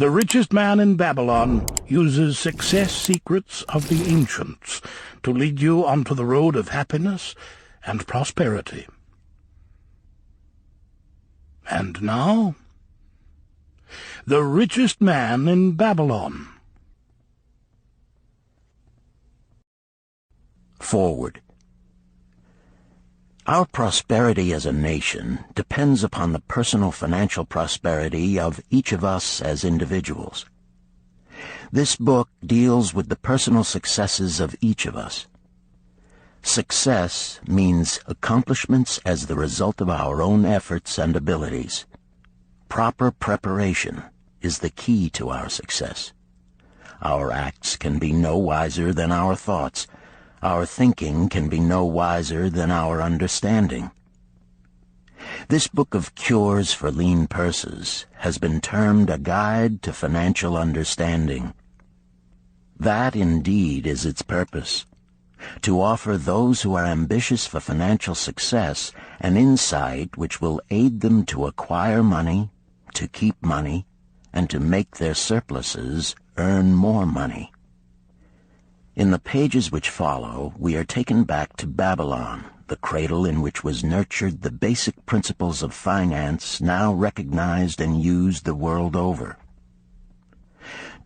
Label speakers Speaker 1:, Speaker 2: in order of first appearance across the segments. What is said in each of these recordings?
Speaker 1: The richest man in Babylon uses success secrets of the ancients to lead you onto the road of happiness and prosperity. And now, the richest man in Babylon.
Speaker 2: Forward. Our prosperity as a nation depends upon the personal financial prosperity of each of us as individuals. This book deals with the personal successes of each of us. Success means accomplishments as the result of our own efforts and abilities. Proper preparation is the key to our success. Our acts can be no wiser than our thoughts. Our thinking can be no wiser than our understanding. This book of cures for lean purses has been termed a guide to financial understanding. That indeed is its purpose, to offer those who are ambitious for financial success an insight which will aid them to acquire money, to keep money, and to make their surpluses earn more money. In the pages which follow, we are taken back to Babylon, the cradle in which was nurtured the basic principles of finance now recognized and used the world over.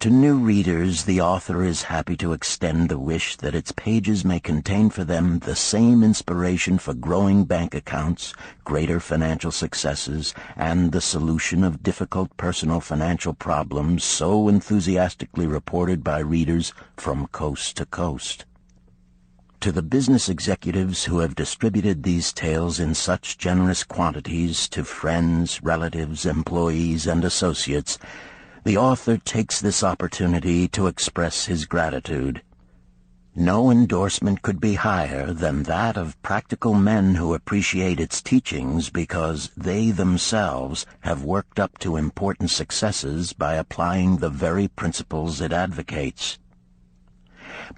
Speaker 2: To new readers, the author is happy to extend the wish that its pages may contain for them the same inspiration for growing bank accounts, greater financial successes, and the solution of difficult personal financial problems so enthusiastically reported by readers from coast to coast. To the business executives who have distributed these tales in such generous quantities to friends, relatives, employees, and associates, the author takes this opportunity to express his gratitude. No endorsement could be higher than that of practical men who appreciate its teachings because they themselves have worked up to important successes by applying the very principles it advocates.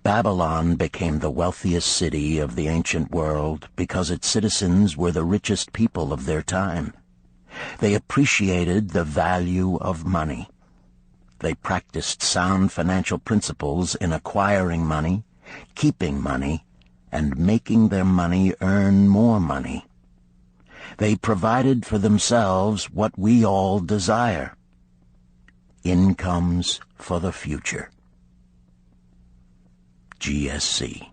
Speaker 2: Babylon became the wealthiest city of the ancient world because its citizens were the richest people of their time. They appreciated the value of money. They practiced sound financial principles in acquiring money, keeping money, and making their money earn more money. They provided for themselves what we all desire: incomes for the future. GSC.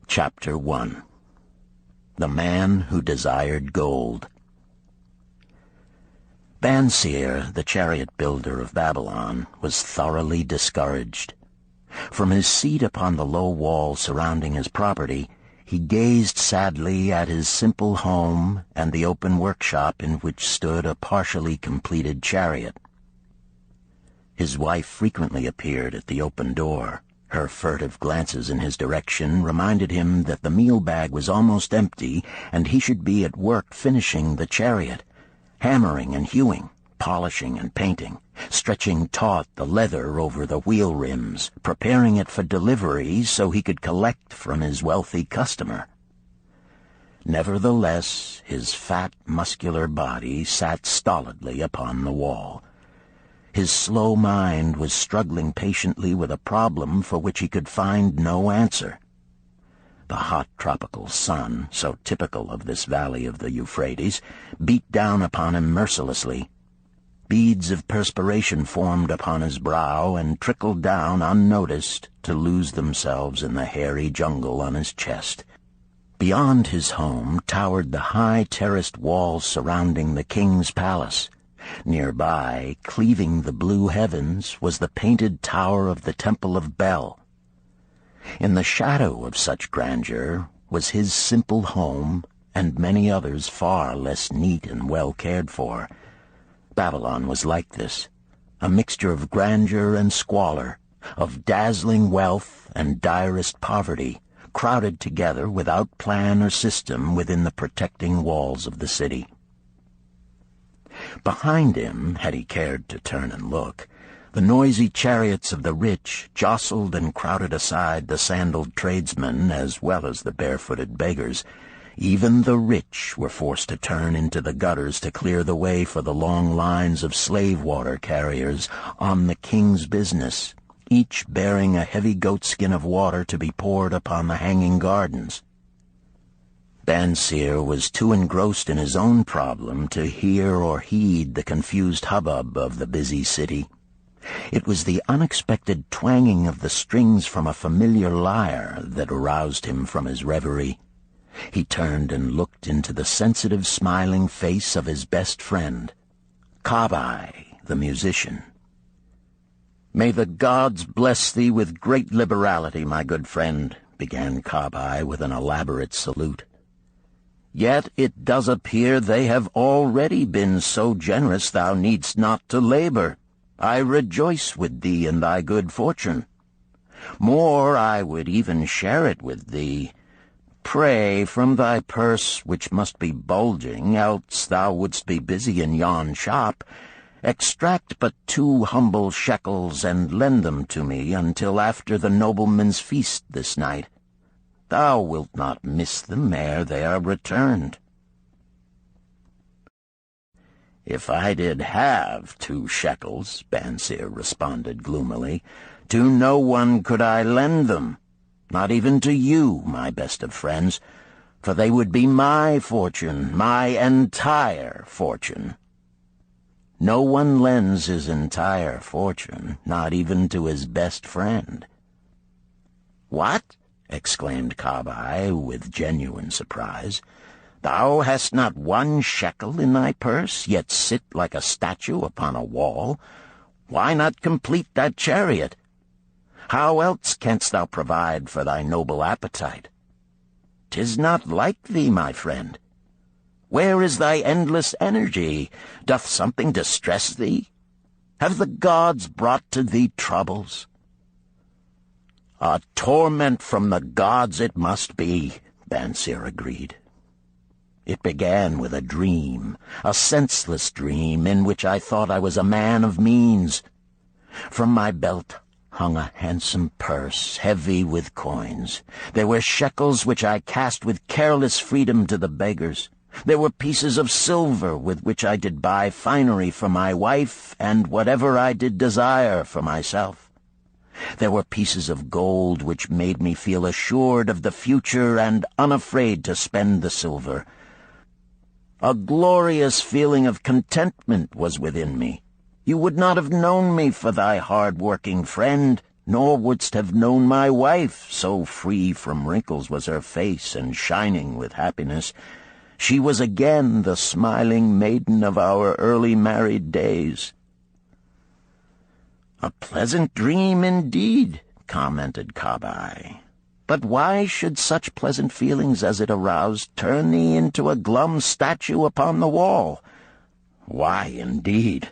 Speaker 2: Chapter 1. The Man Who Desired Gold. Banseer, the chariot builder of Babylon, was thoroughly discouraged. From his seat upon the low wall surrounding his property, he gazed sadly at his simple home and the open workshop in which stood a partially completed chariot. His wife frequently appeared at the open door. Her furtive glances in his direction reminded him that the meal bag was almost empty and he should be at work finishing the chariot, hammering and hewing, polishing and painting, stretching taut the leather over the wheel rims, preparing it for delivery so he could collect from his wealthy customer. Nevertheless, his fat, muscular body sat stolidly upon the wall. His slow mind was struggling patiently with a problem for which he could find no answer. The hot tropical sun, so typical of this valley of the Euphrates, beat down upon him mercilessly. Beads of perspiration formed upon his brow and trickled down unnoticed to lose themselves in the hairy jungle on his chest. Beyond his home towered the high terraced walls surrounding the king's palace. Nearby, cleaving the blue heavens, was the painted tower of the Temple of Bel. In the shadow of such grandeur was his simple home and many others far less neat and well cared for. Babylon was like this, a mixture of grandeur and squalor, of dazzling wealth and direst poverty, crowded together without plan or system within the protecting walls of the city. Behind him, had he cared to turn and look, the noisy chariots of the rich jostled and crowded aside the sandaled tradesmen as well as the barefooted beggars, Even the rich were forced to turn into the gutters to clear the way for the long lines of slave water carriers on the king's business, each bearing a heavy goatskin of water to be poured upon the hanging gardens. Bansir was too engrossed in his own problem to hear or heed the confused hubbub of the busy city. It was the unexpected twanging of the strings from a familiar lyre that aroused him from his reverie. He turned and looked into the sensitive, smiling face of his best friend, Kabai, the musician. "May the gods bless thee with great liberality, my good friend," began Kabai with an elaborate salute. "Yet it does appear they have already been so generous thou needst not to labor. I rejoice with thee in thy good fortune. More, I would even share it with thee. Pray, from thy purse, which must be bulging, else thou wouldst be busy in yon shop, extract but 2 humble shekels and lend them to me until after the nobleman's feast this night. Thou wilt not miss them ere they are returned." "If I did have 2 shekels," Bansir responded gloomily, "to no one could I lend them. Not even to you, my best of friends, for they would be my fortune, my entire fortune." No one lends his entire fortune, not even to his best friend. "What?" exclaimed Kabai with genuine surprise. "Thou hast not 1 shekel in thy purse, yet sit like a statue upon a wall? Why not complete that chariot? How else canst thou provide for thy noble appetite? 'Tis not like thee, my friend. Where is thy endless energy? Doth something distress thee? Have the gods brought to thee troubles?" "A torment from the gods it must be," Bansir agreed. "It began with a dream, a senseless dream in which I thought I was a man of means. From my belt hung a handsome purse, heavy with coins. There were shekels which I cast with careless freedom to the beggars. There were pieces of silver with which I did buy finery for my wife and whatever I did desire for myself. There were pieces of gold which made me feel assured of the future and unafraid to spend the silver. A glorious feeling of contentment was within me. You would not have known me for thy hard-working friend, nor wouldst have known my wife, so free from wrinkles was her face and shining with happiness. She was again the smiling maiden of our early married days." "A pleasant dream indeed," commented Kabai. "But why should such pleasant feelings as it aroused turn thee into a glum statue upon the wall?" "Why, indeed?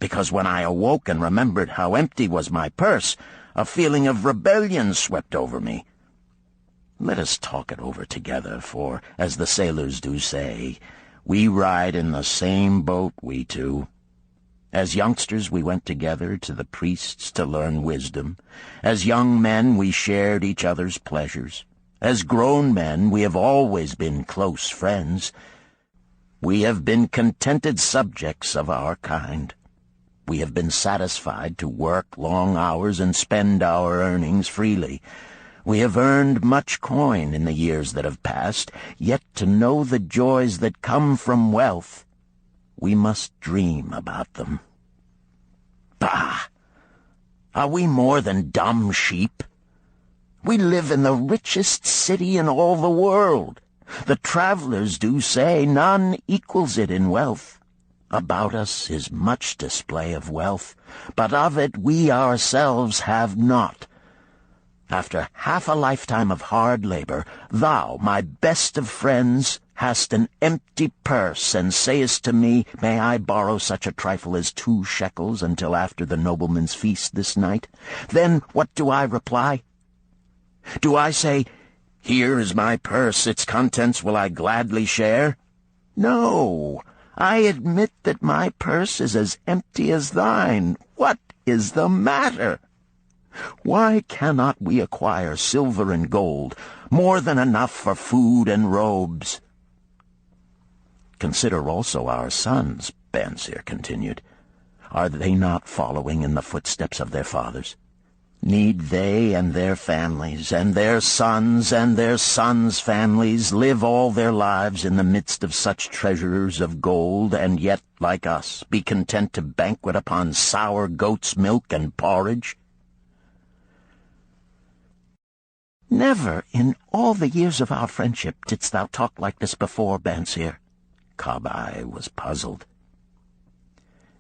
Speaker 2: Because when I awoke and remembered how empty was my purse, a feeling of rebellion swept over me. Let us talk it over together, for, as the sailors do say, we ride in the same boat, we two. As youngsters we went together to the priests to learn wisdom. As young men we shared each other's pleasures. As grown men we have always been close friends. We have been contented subjects of our kind. We have been satisfied to work long hours and spend our earnings freely. We have earned much coin in the years that have passed, yet to know the joys that come from wealth, we must dream about them. Bah! Are we more than dumb sheep? We live in the richest city in all the world. The travelers do say none equals it in wealth. About us is much display of wealth, but of it we ourselves have not. After half a lifetime of hard labor, thou, my best of friends, hast an empty purse, and sayest to me, may I borrow such a trifle as 2 shekels until after the nobleman's feast this night? Then what do I reply? Do I say, here is my purse, its contents will I gladly share? No, I admit that my purse is as empty as thine. What is the matter? Why cannot we acquire silver and gold, more than enough for food and robes? Consider also our sons, Banseer continued. Are they not following in the footsteps of their fathers? Need they and their families, and their sons' families, live all their lives in the midst of such treasures of gold, and yet, like us, be content to banquet upon sour goat's milk and porridge? Never in all the years of our friendship didst thou talk like this before, Banseer. Kabai was puzzled.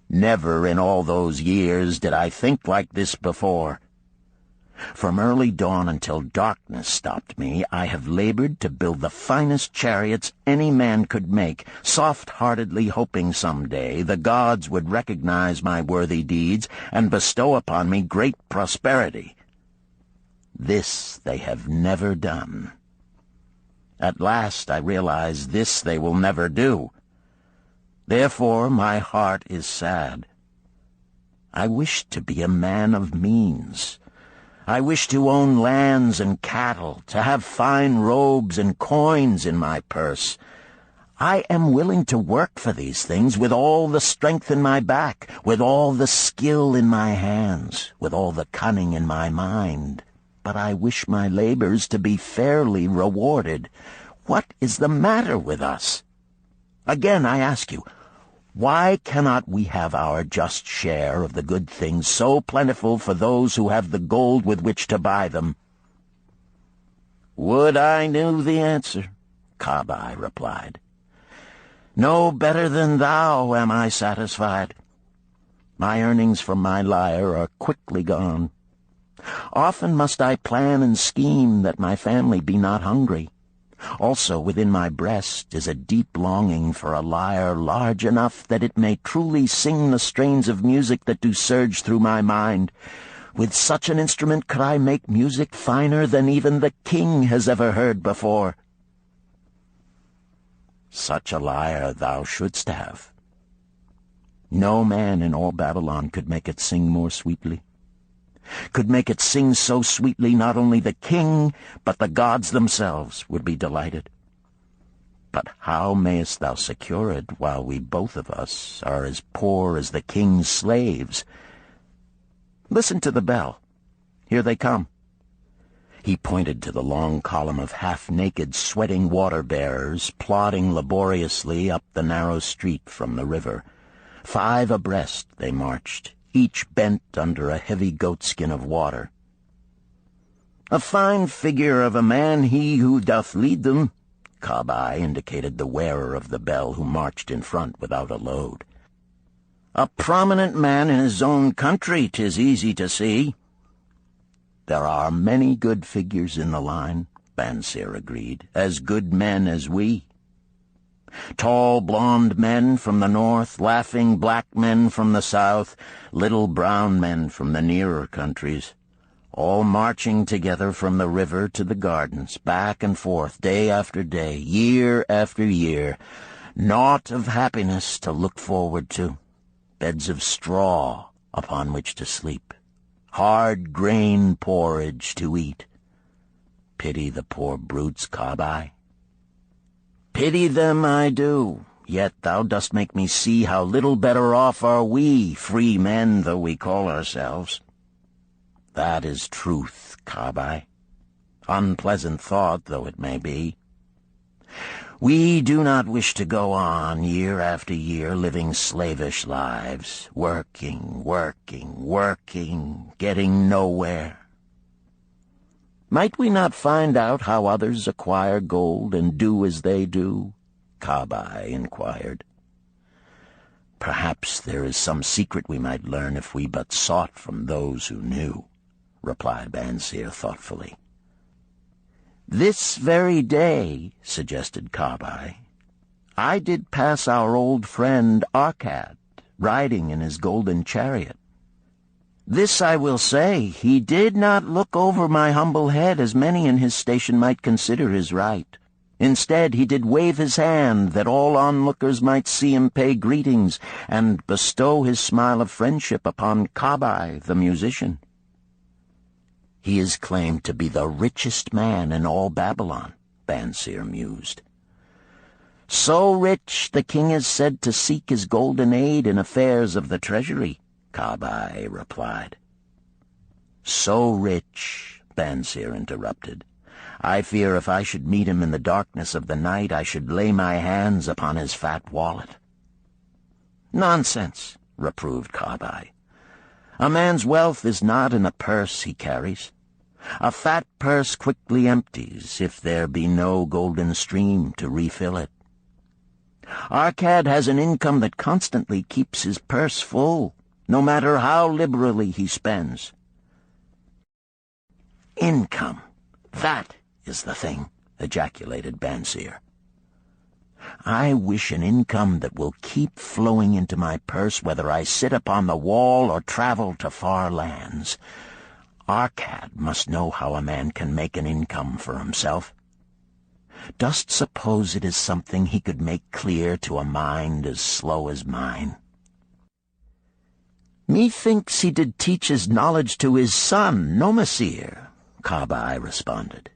Speaker 2: Never in all those years did I think like this before. From early dawn until darkness stopped me, I have labored to build the finest chariots any man could make, soft-heartedly hoping some day the gods would recognize my worthy deeds and bestow upon me great prosperity. This they have never done. At last I realize this they will never do. Therefore my heart is sad. I wish to be a man of means. I wish to own lands and cattle, to have fine robes and coins in my purse. I am willing to work for these things with all the strength in my back, with all the skill in my hands, with all the cunning in my mind. But I wish my labors to be fairly rewarded. What is the matter with us? Again, I ask you, why cannot we have our just share of the good things so plentiful for those who have the gold with which to buy them? Would I knew the answer, Kabai replied. No better than thou am I satisfied. My earnings from my lyre are quickly gone. Often must I plan and scheme that my family be not hungry. Also within my breast is a deep longing for a lyre large enough that it may truly sing the strains of music that do surge through my mind. With such an instrument could I make music finer than even the king has ever heard before. Such a lyre thou shouldst have. No man in all Babylon could make it sing more sweetly. Could make it sing so sweetly not only the king, but the gods themselves would be delighted. But how mayest thou secure it while we both of us are as poor as the king's slaves? Listen to the bell. Here they come. He pointed to the long column of half-naked, sweating water-bearers plodding laboriously up the narrow street from the river. 5 abreast they marched, each bent under a heavy goatskin of water. A fine figure of a man he who doth lead them. Kabai indicated the wearer of the bell who marched in front without a load. A prominent man in his own country, 'tis easy to see. There are many good figures in the line, Banseer agreed, as good men as we. Tall, blond men from the north, laughing black men from the south, little brown men from the nearer countries, all marching together from the river to the gardens, back and forth, day after day, year after year, naught of happiness to look forward to, beds of straw upon which to sleep, hard grain porridge to eat. Pity the poor brutes, Kabai. Pity them I do, yet thou dost make me see how little better off are we, free men though we call ourselves. That is truth, Kabai, unpleasant thought though it may be. We do not wish to go on year after year living slavish lives, working, getting nowhere. Might we not find out how others acquire gold and do as they do? Kabai inquired. Perhaps there is some secret we might learn if we but sought from those who knew, replied Banseer thoughtfully. This very day, suggested Kabai, I did pass our old friend Arkad, riding in his golden chariot. This I will say, he did not look over my humble head as many in his station might consider his right. Instead, he did wave his hand that all onlookers might see him pay greetings and bestow his smile of friendship upon Kabai, the musician. He is claimed to be the richest man in all Babylon, Banseer mused. So rich, the king is said to seek his golden aid in affairs of the treasury, Kabai replied. So rich, Banseer interrupted. I fear if I should meet him in the darkness of the night, I should lay my hands upon his fat wallet. Nonsense, reproved Kabai. A man's wealth is not in a purse he carries. A fat purse quickly empties if there be no golden stream to refill it. Arkad has an income that constantly keeps his purse full, no matter how liberally he spends. Income, that is the thing, ejaculated Banseer. I wish an income that will keep flowing into my purse whether I sit upon the wall or travel to far lands. Arkad must know how a man can make an income for himself. Dost suppose it is something he could make clear to a mind as slow as mine? Methinks he did teach his knowledge to his son, Nomasir, Kabai responded.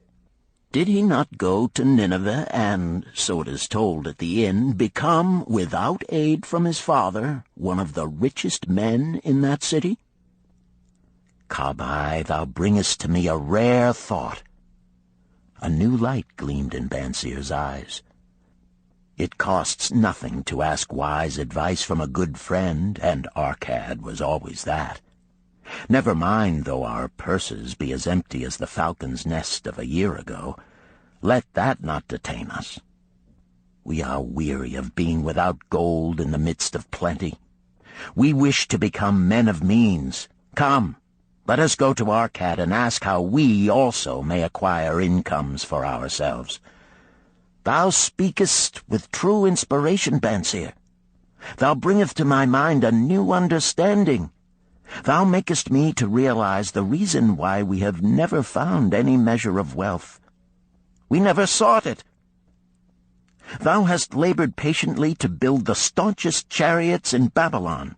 Speaker 2: Did he not go to Nineveh and, so it is told at the inn, become, without aid from his father, one of the richest men in that city? Kabai, thou bringest to me a rare thought. A new light gleamed in Banseer's eyes. It costs nothing to ask wise advice from a good friend, and Arkad was always that. Never mind though our purses be as empty as the falcon's nest of a year ago. Let that not detain us. We are weary of being without gold in the midst of plenty. We wish to become men of means. Come, let us go to Arkad and ask how we also may acquire incomes for ourselves. Thou speakest with true inspiration, Banseer. Thou bringest to my mind a new understanding. Thou makest me to realize the reason why we have never found any measure of wealth. We never sought it. Thou hast labored patiently to build the staunchest chariots in Babylon.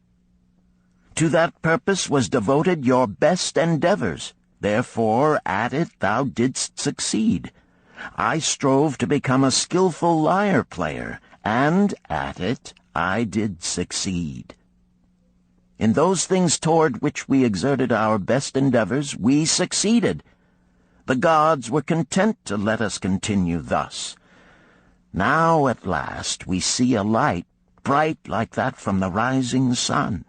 Speaker 2: To that purpose was devoted your best endeavors. Therefore, at it thou didst succeed. I strove to become a skillful lyre player, and at it I did succeed. In those things toward which we exerted our best endeavors, we succeeded. The gods were content to let us continue thus. Now at last we see a light, bright like that from the rising sun.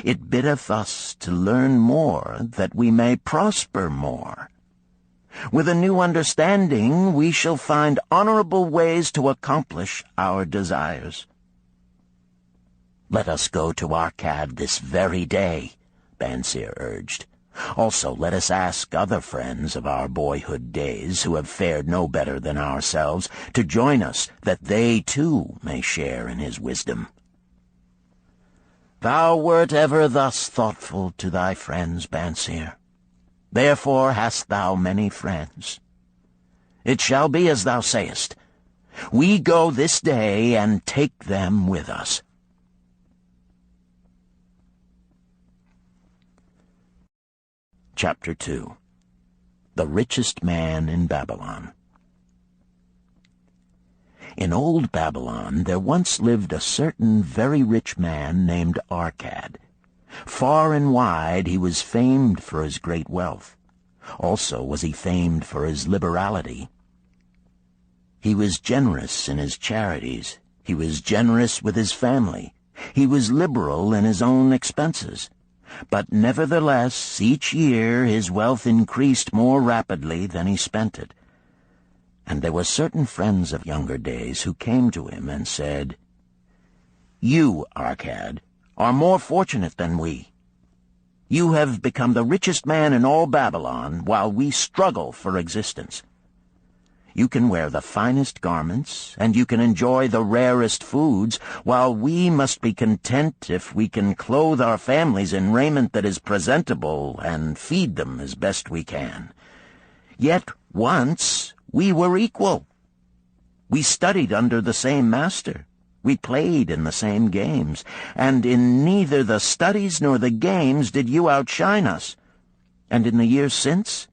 Speaker 2: It biddeth us to learn more, that we may prosper more. With a new understanding, we shall find honorable ways to accomplish our desires. Let us go to Arkad this very day, Banseer urged. Also let us ask other friends of our boyhood days who have fared no better than ourselves to join us, that they too may share in his wisdom. Thou wert ever thus thoughtful to thy friends, Banseer. Therefore hast thou many friends. It shall be as thou sayest. We go this day and take them with us. Chapter 2. The Richest Man in Babylon. In old Babylon there once lived a certain very rich man named Arkad. Far and wide he was famed for his great wealth. Also was he famed for his liberality. He was generous in his charities. He was generous with his family. He was liberal in his own expenses. But nevertheless, each year his wealth increased more rapidly than he spent it. And there were certain friends of younger days who came to him and said, You, Arkad, are more fortunate than we. You have become the richest man in all Babylon, while we struggle for existence. You can wear the finest garments, and you can enjoy the rarest foods, while we must be content if we can clothe our families in raiment that is presentable and feed them as best we can. Yet once we were equal. We studied under the same master. We played in the same games, and in neither the studies nor the games did you outshine us. and in the years since,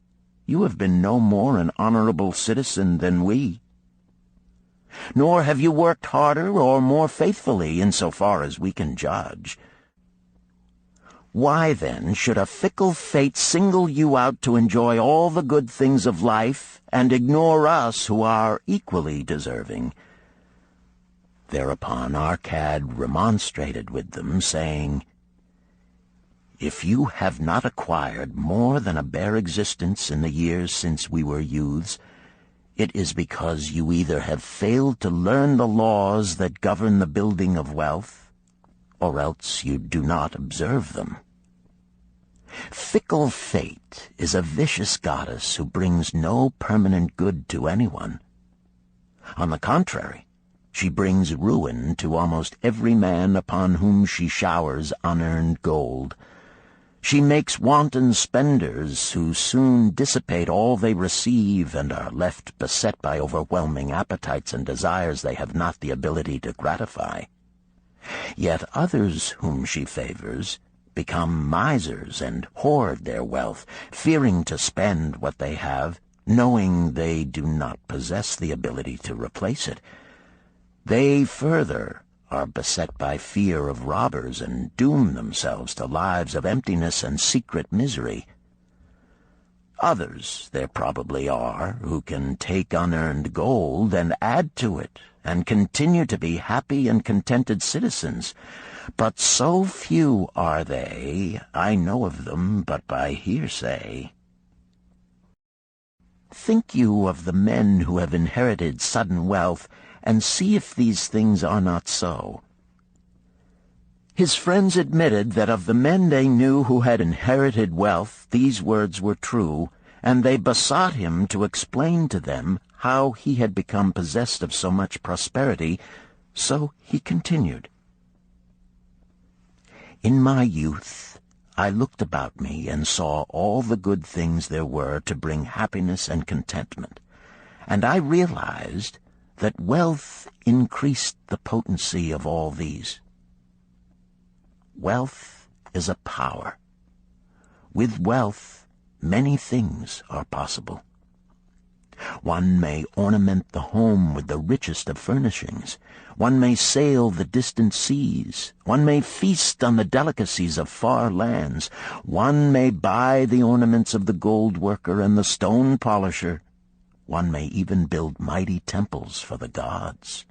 Speaker 2: you have been no more an honorable citizen than we. Nor have you worked harder or more faithfully in so far as we can judge. Why, then, should a fickle fate single you out to enjoy all the good things of life and ignore us who are equally deserving?" Thereupon Arcad remonstrated with them, saying, "If you have not acquired more than a bare existence in the years since we were youths, it is because you either have failed to learn the laws that govern the building of wealth, or else you do not observe them. Fickle fate is a vicious goddess who brings no permanent good to anyone. On the contrary, she brings ruin to almost every man upon whom she showers unearned gold. She makes wanton spenders who soon dissipate all they receive and are left beset by overwhelming appetites and desires they have not the ability to gratify. Yet others whom she favors become misers and hoard their wealth, fearing to spend what they have, knowing they do not possess the ability to replace it. They further are beset by fear of robbers and doom themselves to lives of emptiness and secret misery. Others there probably are who can take unearned gold and add to it and continue to be happy and contented citizens, but so few are they, I know of them but by hearsay. Think you of the men who have inherited sudden wealth, and see if these things are not so." His friends admitted that of the men they knew who had inherited wealth, these words were true, and they besought him to explain to them how he had become possessed of so much prosperity, so he continued, "In my youth, I looked about me and saw all the good things there were to bring happiness and contentment, and I realized that wealth increased the potency of all these. Wealth is a power. With wealth, many things are possible. One may ornament the home with the richest of furnishings. One may sail the distant seas. One may feast on the delicacies of far lands. One may buy the ornaments of the gold worker and the stone polisher. One may even build mighty temples for the gods.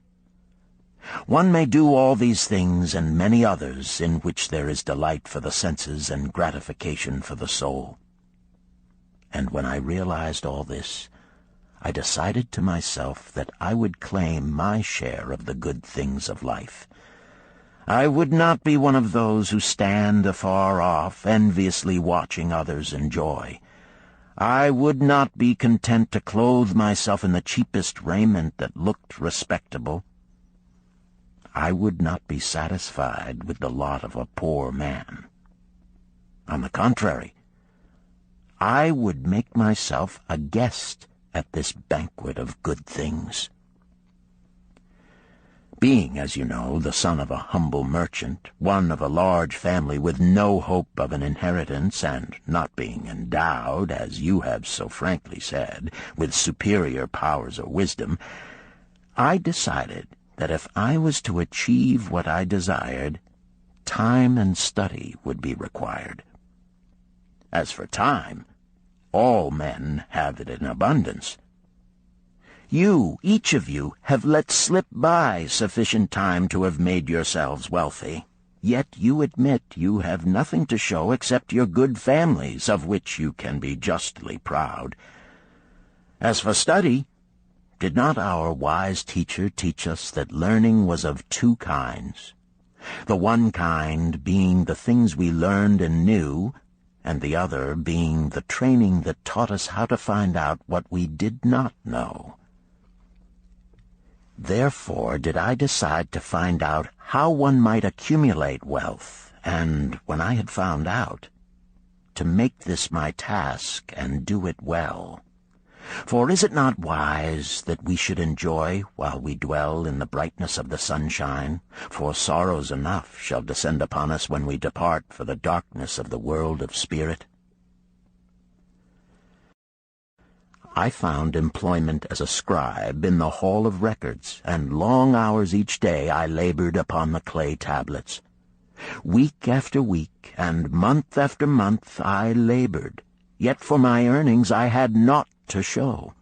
Speaker 2: One may do all these things and many others in which there is delight for the senses and gratification for the soul. And when I realized all this, I decided to myself that I would claim my share of the good things of life. I would not be one of those who stand afar off, enviously watching others enjoy. I would not be content to clothe myself in the cheapest raiment that looked respectable. I would not be satisfied with the lot of a poor man. On the contrary, I would make myself a guest at this banquet of good things. Being, as you know, the son of a humble merchant, one of a large family with no hope of an inheritance, and not being endowed, as you have so frankly said, with superior powers or wisdom, I decided that if I was to achieve what I desired, time and study would be required. As for time, all men have it in abundance. You, each of you, have let slip by sufficient time to have made yourselves wealthy. Yet you admit you have nothing to show except your good families, of which you can be justly proud. As for study, did not our wise teacher teach us that learning was of two kinds, the one kind being the things we learned and knew, and the other being the training that taught us how to find out what we did not know? Therefore did I decide to find out how one might accumulate wealth, and, when I had found out, to make this my task and do it well. For is it not wise that we should enjoy while we dwell in the brightness of the sunshine? For sorrows enough shall descend upon us when we depart for the darkness of the world of spirit. I found employment as a scribe in the Hall of Records, and long hours each day I labored upon the clay tablets. Week after week, and month after month I labored, yet for my earnings I had naught to show.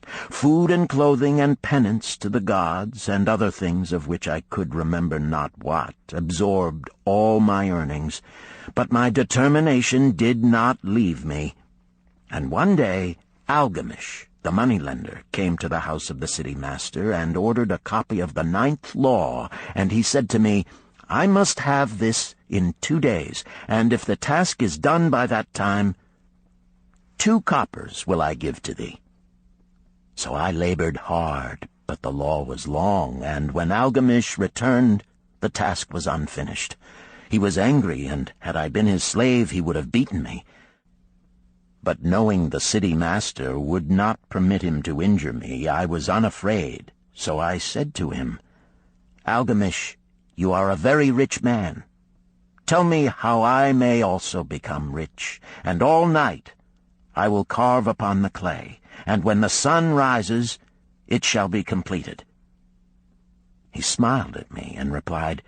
Speaker 2: Food and clothing and penance to the gods, and other things of which I could remember not what, absorbed all my earnings, but my determination did not leave me. And one day Algamish, the moneylender, came to the house of the city master and ordered a copy of the 9th law, and he said to me, "I must have this in 2 days, and if the task is done by that time, 2 coppers will I give to thee." So I labored hard, but the law was long, and when Algamish returned, the task was unfinished. He was angry, and had I been his slave, he would have beaten me. But knowing the city master would not permit him to injure me, I was unafraid, so I said to him, "Algamish, you are a very rich man. Tell me how I may also become rich, and all night I will carve upon the clay, and when the sun rises, it shall be completed." He smiled at me and replied,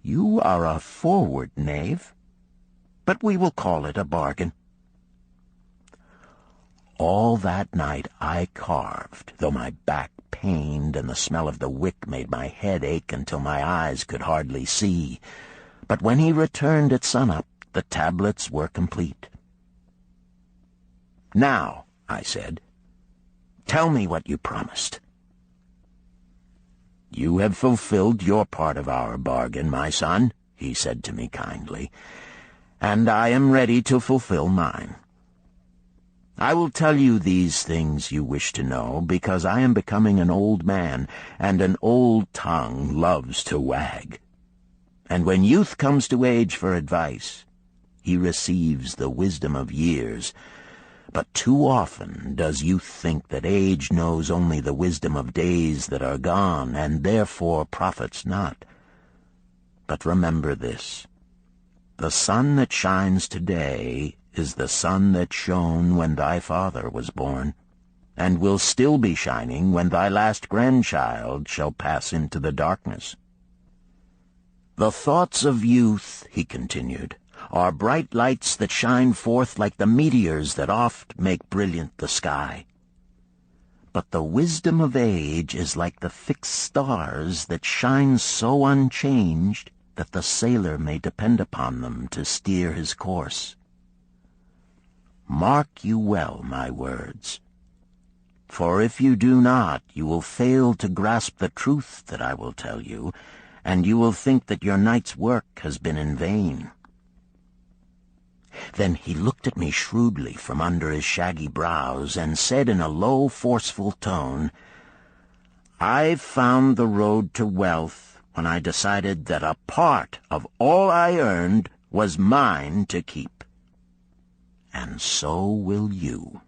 Speaker 2: "You are a forward knave, but we will call it a bargain." All that night I carved, though my back pained and the smell of the wick made my head ache until my eyes could hardly see. But when he returned at sunup, the tablets were complete. "Now," I said, "tell me what you promised." "You have fulfilled your part of our bargain, my son," he said to me kindly, "and I am ready to fulfill mine. I will tell you these things you wish to know, because I am becoming an old man, and an old tongue loves to wag. And when youth comes to age for advice, he receives the wisdom of years. But too often does youth think that age knows only the wisdom of days that are gone, and therefore profits not. But remember this: the sun that shines today is the sun that shone when thy father was born, and will still be shining when thy last grandchild shall pass into the darkness. The thoughts of youth," he continued, "are bright lights that shine forth like the meteors that oft make brilliant the sky. But the wisdom of age is like the fixed stars that shine so unchanged that the sailor may depend upon them to steer his course. Mark you well my words, for if you do not, you will fail to grasp the truth that I will tell you, and you will think that your night's work has been in vain." Then he looked at me shrewdly from under his shaggy brows and said in a low, forceful tone, "I've found the road to wealth when I decided that a part of all I earned was mine to keep. And so will you."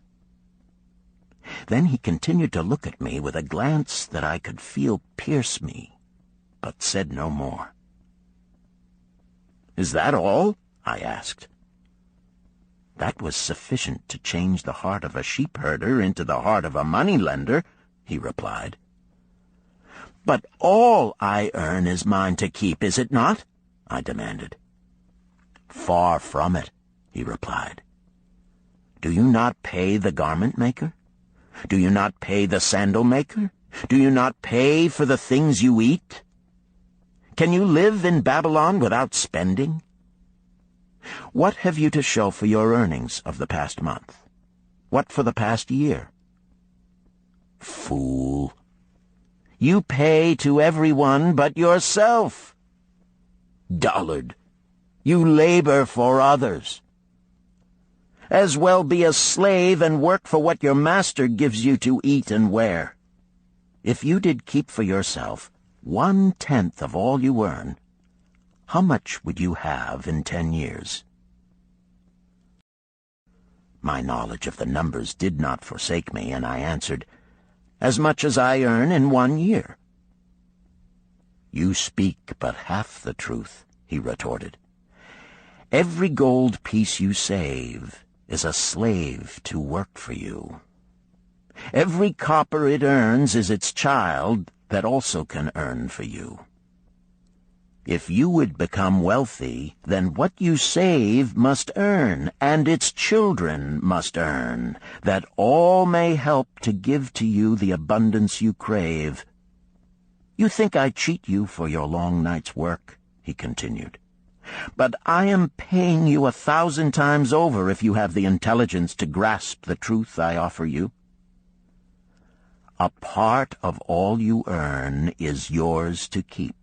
Speaker 2: Then he continued to look at me with a glance that I could feel pierce me, but said no more. "Is that all?" I asked. "That was sufficient to change the heart of a sheep-herder into the heart of a money-lender," he replied. "But all I earn is mine to keep, is it not?" I demanded. "Far from it," he replied. "Do you not pay the garment-maker? Do you not pay the sandal-maker? Do you not pay for the things you eat? Can you live in Babylon without spending? What have you to show for your earnings of the past month? What for the past year? Fool! You pay to everyone but yourself. Dullard! You labor for others. As well be a slave and work for what your master gives you to eat and wear. If you did keep for yourself 1/10 of all you earn, how much would you have in 10 years? My knowledge of the numbers did not forsake me, and I answered, "As much as I earn in 1 year." "You speak but half the truth," he retorted. "Every gold piece you save is a slave to work for you." Every copper it earns is its child that also can earn for you. If you would become wealthy, then what you save must earn, and its children must earn, that all may help to give to you the abundance you crave. You think I cheat you for your long night's work, he continued. But I am paying you 1,000 times over if you have the intelligence to grasp the truth I offer you. A part of all you earn is yours to keep.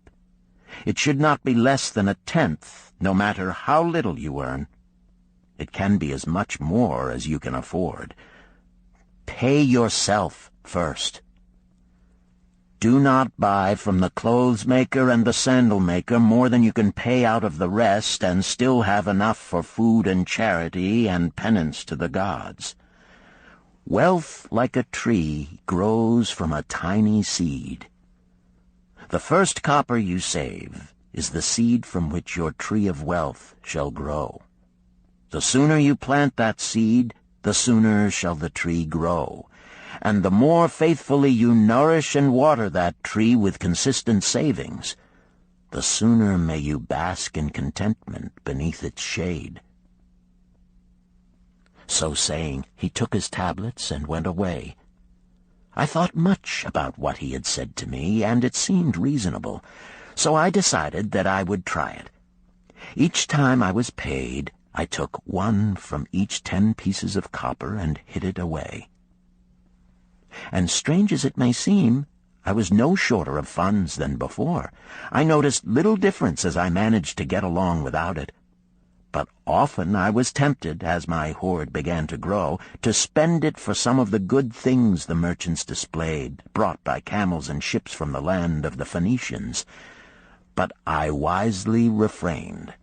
Speaker 2: It should not be less than 1/10, no matter how little you earn. It can be as much more as you can afford. Pay yourself first. Do not buy from the clothes maker and the sandal maker more than you can pay out of the rest and still have enough for food and charity and penance to the gods. Wealth, like a tree, grows from a tiny seed. The first copper you save is the seed from which your tree of wealth shall grow. The sooner you plant that seed, the sooner shall the tree grow. And the more faithfully you nourish and water that tree with consistent savings, the sooner may you bask in contentment beneath its shade. So saying, he took his tablets and went away. I thought much about what he had said to me, and it seemed reasonable, so I decided that I would try it. Each time I was paid, I took 1 from each 10 pieces of copper and hid it away. And strange as it may seem, I was no shorter of funds than before. I noticed little difference as I managed to get along without it. But often I was tempted, as my hoard began to grow, to spend it for some of the good things the merchants displayed, brought by camels and ships from the land of the Phoenicians. But I wisely refrained.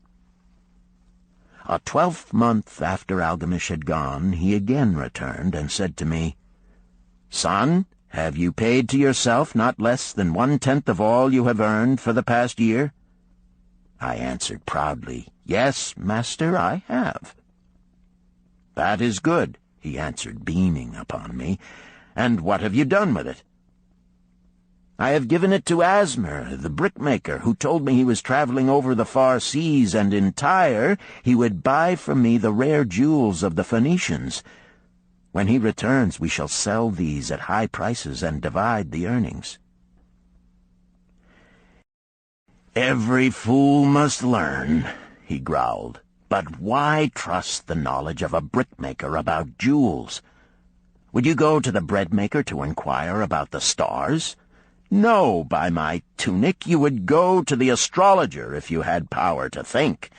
Speaker 2: A 12th month after Algamish had gone, he again returned and said to me, "Son, have you paid to yourself not less than 1/10 of all you have earned for the past year?" I answered proudly, "Yes, master, I have." "That is good," he answered, beaming upon me. "And what have you done with it?" "I have given it to Asmer, the brickmaker, who told me he was traveling over the far seas, and in Tyre he would buy from me the rare jewels of the Phoenicians. When he returns, we shall sell these at high prices and divide the earnings." "Every fool must learn," he growled. "But why trust the knowledge of a brickmaker about jewels? Would you go to the bread-maker to inquire about the stars? No, by my tunic, you would go to the astrologer if you had power to think.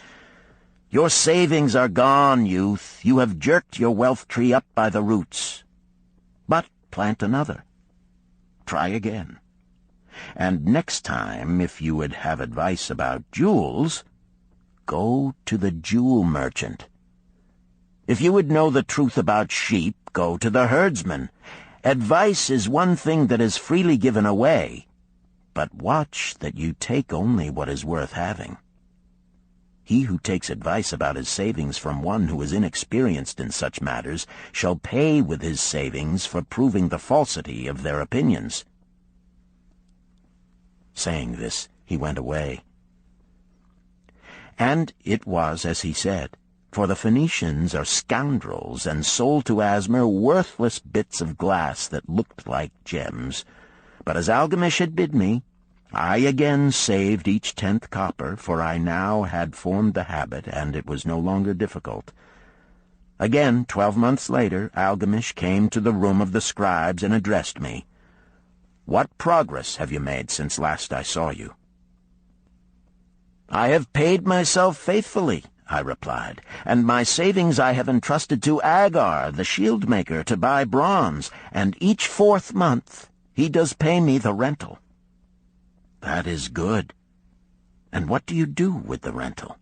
Speaker 2: Your savings are gone, youth. You have jerked your wealth tree up by the roots. But plant another. Try again. And next time, if you would have advice about jewels, go to the jewel merchant. If you would know the truth about sheep, go to the herdsman. Advice is one thing that is freely given away, but watch that you take only what is worth having. He who takes advice about his savings from one who is inexperienced in such matters shall pay with his savings for proving the falsity of their opinions." Saying this, he went away. And it was as he said, for the Phoenicians are scoundrels and sold to Asmer worthless bits of glass that looked like gems. But as Algamish had bid me, I again saved each 10th copper, for I now had formed the habit, and it was no longer difficult. Again, 12 months later, Algamish came to the room of the scribes and addressed me. "What progress have you made since last I saw you?" "I have paid myself faithfully," I replied, "and my savings I have entrusted to Agar, the shield-maker, to buy bronze, and each 4th month he does pay me the rental." "That is good. And what do you do with the rental?"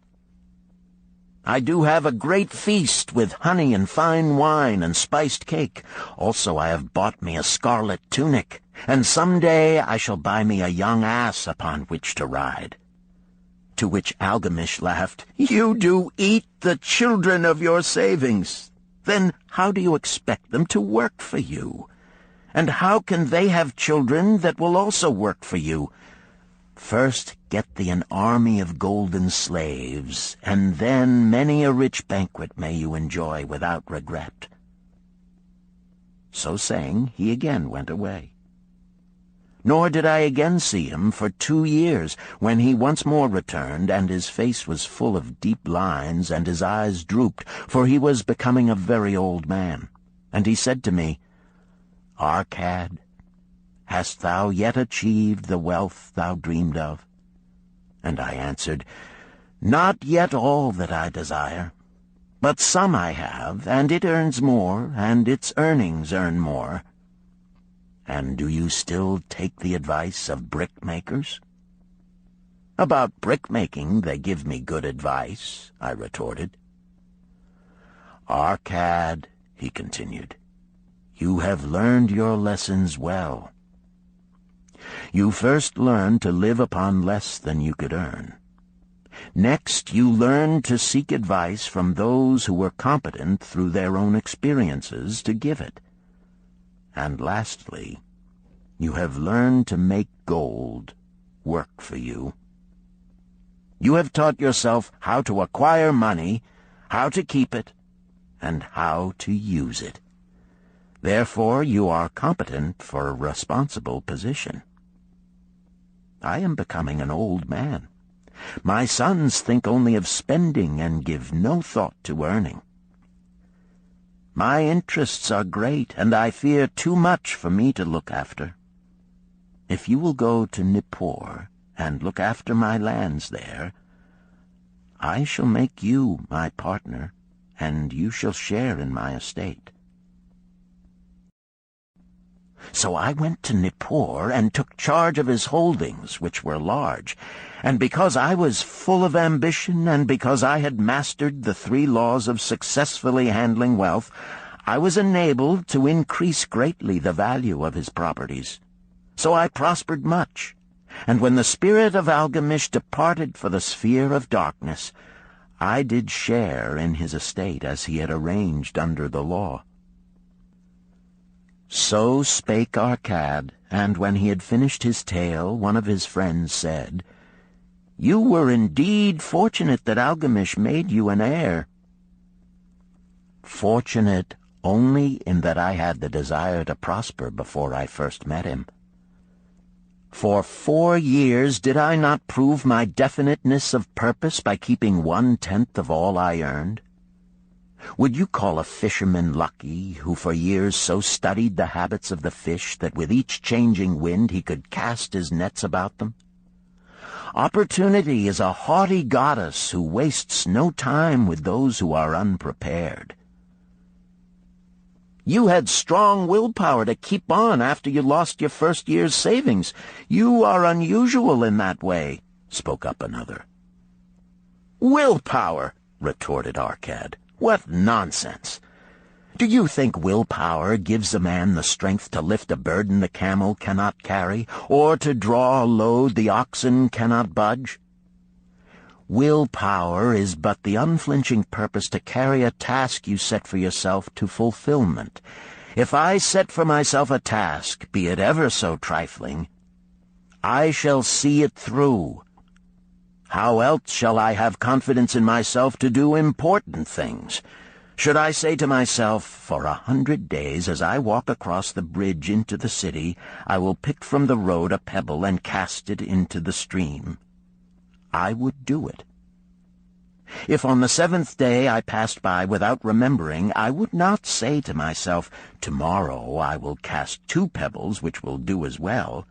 Speaker 2: "I do have a great feast with honey and fine wine and spiced cake. Also I have bought me a scarlet tunic, and some day I shall buy me a young ass upon which to ride." To which Algamish laughed, "You do eat the children of your savings. Then how do you expect them to work for you? And how can they have children that will also work for you? First get thee an army of golden slaves, and then many a rich banquet may you enjoy without regret." So saying, he again went away. Nor did I again see him for 2 years, when he once more returned, and his face was full of deep lines, and his eyes drooped, for he was becoming a very old man. And he said to me, "Arcad, hast thou yet achieved the wealth thou dreamed of?" And I answered, "Not yet all that I desire, but some I have, and it earns more, and its earnings earn more." "And do you still take the advice of brickmakers?" "About brickmaking they give me good advice," I retorted. "Arcad," he continued, "you have learned your lessons well. You first learned to live upon less than you could earn. Next, you learned to seek advice from those who were competent through their own experiences to give it. And lastly, you have learned to make gold work for you. You have taught yourself how to acquire money, how to keep it, and how to use it. Therefore, you are competent for a responsible position. I am becoming an old man. My sons think only of spending and give no thought to earning. My interests are great, and I fear too much for me to look after. If you will go to Nippur and look after my lands there, I shall make you my partner, and you shall share in my estate." So I went to Nippur and took charge of his holdings, which were large, and because I was full of ambition, and because I had mastered the 3 laws of successfully handling wealth, I was enabled to increase greatly the value of his properties. So I prospered much, and when the spirit of Algamish departed for the sphere of darkness, I did share in his estate as he had arranged under the law. So spake Arcad, and when he had finished his tale, one of his friends said, "You were indeed fortunate that Algamish made you an heir." "Fortunate only in that I had the desire to prosper before I first met him. For 4 years did I not prove my definiteness of purpose by keeping 1/10 of all I earned? Would you call a fisherman lucky who for years so studied the habits of the fish that with each changing wind he could cast his nets about them? Opportunity is a haughty goddess who wastes no time with those who are unprepared. You had strong willpower to keep on after you lost your first year's savings. You are unusual in that way," spoke up another. "Willpower," retorted Arcad. "What nonsense! Do you think willpower gives a man the strength to lift a burden the camel cannot carry, or to draw a load the oxen cannot budge? Willpower is but the unflinching purpose to carry a task you set for yourself to fulfillment. If I set for myself a task, be it ever so trifling, I shall see it through. How else shall I have confidence in myself to do important things? Should I say to myself, for 100 days as I walk across the bridge into the city, I will pick from the road a pebble and cast it into the stream? I would do it. If on the 7th day I passed by without remembering, I would not say to myself, tomorrow I will cast 2 pebbles which will do as well.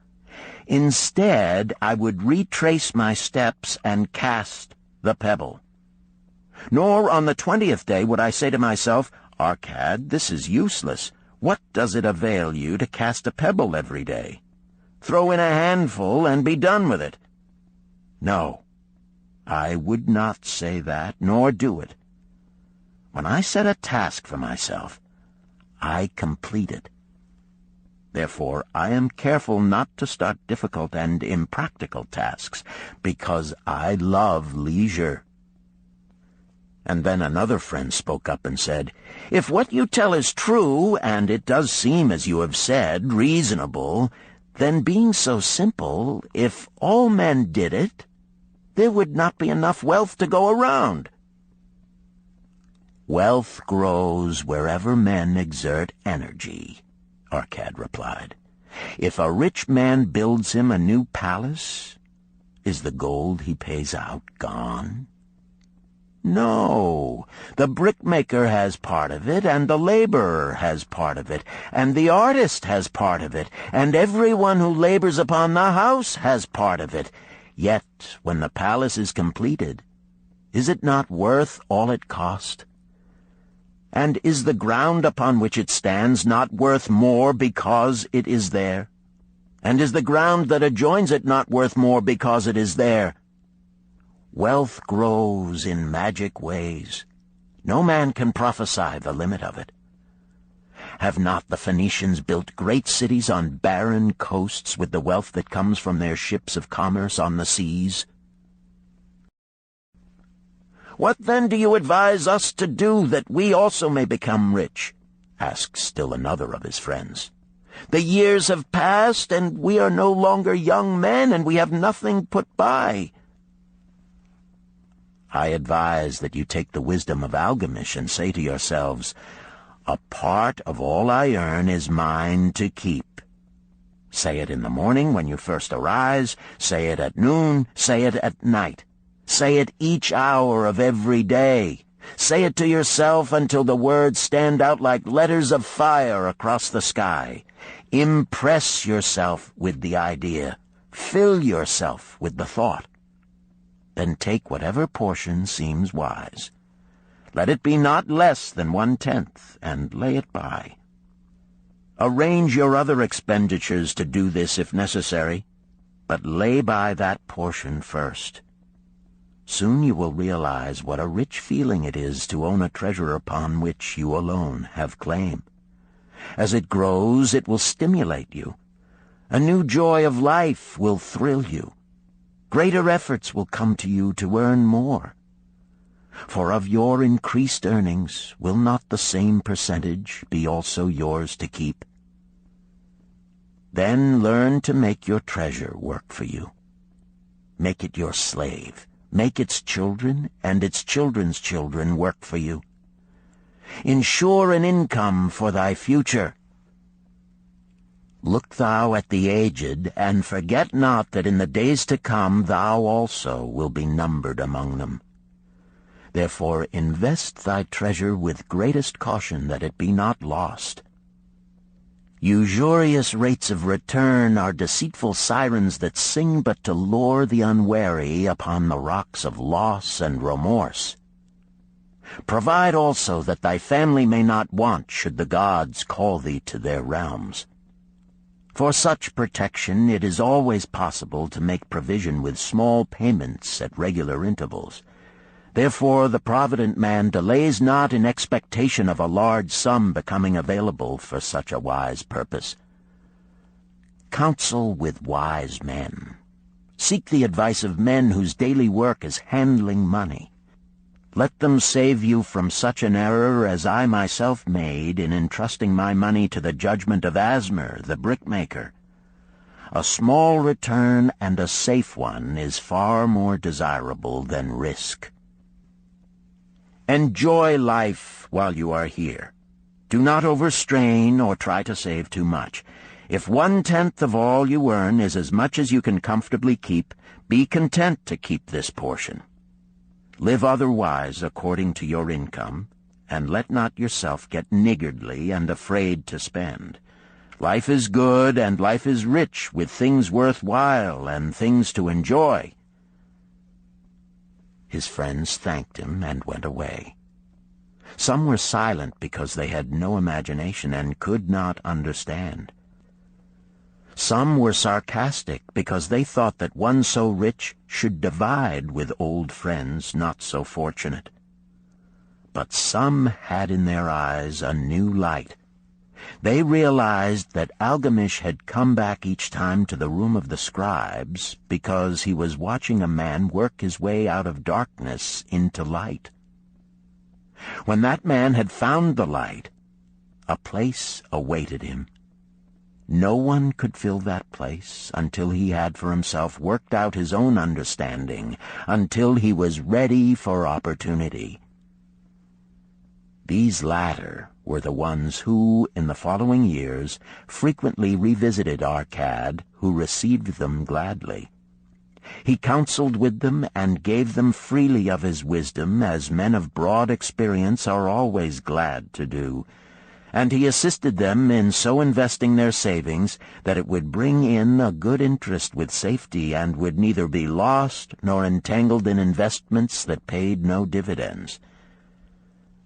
Speaker 2: Instead, I would retrace my steps and cast the pebble. Nor on the 20th day would I say to myself, Arcad, this is useless. What does it avail you to cast a pebble every day? Throw in a handful and be done with it. No, I would not say that, nor do it. When I set a task for myself, I complete it. Therefore, I am careful not to start difficult and impractical tasks, because I love leisure. And then another friend spoke up and said, "If what you tell is true, and it does seem, as you have said, reasonable, then being so simple, if all men did it, there would not be enough wealth to go around." "Wealth grows wherever men exert energy," Arcad replied. "If a rich man builds him a new palace, is the gold he pays out gone? No, the brickmaker has part of it, and the laborer has part of it, and the artist has part of it, and everyone who labors upon the house has part of it. Yet, when the palace is completed, is it not worth all it cost? And is the ground upon which it stands not worth more because it is there? And is the ground that adjoins it not worth more because it is there? Wealth grows in magic ways. No man can prophesy the limit of it. Have not the Phoenicians built great cities on barren coasts with the wealth that comes from their ships of commerce on the seas? "What then do you advise us to do that we also may become rich?" asked still another of his friends. "The years have passed, and we are no longer young men, and we have nothing put by." "I advise that you take the wisdom of Algamish and say to yourselves, 'A part of all I earn is mine to keep.' Say it in the morning when you first arise, say it at noon, say it at night. Say it each hour of every day. Say it to yourself until the words stand out like letters of fire across the sky. Impress yourself with the idea. Fill yourself with the thought. Then take whatever portion seems wise. Let it be not less than 1/10, and lay it by. Arrange your other expenditures to do this if necessary, but lay by that portion first. Soon you will realize what a rich feeling it is to own a treasure upon which you alone have claim. As it grows, it will stimulate you. A new joy of life will thrill you. Greater efforts will come to you to earn more. For of your increased earnings, will not the same percentage be also yours to keep? Then learn to make your treasure work for you. Make it your slave. Make its children and its children's children work for you. Ensure an income for thy future. Look thou at the aged, and forget not that in the days to come thou also will be numbered among them. Therefore invest thy treasure with greatest caution that it be not lost. Usurious rates of return are deceitful sirens that sing but to lure the unwary upon the rocks of loss and remorse. Provide also that thy family may not want should the gods call thee to their realms. For such protection it is always possible to make provision with small payments at regular intervals. Therefore the provident man delays not in expectation of a large sum becoming available for such a wise purpose. Counsel with wise men. Seek the advice of men whose daily work is handling money. Let them save you from such an error as I myself made in entrusting my money to the judgment of Asmer, the brickmaker. A small return and a safe one is far more desirable than risk. Enjoy life while you are here. Do not overstrain or try to save too much. If 1/10 of all you earn is as much as you can comfortably keep, be content to keep this portion. Live otherwise according to your income, and let not yourself get niggardly and afraid to spend. Life is good, and life is rich with things worth while and things to enjoy. His friends thanked him and went away. Some were silent because they had no imagination and could not understand. Some were sarcastic because they thought that one so rich should divide with old friends not so fortunate. But some had in their eyes a new light. They realized that Algamish had come back each time to the room of the scribes because he was watching a man work his way out of darkness into light. When that man had found the light, a place awaited him. No one could fill that place until he had for himself worked out his own understanding, until he was ready for opportunity. These latter were the ones who, in the following years, frequently revisited Arcad, who received them gladly. He counseled with them and gave them freely of his wisdom, as men of broad experience are always glad to do, and he assisted them in so investing their savings that it would bring in a good interest with safety, and would neither be lost nor entangled in investments that paid no dividends.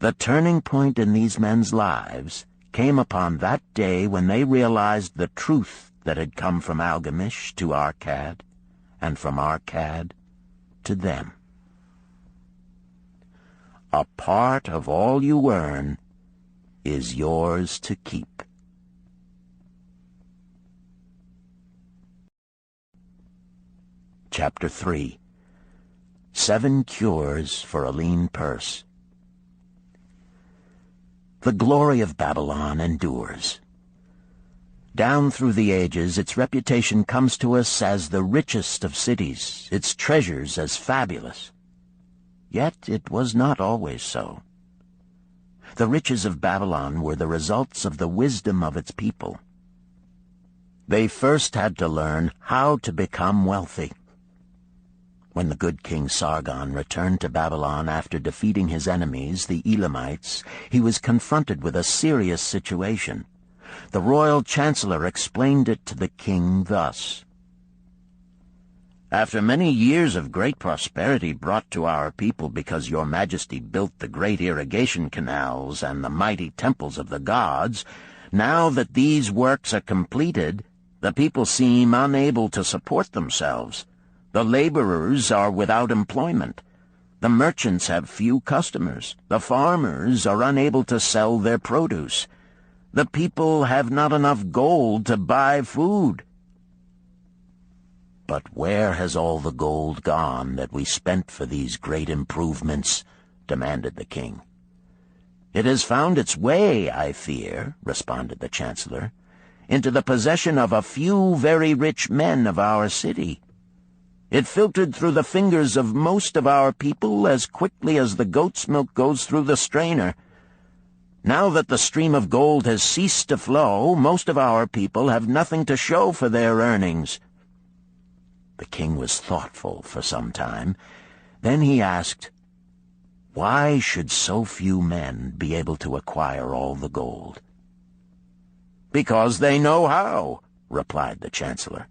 Speaker 2: The turning point in these men's lives came upon that day when they realized the truth that had come from Algamish to Arcad, and from Arcad to them. A part of all you earn is yours to keep. Chapter 3. 7 Cures for a Lean Purse. The glory of Babylon endures. Down through the ages, its reputation comes to us as the richest of cities, its treasures as fabulous. Yet it was not always so. The riches of Babylon were the results of the wisdom of its people. They first had to learn how to become wealthy. When the good King Sargon returned to Babylon after defeating his enemies, the Elamites, he was confronted with a serious situation. The royal chancellor explained it to the king thus: "After many years of great prosperity brought to our people because your majesty built the great irrigation canals and the mighty temples of the gods, now that these works are completed, the people seem unable to support themselves. The laborers are without employment. The merchants have few customers. The farmers are unable to sell their produce. The people have not enough gold to buy food." "But where has all the gold gone that we spent for these great improvements?" demanded the king. "It has found its way, I fear," responded the chancellor, "into the possession of a few very rich men of our city. It filtered through the fingers of most of our people as quickly as the goat's milk goes through the strainer. Now that the stream of gold has ceased to flow, most of our people have nothing to show for their earnings." The king was thoughtful for some time. Then he asked, "Why should so few men be able to acquire all the gold?" "Because they know how," replied the chancellor.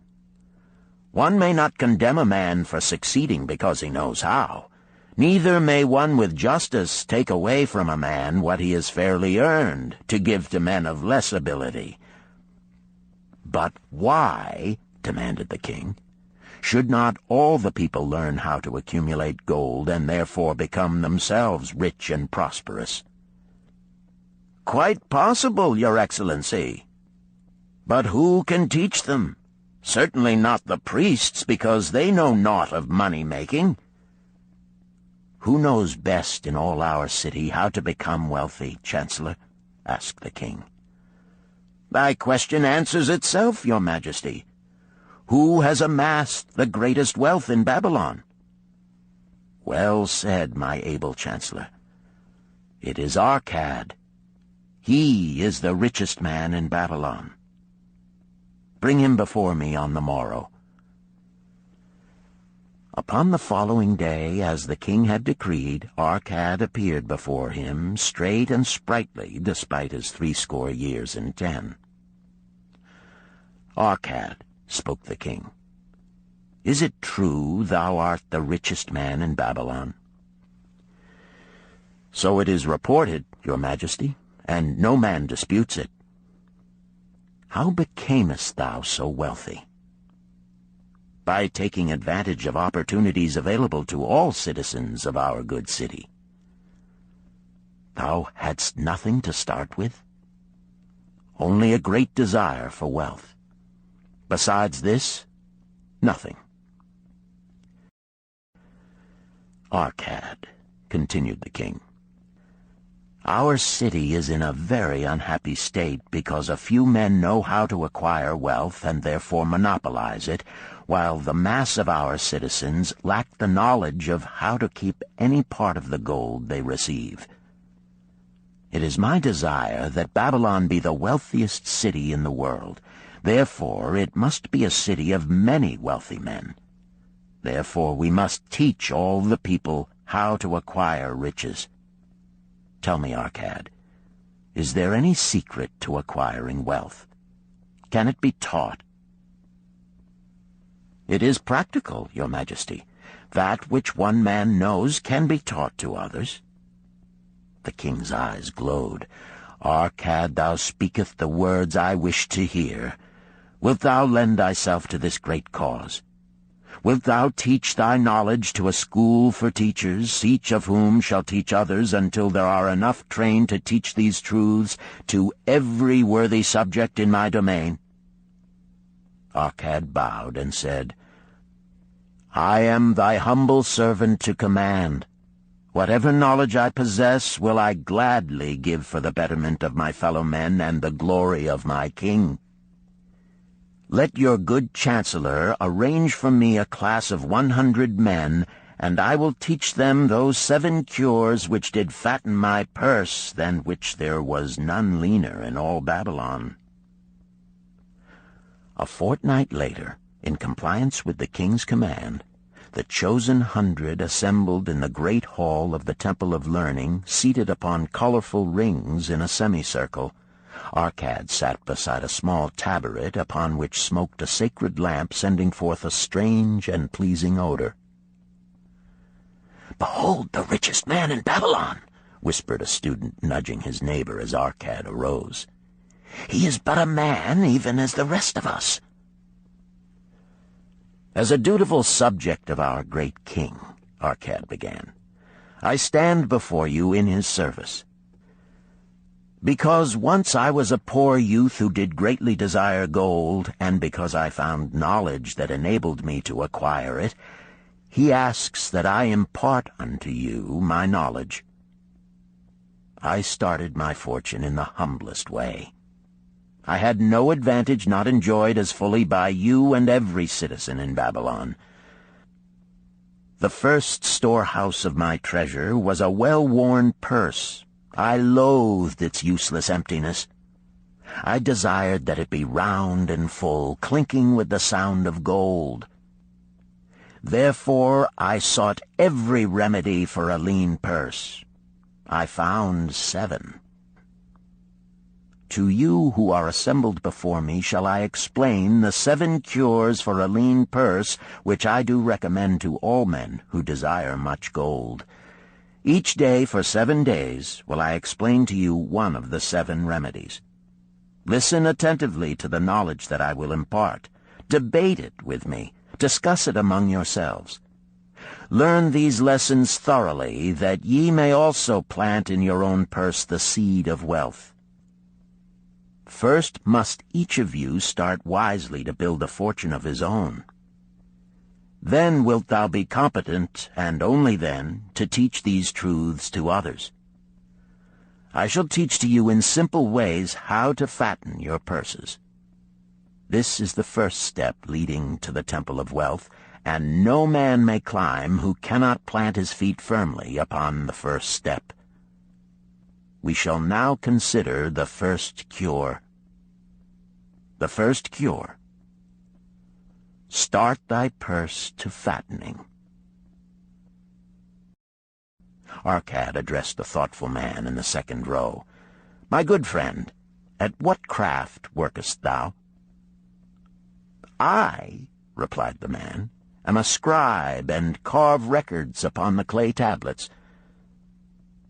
Speaker 2: "One may not condemn a man for succeeding because he knows how. Neither may one with justice take away from a man what he has fairly earned, to give to men of less ability." "But why," demanded the king, "should not all the people learn how to accumulate gold and therefore become themselves rich and prosperous?" "Quite possible, Your Excellency. But who can teach them? Certainly not the priests, because they know naught of money-making." "Who knows best in all our city how to become wealthy, Chancellor?" asked the king. "Thy question answers itself, Your Majesty. Who has amassed the greatest wealth in Babylon?" "Well said, my able chancellor. It is Arcad. He is the richest man in Babylon. Bring him before me on the morrow." Upon the following day, as the king had decreed, Arcad appeared before him, straight and sprightly, despite his 80 years and 10. "Arcad," spoke the king, "is it true thou art the richest man in Babylon?" "So it is reported, Your Majesty, and no man disputes it." "How becamest thou so wealthy?" "By taking advantage of opportunities available to all citizens of our good city." "Thou hadst nothing to start with?" "Only a great desire for wealth. Besides this, nothing." "Arcad," continued the king, Our city is in a very unhappy state because a few men know how to acquire wealth and therefore monopolize it, while the mass of our citizens lack the knowledge of how to keep any part of the gold they receive. It is my desire that Babylon be the wealthiest city in the world. Therefore, it must be a city of many wealthy men. Therefore, we must teach all the people how to acquire riches. Tell me, Arcad, is there any secret to acquiring wealth? Can it be taught? It is practical, Your Majesty. That which one man knows can be taught to others. The king's eyes glowed. Arcad, thou speakest the words I wish to hear. Wilt thou lend thyself to this great cause? Wilt thou teach thy knowledge to a school for teachers, each of whom shall teach others until there are enough trained to teach these truths to every worthy subject in my domain? Arcad bowed and said, I am thy humble servant to command. Whatever knowledge I possess will I gladly give for the betterment of my fellow men and the glory of my king. Let your good chancellor arrange for me a class of 100 men, and I will teach them those 7 cures which did fatten my purse, than which there was none leaner in all Babylon. A fortnight later, in compliance with the king's command, the chosen 100 assembled in the great hall of the Temple of Learning, seated upon colorful rings in a semicircle. Arcad sat beside a small tabaret upon which smoked a sacred lamp sending forth a strange and pleasing odor. "Behold the richest man in Babylon," whispered a student, nudging his neighbor as Arcad arose. "He is but a man, even as the rest of us." "As a dutiful subject of our great king," Arcad began, "I stand before you in his service. Because once I was a poor youth who did greatly desire gold, and because I found knowledge that enabled me to acquire it, he asks that I impart unto you my knowledge. I started my fortune in the humblest way. I had no advantage not enjoyed as fully by you and every citizen in Babylon. The first storehouse of my treasure was a well-worn purse. I loathed its useless emptiness. I desired that it be round and full, clinking with the sound of gold. Therefore I sought every remedy for a lean purse. I found 7. To you who are assembled before me shall I explain the 7 cures for a lean purse, which I do recommend to all men who desire much gold. Each day for 7 days will I explain to you one of the 7 remedies. Listen attentively to the knowledge that I will impart. Debate it with me. Discuss it among yourselves. Learn these lessons thoroughly, that ye may also plant in your own purse the seed of wealth. First must each of you start wisely to build a fortune of his own. Then wilt thou be competent, and only then, to teach these truths to others. I shall teach to you in simple ways how to fatten your purses. This is the first step leading to the Temple of Wealth, and no man may climb who cannot plant his feet firmly upon the first step. We shall now consider the first cure. The first cure. Start thy purse to fattening. Arcad addressed the thoughtful man in the second row. My good friend, at what craft workest thou? I, replied the man, am a scribe, and carve records upon the clay tablets.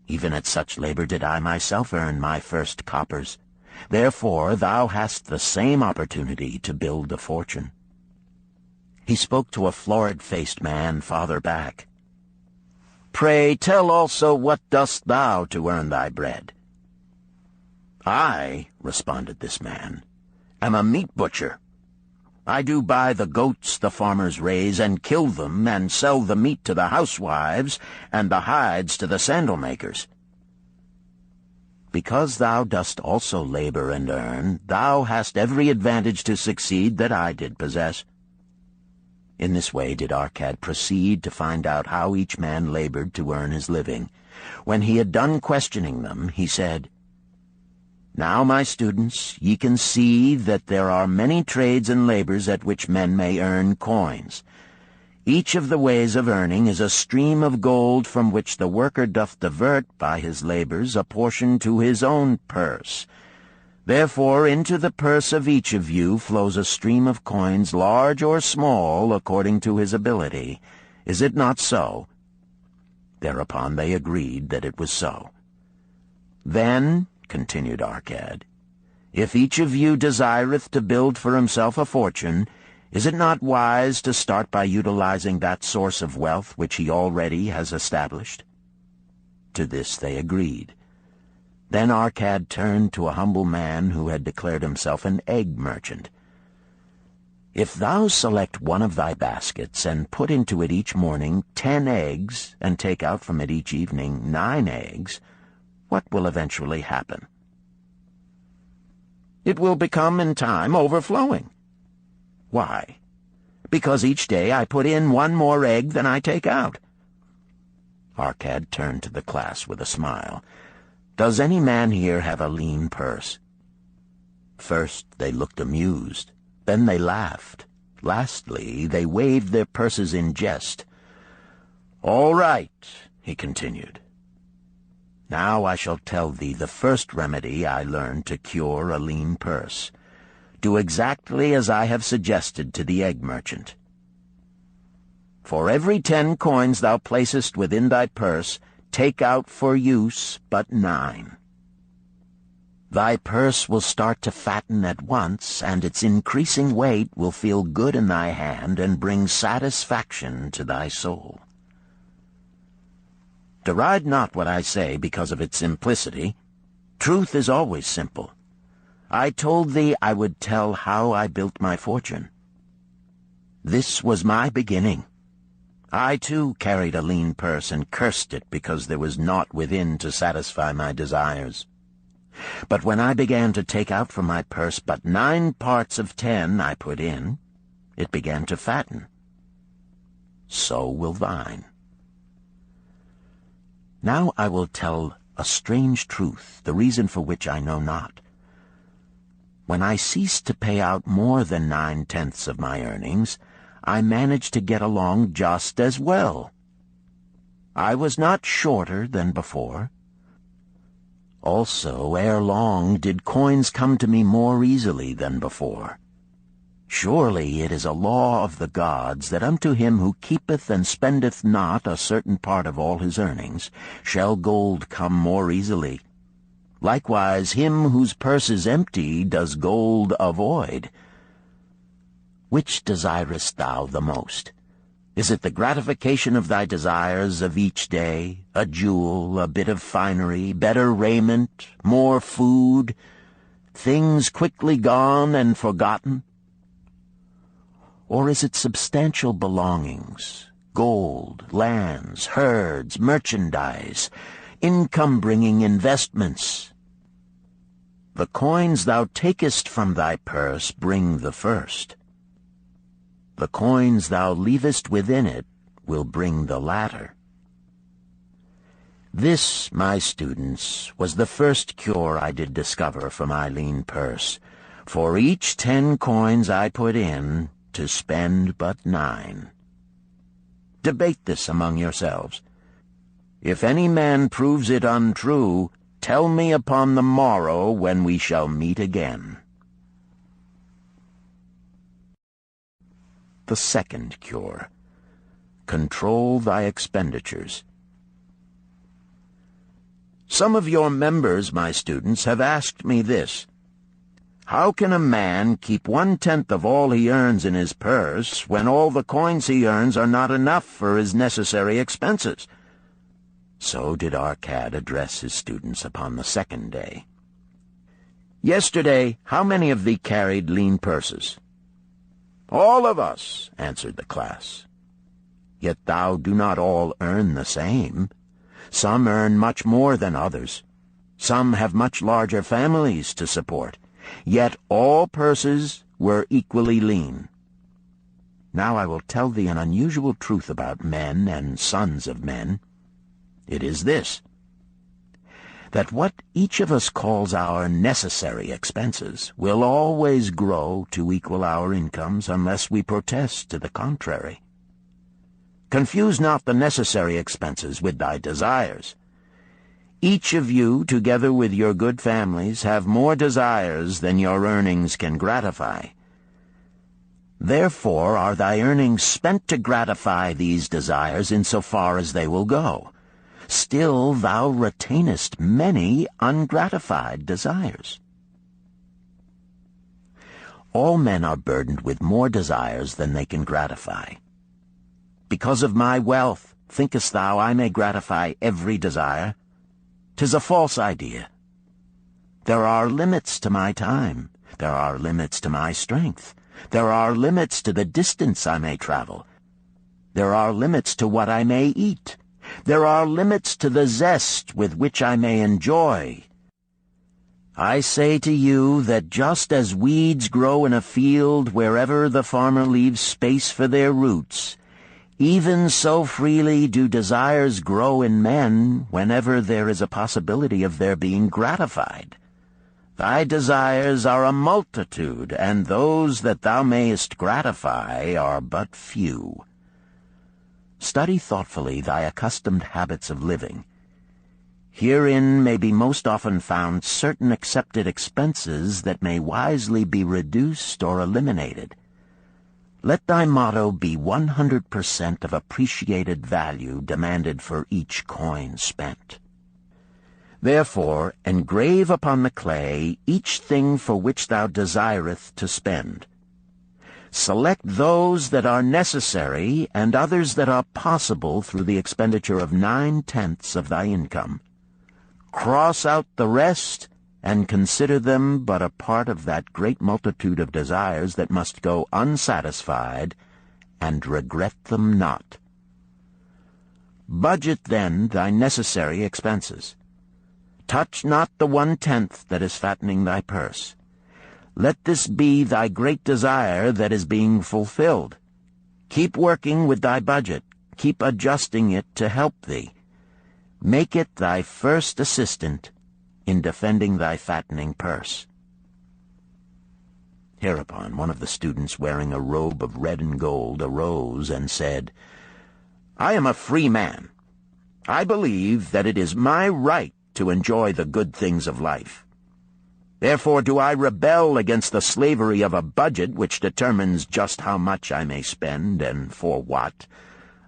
Speaker 2: Even at such labor did I myself earn my first coppers. Therefore thou hast the same opportunity to build a fortune. He spoke to a florid-faced man farther back. Pray tell also what dost thou to earn thy bread? I, responded this man, am a meat butcher. I do buy the goats the farmers raise and kill them and sell the meat to the housewives and the hides to the sandal makers. Because thou dost also labor and earn, thou hast every advantage to succeed that I did possess." In this way did Arcad proceed to find out how each man labored to earn his living. When he had done questioning them, he said, "Now, my students, ye can see that there are many trades and labors at which men may earn coins. Each of the ways of earning is a stream of gold from which the worker doth divert by his labors a portion to his own purse. Therefore into the purse of each of you flows a stream of coins, large or small, according to his ability. Is it not so?" Thereupon they agreed that it was so. "Then," continued Arcad, "if each of you desireth to build for himself a fortune, is it not wise to start by utilizing that source of wealth which he already has established?" To this they agreed. Then Arcad turned to a humble man who had declared himself an egg merchant. "If thou select one of thy baskets, and put into it each morning 10 eggs, and take out from it each evening 9 eggs, what will eventually happen?" "It will become in time overflowing." "Why?" "Because each day I put in 1 more egg than I take out." Arcad turned to the class with a smile. "Does any man here have a lean purse?" First they looked amused, then they laughed. Lastly, they waved their purses in jest. "All right," he continued. "Now I shall tell thee the first remedy I learned to cure a lean purse. Do exactly as I have suggested to the egg merchant. For every 10 coins thou placest within thy purse, take out for use but 9. Thy purse will start to fatten at once, and its increasing weight will feel good in thy hand and bring satisfaction to thy soul. Deride not what I say because of its simplicity. Truth is always simple. I told thee I would tell how I built my fortune. This was my beginning. I, too, carried a lean purse and cursed it because there was naught within to satisfy my desires. But when I began to take out from my purse but 9 parts of 10 I put in, it began to fatten. So will thine. Now I will tell a strange truth, the reason for which I know not. When I ceased to pay out more than 9/10 of my earnings, I managed to get along just as well. I was not shorter than before. Also, ere long did coins come to me more easily than before. Surely it is a law of the gods that unto him who keepeth and spendeth not a certain part of all his earnings shall gold come more easily. Likewise him whose purse is empty does gold avoid. Which desirest thou the most? Is it the gratification of thy desires of each day, a jewel, a bit of finery, better raiment, more food, things quickly gone and forgotten? Or is it substantial belongings, gold, lands, herds, merchandise, income-bringing investments? The coins thou takest from thy purse bring the first. The coins thou leavest within it will bring the latter. This, my students, was the first cure I did discover for my lean purse. For each 10 coins I put in, to spend but 9. Debate this among yourselves. If any man proves it untrue, tell me upon the morrow when we shall meet again. The second cure. Control thy expenditures. Some of your members, my students, have asked me this. How can a man keep 1/10 of all he earns in his purse when all the coins he earns are not enough for his necessary expenses? So did Arcad address his students upon the second day. Yesterday, how many of thee carried lean purses? All of us, answered the class. Yet thou do not all earn the same. Some earn much more than others. Some have much larger families to support. Yet all purses were equally lean. Now I will tell thee an unusual truth about men and sons of men. It is this: that what each of us calls our necessary expenses will always grow to equal our incomes unless we protest to the contrary. Confuse not the necessary expenses with thy desires. Each of you, together with your good families, have more desires than your earnings can gratify. Therefore are thy earnings spent to gratify these desires in so far as they will go. Still thou retainest many ungratified desires. All men are burdened with more desires than they can gratify. Because of my wealth, thinkest thou I may gratify every desire? 'Tis a false idea. There are limits to my time. There are limits to my strength. There are limits to the distance I may travel. There are limits to what I may eat. There are limits to the zest with which I may enjoy. I say to you that just as weeds grow in a field wherever the farmer leaves space for their roots, even so freely do desires grow in men whenever there is a possibility of their being gratified. Thy desires are a multitude, and those that thou mayest gratify are but few. Study thoughtfully thy accustomed habits of living. Herein may be most often found certain accepted expenses that may wisely be reduced or eliminated. Let thy motto be 100% of appreciated value demanded for each coin spent. Therefore engrave upon the clay each thing for which thou desireth to spend. Select those that are necessary and others that are possible through the expenditure of 9/10 of thy income. Cross out the rest, and consider them but a part of that great multitude of desires that must go unsatisfied, and regret them not. Budget then thy necessary expenses. Touch not the 1/10 that is fattening thy purse. Let this be thy great desire that is being fulfilled. Keep working with thy budget. Keep adjusting it to help thee. Make it thy first assistant in defending thy fattening purse. Hereupon one of the students, wearing a robe of red and gold, arose and said, I am a free man. I believe that it is my right to enjoy the good things of life. Therefore do I rebel against the slavery of a budget which determines just how much I may spend and for what.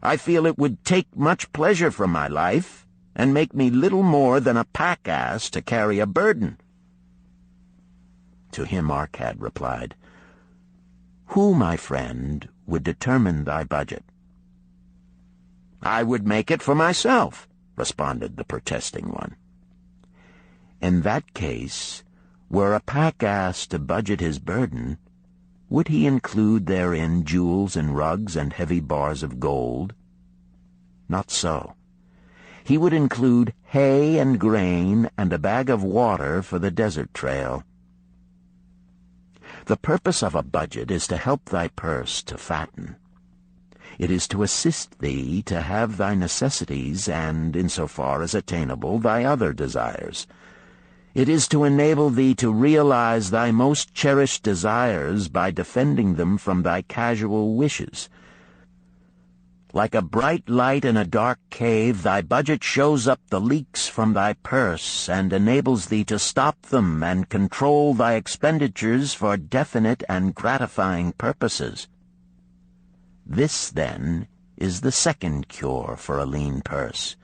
Speaker 2: I feel it would take much pleasure from my life and make me little more than a pack-ass to carry a burden. To him Arcad replied, Who, my friend, would determine thy budget? I would make it for myself, responded the protesting one. In that case, were a pack-ass to budget his burden, would he include therein jewels and rugs and heavy bars of gold? Not so. He would include hay and grain and a bag of water for the desert trail. The purpose of a budget is to help thy purse to fatten. It is to assist thee to have thy necessities and, insofar as attainable, thy other desires. It is to enable thee to realize thy most cherished desires by defending them from thy casual wishes. Like a bright light in a dark cave, thy budget shows up the leaks from thy purse and enables thee to stop them and control thy expenditures for definite and gratifying purposes. This, then, is the second cure for a lean purse.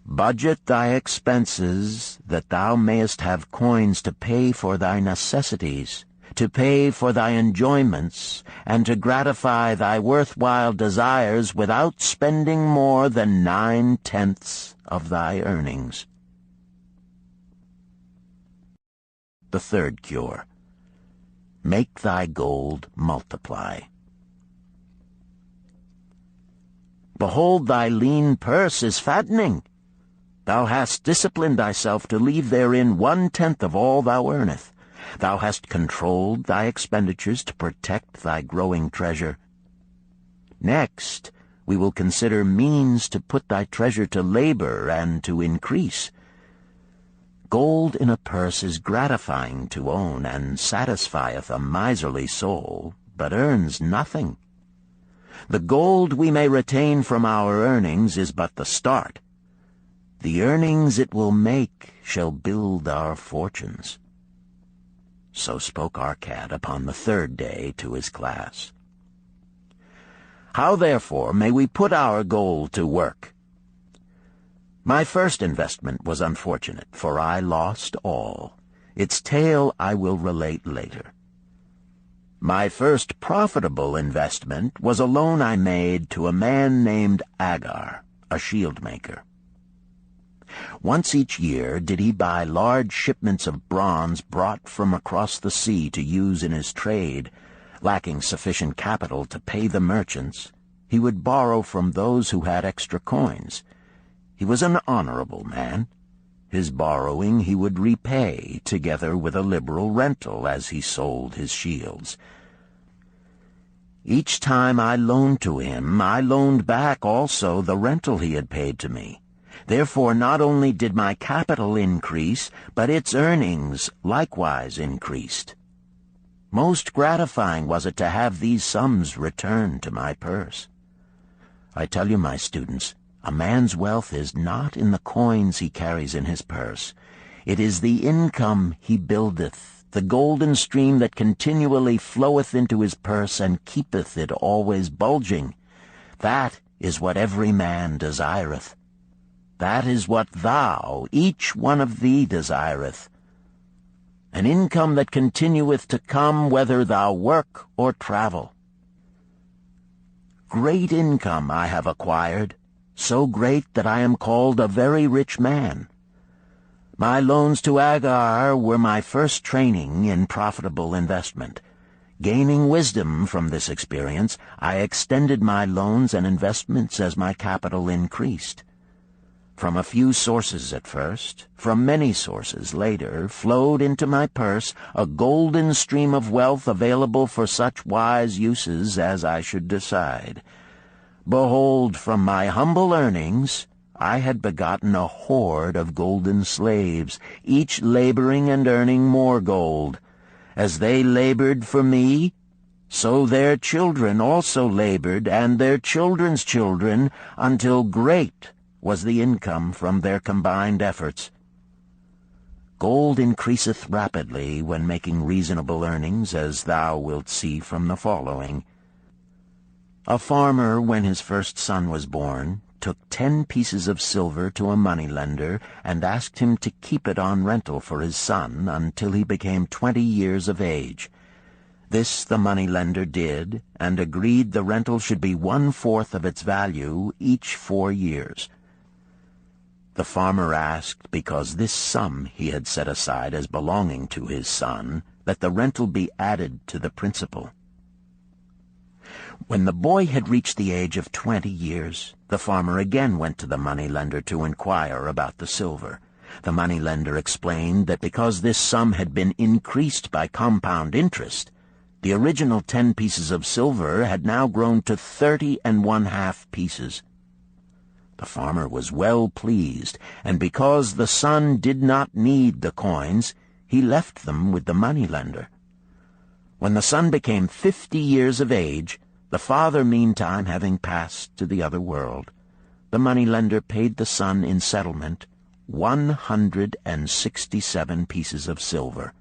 Speaker 2: Budget thy expenses, that thou mayest have coins to pay for thy necessities, to pay for thy enjoyments, and to gratify thy worthwhile desires without spending more than 9/10 of thy earnings. The third cure. Make thy gold multiply. Behold, thy lean purse is fattening. Thou hast disciplined thyself to leave therein 1/10 of all thou earnest. Thou hast controlled thy expenditures to protect thy growing treasure. Next, we will consider means to put thy treasure to labor and to increase. Gold in a purse is gratifying to own, and satisfieth a miserly soul, but earns nothing. The gold we may retain from our earnings is but the start. The earnings it will make shall build our fortunes. So spoke our cat upon the 3rd day to his class. How, therefore, may we put our gold to work? My first investment was unfortunate, for I lost all. Its tale I will relate later. My first profitable investment was a loan I made to a man named Agar, a shield maker. Once each year did he buy large shipments of bronze brought from across the sea to use in his trade. Lacking sufficient capital to pay the merchants, he would borrow from those who had extra coins. He was an honorable man. His borrowing he would repay, together with a liberal rental as he sold his shields. Each time I loaned to him, I loaned back also the rental he had paid to me. Therefore not only did my capital increase, but its earnings likewise increased. Most gratifying was it to have these sums returned to my purse. I tell you, my students, a man's wealth is not in the coins he carries in his purse. It is the income he buildeth, the golden stream that continually floweth into his purse and keepeth it always bulging. That is what every man desireth. That is what thou, each one of thee, desireth. An income that continueth to come whether thou work or travel. Great income I have acquired, so great that I am called a very rich man. My loans to Agar were my first training in profitable investment. Gaining wisdom from this experience, I extended my loans and investments as my capital increased. From a few sources at first, from many sources later, flowed into my purse a golden stream of wealth available for such wise uses as I should decide. Behold, from my humble earnings, I had begotten a horde of golden slaves, each laboring and earning more gold. As they labored for me, so their children also labored, and their children's children, until great was the income from their combined efforts. Gold increaseth rapidly when making reasonable earnings, as thou wilt see from the following. A farmer, when his first son was born, took 10 pieces of silver to a moneylender and asked him to keep it on rental for his son until he became 20 years of age. This the moneylender did, and agreed the rental should be 1/4 of its value each 4 years. The farmer asked, because this sum he had set aside as belonging to his son, that the rental be added to the principal. When the boy had reached the age of 20 years, the farmer again went to the moneylender to inquire about the silver. The moneylender explained that because this sum had been increased by compound interest, the original 10 pieces of silver had now grown to 30½ pieces. The farmer was well pleased, and because the son did not need the coins, he left them with the moneylender. When the son became 50 years of age, the father meantime having passed to the other world, the moneylender paid the son in settlement 167 pieces of silver.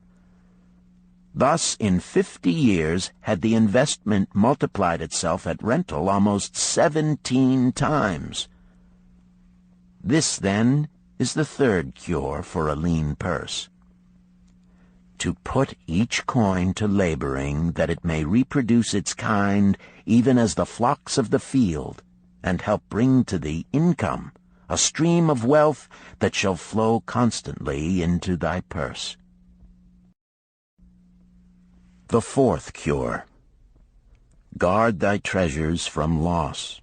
Speaker 2: Thus, in 50 years, had the investment multiplied itself at rental almost 17 times. This, then, is the third cure for a lean purse. To put each coin to laboring, that it may reproduce its kind, even as the flocks of the field, and help bring to thee income, a stream of wealth that shall flow constantly into thy purse. The fourth cure. Guard thy treasures from loss.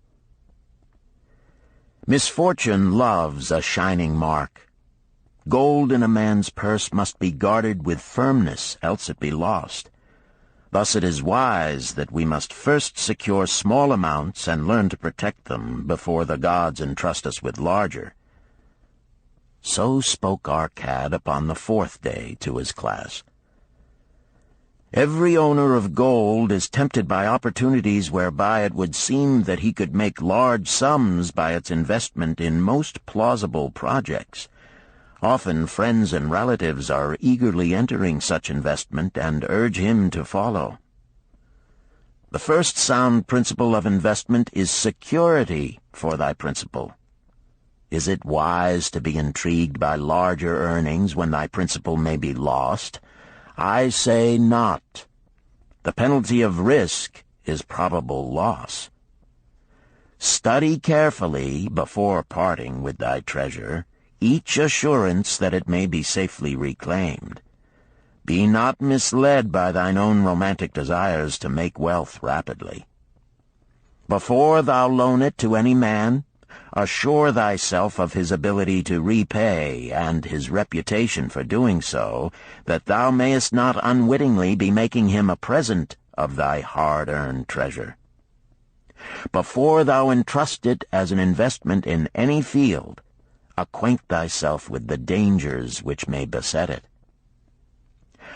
Speaker 2: Misfortune loves a shining mark. Gold in a man's purse must be guarded with firmness, else it be lost. Thus it is wise that we must first secure small amounts and learn to protect them before the gods entrust us with larger. So spoke Arcad upon the 4th day to his class. Every owner of gold is tempted by opportunities whereby it would seem that he could make large sums by its investment in most plausible projects. Often friends and relatives are eagerly entering such investment and urge him to follow. The first sound principle of investment is security for thy principal. Is it wise to be intrigued by larger earnings when thy principal may be lost? I say not. The penalty of risk is probable loss. Study carefully, before parting with thy treasure, each assurance that it may be safely reclaimed. Be not misled by thine own romantic desires to make wealth rapidly. Before thou loan it to any man, assure thyself of his ability to repay and his reputation for doing so, that thou mayest not unwittingly be making him a present of thy hard-earned treasure. Before thou entrust it as an investment in any field, acquaint thyself with the dangers which may beset it.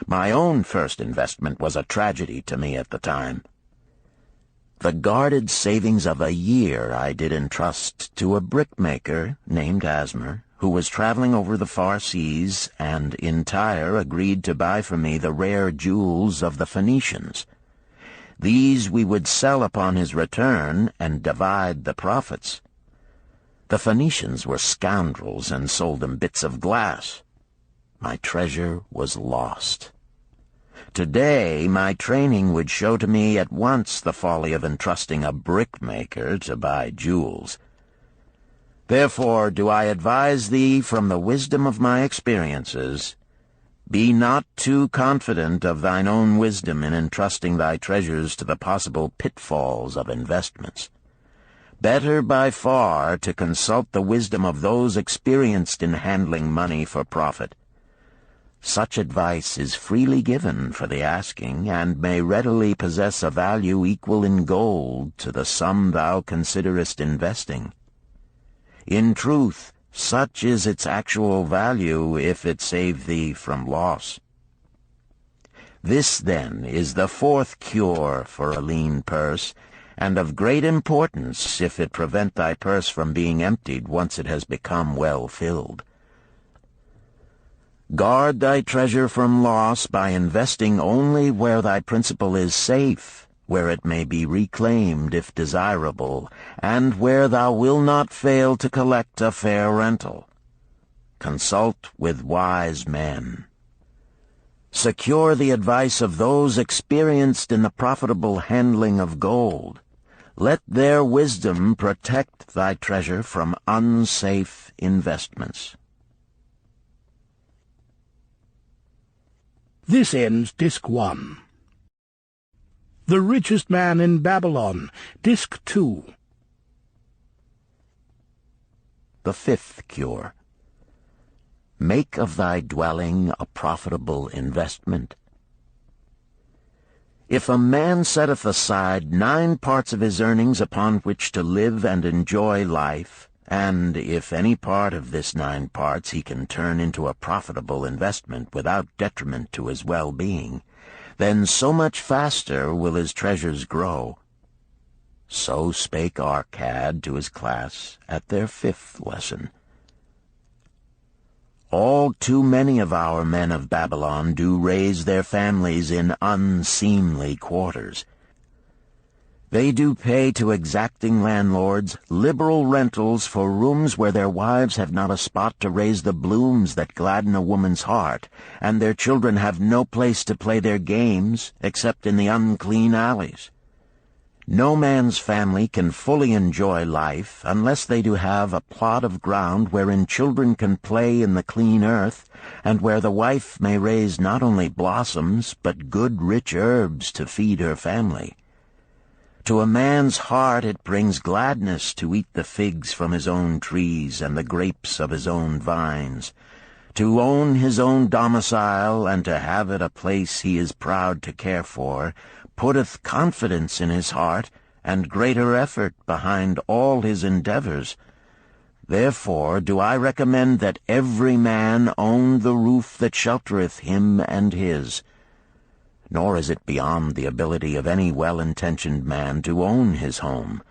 Speaker 2: My own first investment was a tragedy to me at the time. The guarded savings of a year I did entrust to a brickmaker named Asmer, who was traveling over the far seas, and in Tyre agreed to buy for me the rare jewels of the Phoenicians. These we would sell upon his return and divide the profits. The Phoenicians were scoundrels and sold them bits of glass. My treasure was lost. Today, my training would show to me at once the folly of entrusting a brickmaker to buy jewels. Therefore do I advise thee from the wisdom of my experiences, be not too confident of thine own wisdom in entrusting thy treasures to the possible pitfalls of investments. Better by far to consult the wisdom of those experienced in handling money for profit. Such advice is freely given for the asking, and may readily possess a value equal in gold to the sum thou considerest investing. In truth, such is its actual value if it save thee from loss. This, then, is the 4th cure for a lean purse, and of great importance if it prevent thy purse from being emptied once it has become well filled. Guard thy treasure from loss by investing only where thy principal is safe, where it may be reclaimed if desirable, and where thou wilt not fail to collect a fair rental. Consult with wise men. Secure the advice of those experienced in the profitable handling of gold. Let their wisdom protect thy treasure from unsafe investments.
Speaker 1: This ends Disc 1. The Richest Man in Babylon, Disc 2.
Speaker 2: The 5th cure. Make of thy dwelling a profitable investment. If a man setteth aside 9 parts of his earnings upon which to live and enjoy life, and if any part of this 9 parts he can turn into a profitable investment without detriment to his well-being, then so much faster will his treasures grow. So spake Arcad to his class at their 5th lesson. All too many of our men of Babylon do raise their families in unseemly quarters. They do pay to exacting landlords liberal rentals for rooms where their wives have not a spot to raise the blooms that gladden a woman's heart, and their children have no place to play their games except in the unclean alleys. No man's family can fully enjoy life unless they do have a plot of ground wherein children can play in the clean earth, and where the wife may raise not only blossoms but good rich herbs to feed her family. To a man's heart it brings gladness to eat the figs from his own trees and the grapes of his own vines, to own his own domicile and to have it a place he is proud to care for, putteth confidence in his heart and greater effort behind all his endeavors. Therefore do I recommend that every man own the roof that sheltereth him and his. Nor is it beyond the ability of any well-intentioned man to own his home.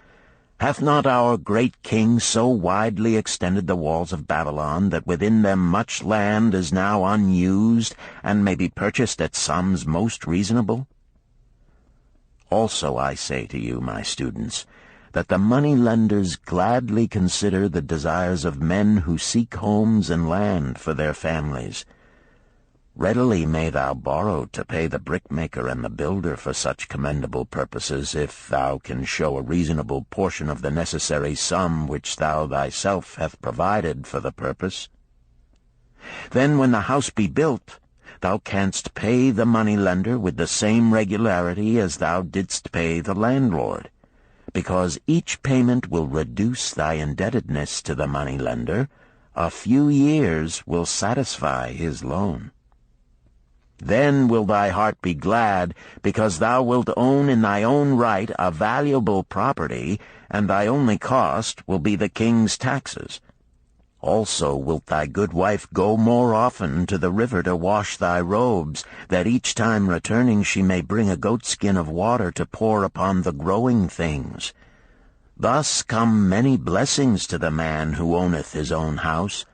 Speaker 2: Hath not our great king so widely extended the walls of Babylon that within them much land is now unused, and may be purchased at sums most reasonable? Also I say to you, my students, that the money-lenders gladly consider the desires of men who seek homes and land for their families. Readily may thou borrow to pay the brickmaker and the builder for such commendable purposes, if thou can show a reasonable portion of the necessary sum which thou thyself hast provided for the purpose. Then when the house be built, thou canst pay the money-lender with the same regularity as thou didst pay the landlord, because each payment will reduce thy indebtedness to the money-lender. A few years will satisfy his loan. Then will thy heart be glad, because thou wilt own in thy own right a valuable property, and thy only cost will be the king's taxes. Also wilt thy good wife go more often to the river to wash thy robes, that each time returning she may bring a goatskin of water to pour upon the growing things. Thus come many blessings to the man who owneth his own house,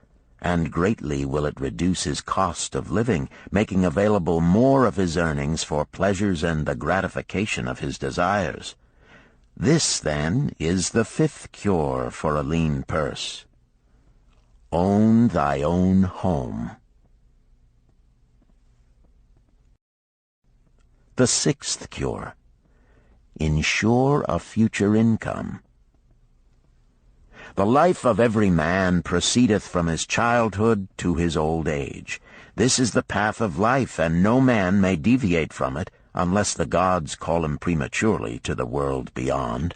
Speaker 2: and greatly will it reduce his cost of living, making available more of his earnings for pleasures and the gratification of his desires. This, then, is the fifth cure for a lean purse. Own thy own home. The sixth cure. Ensure a future income. The life of every man proceedeth from his childhood to his old age. This is the path of life, and no man may deviate from it, unless the gods call him prematurely to the world beyond.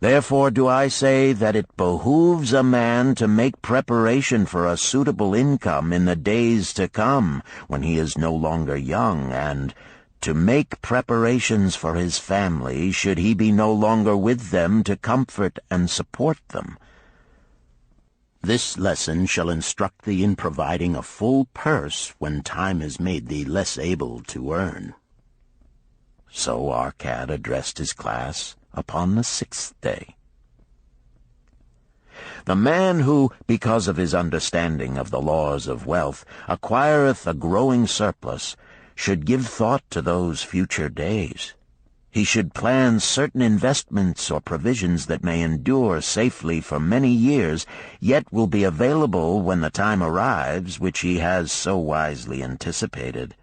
Speaker 2: Therefore do I say that it behooves a man to make preparation for a suitable income in the days to come, when he is no longer young, and to make preparations for his family, should he be no longer with them to comfort and support them. This lesson shall instruct thee in providing a full purse when time has made thee less able to earn. So Arcad addressed his class upon the sixth day. The man who, because of his understanding of the laws of wealth, acquireth a growing surplus, should give thought to those future days. He should plan certain investments or provisions that may endure safely for many years, yet will be available when the time arrives which he has so wisely anticipated.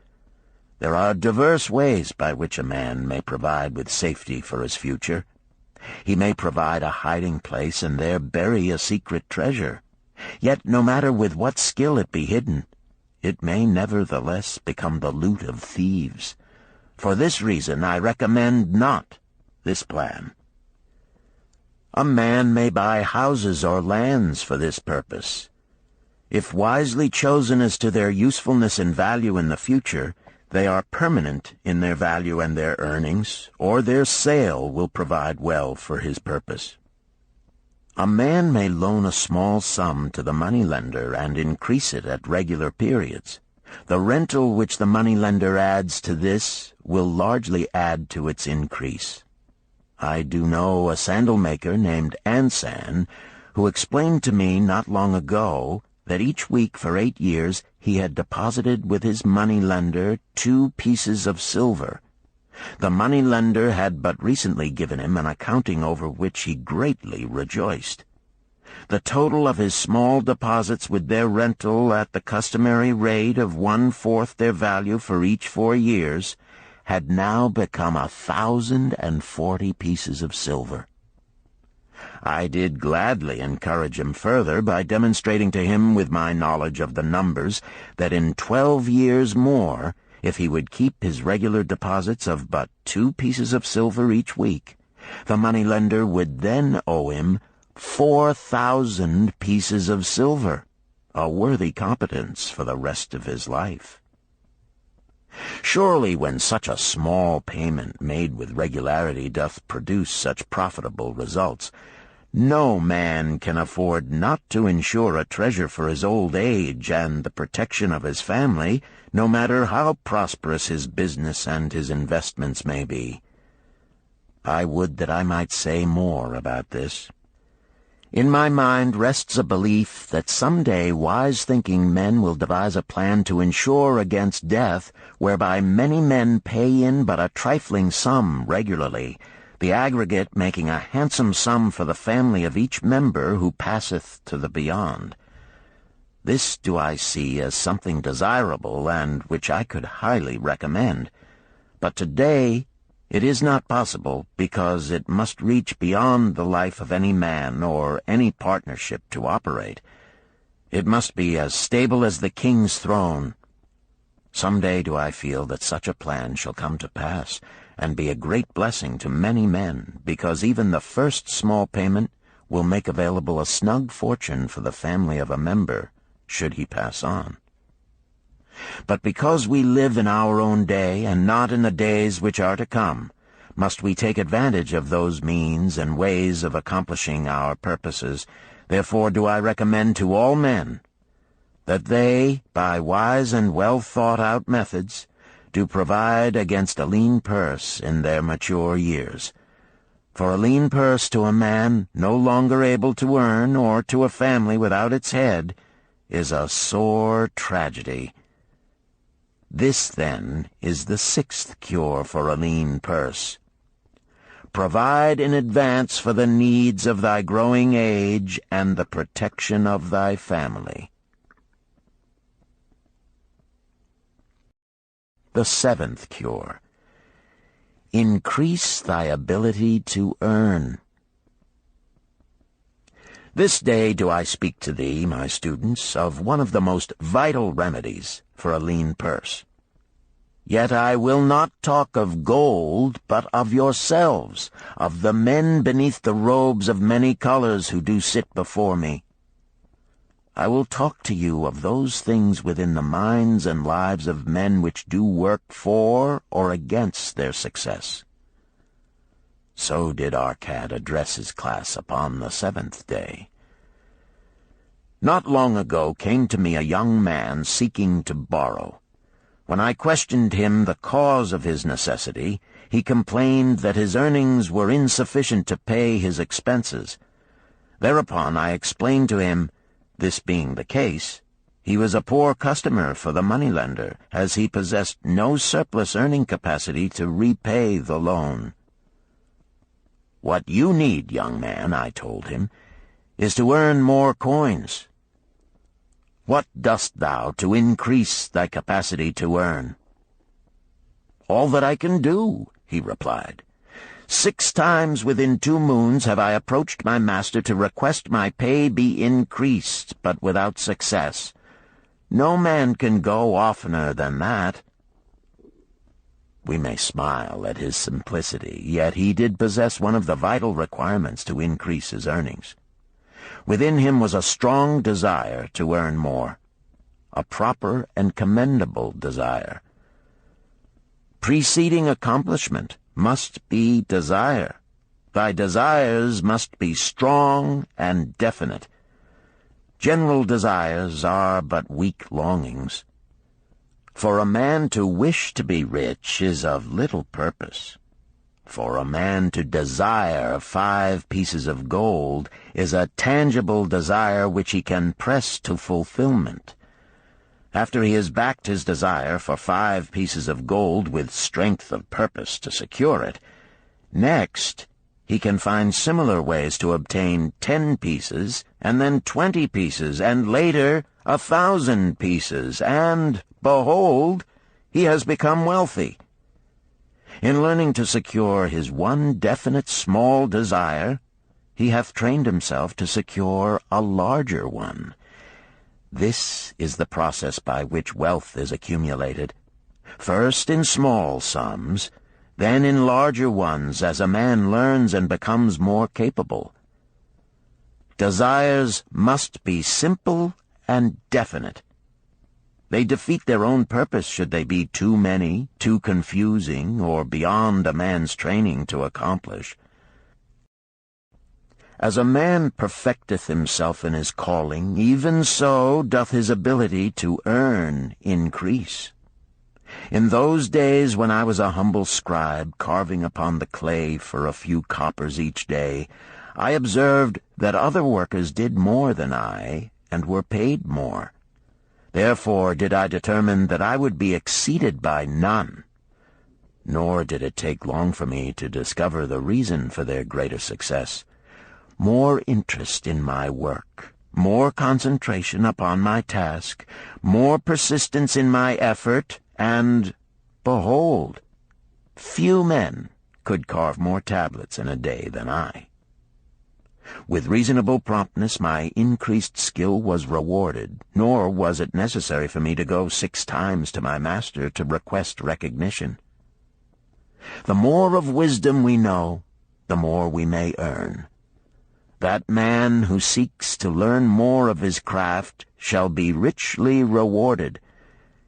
Speaker 2: There are diverse ways by which a man may provide with safety for his future. He may provide a hiding place and there bury a secret treasure. Yet no matter with what skill it be hidden, it may nevertheless become the loot of thieves. For this reason I recommend not this plan. A man may buy houses or lands for this purpose. If wisely chosen as to their usefulness and value in the future, they are permanent in their value and their earnings, or their sale will provide well for his purpose. A man may loan a small sum to the moneylender and increase it at regular periods. The rental which the moneylender adds to this will largely add to its increase. I do know a sandal-maker named Ansan, who explained to me not long ago that each week for 8 years he had deposited with his moneylender 2 pieces of silver. The moneylender had but recently given him an accounting over which he greatly rejoiced. The total of his small deposits with their rental at the customary rate of 1/4 their value for each 4 years had now become 1,040 pieces of silver. I did gladly encourage him further by demonstrating to him with my knowledge of the numbers that in 12 years more, if he would keep his regular deposits of but 2 pieces of silver each week, The moneylender would then owe him 4,000 pieces of silver, a worthy competence for the rest of his life. Surely when such a small payment made with regularity doth produce such profitable results, no man can afford not to insure a treasure for his old age and the protection of his family, no matter how prosperous his business and his investments may be. I would that I might say more about this. In my mind rests a belief that someday wise-thinking men will devise a plan to insure against death, whereby many men pay in but a trifling sum regularly, the aggregate making a handsome sum for the family of each member who passeth to the beyond. This do I see as something desirable, and which I could highly recommend. But today it is not possible, because it must reach beyond the life of any man or any partnership to operate. It must be as stable as the king's throne. Some day do I feel that such a plan shall come to pass, and be a great blessing to many men, because even the first small payment will make available a snug fortune for the family of a member, should he pass on. But because we live in our own day, and not in the days which are to come, must we take advantage of those means and ways of accomplishing our purposes. Therefore do I recommend to all men that they, by wise and well-thought-out methods, do provide against a lean purse in their mature years. For a lean purse to a man no longer able to earn, or to a family without its head, is a sore tragedy. This, then, is the sixth cure for a lean purse. Provide in advance for the needs of thy growing age and the protection of thy family. The seventh cure. Increase thy ability to earn. This day do I speak to thee, my students, of one of the most vital remedies for a lean purse. Yet I will not talk of gold, but of yourselves, of the men beneath the robes of many colors who do sit before me. I will talk to you of those things within the minds and lives of men which do work for or against their success. So did Arcad address his class upon the seventh day. Not long ago came to me a young man seeking to borrow. When I questioned him the cause of his necessity, he complained that his earnings were insufficient to pay his expenses. Thereupon I explained to him, this being the case, he was a poor customer for the moneylender, as he possessed no surplus earning capacity to repay the loan. What you need, young man, I told him, is to earn more coins. What dost thou to increase thy capacity to earn? All that I can do, he replied. 6 times within 2 moons have I approached my master to request my pay be increased, but without success. No man can go oftener than that. We may smile at his simplicity, yet he did possess one of the vital requirements to increase his earnings. Within him was a strong desire to earn more, a proper and commendable desire. Preceding accomplishment must be desire. Thy desires must be strong and definite. General desires are but weak longings. For a man to wish to be rich is of little purpose. For a man to desire 5 pieces of gold is a tangible desire which he can press to fulfillment. After he has backed his desire for 5 pieces of gold with strength of purpose to secure it, next he can find similar ways to obtain 10 pieces, and then 20 pieces, and later 1,000 pieces, and, behold, he has become wealthy. In learning to secure his one definite small desire, he hath trained himself to secure a larger one. This is the process by which wealth is accumulated, first in small sums, then in larger ones as a man learns and becomes more capable. Desires must be simple and definite. They defeat their own purpose should they be too many, too confusing, or beyond a man's training to accomplish. As a man perfecteth himself in his calling, even so doth his ability to earn increase. In those days when I was a humble scribe, carving upon the clay for a few coppers each day, I observed that other workers did more than I, and were paid more. Therefore did I determine that I would be exceeded by none. Nor did it take long for me to discover the reason for their greater success. More interest in my work, more concentration upon my task, more persistence in my effort, and, behold, few men could carve more tablets in a day than I. With reasonable promptness my increased skill was rewarded, nor was it necessary for me to go 6 times to my master to request recognition. The more of wisdom we know, the more we may earn. That man who seeks to learn more of his craft shall be richly rewarded.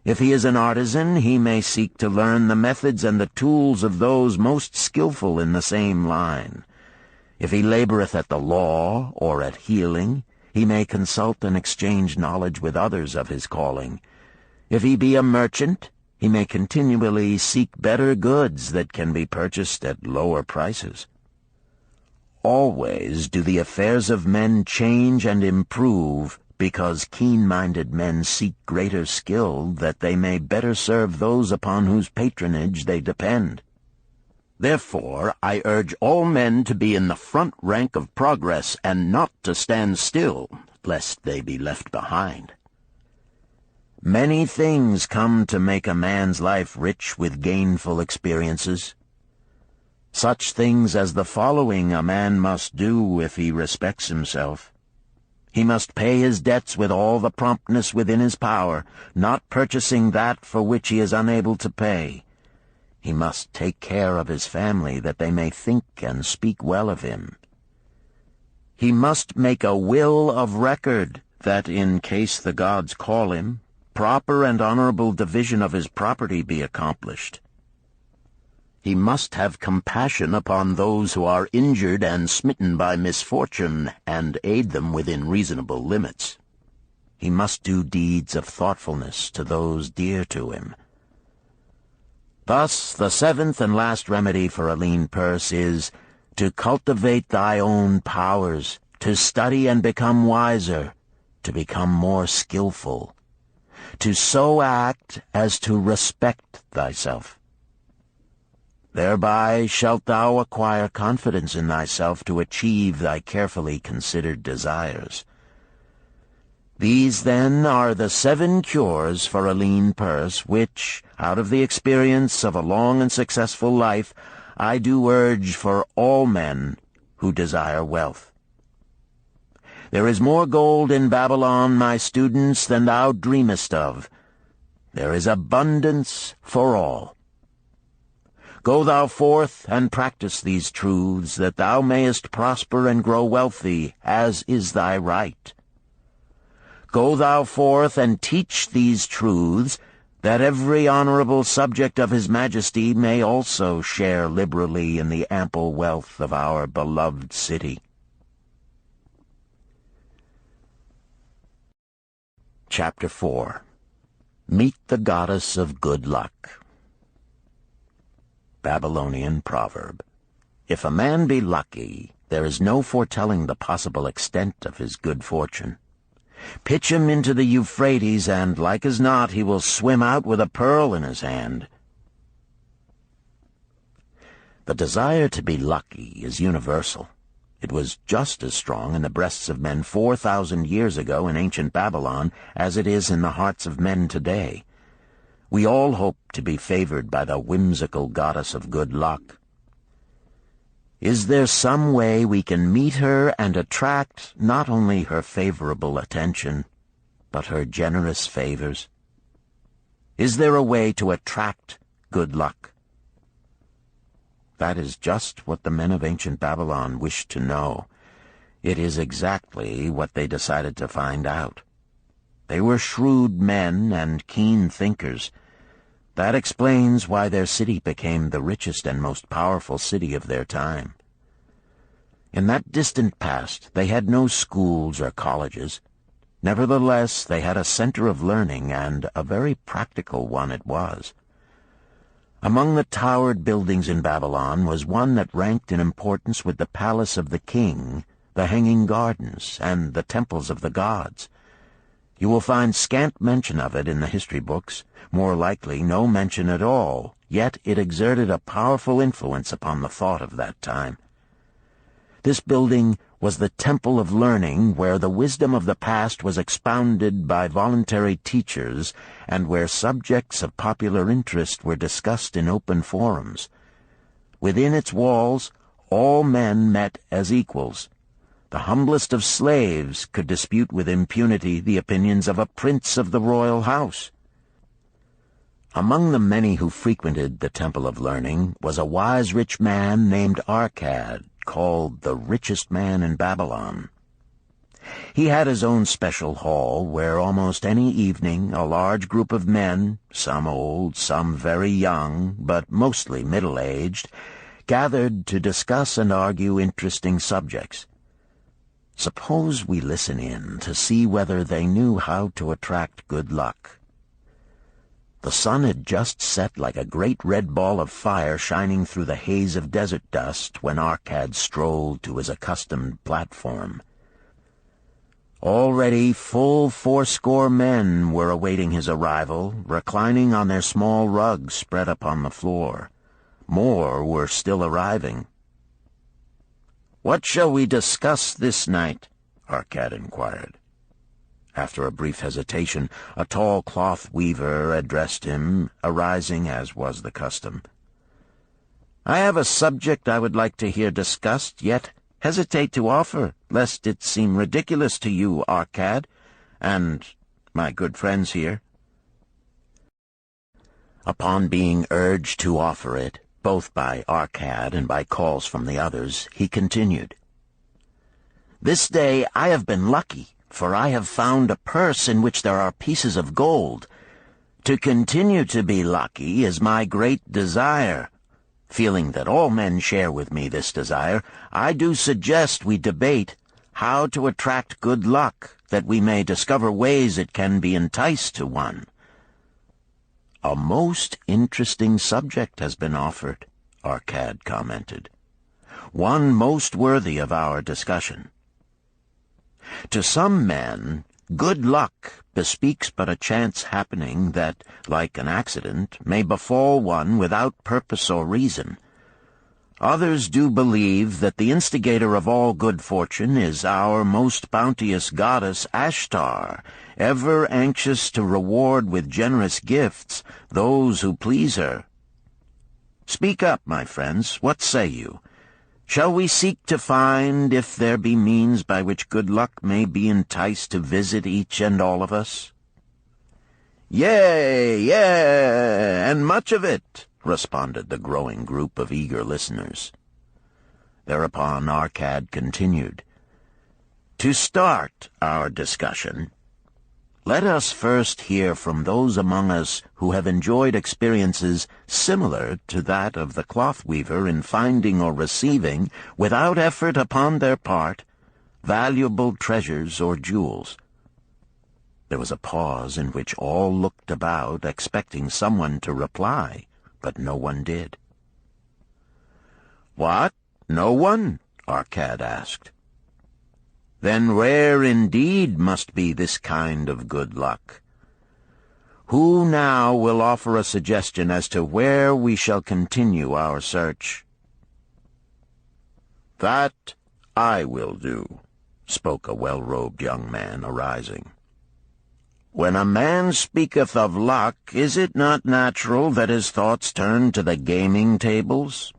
Speaker 2: If he is an artisan, he may seek to learn the methods and the tools of those most skillful in the same line. If he laboreth at the law or at healing, he may consult and exchange knowledge with others of his calling. If he be a merchant, he may continually seek better goods that can be purchased at lower prices. Always do the affairs of men change and improve, because keen-minded men seek greater skill, that they may better serve those upon whose patronage they depend. Therefore I urge all men to be in the front rank of progress, and not to stand still, lest they be left behind. Many things come to make a man's life rich with gainful experiences. Such things as the following a man must do if he respects himself. He must pay his debts with all the promptness within his power, not purchasing that for which he is unable to pay. He must take care of his family, that they may think and speak well of him. He must make a will of record, that in case the gods call him, proper and honorable division of his property be accomplished. He must have compassion upon those who are injured and smitten by misfortune, and aid them within reasonable limits. He must do deeds of thoughtfulness to those dear to him. Thus, the 7th and last remedy for a lean purse is to cultivate thy own powers, to study and become wiser, to become more skillful, to so act as to respect thyself. Thereby shalt thou acquire confidence in thyself to achieve thy carefully considered desires. These, then, are the 7 cures for a lean purse, which, out of the experience of a long and successful life, I do urge for all men who desire wealth. There is more gold in Babylon, my students, than thou dreamest of. There is abundance for all. Go thou forth and practice these truths, that thou mayest prosper and grow wealthy, as is thy right. Go thou forth and teach these truths, that every honorable subject of his majesty may also share liberally in the ample wealth of our beloved city. Chapter 4. Meet the Goddess of Good Luck. Babylonian proverb. If a man be lucky, there is no foretelling the possible extent of his good fortune. Pitch him into the Euphrates, and, like as not, he will swim out with a pearl in his hand. The desire to be lucky is universal. It was just as strong in the breasts of men 4,000 years ago in ancient Babylon as it is in the hearts of men today. We all hope to be favored by the whimsical goddess of good luck. Is there some way we can meet her and attract not only her favorable attention, but her generous favors? Is there a way to attract good luck? That is just what the men of ancient Babylon wished to know. It is exactly what they decided to find out. They were shrewd men and keen thinkers. That explains why their city became the richest and most powerful city of their time. In that distant past, they had no schools or colleges. Nevertheless, they had a center of learning, and a very practical one it was. Among the towered buildings in Babylon was one that ranked in importance with the palace of the king, the hanging gardens, and the temples of the gods. You will find scant mention of it in the history books, more likely no mention at all, yet it exerted a powerful influence upon the thought of that time. This building was the temple of learning, where the wisdom of the past was expounded by voluntary teachers, and where subjects of popular interest were discussed in open forums. Within its walls, all men met as equals. The humblest of slaves could dispute with impunity the opinions of a prince of the royal house. Among the many who frequented the Temple of Learning was a wise rich man named Arcad, called the richest man in Babylon. He had his own special hall where almost any evening a large group of men, some old, some very young, but mostly middle-aged, gathered to discuss and argue interesting subjects. Suppose we listen in to see whether they knew how to attract good luck. The sun had just set like a great red ball of fire shining through the haze of desert dust when Arcad strolled to his accustomed platform. Already full 80 men were awaiting his arrival, reclining on their small rugs spread upon the floor. More were still arriving. "What shall we discuss this night?" Arcad inquired. After a brief hesitation, a tall cloth weaver addressed him, arising as was the custom. "I have a subject I would like to hear discussed, yet hesitate to offer, lest it seem ridiculous to you, Arcad, and my good friends here." Upon being urged to offer it, both by Arcad and by calls from the others, he continued, "This day I have been lucky, for I have found a purse in which there are pieces of gold. To continue to be lucky is my great desire. Feeling that all men share with me this desire, I do suggest we debate how to attract good luck, that we may discover ways it can be enticed to one." "A most interesting subject has been offered," Arcad commented. "One most worthy of our discussion. To some men, good luck bespeaks but a chance happening that, like an accident, may befall one without purpose or reason. Others do believe that the instigator of all good fortune is our most bounteous goddess Ashtar, ever anxious to reward with generous gifts those who please her. Speak up, my friends, what say you? Shall we seek to find if there be means by which good luck may be enticed to visit each and all of us?" "Yea, yea, and much of it," responded the growing group of eager listeners. Thereupon Arcad continued, "To start our discussion, let us first hear from those among us who have enjoyed experiences similar to that of the cloth weaver in finding or receiving, without effort upon their part, valuable treasures or jewels." There was a pause in which all looked about, expecting someone to reply, but no one did. "What? No one?" Arcad asked. "Then rare indeed must be this kind of good luck. Who now will offer a suggestion as to where we shall continue our search?" "That I will do," spoke a well-robed young man, arising. "When a man speaketh of luck, is it not natural that his thoughts turn to the gaming tables?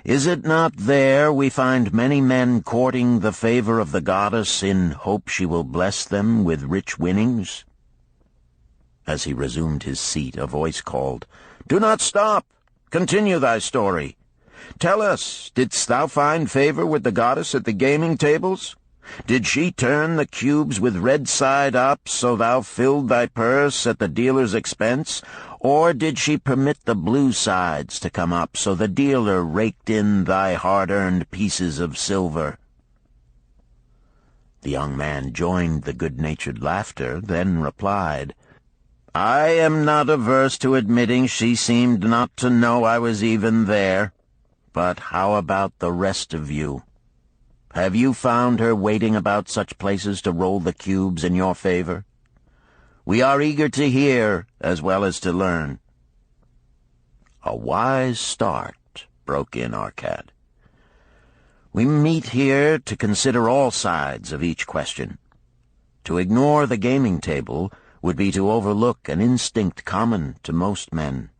Speaker 2: Is it not there we find many men courting the favor of the goddess in hope she will bless them with rich winnings?" As he resumed his seat, a voice called, "Do not stop! Continue thy story. Tell us, didst thou find favor with the goddess at the gaming tables? Did she turn the cubes with red side up, so thou filled thy purse at the dealer's expense? Or did she permit the blue sides to come up, so the dealer raked in thy hard-earned pieces of silver?" The young man joined the good-natured laughter, then replied, "I am not averse to admitting she seemed not to know I was even there. But how about the rest of you? Have you found her waiting about such places to roll the cubes in your favor? We are eager to hear as well as to learn." "A wise start," broke in Arcad. "We meet here to consider all sides of each question. To ignore the gaming table would be to overlook an instinct common to most men,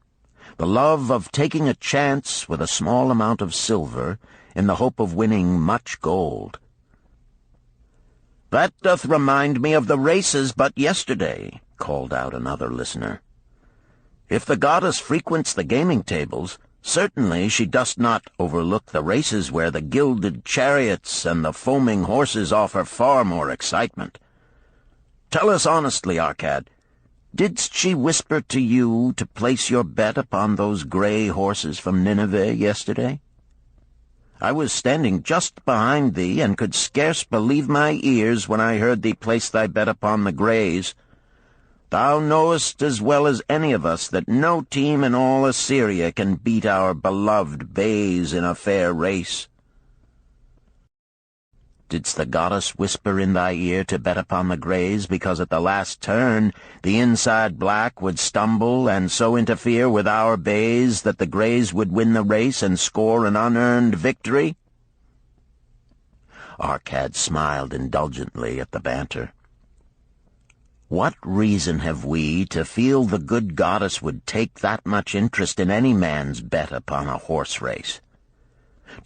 Speaker 2: the love of taking a chance with a small amount of silver in the hope of winning much gold." "That doth remind me of the races but yesterday," called out another listener. "If the goddess frequents the gaming tables, certainly she does not overlook the races where the gilded chariots and the foaming horses offer far more excitement. Tell us honestly, Arcad, didst she whisper to you to place your bet upon those gray horses from Nineveh yesterday? I was standing just behind thee, and could scarce believe my ears when I heard thee place thy bet upon the grays. Thou knowest as well as any of us that no team in all Assyria can beat our beloved bays in a fair race. Didst the goddess whisper in thy ear to bet upon the grays because at the last turn the inside black would stumble and so interfere with our bays that the grays would win the race and score an unearned victory?" Arcad smiled indulgently at the banter. "What reason have we to feel the good goddess would take that much interest in any man's bet upon a horse race?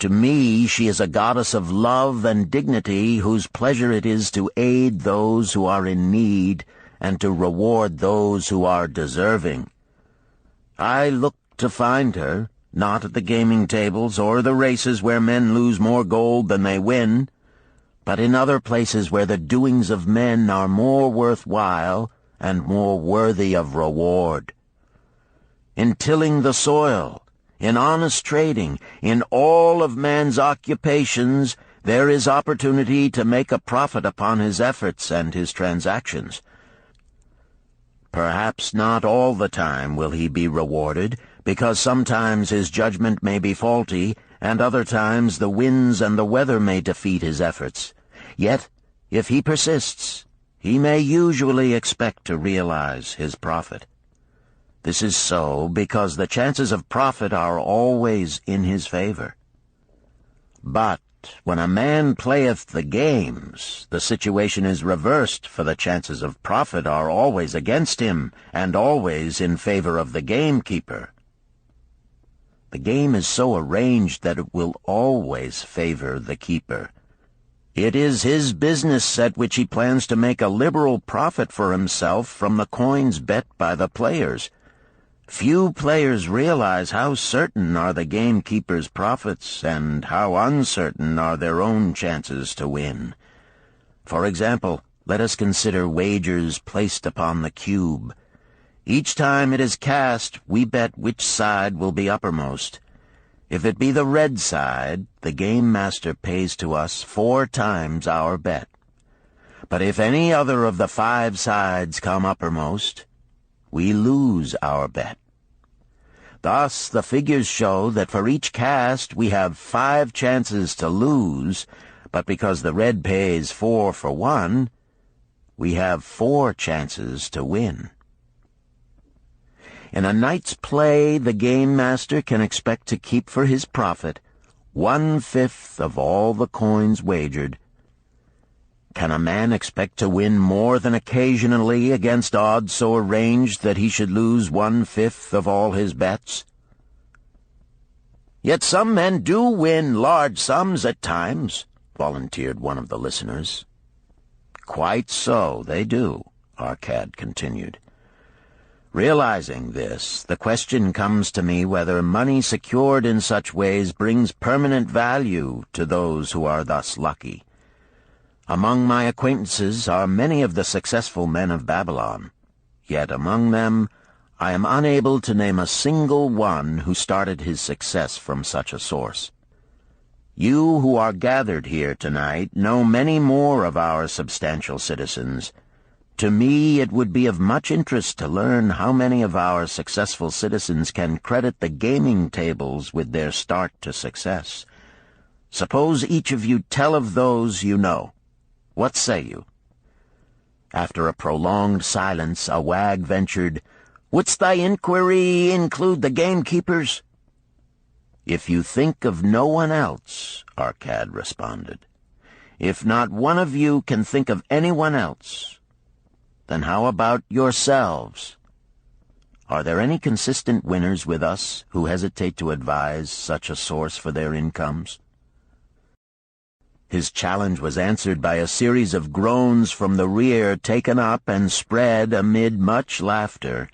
Speaker 2: To me she is a goddess of love and dignity, whose pleasure it is to aid those who are in need and to reward those who are deserving. I look to find her, not at the gaming tables or the races where men lose more gold than they win, but in other places where the doings of men are more worthwhile and more worthy of reward. In tilling the soil, in honest trading, in all of man's occupations, there is opportunity to make a profit upon his efforts and his transactions. Perhaps not all the time will he be rewarded, because sometimes his judgment may be faulty, and other times the winds and the weather may defeat his efforts. Yet, if he persists, he may usually expect to realize his profit. This is so because the chances of profit are always in his favor. But when a man playeth the games, the situation is reversed, for the chances of profit are always against him, and always in favor of the gamekeeper. The game is so arranged that it will always favor the keeper. It is his business at which he plans to make a liberal profit for himself from the coins bet by the players. Few players realize how certain are the gamekeeper's profits and how uncertain are their own chances to win. For example, let us consider wagers placed upon the cube. Each time it is cast, we bet which side will be uppermost. If it be the red side, the game master pays to us 4 times our bet. But if any other of the 5 sides come uppermost, we lose our bet. Thus, the figures show that for each cast we have 5 chances to lose, but because the red pays 4 for 1, we have 4 chances to win. In a night's play, the game master can expect to keep for his profit 1/5 of all the coins wagered. Can a man expect to win more than occasionally against odds so arranged that he should lose 1/5 of all his bets? "Yet some men do win large sums at times," volunteered one of the listeners. "Quite so, they do," Arcad continued. Realizing this, the question comes to me whether money secured in such ways brings permanent value to those who are thus lucky. Among my acquaintances are many of the successful men of Babylon, yet among them I am unable to name a single one who started his success from such a source. You who are gathered here tonight know many more of our substantial citizens. To me, it would be of much interest to learn how many of our successful citizens can credit the gaming tables with their start to success. Suppose each of you tell of those you know. What say you?" After a prolonged silence, a wag ventured, "Wouldst thy inquiry include the gamekeepers?" "If you think of no one else," Arcad responded. "If not one of you can think of anyone else, then how about yourselves? Are there any consistent winners with us who hesitate to advise such a source for their incomes?" His challenge was answered by a series of groans from the rear, taken up and spread amid much laughter.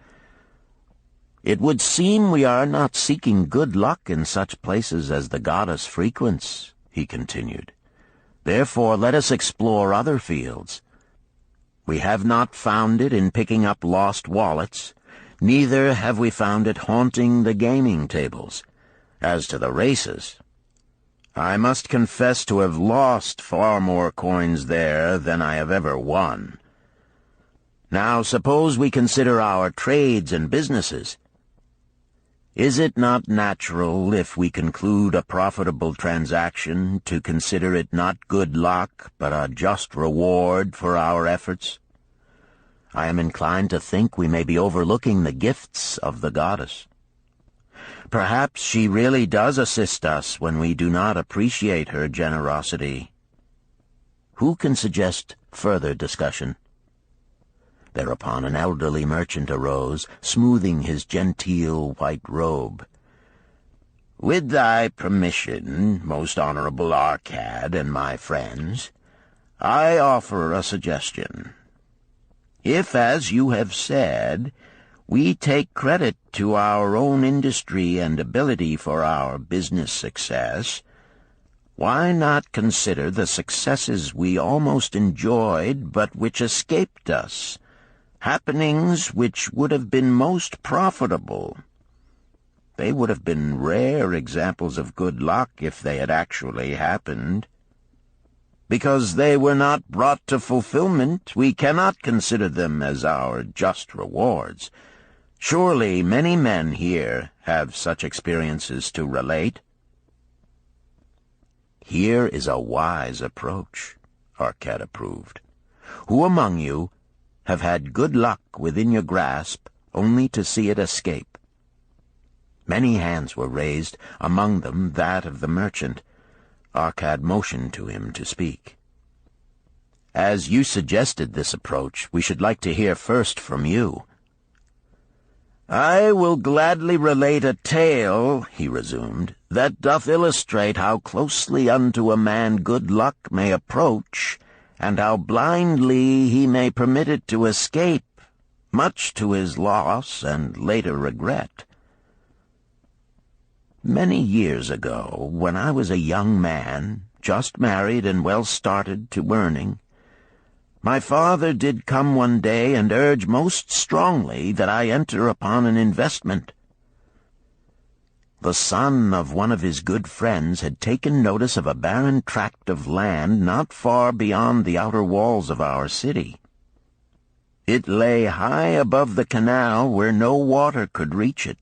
Speaker 2: "It would seem we are not seeking good luck in such places as the goddess frequents," he continued. "Therefore let us explore other fields. We have not found it in picking up lost wallets, neither have we found it haunting the gaming tables. As to the races, I must confess to have lost far more coins there than I have ever won. Now suppose we consider our trades and businesses. Is it not natural, if we conclude a profitable transaction, to consider it not good luck, but a just reward for our efforts? I am inclined to think we may be overlooking the gifts of the goddess. Perhaps she really does assist us when we do not appreciate her generosity. Who can suggest further discussion?" Thereupon an elderly merchant arose, smoothing his genteel white robe. "With thy permission, most honorable Arcad and my friends, I offer a suggestion. If, as you have said, we take credit to our own industry and ability for our business success, why not consider the successes we almost enjoyed but which escaped us, happenings which would have been most profitable? They would have been rare examples of good luck if they had actually happened. Because they were not brought to fulfillment, we cannot consider them as our just rewards. Surely many men here have such experiences to relate." "Here is a wise approach," Arcad approved. "Who among you have had good luck within your grasp only to see it escape?" Many hands were raised, among them that of the merchant. Arcad motioned to him to speak. "As you suggested this approach, we should like to hear first from you." "I will gladly relate a tale," he resumed, "that doth illustrate how closely unto a man good luck may approach, and how blindly he may permit it to escape, much to his loss and later regret. Many years ago, when I was a young man, just married and well started to earning, my father did come one day and urge most strongly that I enter upon an investment. The son of one of his good friends had taken notice of a barren tract of land not far beyond the outer walls of our city. It lay high above the canal where no water could reach it.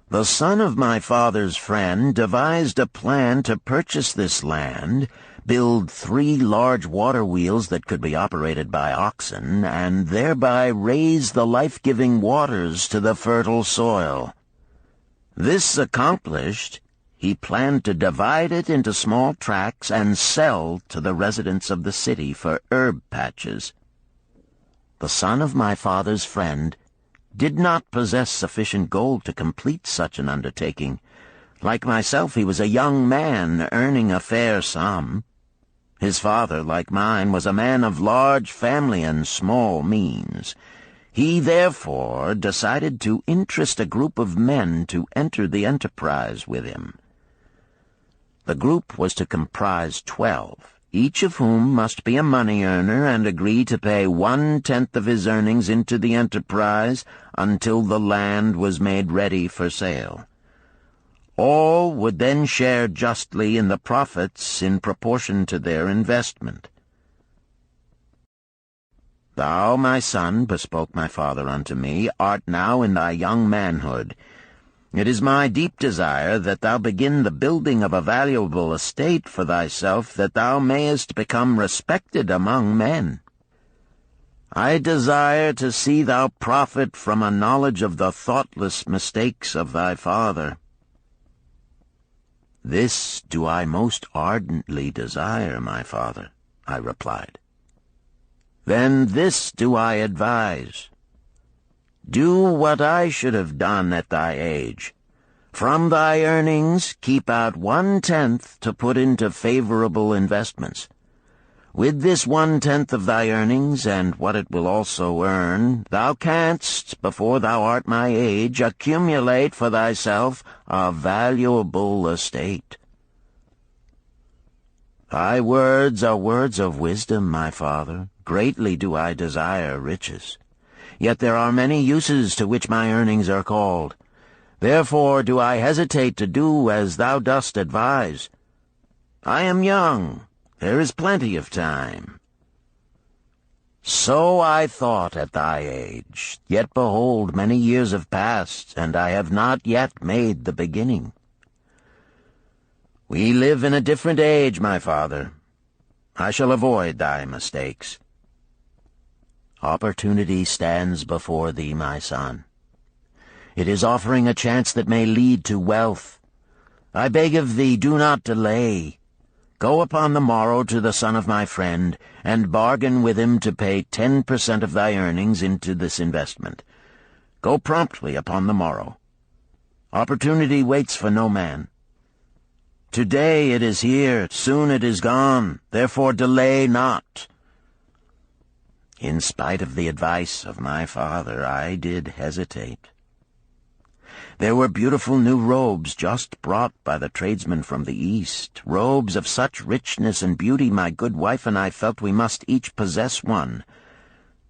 Speaker 2: The son of my father's friend devised a plan to purchase this land, build 3 large water wheels that could be operated by oxen, and thereby raise the life-giving waters to the fertile soil. This accomplished, he planned to divide it into small tracts and sell to the residents of the city for herb patches. The son of my father's friend did not possess sufficient gold to complete such an undertaking. Like myself, he was a young man earning a fair sum. His father, like mine, was a man of large family and small means. He therefore decided to interest a group of men to enter the enterprise with him. The group was to comprise 12, each of whom must be a money earner and agree to pay 1/10 of his earnings into the enterprise until the land was made ready for sale. All would then share justly in the profits in proportion to their investment. "Thou, my son," bespoke my father unto me, "art now in thy young manhood. It is my deep desire that thou begin the building of a valuable estate for thyself, that thou mayest become respected among men. I desire to see thou profit from a knowledge of the thoughtless mistakes of thy father." "This do I most ardently desire, my father," I replied. "Then this do I advise. Do what I should have done at thy age. From thy earnings keep out 1/10 to put into favorable investments. With this 1/10 of thy earnings, and what it will also earn, thou canst, before thou art my age, accumulate for thyself a valuable estate." "Thy words are words of wisdom, my father. Greatly do I desire riches. Yet there are many uses to which my earnings are called. Therefore do I hesitate to do as thou dost advise. I am young. There is plenty of time." "So I thought at thy age. Yet behold, many years have passed, and I have not yet made the beginning." "We live in a different age, my father. I shall avoid thy mistakes." "Opportunity stands before thee, my son. It is offering a chance that may lead to wealth. I beg of thee, do not delay. Go upon the morrow to the son of my friend, and bargain with him to pay 10% of thy earnings into this investment. Go promptly upon the morrow. Opportunity waits for no man. Today it is here, soon it is gone, therefore delay not." In spite of the advice of my father, I did hesitate. There were beautiful new robes just brought by the tradesmen from the East, robes of such richness and beauty my good wife and I felt we must each possess one.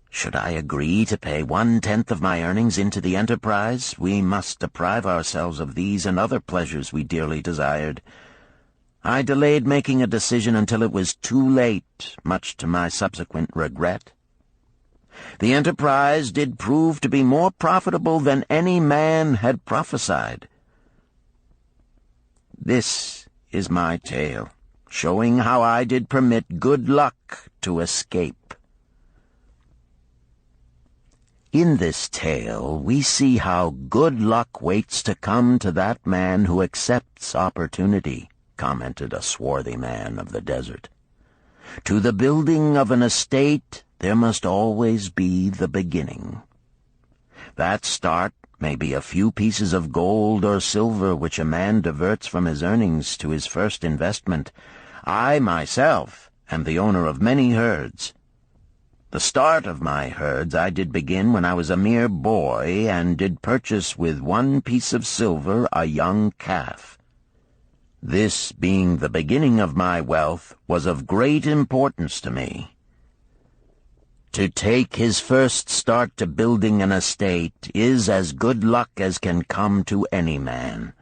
Speaker 2: Should I agree to pay 1/10 of my earnings into the enterprise, we must deprive ourselves of these and other pleasures we dearly desired. I delayed making a decision until it was too late, much to my subsequent regret. The enterprise did prove to be more profitable than any man had prophesied. This is my tale, showing how I did permit good luck to escape. In this tale we see how good luck waits to come to that man who accepts opportunity, commented a swarthy man of the desert. To the building of an estate there must always be the beginning. That start may be a few pieces of gold or silver which a man diverts from his earnings to his first investment. I myself am the owner of many herds. The start of my herds I did begin when I was a mere boy, and did purchase with 1 piece of silver a young calf. This, being the beginning of my wealth, was of great importance to me. To take his first start to building an estate is as good luck as can come to any man.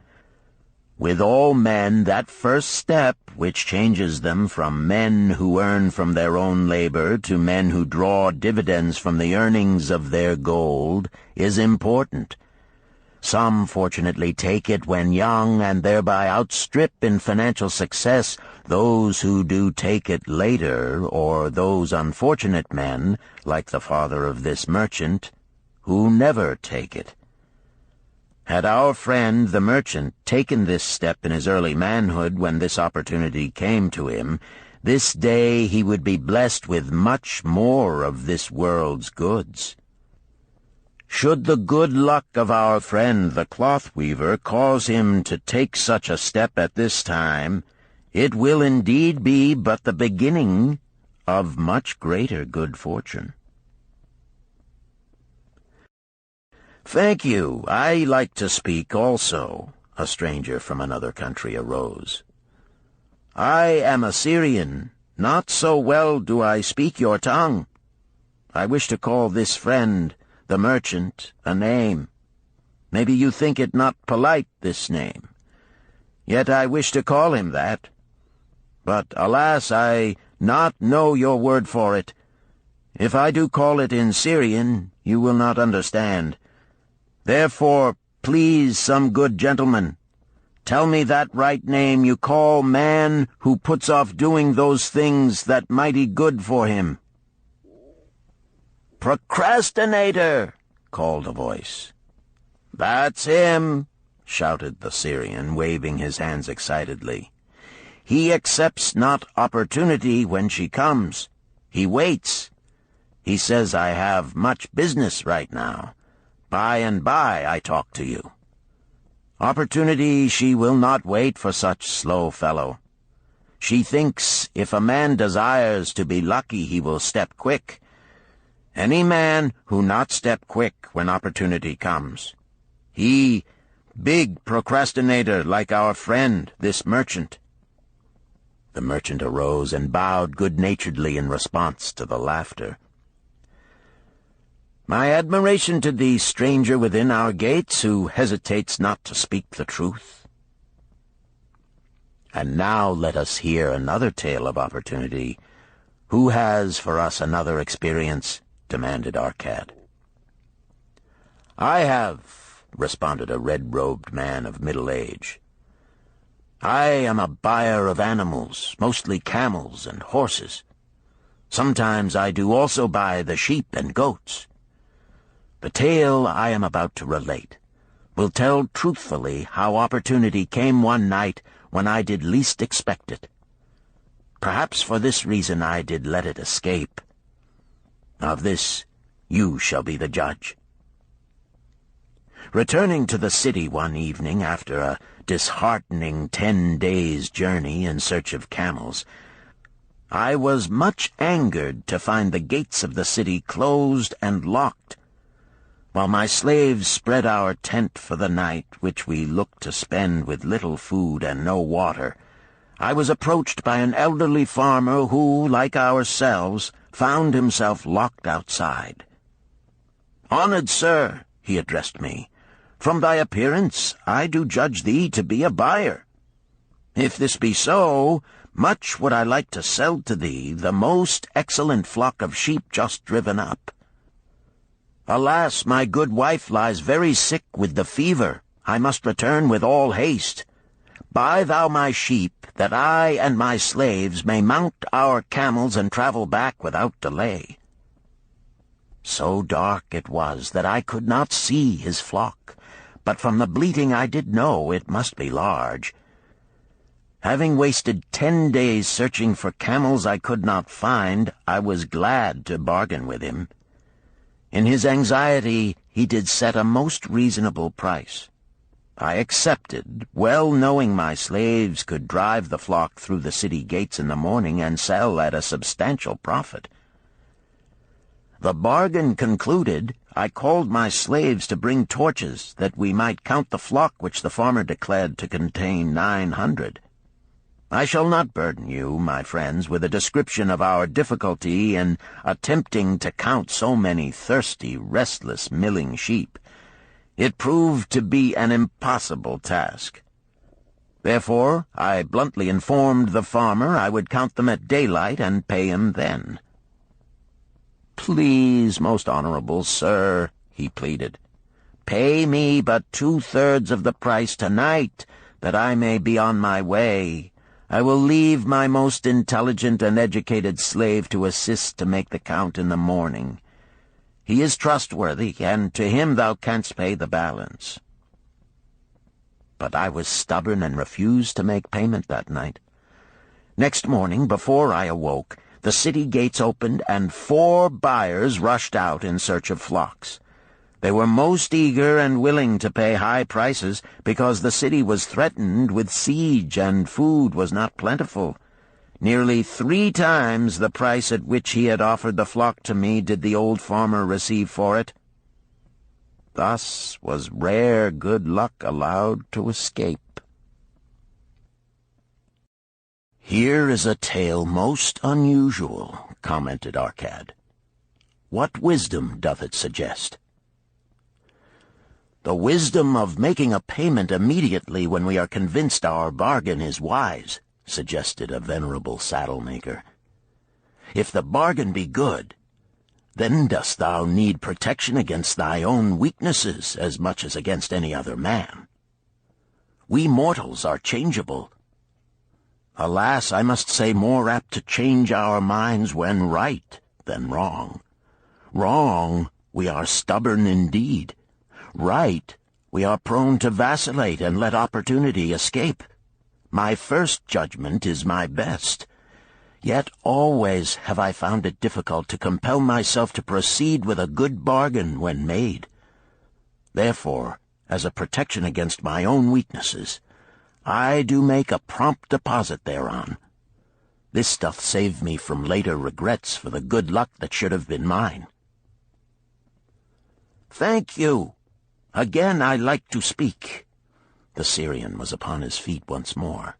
Speaker 2: With all men, that first step, which changes them from men who earn from their own labor to men who draw dividends from the earnings of their gold, is important. Some fortunately take it when young and thereby outstrip in financial success those who do take it later, or those unfortunate men, like the father of this merchant, who never take it. Had our friend the merchant taken this step in his early manhood when this opportunity came to him, this day he would be blessed with much more of this world's goods. Should the good luck of our friend the cloth weaver cause him to take such a step at this time, it will indeed be but the beginning of much greater good fortune. "Thank you. I like to speak also," a stranger from another country arose. "I am a Syrian. Not so well do I speak your tongue. I wish to call this friend, the merchant, a name. Maybe you think it not polite, this name. Yet I wish to call him that. But, alas, I not know your word for it. If I do call it in Syrian, you will not understand. Therefore, please, some good gentleman, tell me that right name you call man who puts off doing those things that mighty good for him." "Procrastinator," called a voice. "That's him," shouted the Syrian, waving his hands excitedly. "He accepts not opportunity when she comes. He waits. He says I have much business right now. By and by I talk to you. Opportunity she will not wait for such slow fellow. She thinks if a man desires to be lucky he will step quick. Any man who not step quick when opportunity comes. He, big procrastinator like our friend, this merchant." The merchant arose and bowed good-naturedly in response to the laughter. "My admiration to thee, stranger within our gates, who hesitates not to speak the truth." And now let us hear another tale of opportunity. "Who has for us another experience?" demanded Arcad. "I have," responded a red-robed man of middle age. "I am a buyer of animals, mostly camels and horses. Sometimes I do also buy the sheep and goats. The tale I am about to relate will tell truthfully how opportunity came one night when I did least expect it. Perhaps for this reason I did let it escape. Of this you shall be the judge. Returning to the city one evening after a disheartening 10 days' journey in search of camels, I was much angered to find the gates of the city closed and locked. While my slaves spread our tent for the night, which we looked to spend with little food and no water, I was approached by an elderly farmer who, like ourselves, found himself locked outside. "Honored sir," he addressed me, "from thy appearance I do judge thee to be a buyer. If this be so, much would I like to sell to thee the most excellent flock of sheep just driven up. Alas, my good wife lies very sick with the fever. I must return with all haste. Buy thou my sheep, that I and my slaves may mount our camels and travel back without delay." So dark it was that I could not see his flock, but from the bleating I did know it must be large. Having wasted 10 days searching for camels I could not find, I was glad to bargain with him. In his anxiety he did set a most reasonable price. I accepted, well knowing my slaves could drive the flock through the city gates in the morning and sell at a substantial profit. The bargain concluded, I called my slaves to bring torches that we might count the flock which the farmer declared to contain 900. I shall not burden you, my friends, with a description of our difficulty in attempting to count so many thirsty, restless, milling sheep. It proved to be an impossible task. Therefore, I bluntly informed the farmer I would count them at daylight and pay him then. "Please, most honorable sir," he pleaded, "pay me but 2/3 of the price tonight, that I may be on my way. I will leave my most intelligent and educated slave to assist to make the count in the morning. He is trustworthy, and to him thou canst pay the balance." But I was stubborn and refused to make payment that night. Next morning, before I awoke, the city gates opened, and 4 buyers rushed out in search of flocks. They were most eager and willing to pay high prices, because the city was threatened with siege and food was not plentiful. Nearly 3 times the price at which he had offered the flock to me did the old farmer receive for it. Thus was rare good luck allowed to escape. "Here is a tale most unusual," commented Arcad. "What wisdom doth it suggest?" "The wisdom of making a payment immediately when we are convinced our bargain is wise," suggested a venerable saddle-maker. "If the bargain be good, then dost thou need protection against thy own weaknesses as much as against any other man. We mortals are changeable. Alas, I must say, more apt to change our minds when right than wrong. Wrong, we are stubborn indeed. Right, we are prone to vacillate and let opportunity escape. My first judgment is my best. Yet always have I found it difficult to compel myself to proceed with a good bargain when made. Therefore, as a protection against my own weaknesses, I do make a prompt deposit thereon. This doth save me from later regrets for the good luck that should have been mine." "Thank you. Again I like to speak." The Syrian was upon his feet once more.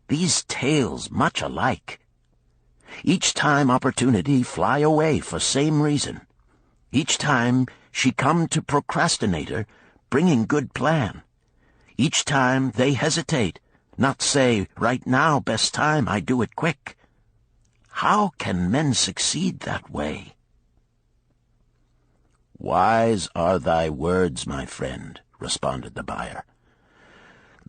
Speaker 2: "These tales much alike. Each time opportunity fly away for same reason. Each time she come to procrastinator, bringing good plan. Each time they hesitate, not say, right now, best time, I do it quick. How can men succeed that way?" "Wise are thy words, my friend," responded the buyer.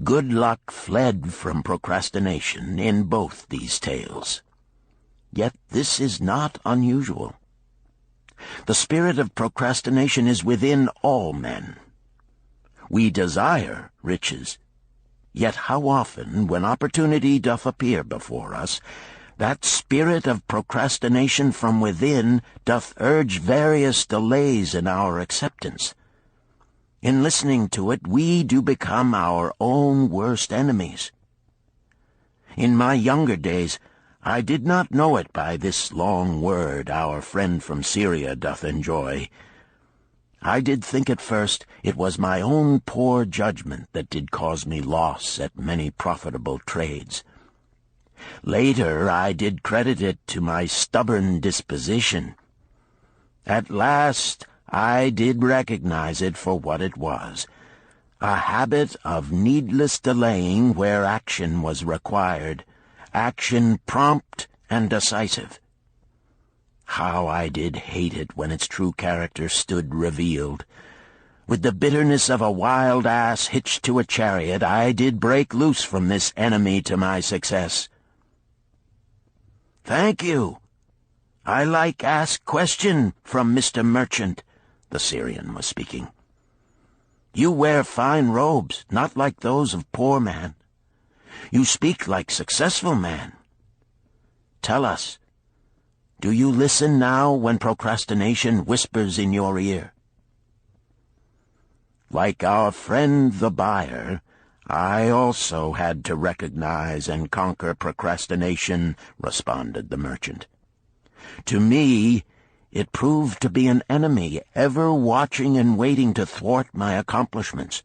Speaker 2: "Good luck fled from procrastination in both these tales. Yet this is not unusual. The spirit of procrastination is within all men. We desire riches, yet how often, when opportunity doth appear before us, that spirit of procrastination from within doth urge various delays in our acceptance. In listening to it, we do become our own worst enemies. In my younger days, I did not know it by this long word our friend from Syria doth enjoy. I did think at first it was my own poor judgment that did cause me loss at many profitable trades. Later I did credit it to my stubborn disposition. At last I did recognize it for what it was, a habit of needless delaying where action was required, action prompt and decisive. How I did hate it when its true character stood revealed. With the bitterness of a wild ass hitched to a chariot, I did break loose from this enemy to my success. "Thank you. I like ask question from Mr. Merchant," the Syrian was speaking. "You wear fine robes, not like those of poor man. You speak like successful man. Tell us, do you listen now when procrastination whispers in your ear?" "Like our friend the buyer, I also had to recognize and conquer procrastination," responded the merchant. "To me, it proved to be an enemy ever watching and waiting to thwart my accomplishments.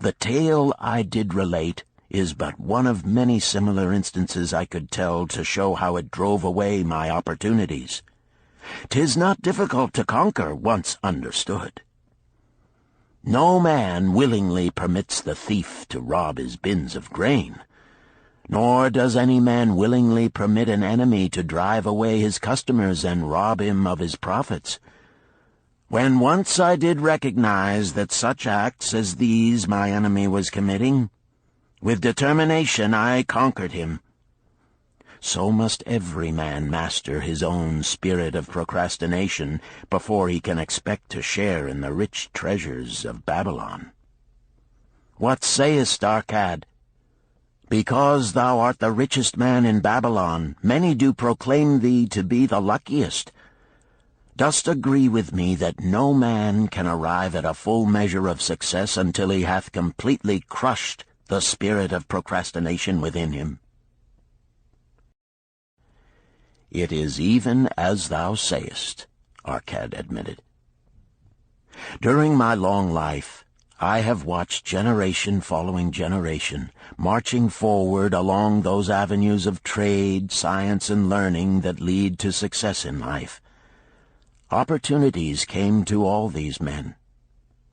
Speaker 2: The tale I did relate is but one of many similar instances I could tell to show how it drove away my opportunities. 'Tis not difficult to conquer once understood. No man willingly permits the thief to rob his bins of grain, nor does any man willingly permit an enemy to drive away his customers and rob him of his profits. When once I did recognize that such acts as these my enemy was committing, with determination I conquered him. So must every man master his own spirit of procrastination before he can expect to share in the rich treasures of Babylon. What sayest, Arcad? Because thou art the richest man in Babylon, many do proclaim thee to be the luckiest. Dost agree with me that no man can arrive at a full measure of success until he hath completely crushed the spirit of procrastination within him?" "It is even as thou sayest," Arcad admitted. During my long life, I have watched generation following generation marching forward along those avenues of trade, science, and learning that lead to success in life. Opportunities came to all these men.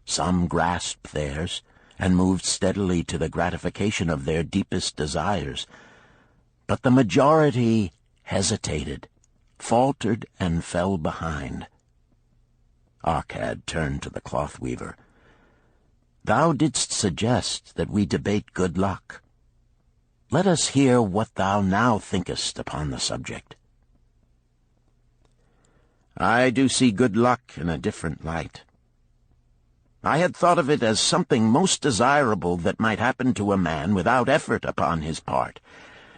Speaker 2: Some grasped theirs and moved steadily to the gratification of their deepest desires. But the majority hesitated, faltered, and fell behind. Arcad turned to the cloth weaver. Thou didst suggest that we debate good luck. Let us hear what thou now thinkest upon the subject. I do see good luck in a different light. I had thought of it as something most desirable that might happen to a man without effort upon his part.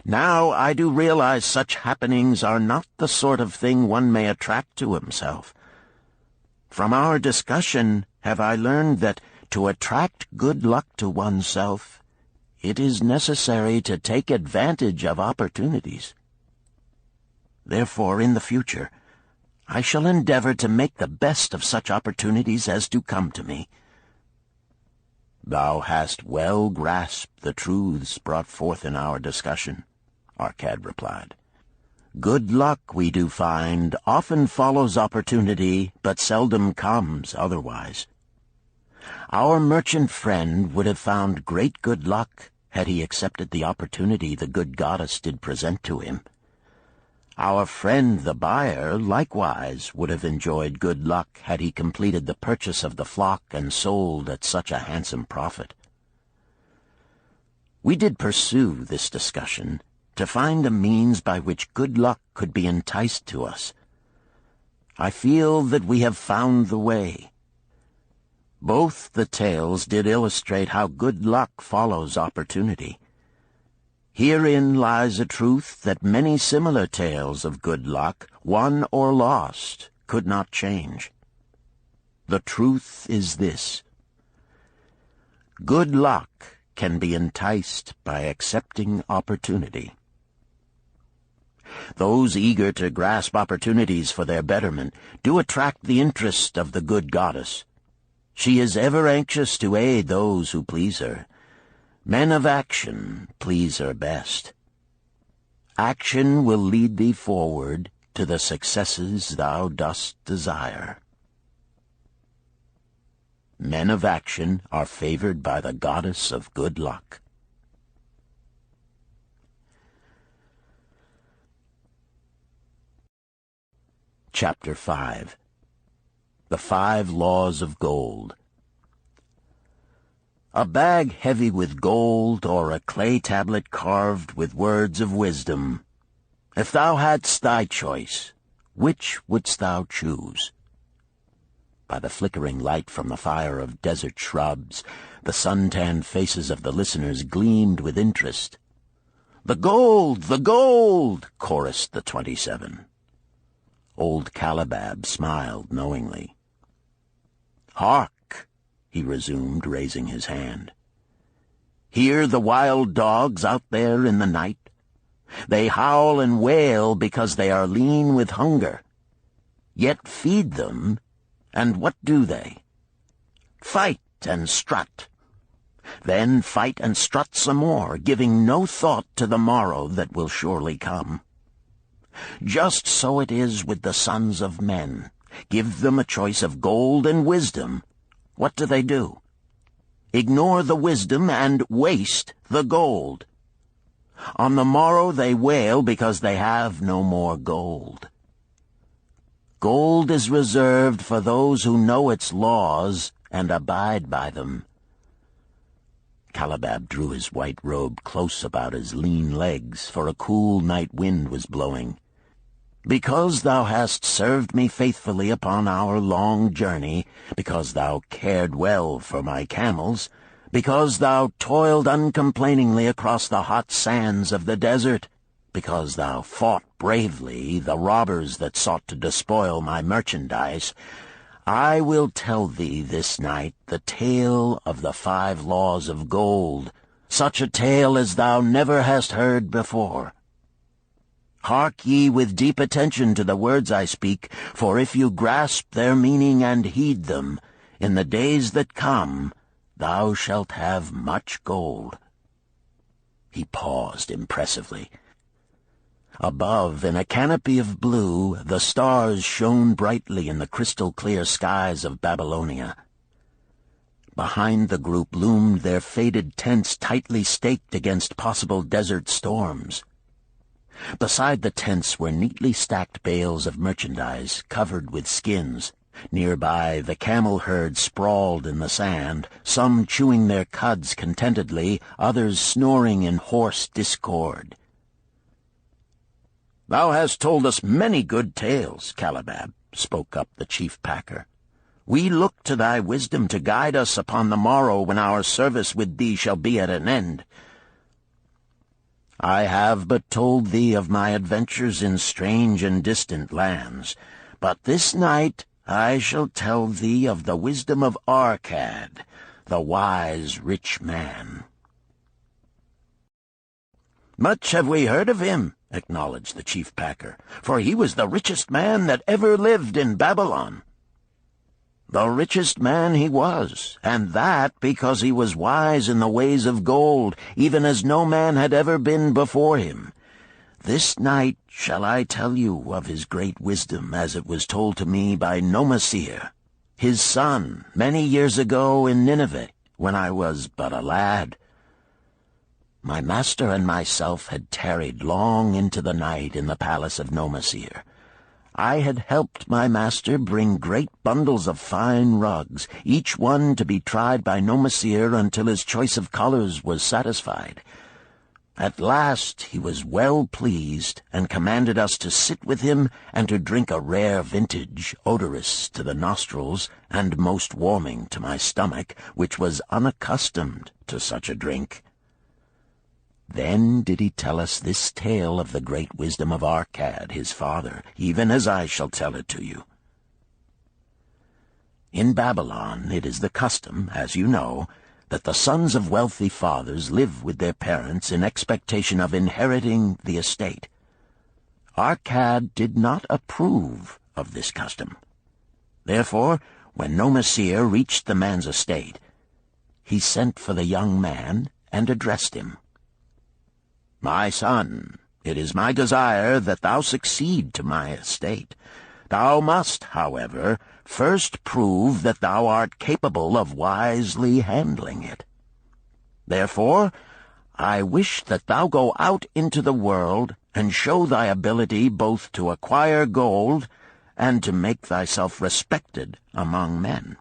Speaker 2: Now I do realize such happenings are not the sort of thing one may attract to himself. From our discussion have I learned that to attract good luck to oneself, it is necessary to take advantage of opportunities. Therefore, in the future, I shall endeavor to make the best of such opportunities as do come to me. Thou hast well grasped the truths brought forth in our discussion, Arcad replied. Good luck, we do find, often follows opportunity, but seldom comes otherwise. Our merchant friend would have found great good luck had he accepted the opportunity the good goddess did present to him. Our friend the buyer likewise would have enjoyed good luck had he completed the purchase of the flock and sold at such a handsome profit. We did pursue this discussion to find a means by which good luck could be enticed to us. I feel that we have found the way. Both the tales did illustrate how good luck follows opportunity. Herein lies a truth that many similar tales of good luck, won or lost, could not change. The truth is this: good luck can be enticed by accepting opportunity. Those eager to grasp opportunities for their betterment do attract the interest of the good goddess. She is ever anxious to aid those who please her. Men of action please her best. Action will lead thee forward to the successes thou dost desire. Men of action are favored by the goddess of good luck. Chapter 5. The 5 Laws of Gold. A bag heavy with gold, or a clay tablet carved with words of wisdom. If thou hadst thy choice, which wouldst thou choose? By the flickering light from the fire of desert shrubs, the sun-tanned faces of the listeners gleamed with interest. "The gold! The gold!" chorused the 27. Old Calabab smiled knowingly. "Hark!" he resumed, raising his hand. "Hear the wild dogs out there in the night? They howl and wail because they are lean with hunger. Yet feed them, and what do they? Fight and strut. Then fight and strut some more, giving no thought to the morrow that will surely come. Just so it is with the sons of men. Give them a choice of gold and wisdom. What do? Ignore the wisdom and waste the gold. On the morrow they wail because they have no more gold. Gold is reserved for those who know its laws and abide by them." Calabab drew his white robe close about his lean legs, for a cool night wind was blowing. "Because thou hast served me faithfully upon our long journey, because thou cared well for my camels, because thou toiled uncomplainingly across the hot sands of the desert, because thou fought bravely the robbers that sought to despoil my merchandise, I will tell thee this night the tale of the 5 laws of gold, such a tale as thou never hast heard before. Hark ye with deep attention to the words I speak, for if you grasp their meaning and heed them, In the days that come, thou shalt have much gold." He paused impressively. Above, in a canopy of blue, the stars shone brightly in the crystal-clear skies of Babylonia. Behind the group loomed their faded tents tightly staked against possible desert storms. Beside the tents were neatly stacked bales of merchandise covered with skins. Nearby, the camel herd sprawled in the sand, some chewing their cuds contentedly, others snoring in hoarse discord. "Thou hast told us many good tales, Calibab," spoke up the chief packer. "We look to thy wisdom to guide us upon the morrow when our service with thee shall be at an end." "I have but told thee of my adventures in strange and distant lands, but this night I shall tell thee of the wisdom of Arkad, the wise rich man." "Much have we heard of him," acknowledged the chief packer, "for he was the richest man that ever lived in Babylon." "The richest man he was, and that because he was wise in the ways of gold, even as no man had ever been before him. This night shall I tell you of his great wisdom as it was told to me by Nomasir, his son, many years ago in Nineveh, when I was but a lad. My master and myself had tarried long into the night in the palace of Nomasir. I had helped my master bring great bundles of fine rugs, each one to be tried by Nomasir until his choice of colors was satisfied. At last he was well pleased, and commanded us to sit with him and to drink a rare vintage, odorous to the nostrils and most warming to my stomach, which was unaccustomed to such a drink. Then did he tell us this tale of the great wisdom of Arkad, his father, even as I shall tell it to you. In Babylon it is the custom, as you know, that the sons of wealthy fathers live with their parents in expectation of inheriting the estate. Arkad did not approve of this custom. Therefore, when Nomasir reached the man's estate, he sent for the young man and addressed him. "My son, it is my desire that thou succeed to my estate. Thou must, however, first prove that thou art capable of wisely handling it. Therefore, I wish that thou go out into the world and show thy ability both to acquire gold and to make thyself respected among men.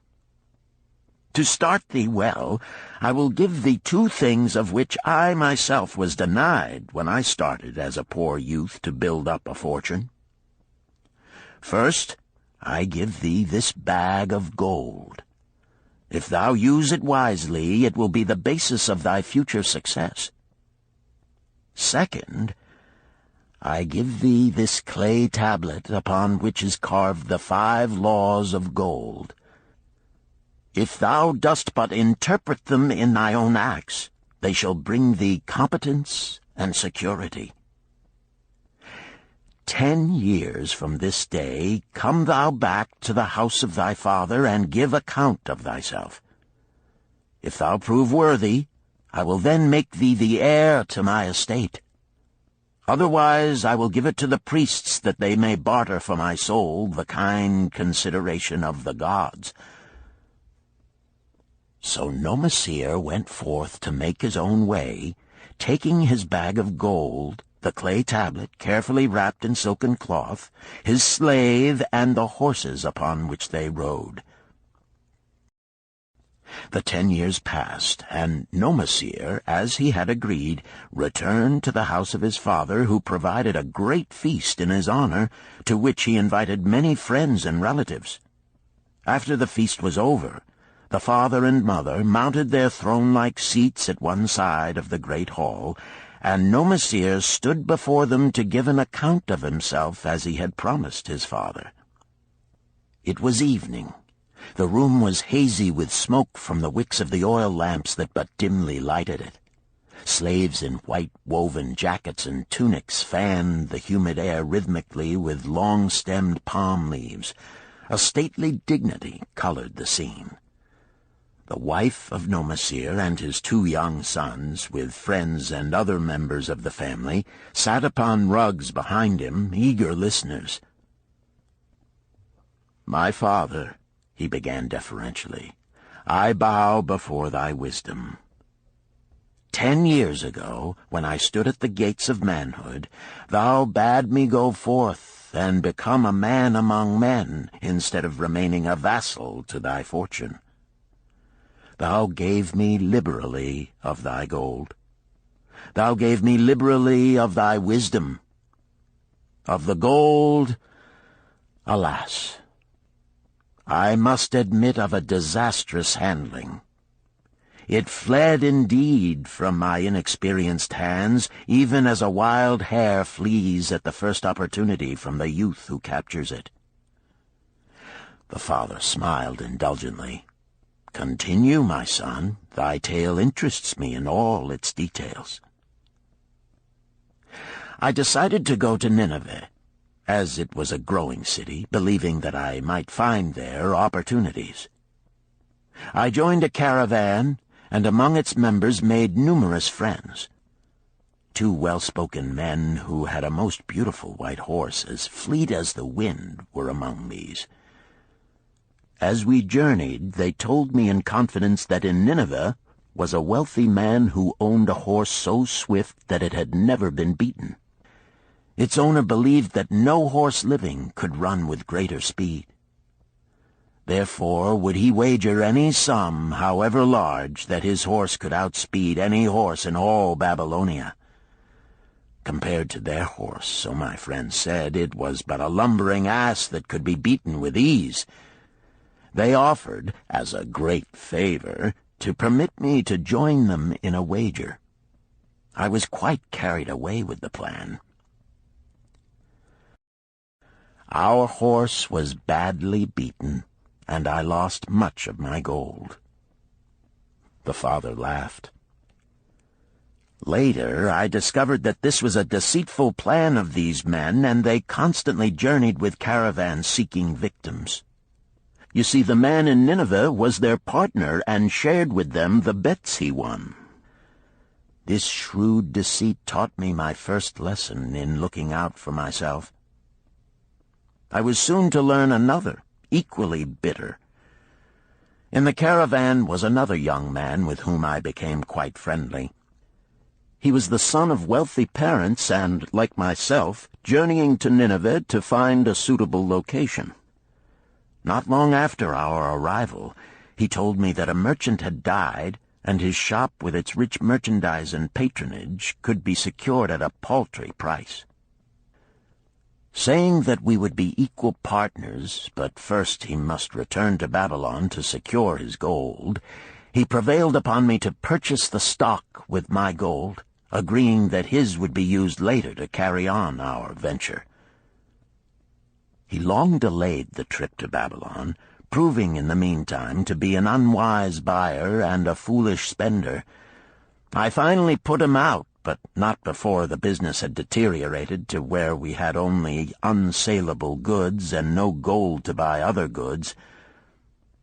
Speaker 2: To start thee well, I will give thee two things of which I myself was denied when I started as a poor youth to build up a fortune. First, I give thee this bag of gold. If thou use it wisely, it will be the basis of thy future success. Second, I give thee this clay tablet upon which is carved the 5 laws of gold. If thou dost but interpret them in thy own acts, they shall bring thee competence and security. 10 years from this day come thou back to the house of thy father and give account of thyself. If thou prove worthy, I will then make thee the heir to my estate. Otherwise I will give it to the priests that they may barter for my soul the kind consideration of the gods." So Nomasir went forth to make his own way, taking his bag of gold, the clay tablet carefully wrapped in silken cloth, his slave, and the horses upon which they rode. The 10 years passed, and Nomasir, as he had agreed, returned to the house of his father, who provided a great feast in his honor, to which he invited many friends and relatives. After the feast was over, the father and mother mounted their throne-like seats at one side of the great hall, and Nomasir stood before them to give an account of himself as he had promised his father. It was evening. The room was hazy with smoke from the wicks of the oil lamps that but dimly lighted it. Slaves in white woven jackets and tunics fanned the humid air rhythmically with long-stemmed palm leaves. A stately dignity colored the scene. The wife of Nomasir and his 2 young sons, with friends and other members of the family, sat upon rugs behind him, eager listeners. "My father," he began deferentially, "I bow before thy wisdom. 10 years ago, when I stood at the gates of manhood, thou bade me go forth and become a man among men, instead of remaining a vassal to thy fortune. Thou gave me liberally of thy gold. Thou gave me liberally of thy wisdom. Of the gold, alas, I must admit of a disastrous handling. It fled indeed from my inexperienced hands, even as a wild hare flees at the first opportunity from the youth who captures it." The father smiled indulgently. "Continue, my son. Thy tale interests me in all its details." I decided to go to Nineveh, as it was a growing city, believing that I might find there opportunities. I joined a caravan, and among its members made numerous friends. 2 well-spoken men who had a most beautiful white horse, as fleet as the wind, were among these. As we journeyed, they told me in confidence that in Nineveh was a wealthy man who owned a horse so swift that it had never been beaten. Its owner believed that no horse living could run with greater speed. Therefore would he wager any sum, however large, that his horse could outspeed any horse in all Babylonia. Compared to their horse, so my friend said, it was but a lumbering ass that could be beaten with ease. They offered, as a great favor, to permit me to join them in a wager. I was quite carried away with the plan. Our horse was badly beaten, and I lost much of my gold. The father laughed. Later, I discovered that this was a deceitful plan of these men, and they constantly journeyed with caravans seeking victims. You see, the man in Nineveh was their partner and shared with them the bets he won. This shrewd deceit taught me my first lesson in looking out for myself. I was soon to learn another, equally bitter. In the caravan was another young man with whom I became quite friendly. He was the son of wealthy parents and, like myself, journeying to Nineveh to find a suitable location. Not long after our arrival, he told me that a merchant had died, and his shop with its rich merchandise and patronage could be secured at a paltry price. Saying that we would be equal partners, but first he must return to Babylon to secure his gold, he prevailed upon me to purchase the stock with my gold, agreeing that his would be used later to carry on our venture. He long delayed the trip to Babylon, proving in the meantime to be an unwise buyer and a foolish spender. I finally put him out, but not before the business had deteriorated to where we had only unsaleable goods and no gold to buy other goods.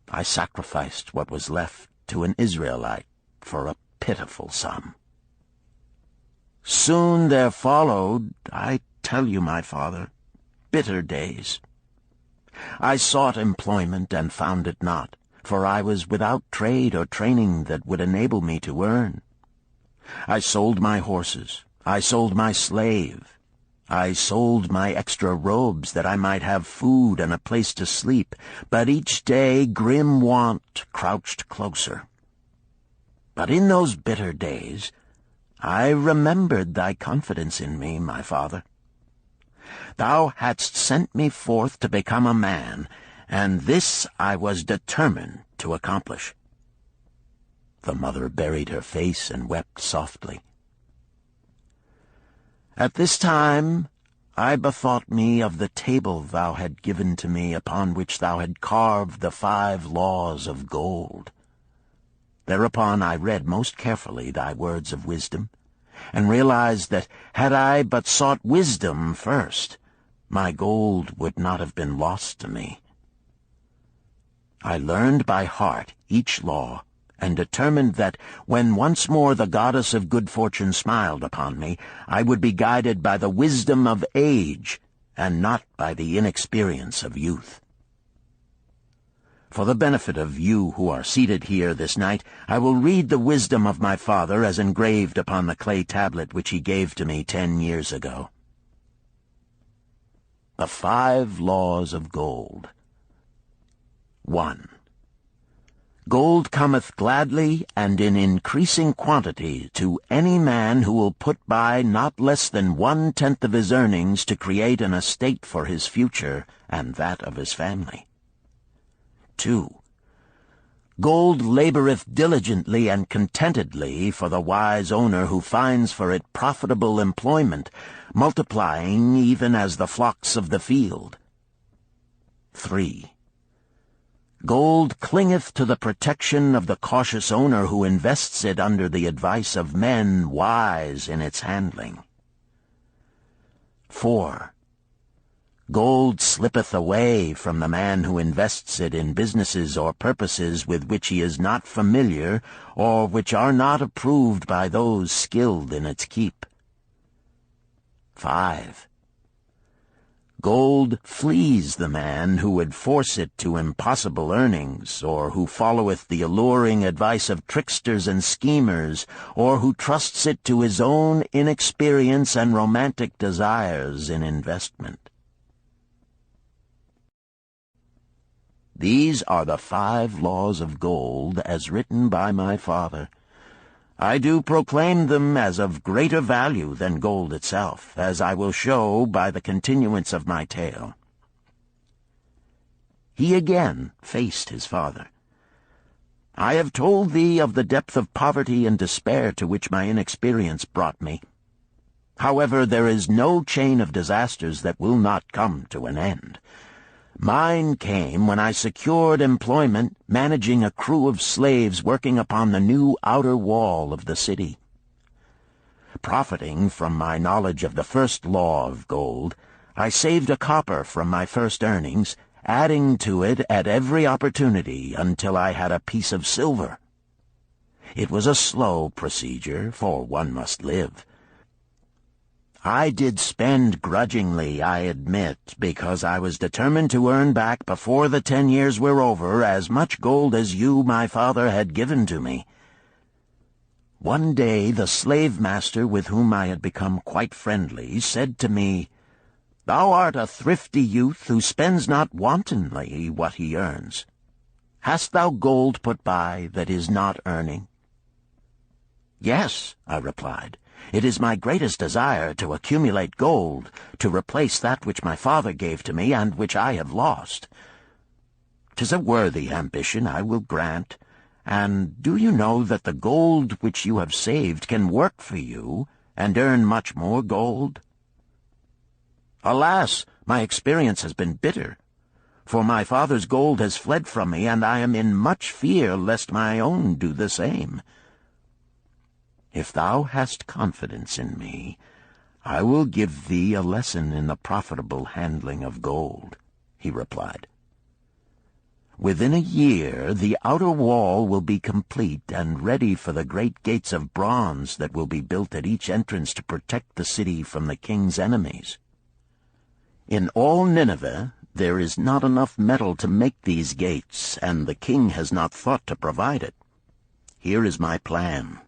Speaker 2: I sacrificed what was left to an Israelite for a pitiful sum. Soon there followed, I tell you, my father, bitter days. I sought employment and found it not, for I was without trade or training that would enable me to earn. I sold my horses, I sold my slave, I sold my extra robes that I might have food and a place to sleep, but each day grim want crouched closer. But in those bitter days I remembered thy confidence in me, my father. Thou hadst sent me forth to become a man, and this I was determined to accomplish. The mother buried her face and wept softly. At this time I bethought me of the table thou had given to me, upon which thou had carved the 5 laws of gold. Thereupon I read most carefully thy words of wisdom, and realized that had I but sought wisdom first, my gold would not have been lost to me. I learned by heart each law, and determined that when once more the goddess of good fortune smiled upon me, I would be guided by the wisdom of age and not by the inexperience of youth. For the benefit of you who are seated here this night, I will read the wisdom of my father as engraved upon the clay tablet which he gave to me 10 years ago. The 5 Laws of Gold. 1. Gold cometh gladly and in increasing quantity to any man who will put by not less than 1/10 of his earnings to create an estate for his future and that of his family. 2. Gold laboreth diligently and contentedly for the wise owner who finds for it profitable employment, multiplying even as the flocks of the field. 3. Gold clingeth to the protection of the cautious owner who invests it under the advice of men wise in its handling. 4. Gold slippeth away from the man who invests it in businesses or purposes with which he is not familiar or which are not approved by those skilled in its keep. 5. Gold flees the man who would force it to impossible earnings, or who followeth the alluring advice of tricksters and schemers, or who trusts it to his own inexperience and romantic desires in investment. These are the 5 laws of gold as written by my father. I do proclaim them as of greater value than gold itself, as I will show by the continuance of my tale. He again faced his father. I have told thee of the depth of poverty and despair to which my inexperience brought me. However, there is no chain of disasters that will not come to an end. Mine came when I secured employment managing a crew of slaves working upon the new outer wall of the city. Profiting from my knowledge of the first law of gold, I saved a copper from my first earnings, adding to it at every opportunity until I had a piece of silver. It was a slow procedure, for one must live. I did spend grudgingly, I admit, because I was determined to earn back before the 10 years were over as much gold as you, my father, had given to me. One day the slave-master with whom I had become quite friendly said to me, "Thou art a thrifty youth who spends not wantonly what he earns. Hast thou gold put by that is not earning?" "Yes," I replied. "It is my greatest desire to accumulate gold, to replace that which my father gave to me and which I have lost. 'Tis a worthy ambition, I will grant. And do you know that the gold which you have saved can work for you and earn much more gold?" "Alas, my experience has been bitter, for my father's gold has fled from me, and I am in much fear lest my own do the same." "If thou hast confidence in me, I will give thee a lesson in the profitable handling of gold," he replied. "Within a year the outer wall will be complete and ready for the great gates of bronze that will be built at each entrance to protect the city from the king's enemies. In all Nineveh there is not enough metal to make these gates, and the king has not thought to provide it. Here is my plan.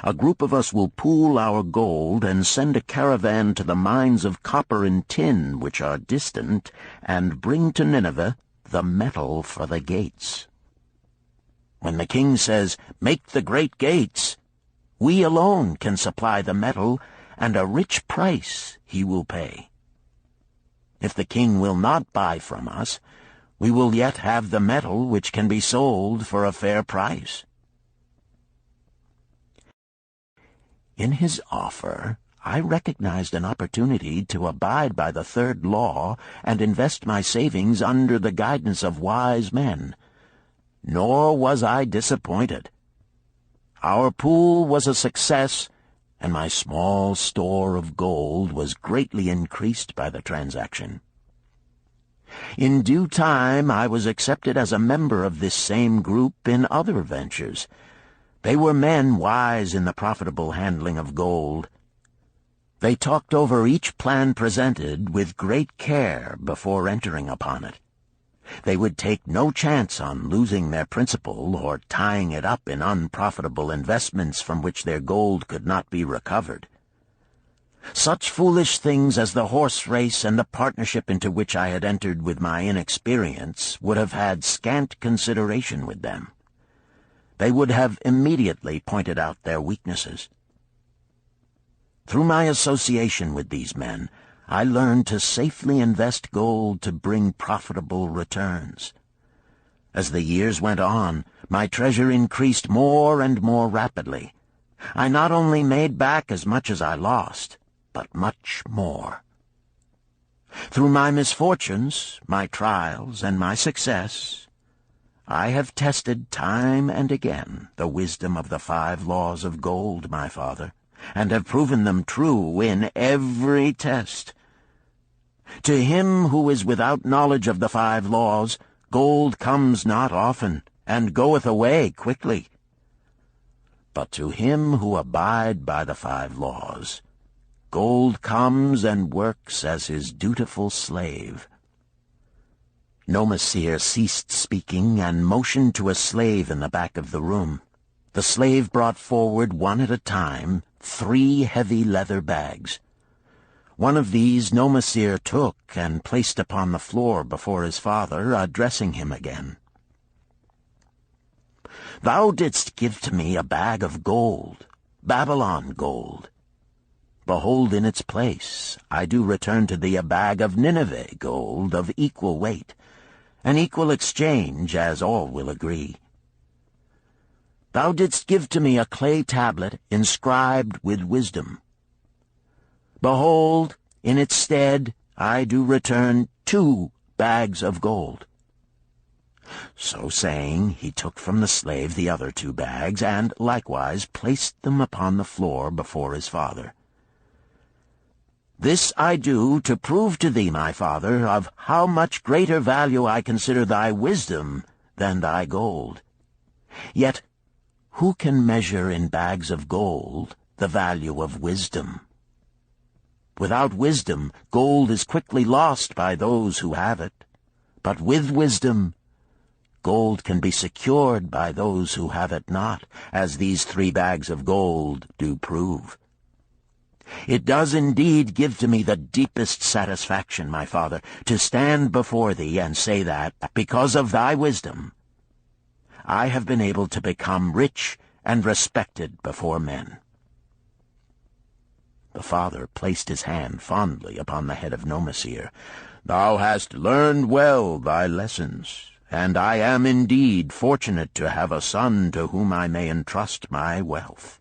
Speaker 2: A group of us will pool our gold and send a caravan to the mines of copper and tin which are distant, and bring to Nineveh the metal for the gates. When the king says, 'Make the great gates,' we alone can supply the metal, and a rich price he will pay. If the king will not buy from us, we will yet have the metal which can be sold for a fair price." In his offer, I recognized an opportunity to abide by the 3rd law and invest my savings under the guidance of wise men. Nor was I disappointed. Our pool was a success, and my small store of gold was greatly increased by the transaction. In due time I was accepted as a member of this same group in other ventures. They were men wise in the profitable handling of gold. They talked over each plan presented with great care before entering upon it. They would take no chance on losing their principal or tying it up in unprofitable investments from which their gold could not be recovered. Such foolish things as the horse race and the partnership into which I had entered with my inexperience would have had scant consideration with them. They would have immediately pointed out their weaknesses. Through my association with these men, I learned to safely invest gold to bring profitable returns. As the years went on, my treasure increased more and more rapidly. I not only made back as much as I lost, but much more. Through my misfortunes, my trials, and my success, I have tested time and again the wisdom of the 5 laws of gold, my father, and have proven them true in every test. To him who is without knowledge of the 5 laws, gold comes not often, and goeth away quickly. But to him who abide by the 5 laws, gold comes and works as his dutiful slave. Nomasir ceased speaking and motioned to a slave in the back of the room. The slave brought forward, one at a time, 3 heavy leather bags. One of these Nomasir took and placed upon the floor before his father, addressing him again. "Thou didst give to me a bag of gold, Babylon gold. Behold, in its place I do return to thee a bag of Nineveh gold of equal weight, an equal exchange, as all will agree. Thou didst give to me a clay tablet inscribed with wisdom. Behold, in its stead I do return 2 bags of gold." So saying, he took from the slave the other 2 bags, and likewise placed them upon the floor before his father. "This I do to prove to thee, my father, of how much greater value I consider thy wisdom than thy gold. Yet who can measure in bags of gold the value of wisdom? Without wisdom, gold is quickly lost by those who have it. But with wisdom, gold can be secured by those who have it not, as these 3 bags of gold do prove. It does indeed give to me the deepest satisfaction, my father, to stand before thee and say that, because of thy wisdom, I have been able to become rich and respected before men." The father placed his hand fondly upon the head of Nomasir. "Thou hast learned well thy lessons, and I am indeed fortunate to have a son to whom I may entrust my wealth."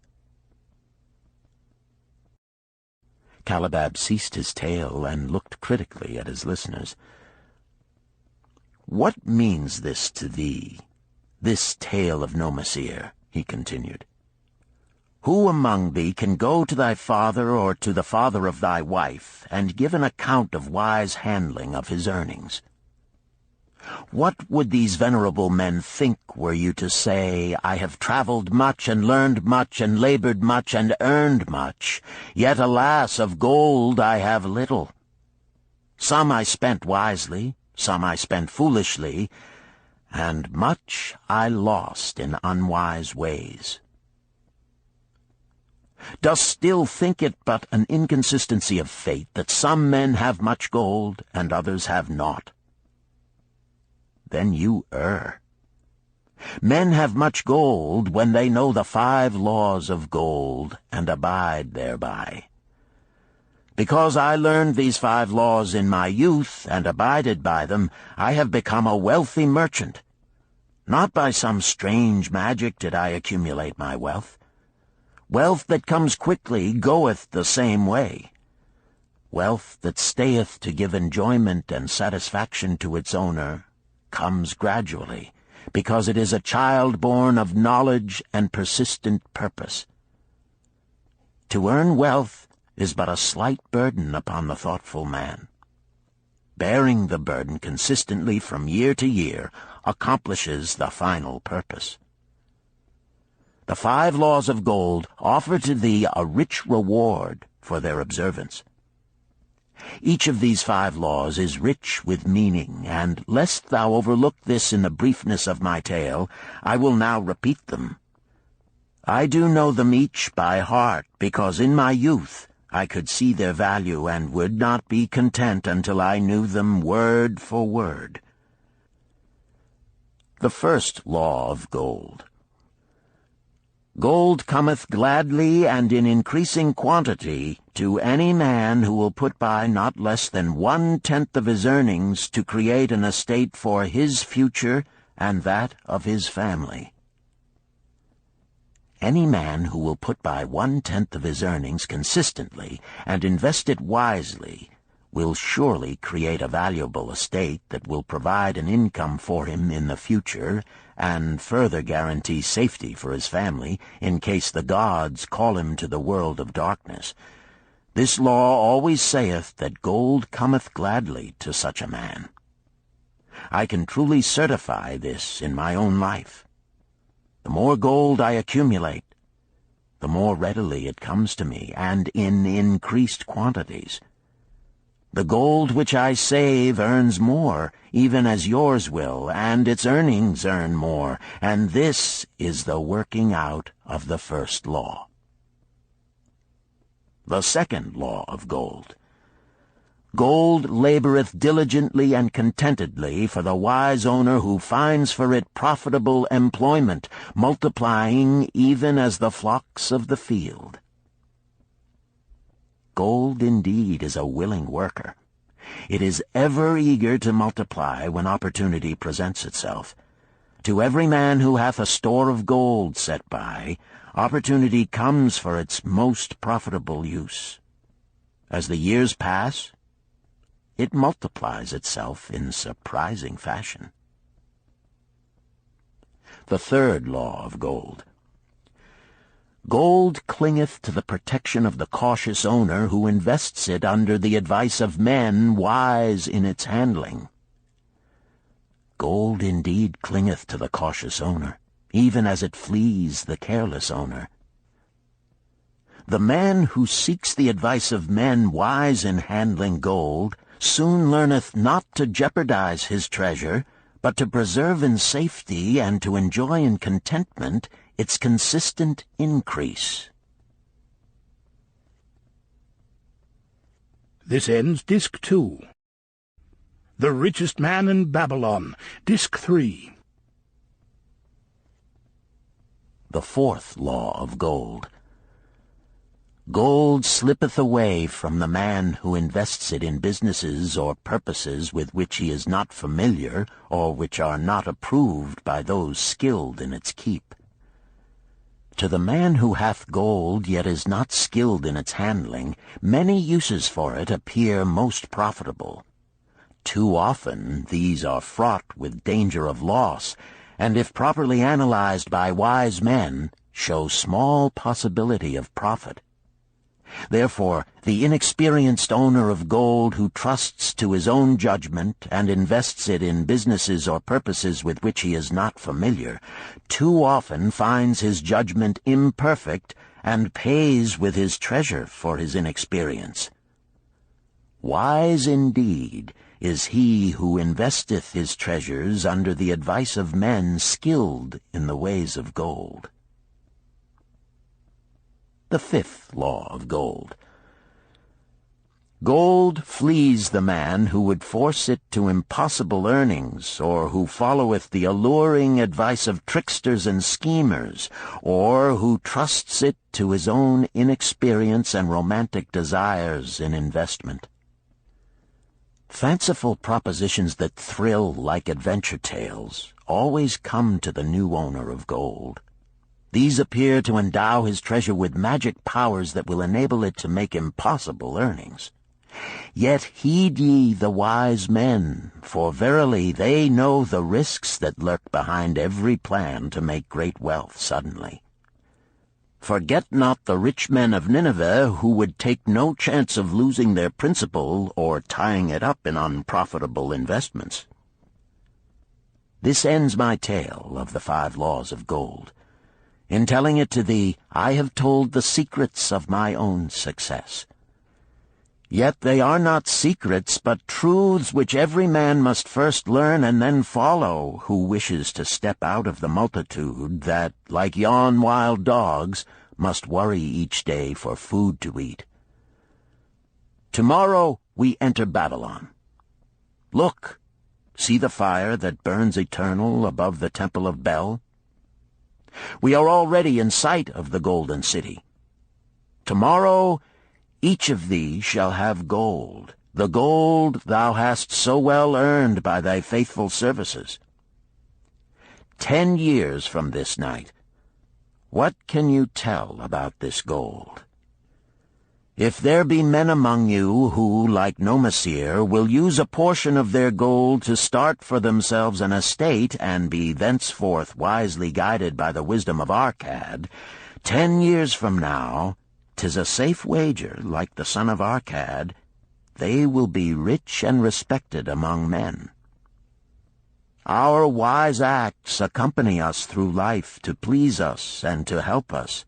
Speaker 2: Calibab ceased his tale and looked critically at his listeners. "What means this to thee, this tale of Nomasir?" he continued. "Who among thee can go to thy father or to the father of thy wife and give an account of wise handling of his earnings? What would these venerable men think were you to say, 'I have traveled much and learned much and labored much and earned much, yet, alas, of gold I have little. Some I spent wisely, some I spent foolishly, and much I lost in unwise ways'? Dost still think it but an inconsistency of fate that some men have much gold and others have naught? Then you err. Men have much gold when they know the 5 laws of gold and abide thereby. Because I learned these 5 laws in my youth and abided by them, I have become a wealthy merchant. Not by some strange magic did I accumulate my wealth. Wealth that comes quickly goeth the same way. Wealth that stayeth to give enjoyment and satisfaction to its owner comes gradually, because it is a child born of knowledge and persistent purpose. To earn wealth is but a slight burden upon the thoughtful man. bearing the burden consistently from year to year, accomplishes the final purpose. The 5 laws of gold offer to thee a rich reward for their observance. Each of these 5 laws is rich with meaning, and lest thou overlook this in the briefness of my tale, I will now repeat them. I do know them each by heart, because in my youth I could see their value and would not be content until I knew them word for word. The first law of gold. Gold cometh gladly and in increasing quantity to any man who will put by not less than 1/10 of his earnings to create an estate for his future and that of his family. Any man who will put by 1/10 of his earnings consistently and invest it wisely will surely create a valuable estate that will provide an income for him in the future and further guarantee safety for his family in case the gods call him to the world of darkness. This law always saith that gold cometh gladly to such a man. I can truly certify this in my own life. The more gold I accumulate, the more readily it comes to me, and in increased quantities. The gold which I save earns more, even as yours will, and its earnings earn more, and this is the working out of the first law. The second law of gold. Gold laboreth diligently and contentedly for the wise owner who finds for it profitable employment, multiplying even as the flocks of the field. Gold indeed is a willing worker. It is ever eager to multiply when opportunity presents itself. To every man who hath a store of gold set by, opportunity comes for its most profitable use. As the years pass, it multiplies itself in surprising fashion. The third law of gold. Gold clingeth to the protection of the cautious owner who invests it under the advice of men wise in its handling. Gold indeed clingeth to the cautious owner, even as it flees the careless owner. The man who seeks the advice of men wise in handling gold soon learneth not to jeopardize his treasure, but to preserve in safety and to enjoy in contentment its consistent increase.
Speaker 1: This ends Disc 2. The Richest Man in Babylon, Disc 3.
Speaker 2: The fourth law of gold. Gold slippeth away from the man who invests it in businesses or purposes with which he is not familiar or which are not approved by those skilled in its keep. To the man who hath gold yet is not skilled in its handling, many uses for it appear most profitable. Too often these are fraught with danger of loss, and if properly analyzed by wise men, show small possibility of profit. Therefore, the inexperienced owner of gold who trusts to his own judgment and invests it in businesses or purposes with which he is not familiar, too often finds his judgment imperfect and pays with his treasure for his inexperience. Wise indeed is he who investeth his treasures under the advice of men skilled in the ways of gold. The fifth law of gold. Gold flees the man who would force it to impossible earnings, or who followeth the alluring advice of tricksters and schemers, or who trusts it to his own inexperience and romantic desires in investment. Fanciful propositions that thrill like adventure tales always come to the new owner of gold. These appear to endow his treasure with magic powers that will enable it to make impossible earnings. Yet heed ye the wise men, for verily they know the risks that lurk behind every plan to make great wealth suddenly. Forget not the rich men of Nineveh, who would take no chance of losing their principal or tying it up in unprofitable investments. This ends my tale of the 5 laws of gold. In telling it to thee, I have told the secrets of my own success. Yet they are not secrets, but truths which every man must first learn and then follow, who wishes to step out of the multitude that, like yon wild dogs, must worry each day for food to eat. Tomorrow we enter Babylon. Look, see the fire that burns eternal above the temple of Bel? We are already in sight of the golden city. Tomorrow each of thee shall have gold, the gold thou hast so well earned by thy faithful services. 10 years from this night, what can you tell about this gold? If there be men among you who, like Nomasir, will use a portion of their gold to start for themselves an estate and be thenceforth wisely guided by the wisdom of Arkad, 10 years from now, 'tis a safe wager, like the son of Arkad, they will be rich and respected among men. Our wise acts accompany us through life to please us and to help us.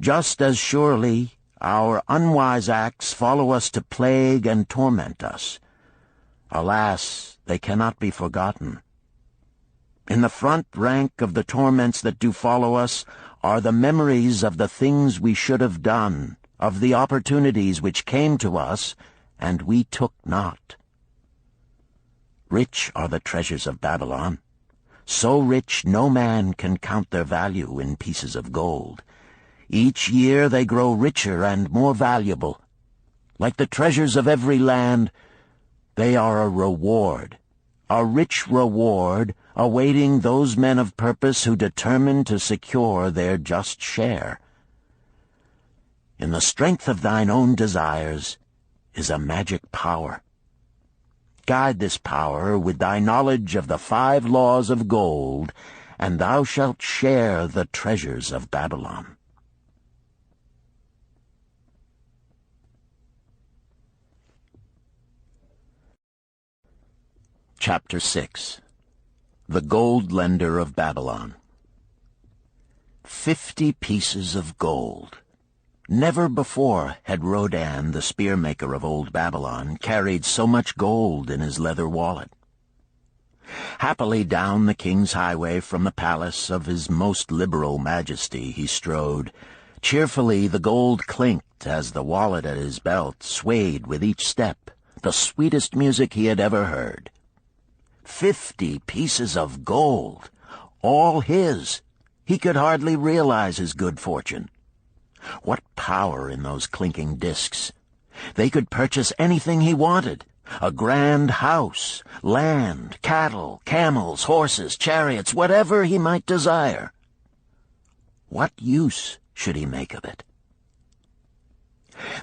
Speaker 2: Just as surely our unwise acts follow us to plague and torment us. Alas, they cannot be forgotten. In the front rank of the torments that do follow us are the memories of the things we should have done, of the opportunities which came to us, and we took not. Rich are the treasures of Babylon, so rich no man can count their value in pieces of gold. Each year they grow richer and more valuable. Like the treasures of every land, they are a reward, a rich reward, awaiting those men of purpose who determine to secure their just share. In the strength of thine own desires is a magic power. Guide this power with thy knowledge of the 5 laws of gold, and thou shalt share the treasures of Babylon. Chapter 6. The Gold Lender of Babylon. 50 pieces of gold. Never before had Rodan, the spear-maker of old Babylon, carried so much gold in his leather wallet. Happily down the king's highway from the palace of his most liberal majesty he strode. Cheerfully the gold clinked as the wallet at his belt swayed with each step, the sweetest music he had ever heard. 50 pieces of gold, all his. He could hardly realize his good fortune. What power in those clinking discs! They could purchase anything he wanted. A grand house, land, cattle, camels, horses, chariots, whatever he might desire. What use should he make of it?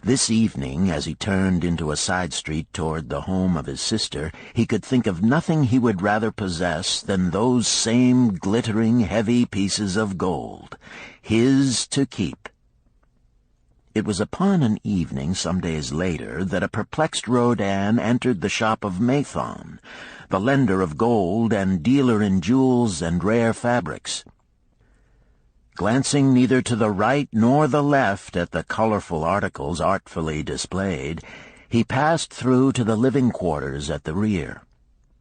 Speaker 2: This evening, as he turned into a side street toward the home of his sister, he could think of nothing he would rather possess than those same glittering, heavy pieces of gold, his to keep. It was upon an evening some days later that a perplexed Rodan entered the shop of Mathon, the lender of gold and dealer in jewels and rare fabrics. Glancing neither to the right nor the left at the colorful articles artfully displayed, he passed through to the living quarters at the rear.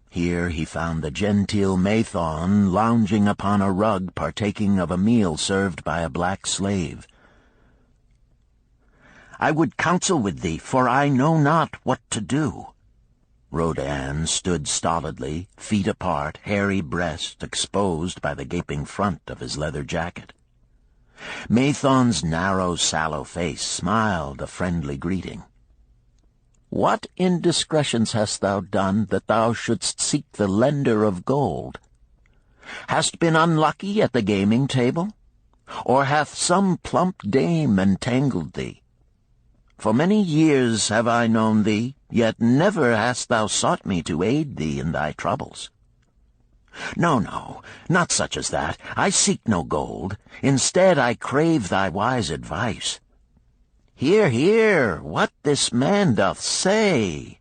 Speaker 2: Here he found the genteel Mathon lounging upon a rug partaking of a meal served by a black slave. "I would counsel with thee, for I know not what to do." Rodan stood stolidly, feet apart, hairy breast exposed by the gaping front of his leather jacket. Mathon's narrow, sallow face smiled a friendly greeting. "What indiscretions hast thou done that thou shouldst seek the lender of gold? Hast been unlucky at the gaming table? Or hath some plump dame entangled thee? For many years have I known thee, yet never hast thou sought me to aid thee in thy troubles. No, no, not such as that. I seek no gold. Instead, I crave thy wise advice. Hear, hear, what this man doth say.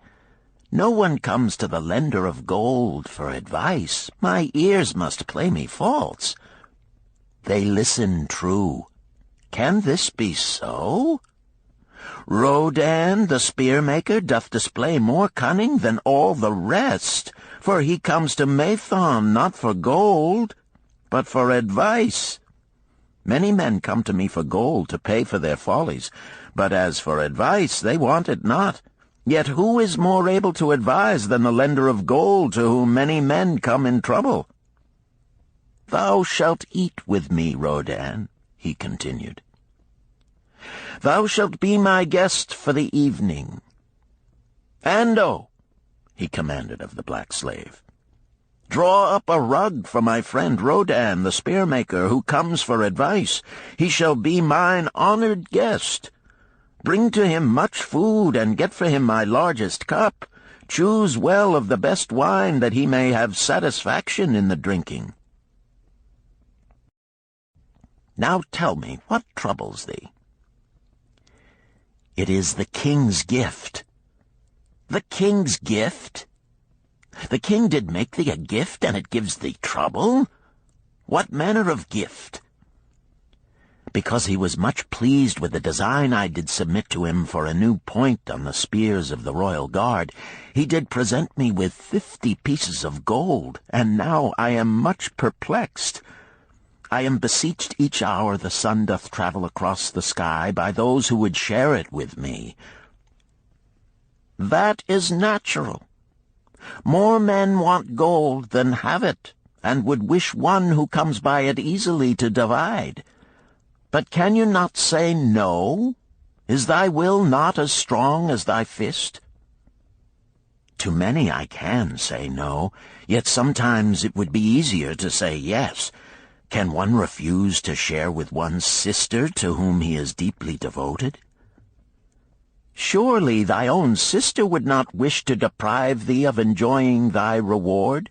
Speaker 2: No one comes to the lender of gold for advice. My ears must play me false. They listen true. Can this be so? Rodan, the spear-maker, doth display more cunning than all the rest, for he comes to Mathon not for gold, but for advice. Many men come to me for gold to pay for their follies, but as for advice, they want it not. Yet who is more able to advise than the lender of gold, to whom many men come in trouble? Thou shalt eat with me, Rodan, he continued. Thou shalt be my guest for the evening. Ando, he commanded of the black slave, draw up a rug for my friend Rodan, the spear-maker, who comes for advice. He shall be mine honored guest. Bring to him much food, and get for him my largest cup. Choose well of the best wine, that he may have satisfaction in the drinking. Now tell me, what troubles thee? It is the king's gift. The king's gift? The king did make thee a gift, and it gives thee trouble? What manner of gift? Because he was much pleased with the design I did submit to him for a new point on the spears of the royal guard, he did present me with 50 pieces of gold, and now I am much perplexed. I am beseeched each hour the sun doth travel across the sky by those who would share it with me. That is natural. More men want gold than have it, and would wish one who comes by it easily to divide. But can you not say no? Is thy will not as strong as thy fist? To many I can say no, yet sometimes it would be easier to say yes. Can one refuse to share with one's sister to whom he is deeply devoted? Surely thy own sister would not wish to deprive thee of enjoying thy reward?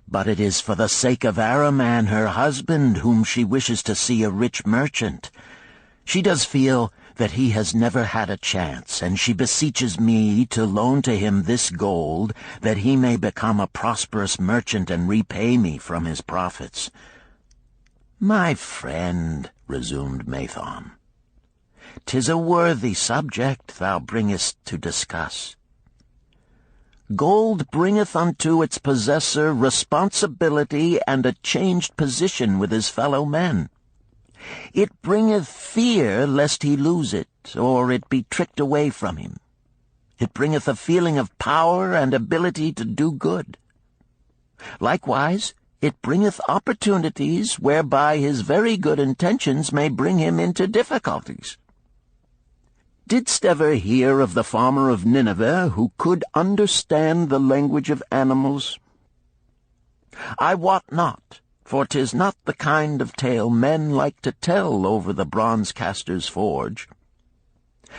Speaker 2: But it is for the sake of Araman, her husband, whom she wishes to see a rich merchant. She does feel that he has never had a chance, and she beseeches me to loan to him this gold, that he may become a prosperous merchant and repay me from his profits. My friend, resumed Mathon, 'tis a worthy subject thou bringest to discuss. Gold bringeth unto its possessor responsibility and a changed position with his fellow men. It bringeth fear lest he lose it, or it be tricked away from him. It bringeth a feeling of power and ability to do good. Likewise, it bringeth opportunities whereby his very good intentions may bring him into difficulties. Didst ever hear of the farmer of Nineveh who could understand the language of animals? I wot not, for 'tis not the kind of tale men like to tell over the bronze-caster's forge.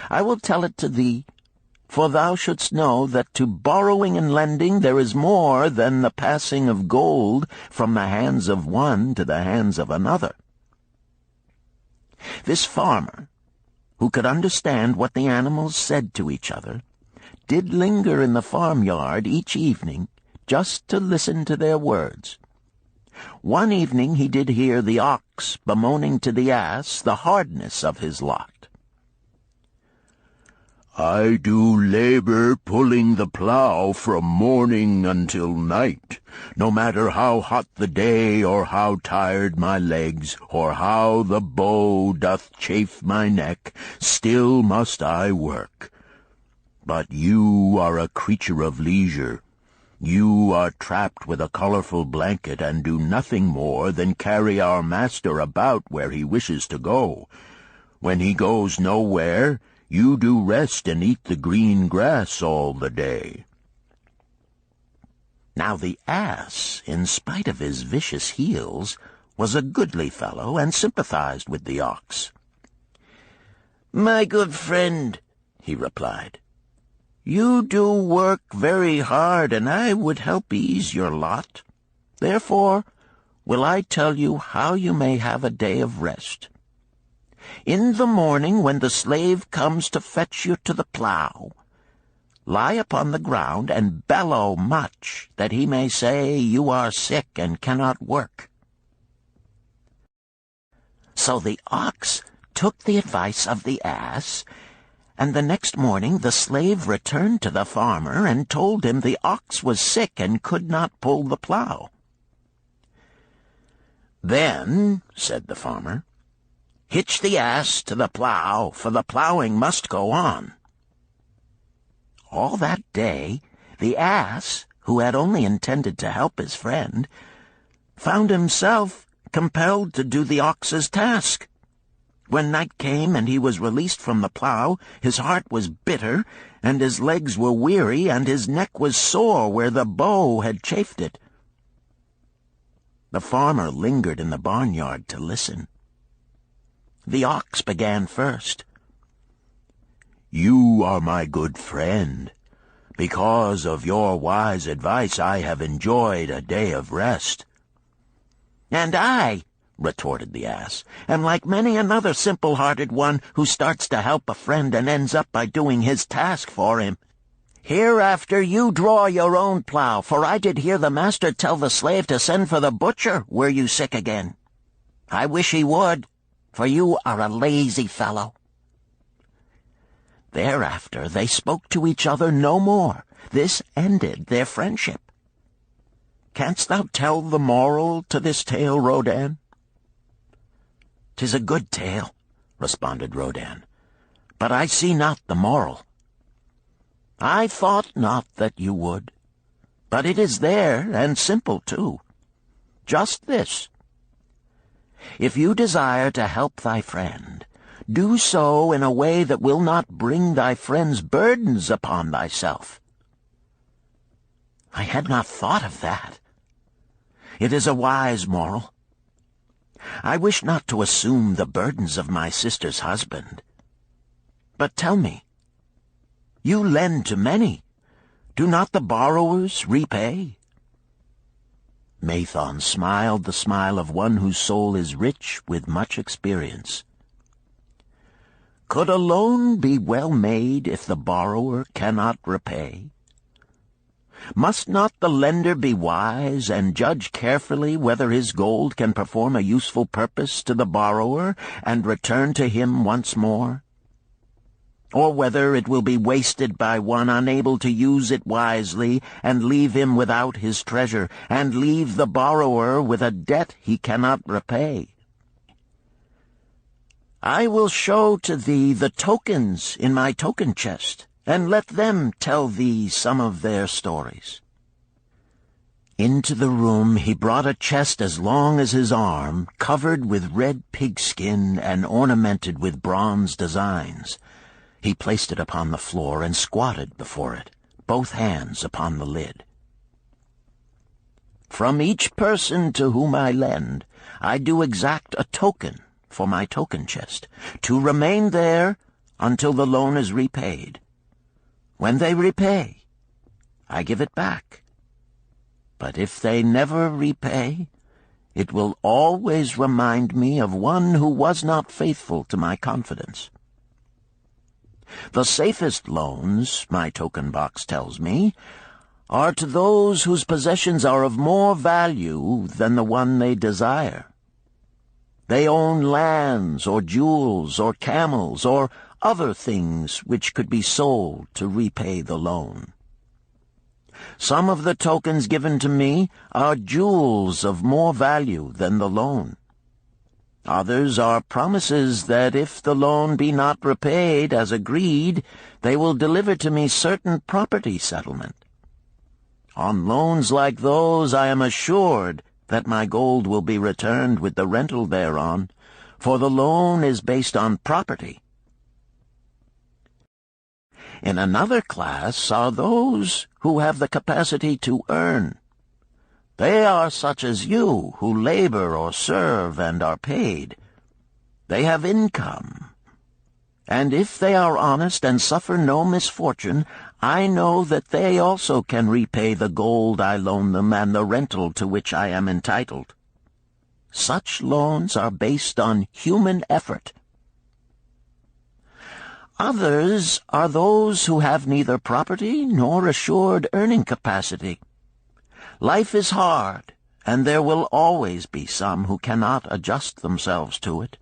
Speaker 2: I will tell it to thee, for thou shouldst know that to borrowing and lending there is more than the passing of gold from the hands of one to the hands of another. This farmer, who could understand what the animals said to each other, did linger in the farmyard each evening just to listen to their words. One evening he did hear the ox bemoaning to the ass the hardness of his lot.
Speaker 1: I do labor pulling the plough from morning until night, no matter how hot the day, or how tired my legs, or how the bow doth chafe my neck, still must I work. But you are a creature of leisure. You are trapped with a colorful blanket and do nothing more than carry our master about where he wishes to go. When he goes nowhere, you do rest and eat the green grass all the day. Now the ass, in spite of his vicious heels, was a goodly fellow and sympathized with the ox. "My good friend," he replied,
Speaker 2: You do work very hard, and I would help ease your lot. Therefore will I tell you how you may have a day of rest. In the morning, when the slave comes to fetch you to the plow, lie upon the ground and bellow much, that he may say you are sick and cannot work." So the ox took the advice of the ass, and the next morning the slave returned to the farmer and told him the ox was sick and could not pull the plow. "Then," said the farmer, "hitch the ass to the plow, for the plowing must go on." All that day the ass, who had only intended to help his friend, found himself compelled to do the ox's task. When night came and he was released from the plow, his heart was bitter, and his legs were weary, and his neck was sore where the bow had chafed it. The farmer lingered in the barnyard to listen. The ox began first. "You are my good friend. Because of your wise advice I have enjoyed a day of rest." "And I," retorted the ass, "am like many another simple-hearted one who starts to help a friend and ends up by doing his task for him. Hereafter you draw your own plow, for I did hear the master tell the slave to send for the butcher were you sick again. I wish he would, for you are a lazy fellow." Thereafter they spoke to each other no more. This ended their friendship. Canst thou tell the moral to this tale, Rodan? "'Tis a good tale," responded Rodan, "but I see not the moral." "I thought not that you would, but it is there, and simple too. Just this: if you desire to help thy friend, do so in a way that will not bring thy friend's burdens upon thyself." "I had not thought of that. It is a wise moral. I wish not to assume the burdens of my sister's husband. But tell me, you lend to many. Do not the borrowers repay?" Mathon smiled the smile of one whose soul is rich with much experience. "Could a loan be well made if the borrower cannot repay? Must not the lender be wise and judge carefully whether his gold can perform a useful purpose to the borrower and return to him once more? Or whether it will be wasted by one unable to use it wisely and leave him without his treasure, and leave the borrower with a debt he cannot repay? I will show to thee the tokens in my token chest, and let them tell thee some of their stories." Into the room he brought a chest as long as his arm, covered with red pigskin and ornamented with bronze designs. He placed it upon the floor and squatted before it, both hands upon the lid. "From each person to whom I lend, I do exact a token for my token chest, to remain there until the loan is repaid. When they repay, I give it back. But if they never repay, it will always remind me of one who was not faithful to my confidence. The safest loans, my token box tells me, are to those whose possessions are of more value than the one they desire. They own lands or jewels or camels or other things which could be sold to repay the loan. Some of the tokens given to me are jewels of more value than the loan. Others are promises that if the loan be not repaid as agreed, they will deliver to me certain property settlement. On loans like those I am assured that my gold will be returned with the rental thereon, for the loan is based on property. In another class are those who have the capacity to earn. They are such as you, who labor or serve and are paid. They have income. And if they are honest and suffer no misfortune, I know that they also can repay the gold I loan them and the rental to which I am entitled. Such loans are based on human effort. Others are those who have neither property nor assured earning capacity. Life is hard, and there will always be some who cannot adjust themselves to it.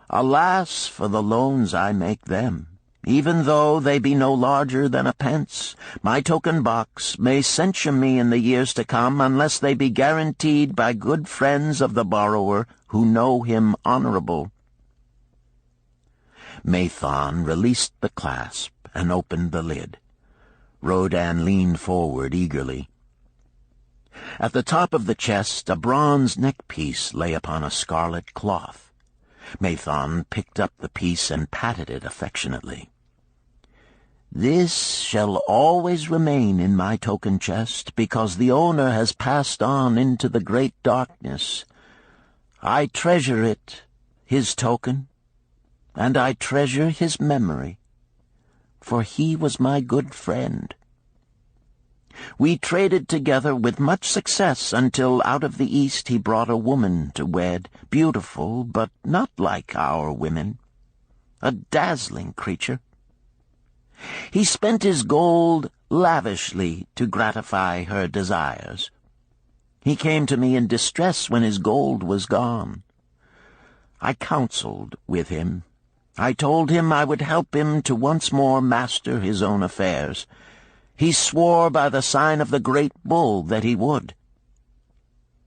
Speaker 2: Alas for the loans I make them! Even though they be no larger than a pence, my token box may censure me in the years to come unless they be guaranteed by good friends of the borrower who know him honorable. Mathon released the clasp and opened the lid. Rodan leaned forward eagerly. At the top of the chest a bronze neckpiece lay upon a scarlet cloth. Mathon picked up the piece and patted it affectionately. "This shall always remain in my token chest, because the owner has passed on into the great darkness. I treasure it, his token, and I treasure his memory, for he was my good friend. We traded together with much success until out of the East he brought a woman to wed, beautiful, but not like our women, a dazzling creature. He spent his gold lavishly to gratify her desires. He came to me in distress when his gold was gone. I counseled with him. I told him I would help him to once more master his own affairs. He swore by the sign of the great bull that he would.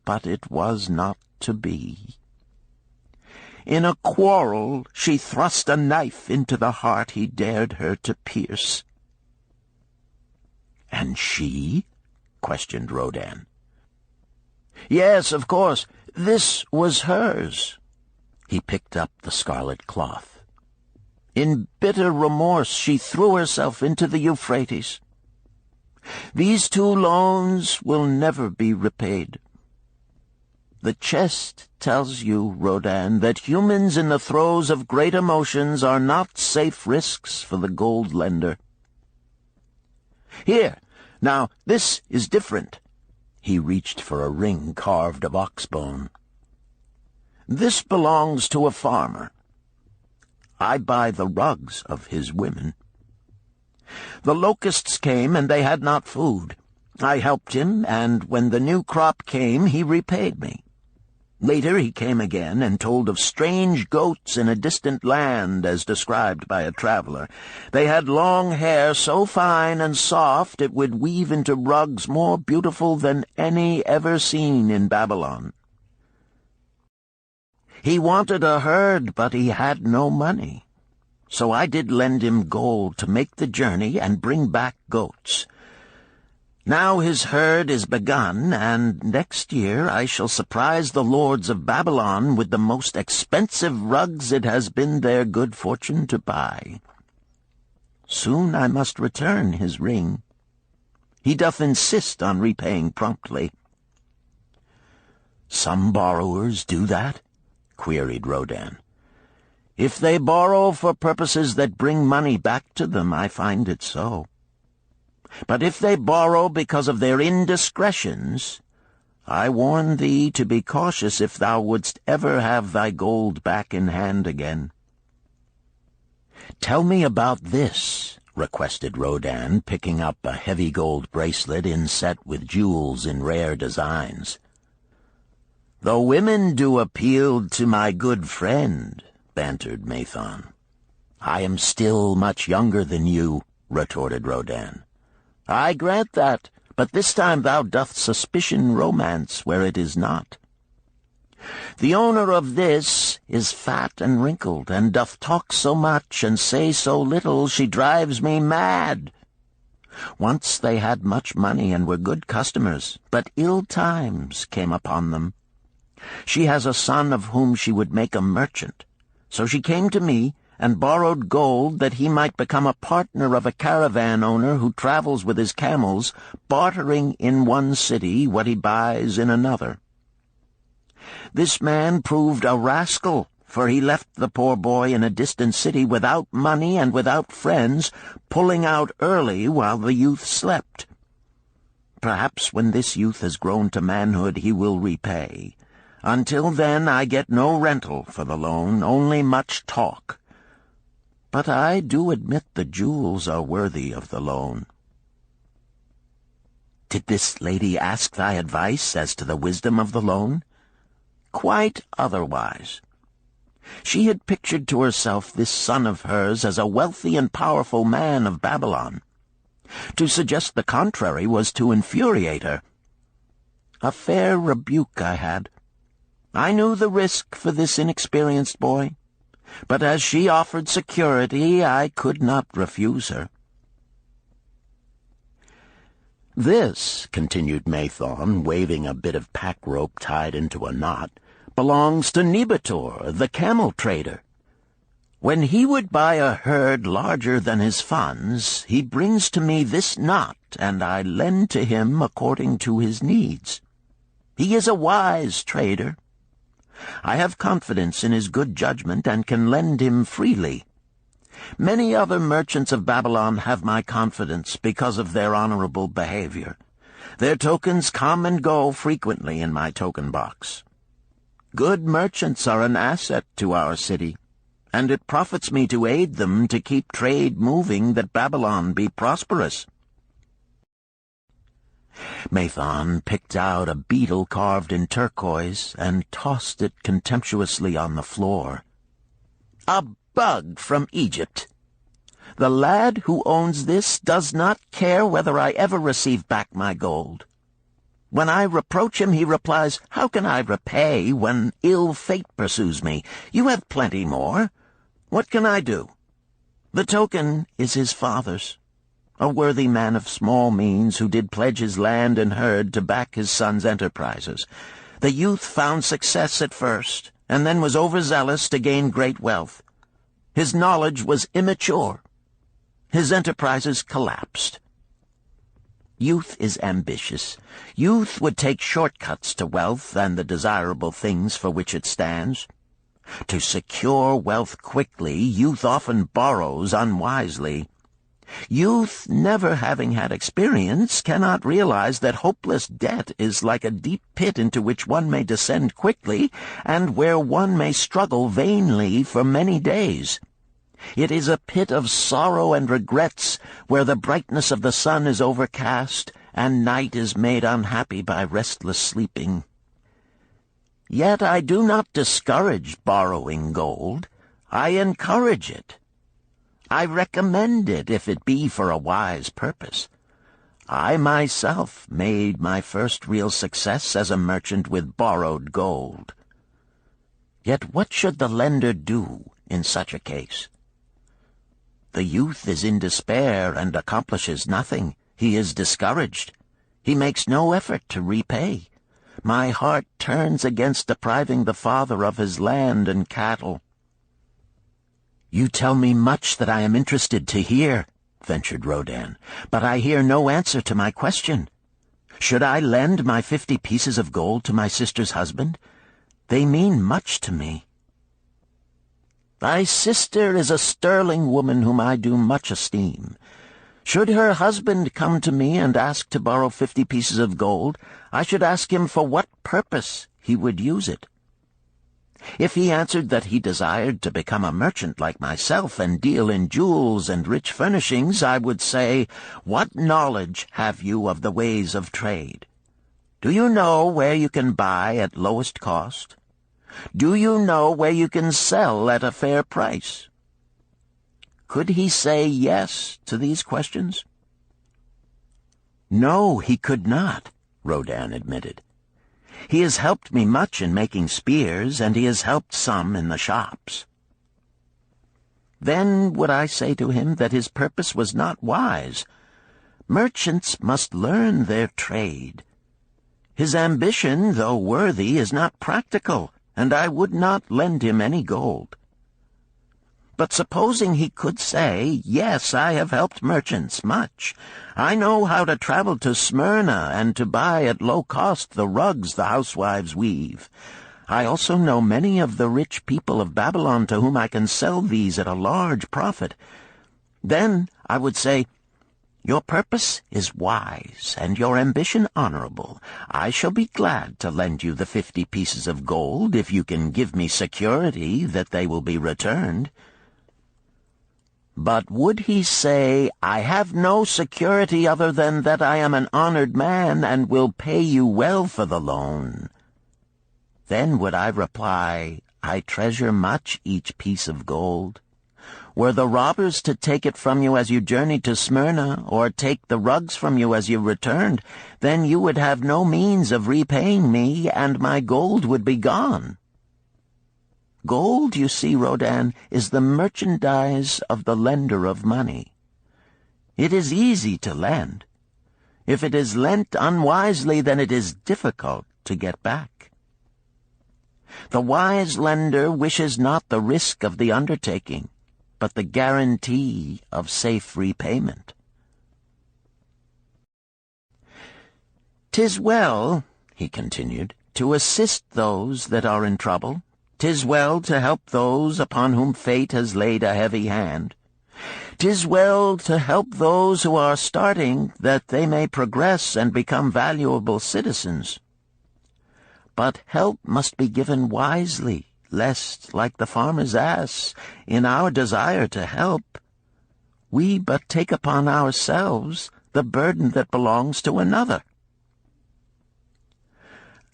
Speaker 2: But it was not to be. In a quarrel she thrust a knife into the heart he dared her to pierce." "And she?" questioned Rodan. "Yes, of course. This was hers." He picked up the scarlet cloth. "In bitter remorse she threw herself into the Euphrates. These 2 loans will never be repaid. The chest tells you, Rodan, that humans in the throes of great emotions are not safe risks for the gold lender. Here, now, this is different." He reached for a ring carved of ox-bone. "This belongs to a farmer. I buy the rugs of his women. The locusts came, and they had not food. I helped him, and when the new crop came, he repaid me. Later he came again and told of strange goats in a distant land, as described by a traveler. They had long hair so fine and soft it would weave into rugs more beautiful than any ever seen in Babylon. He wanted a herd, but he had no money. So I did lend him gold to make the journey and bring back goats. Now his herd is begun, and next year I shall surprise the lords of Babylon with the most expensive rugs it has been their good fortune to buy. Soon I must return his ring. He doth insist on repaying promptly." "Some borrowers do that?" queried Rodan. "If they borrow for purposes that bring money back to them, I find it so. But if they borrow because of their indiscretions, I warn thee to be cautious if thou wouldst ever have thy gold back in hand again." "Tell me about this," requested Rodan, picking up a heavy gold bracelet inset with jewels in rare designs. "The women do appeal to my good friend," bantered Mathon. "I am still much younger than you," retorted Rodan. "I grant that, but this time thou doth suspicion romance where it is not. The owner of this is fat and wrinkled, and doth talk so much and say so little she drives me mad. Once they had much money and were good customers, but ill times came upon them. She has a son of whom she would make a merchant. So she came to me and borrowed gold that he might become a partner of a caravan owner who travels with his camels, bartering in one city what he buys in another. This man proved a rascal, for he left the poor boy in a distant city without money and without friends, pulling out early while the youth slept. Perhaps when this youth has grown to manhood he will repay. Until then I get no rental for the loan, only much talk. But I do admit the jewels are worthy of the loan." "Did this lady ask thy advice as to the wisdom of the loan?" "Quite otherwise. She had pictured to herself this son of hers as a wealthy and powerful man of Babylon. To suggest the contrary was to infuriate her. A fair rebuke I had. I knew the risk for this inexperienced boy, but as she offered security, I could not refuse her." "This," continued Mathon, waving a bit of pack rope tied into a knot, "belongs to Nebator, the camel trader. When he would buy a herd larger than his funds, he brings to me this knot, and I lend to him according to his needs. He is a wise trader. I have confidence in his good judgment and can lend him freely. Many other merchants of Babylon have my confidence because of their honorable behavior. Their tokens come and go frequently in my token box. Good merchants are an asset to our city, and it profits me to aid them to keep trade moving that Babylon be prosperous." Mathon picked out a beetle carved in turquoise and tossed it contemptuously on the floor. "A bug from Egypt. The lad who owns this does not care whether I ever receive back my gold. When I reproach him, he replies, 'How can I repay when ill fate pursues me? You have plenty more. What can I do?' The token is his father's, a worthy man of small means who did pledge his land and herd to back his son's enterprises. The youth found success at first, and then was overzealous to gain great wealth. His knowledge was immature. His enterprises collapsed. Youth is ambitious. Youth would take shortcuts to wealth and the desirable things for which it stands. To secure wealth quickly, youth often borrows unwisely. Youth, never having had experience, cannot realize that hopeless debt is like a deep pit into which one may descend quickly, and where one may struggle vainly for many days. It is a pit of sorrow and regrets, where the brightness of the sun is overcast, and night is made unhappy by restless sleeping. Yet I do not discourage borrowing gold. I encourage it. I recommend it if it be for a wise purpose. I myself made my first real success as a merchant with borrowed gold. Yet what should the lender do in such a case? The youth is in despair and accomplishes nothing. He is discouraged. He makes no effort to repay. My heart turns against depriving the father of his land and cattle." "You tell me much that I am interested to hear," ventured Rodin, "but I hear no answer to my question. Should I lend my 50 pieces of gold to my sister's husband? They mean much to me." "Thy sister is a sterling woman whom I do much esteem. Should her husband come to me and ask to borrow 50 pieces of gold, I should ask him for what purpose he would use it. If he answered that he desired to become a merchant like myself and deal in jewels and rich furnishings, I would say, 'What knowledge have you of the ways of trade? Do you know where you can buy at lowest cost? Do you know where you can sell at a fair price?' Could he say yes to these questions?" "No, he could not," Rodin admitted. "He has helped me much in making spears, and he has helped some in the shops." Then would I say to him that his purpose was not wise. Merchants must learn their trade. His ambition, though worthy, is not practical, and I would not lend him any gold. But supposing he could say, 'Yes, I have helped merchants much. I know how to travel to Smyrna and to buy at low cost the rugs the housewives weave. I also know many of the rich people of Babylon to whom I can sell these at a large profit. Then I would say, your purpose is wise, and your ambition honorable. I shall be glad to lend you the 50 pieces of gold if you can give me security that they will be returned. But would he say, I have no security other than that I am an honored man and will pay you well for the loan? Then would I reply, I treasure much each piece of gold. Were the robbers to take it from you as you journeyed to Smyrna, or take the rugs from you as you returned, then you would have no means of repaying me, and my gold would be gone. Gold, you see, Rodin, is the merchandise of the lender of money. It is easy to lend. If it is lent unwisely, then it is difficult to get back. The wise lender wishes not the risk of the undertaking, but the guarantee of safe repayment. "'Tis well," he continued, "to assist those that are in trouble. 'Tis well to help those upon whom fate has laid a heavy hand. 'Tis well to help those who are starting, that they may progress and become valuable citizens. But help must be given wisely, lest, like the farmer's ass, in our desire to help, we but take upon ourselves the burden that belongs to another."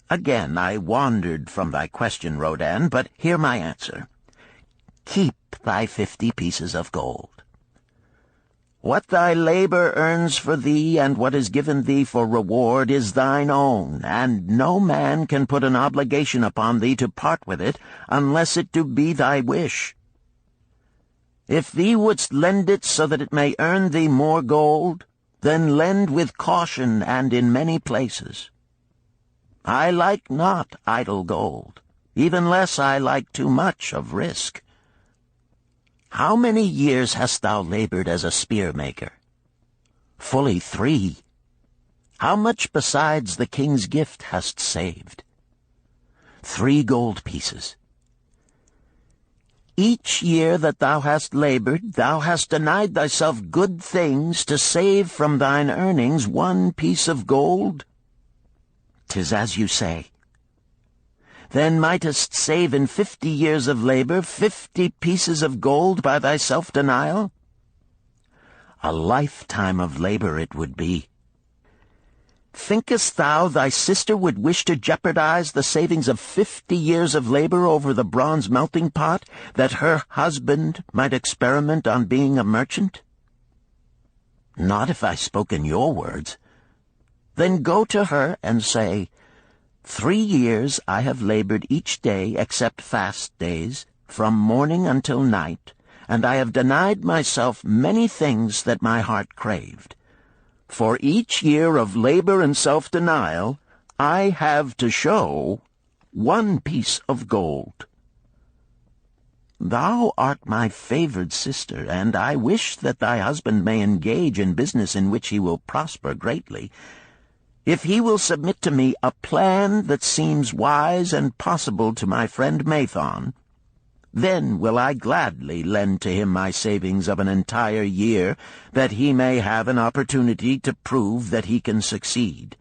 Speaker 2: Again I wandered from thy question, Rodin, but hear my answer. Keep thy 50 pieces of gold. What thy labor earns for thee and what is given thee for reward is thine own, and no man can put an obligation upon thee to part with it, unless it do be thy wish. If thee wouldst lend it so that it may earn thee more gold, then lend with caution and in many places. I like not idle gold, even less I like too much of risk. How many years hast thou labored as a spear-maker? Fully 3. How much besides the king's gift hast saved? 3 gold pieces. Each year that thou hast labored, thou hast denied thyself good things to save from thine earnings 1 piece of gold? 'Tis as you say. Then mightest save in 50 years of labor 50 pieces of gold by thy self-denial? A lifetime of labor it would be. Thinkest thou thy sister would wish to jeopardize the savings of 50 years of labor over the bronze melting pot, that her husband might experiment on being a merchant? Not if I spoke in your words. Then go to her and say, 3 years I have labored each day except fast days, from morning until night, and I have denied myself many things that my heart craved. For each year of labor and self-denial, I have to show 1 piece of gold. Thou art my favored sister, and I wish that thy husband may engage in business in which he will prosper greatly. If he will submit to me a plan that seems wise and possible to my friend Mathon, then will I gladly lend to him my savings of an entire year, that he may have an opportunity to prove that he can succeed.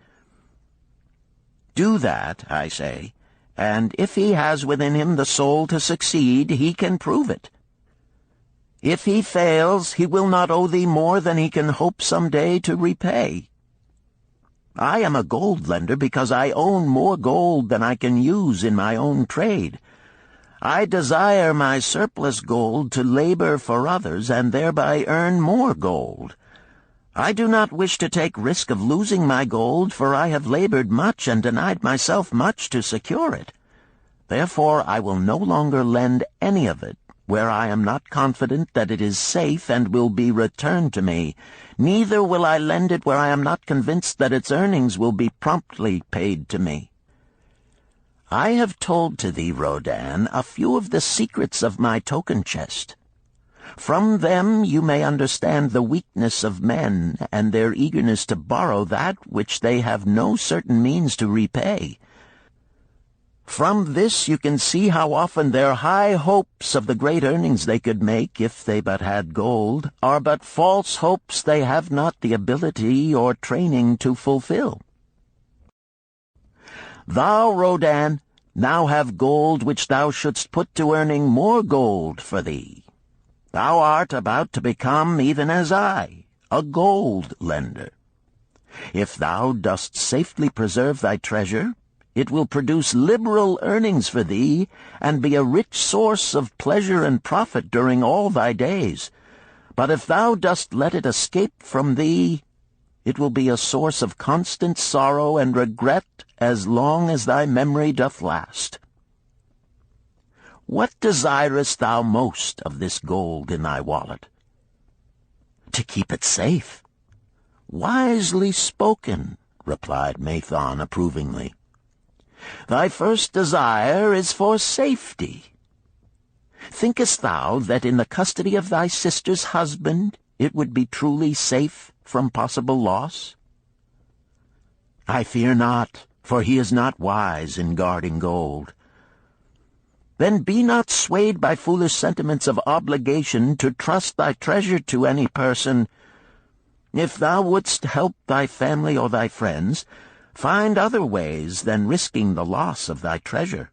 Speaker 2: Do that, I say, and if he has within him the soul to succeed, he can prove it. If he fails, he will not owe thee more than he can hope some day to repay. I am a gold lender because I own more gold than I can use in my own trade. I desire my surplus gold to labor for others and thereby earn more gold. I do not wish to take risk of losing my gold, for I have labored much and denied myself much to secure it. Therefore I will no longer lend any of it where I am not confident that it is safe and will be returned to me. Neither will I lend it where I am not convinced that its earnings will be promptly paid to me. I have told to thee, Rodin, a few of the secrets of my token chest. From them you may understand the weakness of men and their eagerness to borrow that which they have no certain means to repay. From this you can see how often their high hopes of the great earnings they could make if they but had gold are but false hopes they have not the ability or training to fulfill. Thou, Rodan, now have gold which thou shouldst put to earning more gold for thee. Thou art about to become, even as I, a gold lender. If thou dost safely preserve thy treasure, it will produce liberal earnings for thee, and be a rich source of pleasure and profit during all thy days. But if thou dost let it escape from thee, it will be a source of constant sorrow and regret as long as thy memory doth last. What desirest thou most of this gold in thy wallet? To keep it safe. Wisely spoken, replied Mathon approvingly. Thy first desire is for safety. Thinkest thou that in the custody of thy sister's husband it would be truly safe from possible loss? I fear not, for he is not wise in guarding gold. Then be not swayed by foolish sentiments of obligation to trust thy treasure to any person. If thou wouldst help thy family or thy friends, find other ways than risking the loss of thy treasure.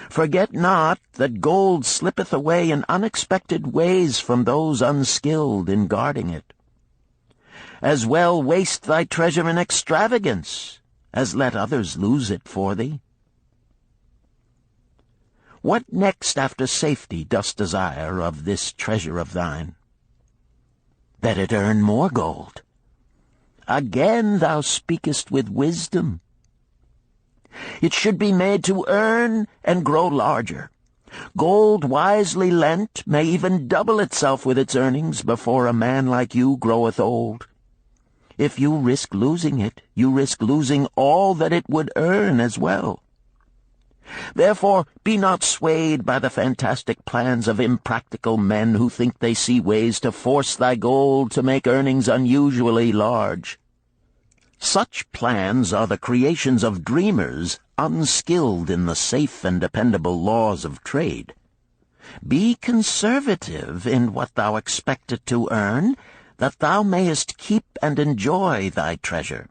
Speaker 2: Forget not that gold slippeth away in unexpected ways from those unskilled in guarding it. As well waste thy treasure in extravagance as let others lose it for thee. What next after safety dost desire of this treasure of thine? That it earn more gold. Again thou speakest with wisdom. It should be made to earn and grow larger. Gold wisely lent may even double itself with its earnings before a man like you groweth old. If you risk losing it, you risk losing all that it would earn as well. Therefore be not swayed by the fantastic plans of impractical men who think they see ways to force thy gold to make earnings unusually large. Such plans are the creations of dreamers unskilled in the safe and dependable laws of trade. Be conservative in what thou expectest to earn, that thou mayest keep and enjoy thy treasure.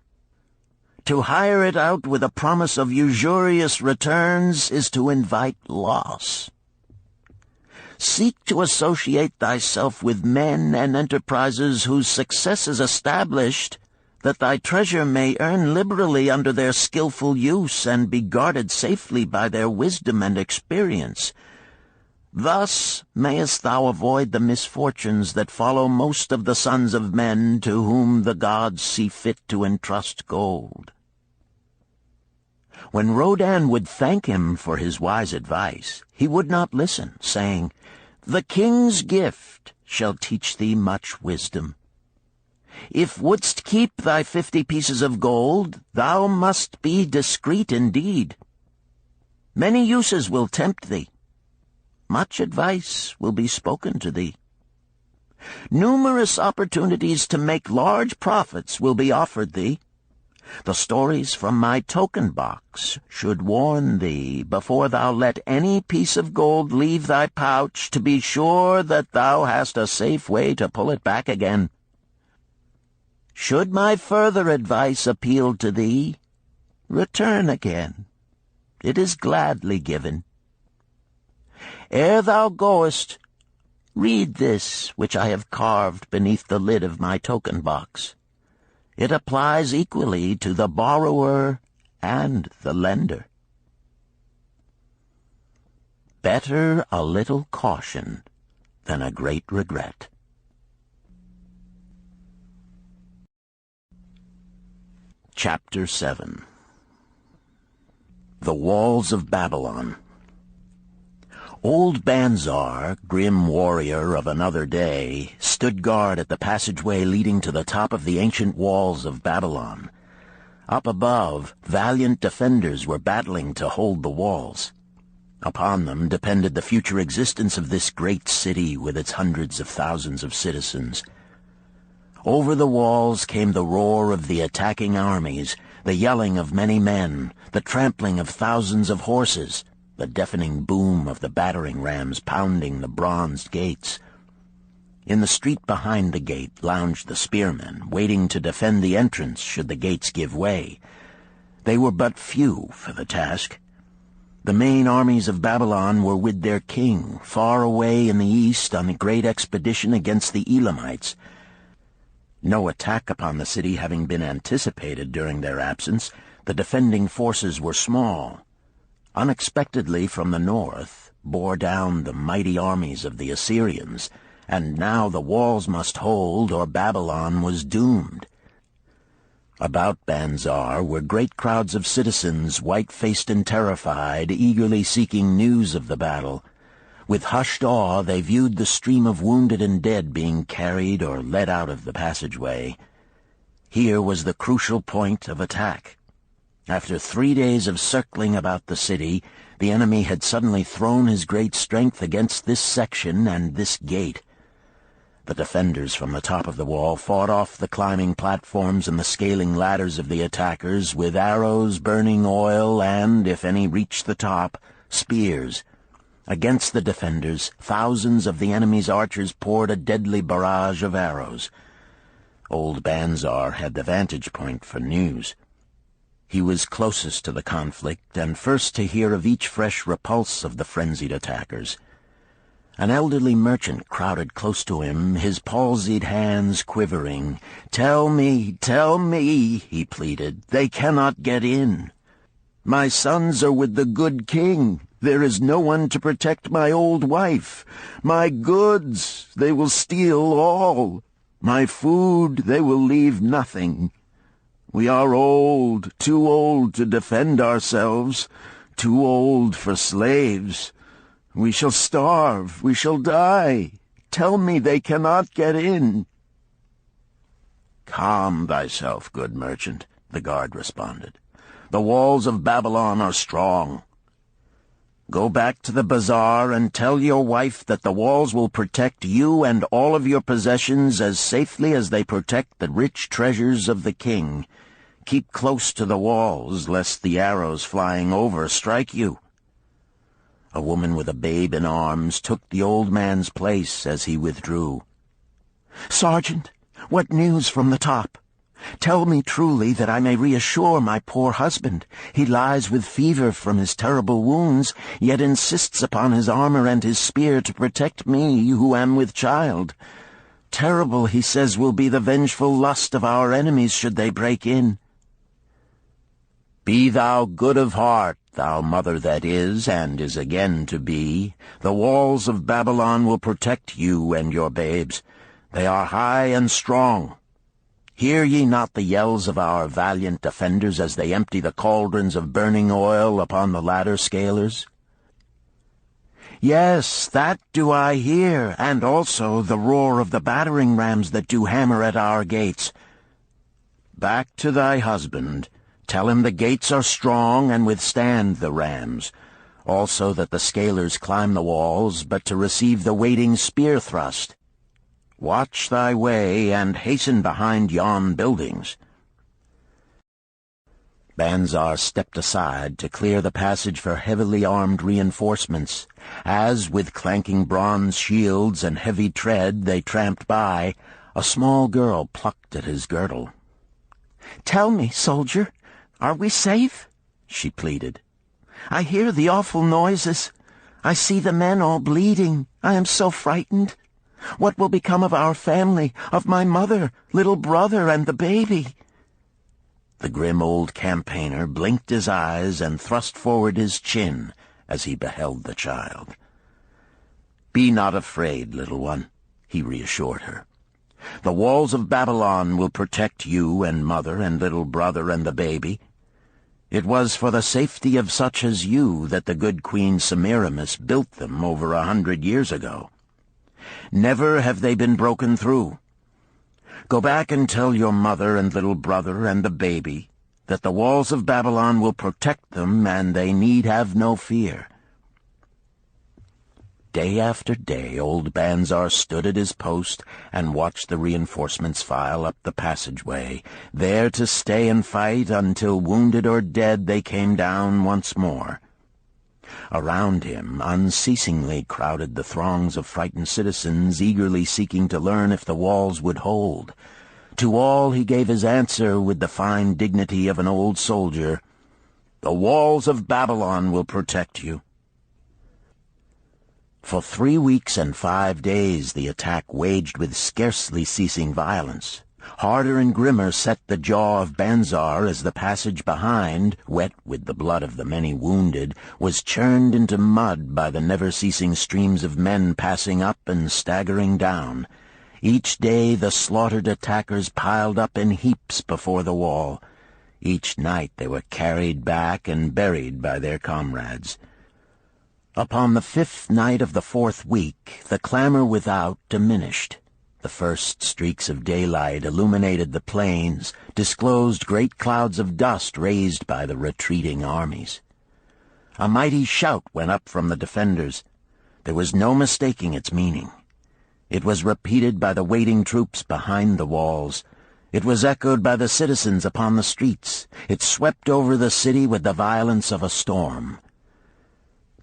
Speaker 2: To hire it out with a promise of usurious returns is to invite loss. Seek to associate thyself with men and enterprises whose success is established, that thy treasure may earn liberally under their skillful use and be guarded safely by their wisdom and experience. Thus mayest thou avoid the misfortunes that follow most of the sons of men to whom the gods see fit to entrust gold. When Rodan would thank him for his wise advice, he would not listen, saying, "The king's gift shall teach thee much wisdom. If wouldst keep thy 50 pieces of gold, thou must be discreet indeed. Many uses will tempt thee. Much advice will be spoken to thee. Numerous opportunities to make large profits will be offered thee. The stories from my token box should warn thee, before thou let any piece of gold leave thy pouch, to be sure that thou hast a safe way to pull it back again. Should my further advice appeal to thee, return again. It is gladly given. Ere thou goest, read this which I have carved beneath the lid of my token box. It applies equally to the borrower and the lender. Better a little caution than a great regret. Chapter 7. The Walls of Babylon. Old Banzar, grim warrior of another day, stood guard at the passageway leading to the top of the ancient walls of Babylon. Up above, valiant defenders were battling to hold the walls. Upon them depended the future existence of this great city with its hundreds of thousands of citizens. Over the walls came the roar of the attacking armies, the yelling of many men, the trampling of thousands of horses, the deafening boom of the battering rams pounding the bronzed gates. In the street behind the gate lounged the spearmen, waiting to defend the entrance should the gates give way. They were but few for the task. The main armies of Babylon were with their king, far away in the east on a great expedition against the Elamites. No attack upon the city having been anticipated during their absence, the defending forces were small. Unexpectedly from the north bore down the mighty armies of the Assyrians, and now the walls must hold or Babylon was doomed. About Banzar were great crowds of citizens, white-faced and terrified, eagerly seeking news of the battle. With hushed awe they viewed the stream of wounded and dead being carried or led out of the passageway. Here was the crucial point of attack. After 3 days of circling about the city, the enemy had suddenly thrown his great strength against this section and this gate. The defenders from the top of the wall fought off the climbing platforms and the scaling ladders of the attackers with arrows, burning oil, and, if any reached the top, spears. Against the defenders, thousands of the enemy's archers poured a deadly barrage of arrows. Old Banzar had the vantage point for news. He was closest to the conflict and first to hear of each fresh repulse of the frenzied attackers. An elderly merchant crowded close to him, his palsied hands quivering. "Tell me, he pleaded. "They cannot get in. My sons are with the good king. There is no one to protect my old wife. My goods, they will steal all. My food, they will leave nothing. We are old, too old to defend ourselves, too old for slaves. We shall starve, we shall die. Tell me they cannot get in." "Calm thyself, good merchant," the guard responded. "The walls of Babylon are strong. Go back to the bazaar and tell your wife that the walls will protect you and all of your possessions as safely as they protect the rich treasures of the king. Keep close to the walls, lest the arrows flying over strike you." A woman with a babe in arms took the old man's place as he withdrew. "Sergeant, what news from the top? Tell me truly that I may reassure my poor husband. He lies with fever from his terrible wounds, yet insists upon his armor and his spear to protect me who am with child. Terrible, he says, will be the vengeful lust of our enemies should they break in." "Be thou good of heart, thou mother that is and is again to be. The walls of Babylon will protect you and your babes. They are high and strong. Hear ye not the yells of our valiant defenders as they empty the cauldrons of burning oil upon the ladder scalers?" "Yes, that do I hear, and also the roar of the battering rams that do hammer at our gates." "Back to thy husband. Tell him the gates are strong and withstand the rams. Also that the scalers climb the walls, but to receive the waiting spear thrust. Watch thy way, and hasten behind yon buildings." Banzar stepped aside to clear the passage for heavily armed reinforcements. As, with clanking bronze shields and heavy tread, they tramped by, a small girl plucked at his girdle. "Tell me, soldier, are we safe?" she pleaded. "I hear the awful noises. I see the men all bleeding. I am so frightened. What will become of our family, of my mother, little brother, and the baby?" The grim old campaigner blinked his eyes and thrust forward his chin as he beheld the child. "Be not afraid, little one," he reassured her. "The walls of Babylon will protect you and mother and little brother and the baby. It was for the safety of such as you that the good Queen Semiramis built them over 100 years ago. Never have they been broken through. Go back and tell your mother and little brother and the baby that the walls of Babylon will protect them and they need have no fear." Day after day old Banzar stood at his post and watched the reinforcements file up the passageway, there to stay and fight until, wounded or dead, they came down once more. Around him unceasingly crowded the throngs of frightened citizens, eagerly seeking to learn if the walls would hold. To all he gave his answer with the fine dignity of an old soldier: "The walls of Babylon will protect you." For 3 weeks and 5 days the attack waged with scarcely ceasing violence. Harder and grimmer set the jaw of Banzar as the passage behind, wet with the blood of the many wounded, was churned into mud by the never-ceasing streams of men passing up and staggering down. Each day the slaughtered attackers piled up in heaps before the wall. Each night they were carried back and buried by their comrades. Upon the 5th night of the 4th week, the clamor without diminished. The first streaks of daylight illuminated the plains, disclosed great clouds of dust raised by the retreating armies. A mighty shout went up from the defenders. There was no mistaking its meaning. It was repeated by the waiting troops behind the walls. It was echoed by the citizens upon the streets. It swept over the city with the violence of a storm.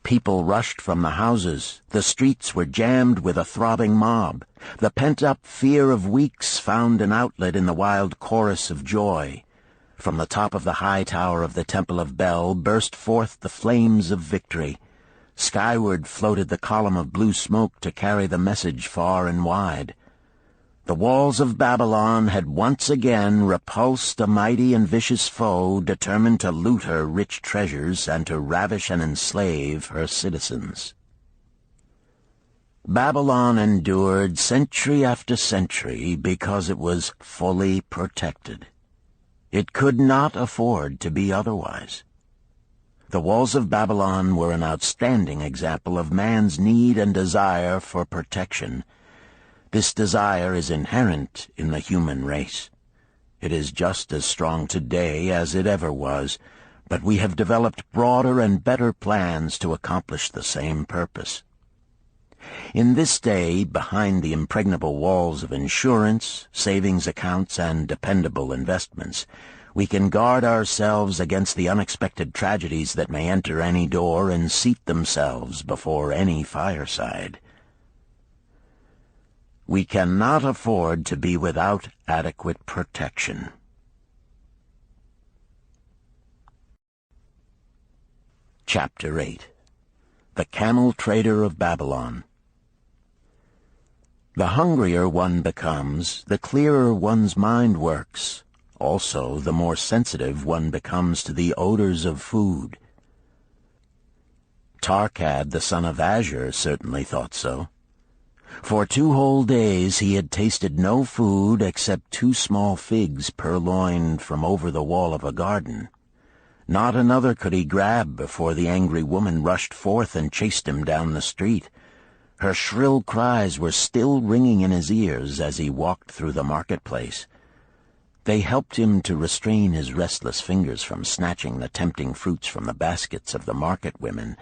Speaker 2: People rushed from the houses. The streets were jammed with a throbbing mob. The pent-up fear of weeks found an outlet in the wild chorus of joy. From the top of the high tower of the Temple of Bel burst forth the flames of victory. Skyward floated the column of blue smoke to carry the message far and wide. The walls of Babylon had once again repulsed a mighty and vicious foe determined to loot her rich treasures and to ravish and enslave her citizens. Babylon endured century after century because it was fully protected. It could not afford to be otherwise. The walls of Babylon were an outstanding example of man's need and desire for protection. This desire is inherent in the human race. It is just as strong today as it ever was, but we have developed broader and better plans to accomplish the same purpose. In this day, behind the impregnable walls of insurance, savings accounts, and dependable investments, we can guard ourselves against the unexpected tragedies that may enter any door and seat themselves before any fireside. We cannot afford to be without adequate protection. Chapter 8. The Camel Trader of Babylon. The hungrier one becomes, the clearer one's mind works. Also, the more sensitive one becomes to the odors of food. Tarkad, the son of Azure, certainly thought so. For 2 whole days he had tasted no food except 2 small figs purloined from over the wall of a garden. Not another could he grab before the angry woman rushed forth and chased him down the street. Her shrill cries were still ringing in his ears as he walked through the marketplace. They helped him to restrain his restless fingers from snatching the tempting fruits from the baskets of the market women.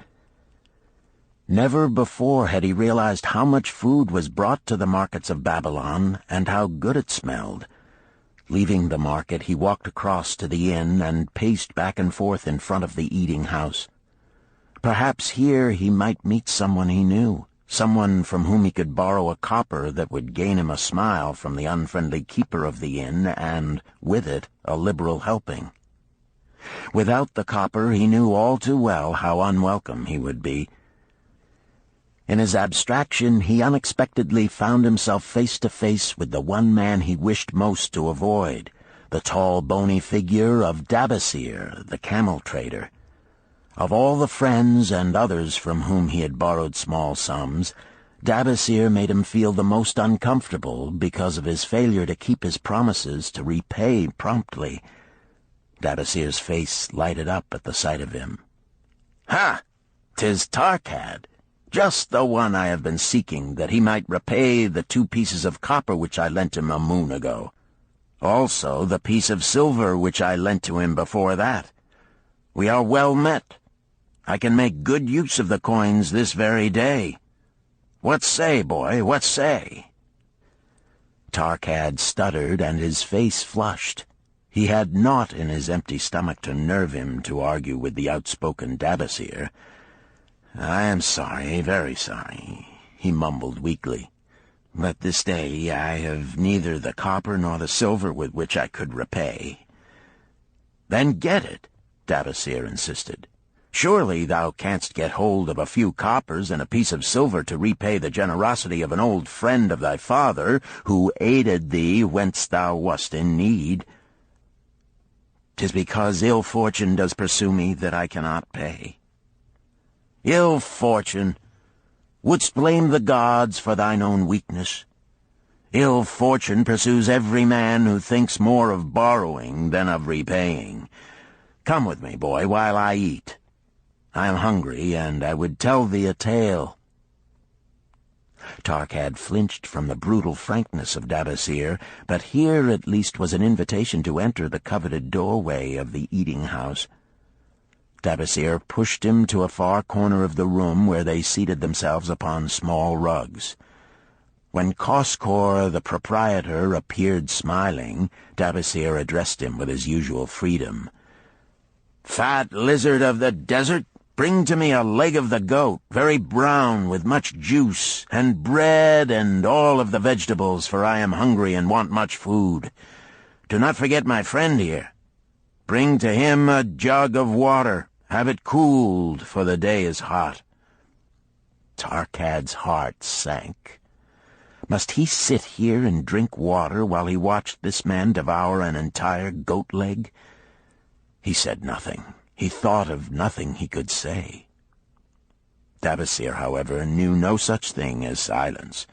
Speaker 2: Never before had he realized how much food was brought to the markets of Babylon and how good it smelled. Leaving the market, he walked across to the inn and paced back and forth in front of the eating house. Perhaps here he might meet someone he knew, someone from whom he could borrow a copper that would gain him a smile from the unfriendly keeper of the inn and, with it, a liberal helping. Without the copper, he knew all too well how unwelcome he would be. In his abstraction, he unexpectedly found himself face to face with the one man he wished most to avoid, the tall, bony figure of Dabasir, the camel trader. Of all the friends and others from whom he had borrowed small sums, Dabasir made him feel the most uncomfortable because of his failure to keep his promises to repay promptly. Dabasir's face lighted up at the sight of him. "Ha! 'Tis Tarkad! Just the one I have been seeking, that he might repay the 2 pieces of copper which I lent him a moon ago. Also the piece of silver which I lent to him before that. We are well met. I can make good use of the coins this very day. What say, boy, what say?" Tarkad stuttered, and his face flushed. He had naught in his empty stomach to nerve him to argue with the outspoken Dabasir. "I am sorry, very sorry," he mumbled weakly. "But this day I have neither the copper nor the silver with which I could repay." "Then get it," Dabasir insisted. "Surely thou canst get hold of a few coppers and a piece of silver to repay the generosity of an old friend of thy father, who aided thee whence thou wast in need." "'Tis because ill fortune does pursue me that I cannot pay." "Ill fortune? Wouldst blame the gods for thine own weakness? Ill fortune pursues every man who thinks more of borrowing than of repaying. Come with me, boy, while I eat. I am hungry, and I would tell thee a tale." Tarkad flinched from the brutal frankness of Dabasir, but here at least was an invitation to enter the coveted doorway of the eating-house. Dabasir pushed him to a far corner of the room where they seated themselves upon small rugs. When Koskor, the proprietor, appeared smiling, Dabasir addressed him with his usual freedom. "Fat lizard of the desert, bring to me a leg of the goat, very brown, with much juice, and bread and all of the vegetables, for I am hungry and want much food. Do not forget my friend here. Bring to him a jug of water. Have it cooled, for the day is hot." Tarkad's heart sank. Must he sit here and drink water while he watched this man devour an entire goat leg? He said nothing. He thought of nothing he could say. Dabasir, however, knew no such thing as silence.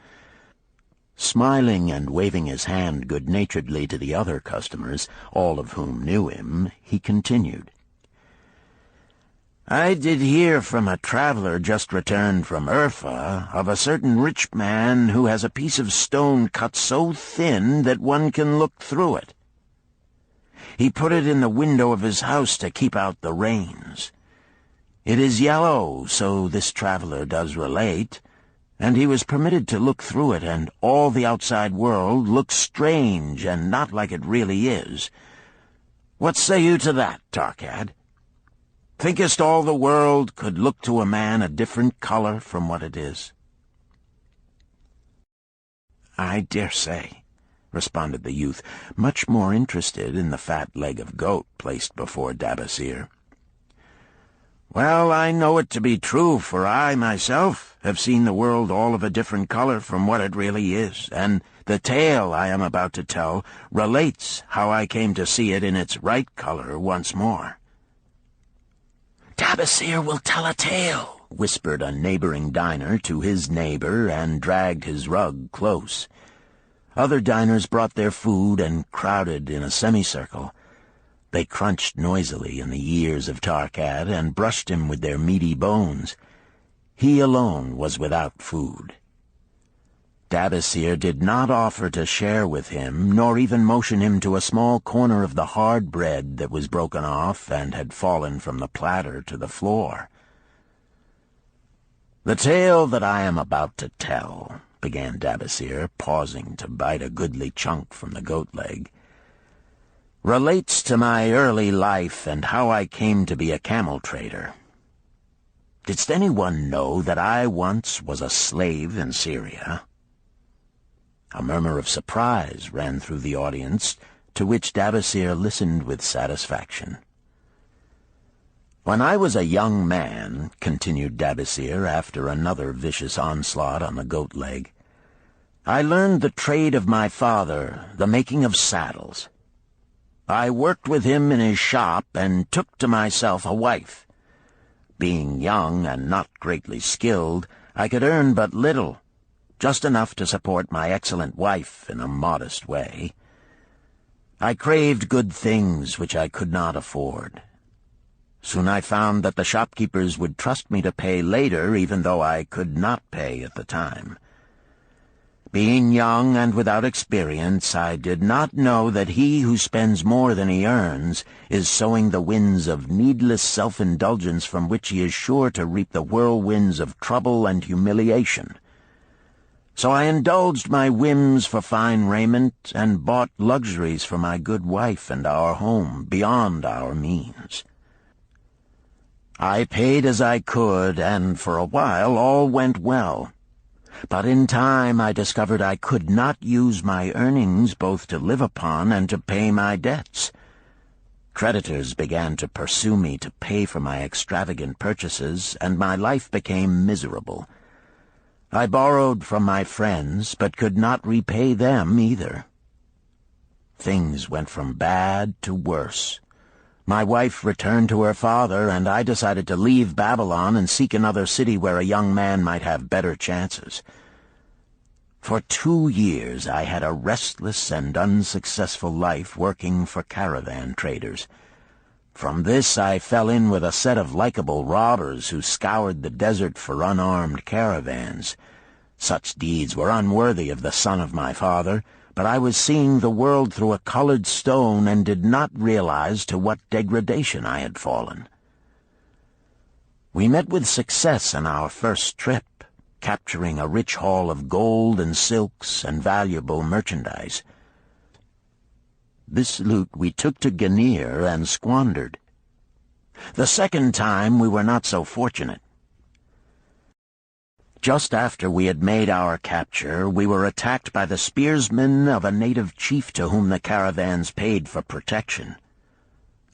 Speaker 2: Smiling and waving his hand good-naturedly to the other customers, all of whom knew him, he continued. "I did hear from a traveler just returned from Urfa of a certain rich man who has a piece of stone cut so thin that one can look through it. He put it in the window of his house to keep out the rains. It is yellow, so this traveler does relate, and he was permitted to look through it, and all the outside world looks strange and not like it really is. What say you to that, Tarkad? Thinkest all the world could look to a man a different color from what it is?" "I dare say," responded the youth, much more interested in the fat leg of goat placed before Dabasir. "Well, I know it to be true, for I, myself, have seen the world all of a different color from what it really is, and the tale I am about to tell relates how I came to see it in its right color once more." "Dabasir will tell a tale," whispered a neighboring diner to his neighbor, and dragged his rug close. Other diners brought their food and crowded in a semicircle. They crunched noisily in the ears of Tarkad and brushed him with their meaty bones. He alone was without food. Dabasir did not offer to share with him, nor even motion him to a small corner of the hard bread that was broken off and had fallen from the platter to the floor. "The tale that I am about to tell," began Dabasir, pausing to bite a goodly chunk from the goat leg, "relates to my early life and how I came to be a camel trader. Didst anyone know that I once was a slave in Syria?" A murmur of surprise ran through the audience, to which Dabasir listened with satisfaction. "When I was a young man," continued Dabasir after another vicious onslaught on the goat leg, "I learned the trade of my father, the making of saddles. I worked with him in his shop and took to myself a wife. Being young and not greatly skilled, I could earn but little, just enough to support my excellent wife in a modest way. I craved good things which I could not afford. Soon I found that the shopkeepers would trust me to pay later, even though I could not pay at the time. Being young and without experience, I did not know that he who spends more than he earns is sowing the winds of needless self-indulgence from which he is sure to reap the whirlwinds of trouble and humiliation. So I indulged my whims for fine raiment and bought luxuries for my good wife and our home beyond our means. I paid as I could, and for a while all went well. But in time I discovered I could not use my earnings both to live upon and to pay my debts. Creditors began to pursue me to pay for my extravagant purchases, and my life became miserable. I borrowed from my friends, but could not repay them either. Things went from bad to worse. My wife returned to her father, and I decided to leave Babylon and seek another city where a young man might have better chances. For 2 years I had a restless and unsuccessful life working for caravan traders. From this I fell in with a set of likable robbers who scoured the desert for unarmed caravans. Such deeds were unworthy of the son of my father, but I was seeing the world through a colored stone and did not realize to what degradation I had fallen. We met with success on our first trip, capturing a rich haul of gold and silks and valuable merchandise. This loot we took to Ganir and squandered. The second time we were not so fortunate. Just after we had made our capture, we were attacked by the spearsmen of a native chief to whom the caravans paid for protection.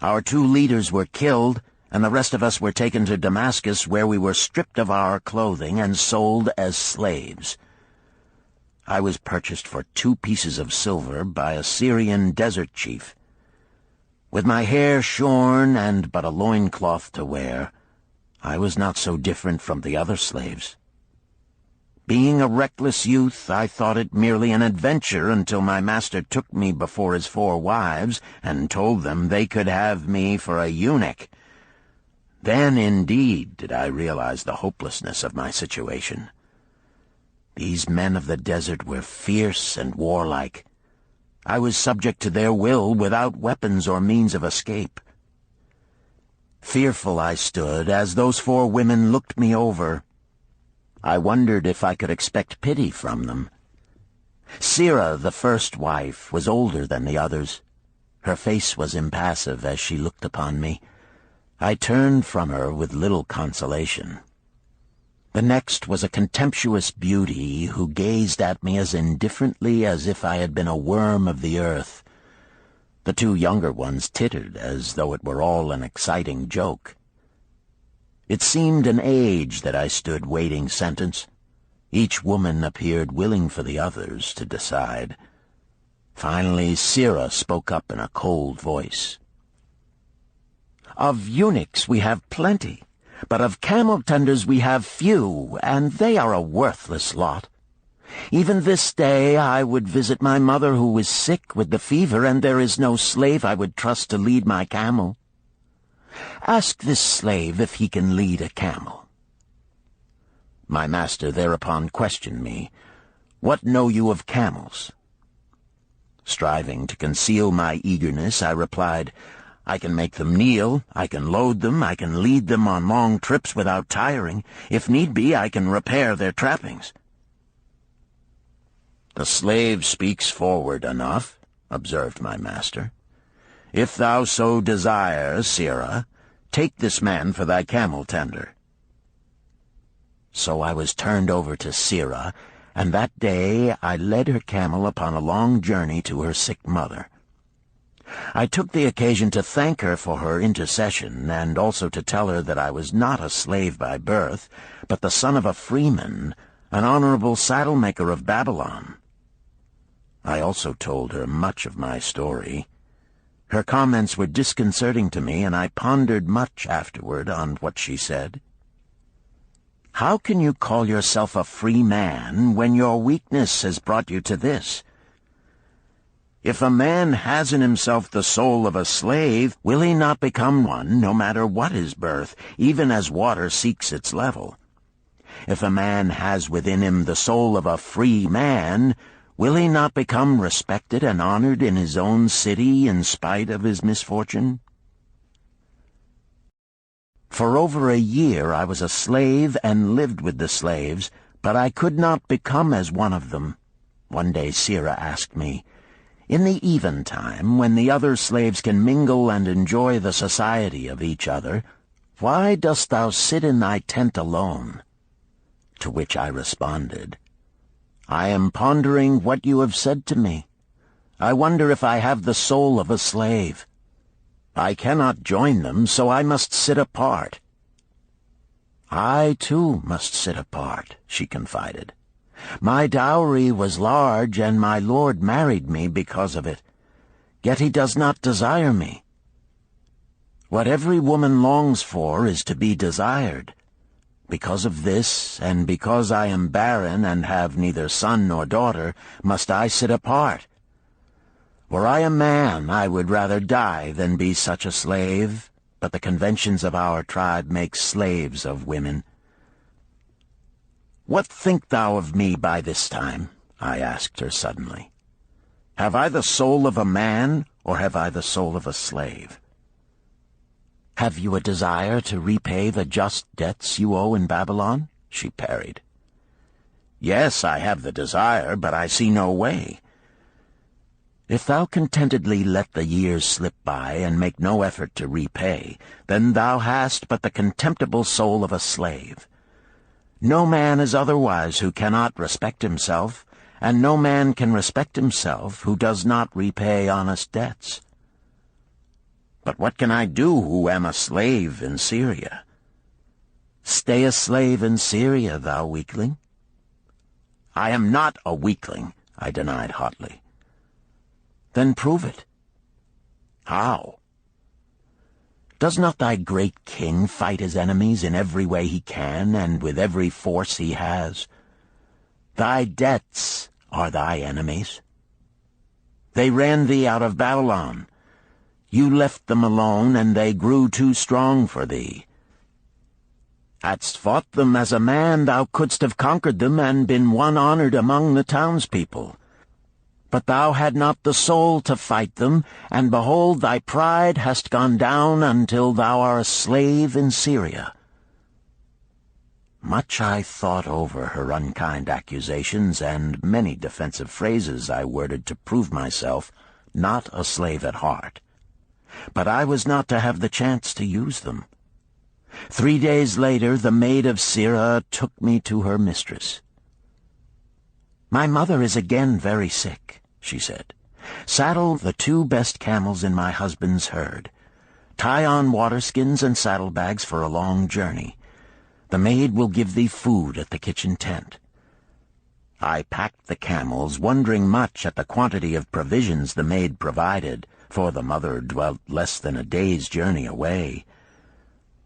Speaker 2: Our 2 leaders were killed, and the rest of us were taken to Damascus, where we were stripped of our clothing and sold as slaves. I was purchased for 2 pieces of silver by a Syrian desert chief. With my hair shorn and but a loincloth to wear, I was not so different from the other slaves. Being a reckless youth, I thought it merely an adventure until my master took me before his 4 wives and told them they could have me for a eunuch. Then, indeed, did I realize the hopelessness of my situation. These men of the desert were fierce and warlike. I was subject to their will without weapons or means of escape. Fearful I stood as those 4 women looked me over. I wondered if I could expect pity from them. Sirah, the first wife, was older than the others. Her face was impassive as she looked upon me. I turned from her with little consolation. The next was a contemptuous beauty who gazed at me as indifferently as if I had been a worm of the earth. The 2 younger ones tittered as though it were all an exciting joke. It seemed an age that I stood waiting sentence. Each woman appeared willing for the others to decide. Finally, Sirah spoke up in a cold voice. "Of eunuchs we have plenty, but of camel-tenders we have few, and they are a worthless lot. Even this day I would visit my mother who is sick with the fever, and there is no slave I would trust to lead my camel. Ask this slave if he can lead a camel." My master thereupon questioned me, "What know you of camels?" Striving to conceal my eagerness, I replied, "I can make them kneel, I can load them, I can lead them on long trips without tiring. If need be, I can repair their trappings." "The slave speaks forward enough," observed my master. "If thou so desire, Sirah, take this man for thy camel-tender." So I was turned over to Sirah, and that day I led her camel upon a long journey to her sick mother. I took the occasion to thank her for her intercession, and also to tell her that I was not a slave by birth, but the son of a freeman, an honorable saddle-maker of Babylon. I also told her much of my story. Her comments were disconcerting to me, and I pondered much afterward on what she said. "How can you call yourself a free man when your weakness has brought you to this? If a man has in himself the soul of a slave, will he not become one, no matter what his birth, even as water seeks its level? If a man has within him the soul of a free man, will he not become respected and honored in his own city in spite of his misfortune?" For over a year I was a slave and lived with the slaves, But I could not become as one of them. One day Sira asked me, "In the eventime, when the other slaves can mingle and enjoy the society of each other, why dost thou sit in thy tent alone?" To which I responded, "I am pondering what you have said to me. I wonder if I have the soul of a slave. I cannot join them, so I must sit apart." "I, too, must sit apart," she confided. "My dowry was large, and my lord married me because of it. Yet he does not desire me. What every woman longs for is to be desired. Because of this, and because I am barren and have neither son nor daughter, must I sit apart. Were I a man, I would rather die than be such a slave, but the conventions of our tribe make slaves of women." "What think thou of me by this time?" I asked her suddenly. "Have I the soul of a man, or have I the soul of a slave?" "Have you a desire to repay the just debts you owe in Babylon?" she parried. "Yes, I have the desire, but I see no way." "If thou contentedly let the years slip by and make no effort to repay, then thou hast but the contemptible soul of a slave. No man is otherwise who cannot respect himself, and no man can respect himself who does not repay honest debts." "But what can I do who am a slave in Syria?" "Stay a slave in Syria, thou weakling." "I am not a weakling," I denied hotly. "Then prove it." "How?" "Does not thy great king fight his enemies in every way he can and with every force he has? Thy debts are thy enemies. They ran thee out of Babylon. You left them alone, and they grew too strong for thee. Hadst fought them as a man, thou couldst have conquered them and been one honored among the townspeople. But thou had not the soul to fight them, and behold, thy pride hast gone down until thou art a slave in Syria." Much I thought over her unkind accusations, and many defensive phrases I worded to prove myself not a slave at heart. But I was not to have the chance to use them. 3 days later, the maid of Sira took me to her mistress. "My mother is again very sick," she said. "Saddle the 2 best camels in my husband's herd. Tie on waterskins and saddlebags for a long journey. The maid will give thee food at the kitchen tent." I packed the camels, wondering much at the quantity of provisions the maid provided, for the mother dwelt less than a day's journey away.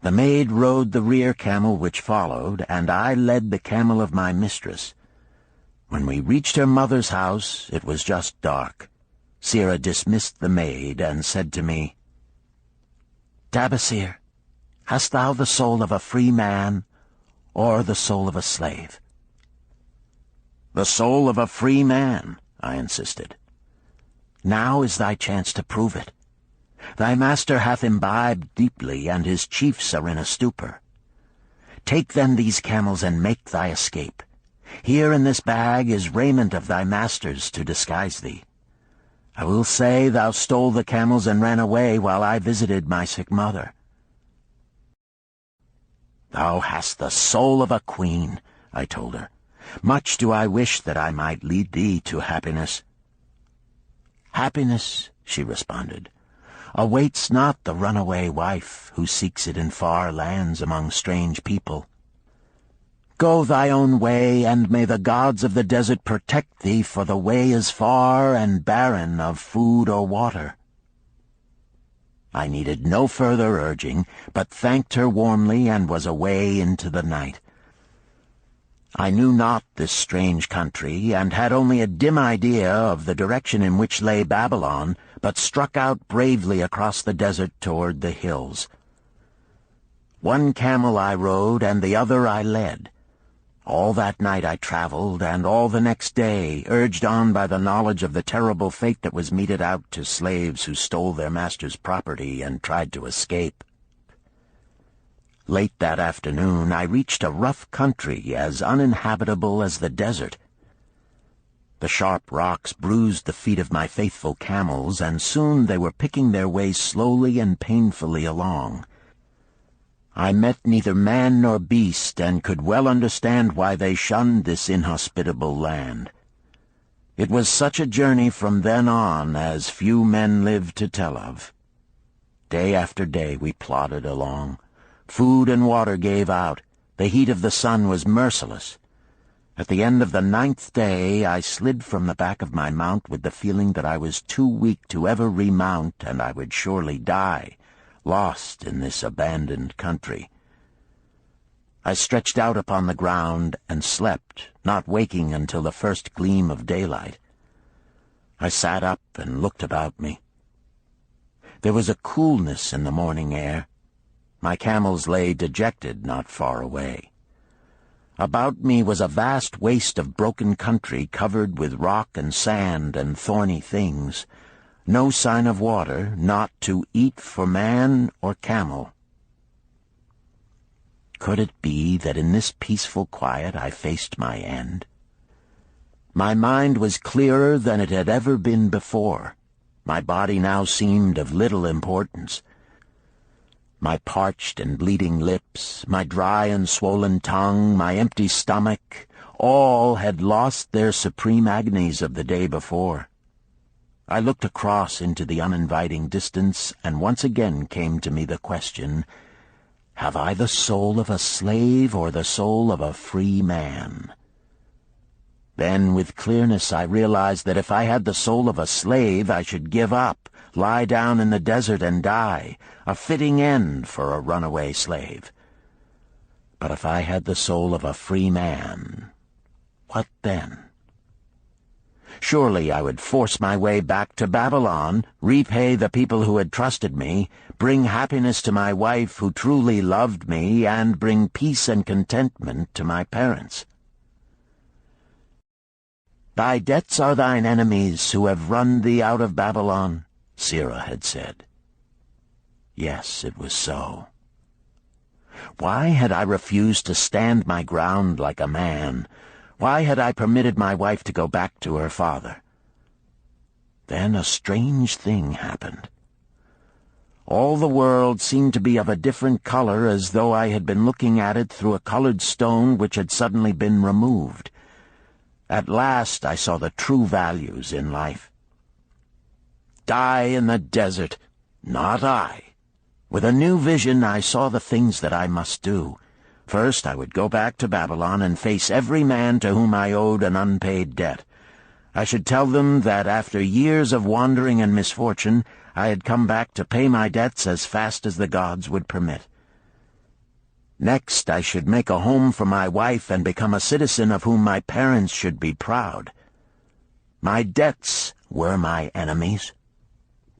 Speaker 2: The maid rode the rear camel which followed, and I led the camel of my mistress. When we reached her mother's house, it was just dark. Sira dismissed the maid and said to me, "Tabasir, hast thou the soul of a free man, or the soul of a slave?" "The soul of a free man," I insisted. "Now is thy chance to prove it. Thy master hath imbibed deeply, and his chiefs are in a stupor. Take then these camels and make thy escape. Here in this bag is raiment of thy master's to disguise thee. I will say thou stole the camels and ran away while I visited my sick mother." "Thou hast the soul of a queen," I told her. "Much do I wish that I might lead thee to happiness." "Happiness," she responded, "awaits not the runaway wife who seeks it in far lands among strange people. Go thy own way, and may the gods of the desert protect thee, for the way is far and barren of food or water." I needed no further urging, but thanked her warmly and was away into the night. I knew not this strange country, and had only a dim idea of the direction in which lay Babylon, but struck out bravely across the desert toward the hills. One camel I rode, and the other I led. All that night I traveled, and all the next day, urged on by the knowledge of the terrible fate that was meted out to slaves who stole their master's property and tried to escape. Late that afternoon, I reached a rough country as uninhabitable as the desert. The sharp rocks bruised the feet of my faithful camels, and soon they were picking their way slowly and painfully along. I met neither man nor beast, and could well understand why they shunned this inhospitable land. It was such a journey from then on as few men lived to tell of. Day after day we plodded along. Food and water gave out. The heat of the sun was merciless. At the end of the 9th day, I slid from the back of my mount with the feeling that I was too weak to ever remount, and I would surely die, lost in this abandoned country. I stretched out upon the ground and slept, not waking until the first gleam of daylight. I sat up and looked about me. There was a coolness in the morning air. My camels lay dejected not far away. About me was a vast waste of broken country covered with rock and sand and thorny things. No sign of water, not to eat for man or camel. Could it be that in this peaceful quiet I faced my end? My mind was clearer than it had ever been before. My body now seemed of little importance. My parched and bleeding lips, my dry and swollen tongue, my empty stomach, all had lost their supreme agonies of the day before. I looked across into the uninviting distance, and once again came to me the question, have I the soul of a slave or the soul of a free man? Then, with clearness, I realized that if I had the soul of a slave, I should give up, lie down in the desert and die, a fitting end for a runaway slave. But if I had the soul of a free man, what then? Surely I would force my way back to Babylon, repay the people who had trusted me, bring happiness to my wife who truly loved me, and bring peace and contentment to my parents. "Thy debts are thine enemies who have run thee out of Babylon," Sirrah had said. Yes, it was so. Why had I refused to stand my ground like a man? Why had I permitted my wife to go back to her father? Then a strange thing happened. All the world seemed to be of a different color, as though I had been looking at it through a colored stone which had suddenly been removed. At last I saw the true values in life. Die in the desert, not I. With a new vision I saw the things that I must do. First, I would go back to Babylon and face every man to whom I owed an unpaid debt. I should tell them that after years of wandering and misfortune, I had come back to pay my debts as fast as the gods would permit. Next, I should make a home for my wife and become a citizen of whom my parents should be proud. My debts were my enemies,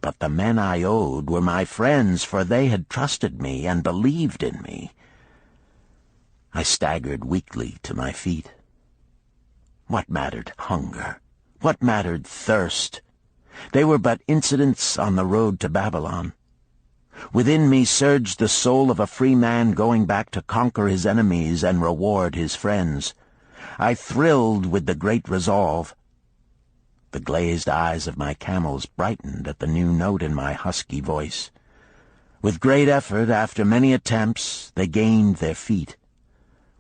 Speaker 2: but the men I owed were my friends, for they had trusted me and believed in me. I staggered weakly to my feet. What mattered hunger? What mattered thirst? They were but incidents on the road to Babylon. Within me surged the soul of a free man going back to conquer his enemies and reward his friends. I thrilled with the great resolve. The glazed eyes of my camels brightened at the new note in my husky voice. With great effort, after many attempts, they gained their feet.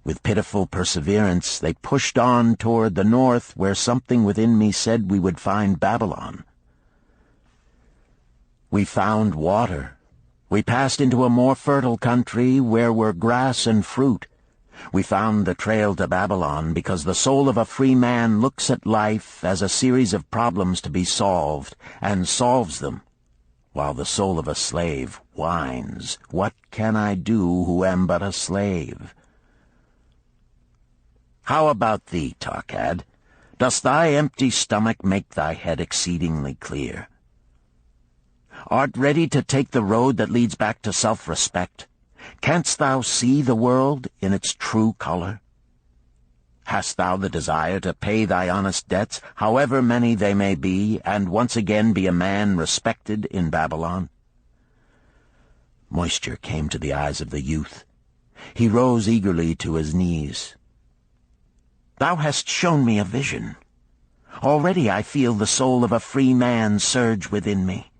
Speaker 2: With pitiful perseverance, they pushed on toward the north, where something within me said we would find Babylon. We found water. We passed into a more fertile country where were grass and fruit. We found the trail to Babylon because the soul of a free man looks at life as a series of problems to be solved, and solves them, while the soul of a slave whines, "What can I do who am but a slave?" How about thee, Tarkad? Does thy empty stomach make thy head exceedingly clear? Art ready to take the road that leads back to self-respect? Canst thou see the world in its true color? Hast thou the desire to pay thy honest debts, however many they may be, and once again be a man respected in Babylon? Moisture came to the eyes of the youth. He rose eagerly to his knees. "Thou hast shown me a vision. Already I feel the soul of a free man surge within me."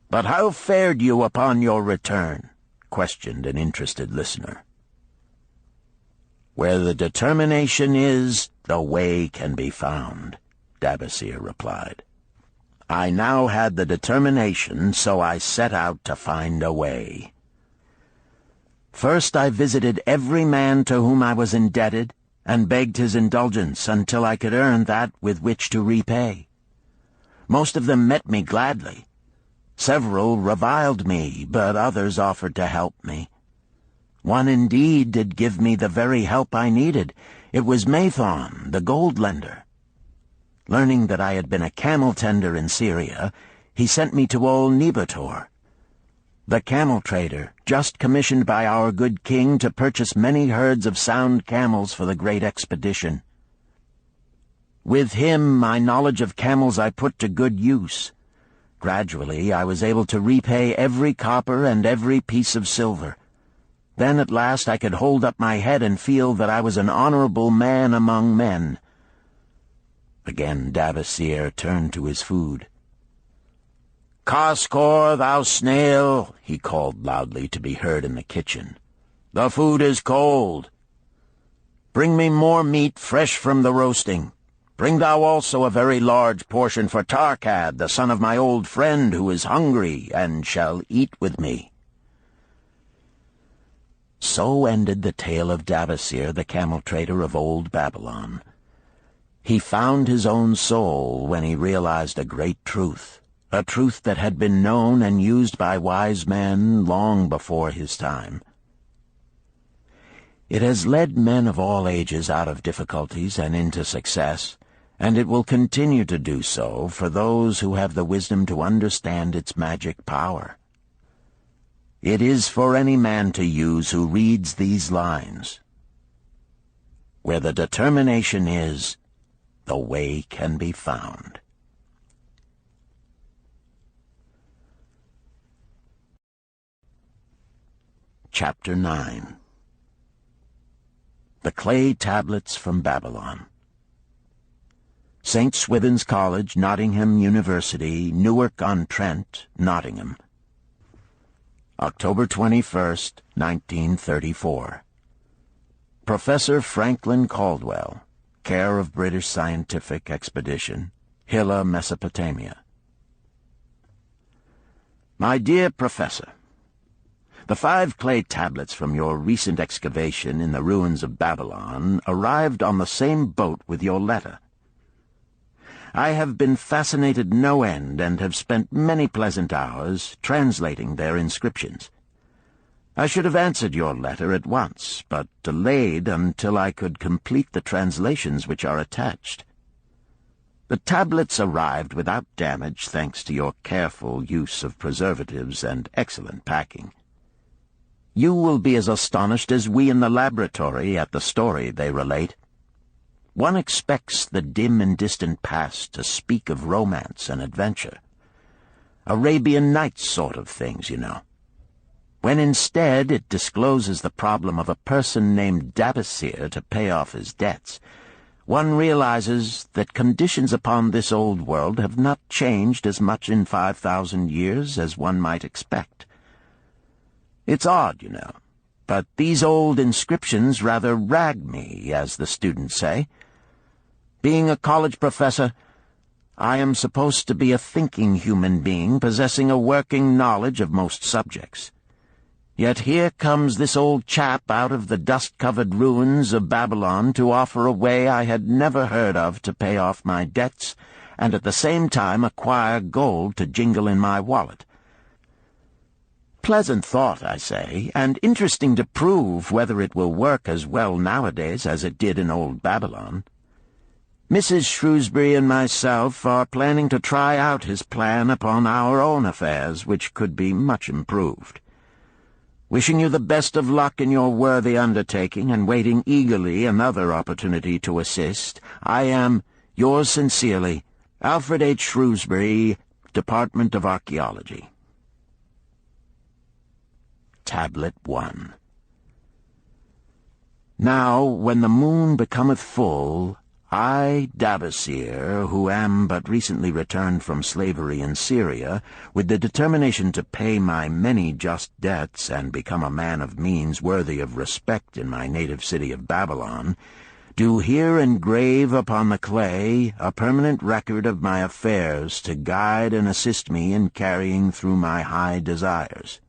Speaker 2: "But how fared you upon your return?" questioned an interested listener. "Where the determination is, the way can be found," Dabasir replied. "I now had the determination, so I set out to find a way. First I visited every man to whom I was indebted, and begged his indulgence until I could earn that with which to repay. Most of them met me gladly. Several reviled me, but others offered to help me. One indeed did give me the very help I needed. It was Mathon, the gold lender. Learning that I had been a camel tender in Syria, he sent me to old Nebator, the camel trader, just commissioned by our good king to purchase many herds of sound camels for the great expedition. With him, my knowledge of camels I put to good use. Gradually, I was able to repay every copper and every piece of silver. Then at last I could hold up my head and feel that I was an honorable man among men." Again Dabasir turned to his food. "Kaskor, thou snail," he called loudly to be heard in the kitchen. "The food is cold. Bring me more meat fresh from the roasting. Bring thou also a very large portion for Tarkad, the son of my old friend, who is hungry and shall eat with me." So ended the tale of Dabasir, the camel trader of old Babylon. He found his own soul when he realized a great truth, a truth that had been known and used by wise men long before his time. It has led men of all ages out of difficulties and into success, and it will continue to do so for those who have the wisdom to understand its magic power. It is for any man to use who reads these lines. Where the determination is, the way can be found. Chapter 9. The Clay Tablets from Babylon. St. Swithin's College, Nottingham University, Newark-on-Trent, Nottingham. October 21st, 1934. Professor Franklin Caldwell, care of British Scientific Expedition, Hilla, Mesopotamia. My dear Professor, the 5 clay tablets from your recent excavation in the ruins of Babylon arrived on the same boat with your letter. I have been fascinated no end and have spent many pleasant hours translating their inscriptions. I should have answered your letter at once, but delayed until I could complete the translations which are attached. The tablets arrived without damage thanks to your careful use of preservatives and excellent packing. You will be as astonished as we in the laboratory at the story they relate. One expects the dim and distant past to speak of romance and adventure. Arabian Nights sort of things, you know. When instead it discloses the problem of a person named Dabasir to pay off his debts, one realizes that conditions upon this old world have not changed as much in 5,000 years as one might expect. It's odd, you know, but these old inscriptions rather rag me, as the students say. Being a college professor, I am supposed to be a thinking human being possessing a working knowledge of most subjects. Yet here comes this old chap out of the dust-covered ruins of Babylon to offer a way I had never heard of to pay off my debts, and at the same time acquire gold to jingle in my wallet. Pleasant thought, I say, and interesting to prove whether it will work as well nowadays as it did in old Babylon. Mrs. Shrewsbury and myself are planning to try out his plan upon our own affairs, which could be much improved. Wishing you the best of luck in your worthy undertaking and waiting eagerly another opportunity to assist, I am, yours sincerely, Alfred H. Shrewsbury, Department of Archaeology. Tablet 1. Now, when the moon becometh full, I, Dabasir, who am but recently returned from slavery in Syria, with the determination to pay my many just debts and become a man of means worthy of respect in my native city of Babylon, do here engrave upon the clay a permanent record of my affairs to guide and assist me in carrying through my high desires.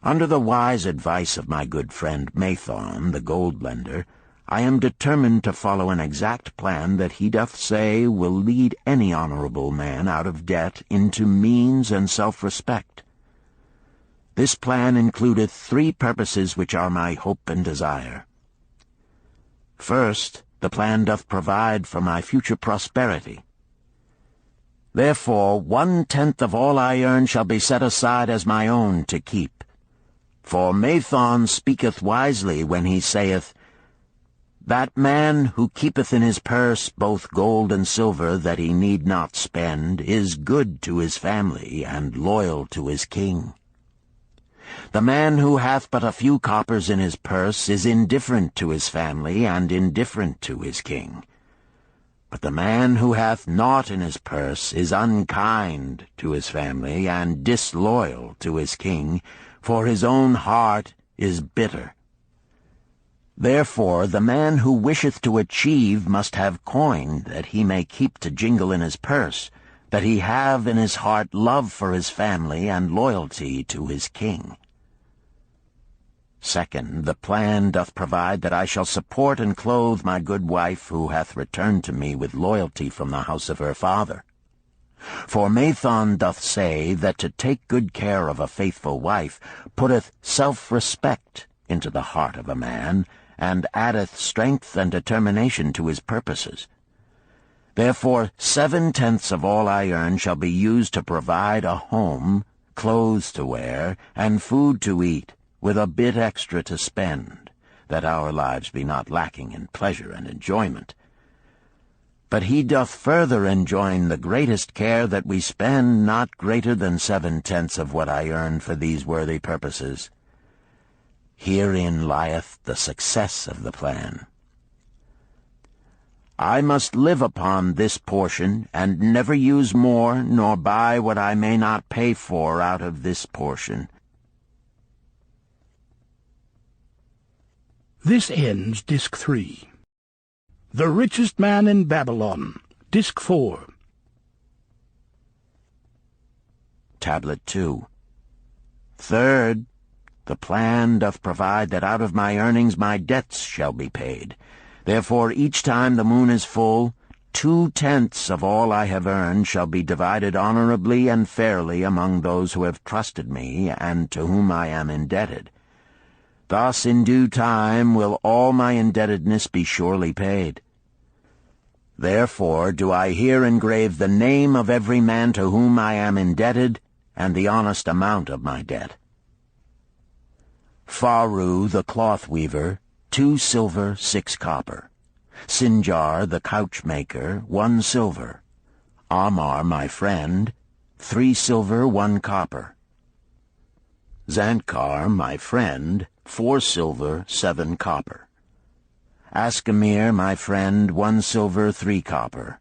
Speaker 2: Under the wise advice of my good friend Mathon, the gold lender, I am determined to follow an exact plan that he doth say will lead any honorable man out of debt into means and self-respect. This plan includeth 3 purposes which are my hope and desire. First, the plan doth provide for my future prosperity. Therefore 1/10 of all I earn shall be set aside as my own to keep. For Mathon speaketh wisely when he saith, "That man who keepeth in his purse both gold and silver that he need not spend is good to his family and loyal to his king. The man who hath but a few coppers in his purse is indifferent to his family and indifferent to his king. But the man who hath naught in his purse is unkind to his family and disloyal to his king, for his own heart is bitter. Therefore the man who wisheth to achieve must have coin that he may keep to jingle in his purse, that he have in his heart love for his family and loyalty to his king. Second, the plan doth provide that I shall support and clothe my good wife who hath returned to me with loyalty from the house of her father. For Mathon doth say that to take good care of a faithful wife putteth self-respect into the heart of a man, and addeth strength and determination to his purposes. Therefore 7/10 of all I earn shall be used to provide a home, clothes to wear, and food to eat, with a bit extra to spend, that our lives be not lacking in pleasure and enjoyment. But he doth further enjoin the greatest care that we spend not greater than 7/10 of what I earn for these worthy purposes. Herein lieth the success of the plan. I must live upon this portion, and never use more, nor buy what I may not pay for out of this portion.
Speaker 3: This ends Disc 3. The Richest Man in Babylon, Disc 4.
Speaker 2: Tablet 2. Third, the plan doth provide that out of my earnings my debts shall be paid. Therefore each time the moon is full, 2/10 of all I have earned shall be divided honorably and fairly among those who have trusted me and to whom I am indebted. Thus in due time will all my indebtedness be surely paid. Therefore do I here engrave the name of every man to whom I am indebted, and the honest amount of my debt. Faru the cloth weaver, 2 silver, 6 copper. Sinjar the couch maker, 1 silver. Amar my friend, 3 silver, 1 copper. Zantkar my friend, 4 silver, 7 copper. Askamir my friend, 1 silver, 3 copper.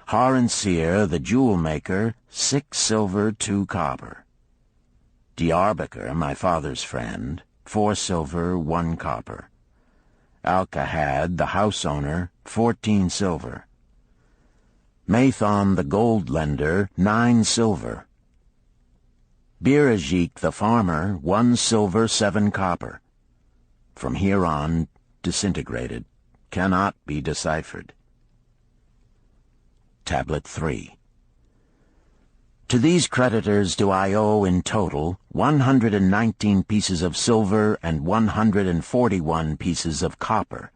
Speaker 2: Haransir the jewel maker, 6 silver, 2 copper. Diarbekir my father's friend, 4 silver, 1 copper. Alkahad the house owner, 14 silver. Mathon the gold lender, 9 silver. Birajik the farmer, 1 silver, 7 copper. From here on, disintegrated, cannot be deciphered. Tablet 3. To these creditors do I owe in total 119 pieces of silver and 141 pieces of copper.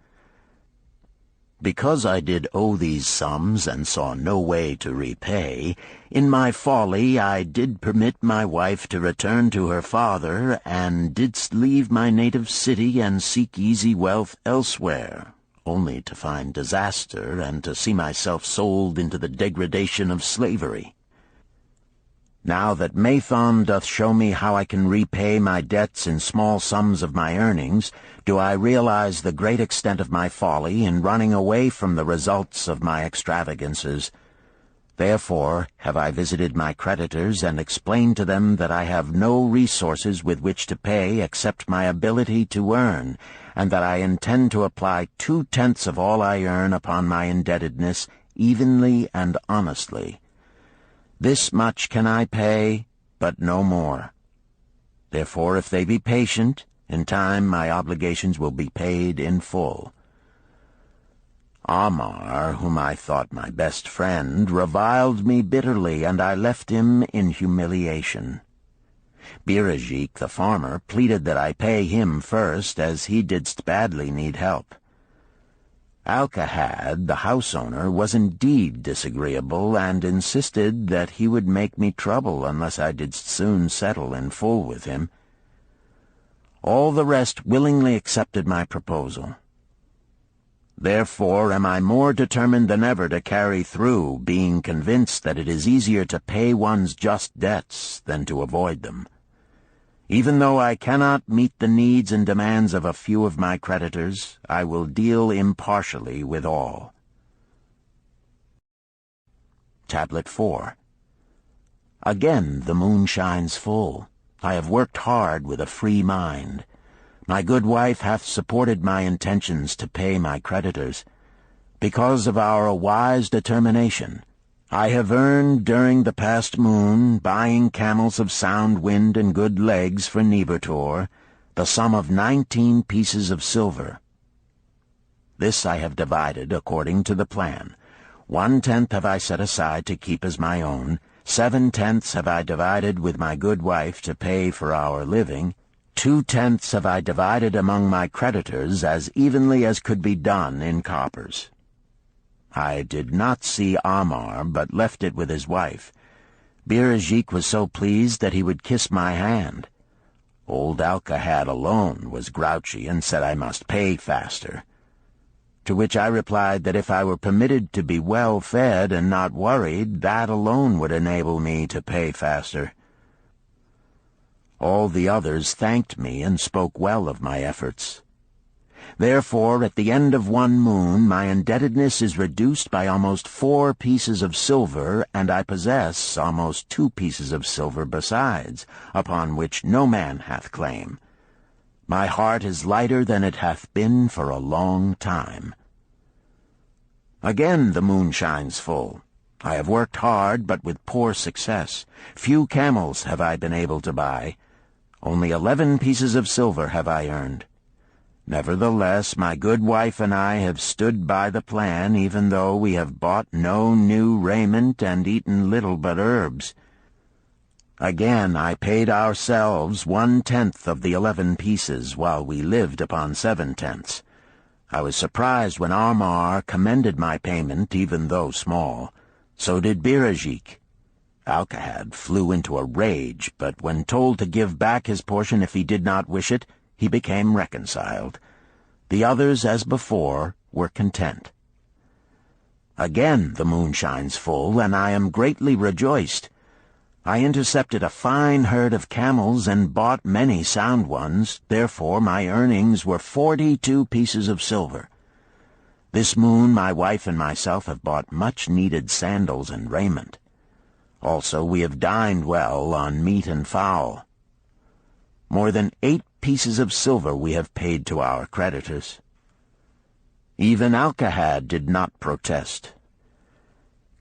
Speaker 2: Because I did owe these sums and saw no way to repay, in my folly I did permit my wife to return to her father, and didst leave my native city and seek easy wealth elsewhere, only to find disaster and to see myself sold into the degradation of slavery. Now that Mathon doth show me how I can repay my debts in small sums of my earnings, do I realize the great extent of my folly in running away from the results of my extravagances. Therefore have I visited my creditors and explained to them that I have no resources with which to pay except my ability to earn, and that I intend to apply 2/10 of all I earn upon my indebtedness evenly and honestly. This much can I pay, but no more. Therefore, if they be patient, in time my obligations will be paid in full. Amar, whom I thought my best friend, reviled me bitterly, and I left him in humiliation. Birajik, the farmer, pleaded that I pay him first, as he didst badly need help. Alcahad, the house owner, was indeed disagreeable, and insisted that he would make me trouble unless I didst soon settle in full with him. All the rest willingly accepted my proposal. Therefore am I more determined than ever to carry through, being convinced that it is easier to pay one's just debts than to avoid them. Even though I cannot meet the needs and demands of a few of my creditors, I will deal impartially with all. Tablet 4. Again the moon shines full. I have worked hard with a free mind. My good wife hath supported my intentions to pay my creditors. Because of our wise determination, I have earned during the past moon, buying camels of sound wind and good legs for Nebertor, the sum of 19 pieces of silver. This I have divided according to the plan. 1/10 have I set aside to keep as my own, 7/10 have I divided with my good wife to pay for our living, 2/10 have I divided among my creditors as evenly as could be done in coppers. I did not see Amar, but left it with his wife. Birajik was so pleased that he would kiss my hand. Old Alcahad alone was grouchy and said I must pay faster. To which I replied that if I were permitted to be well fed and not worried, that alone would enable me to pay faster. All the others thanked me and spoke well of my efforts. Therefore, at the end of one moon, my indebtedness is reduced by almost 4 pieces of silver, and I possess almost 2 pieces of silver besides, upon which no man hath claim. My heart is lighter than it hath been for a long time. Again the moon shines full. I have worked hard, but with poor success. Few camels have I been able to buy. Only 11 pieces of silver have I earned. Nevertheless, my good wife and I have stood by the plan, even though we have bought no new raiment and eaten little but herbs. Again I paid ourselves 1/10 of the 11 pieces, while we lived upon 7/10. I was surprised when Amar commended my payment, even though small. So did Birajik. Alcahad flew into a rage, but when told to give back his portion if he did not wish it, he became reconciled. The others, as before, were content. Again the moon shines full, and I am greatly rejoiced. I intercepted a fine herd of camels and bought many sound ones, therefore my earnings were 42 pieces of silver. This moon my wife and myself have bought much-needed sandals and raiment. Also we have dined well on meat and fowl. More than 8 pieces of silver we have paid to our creditors. Even Alcahad did not protest.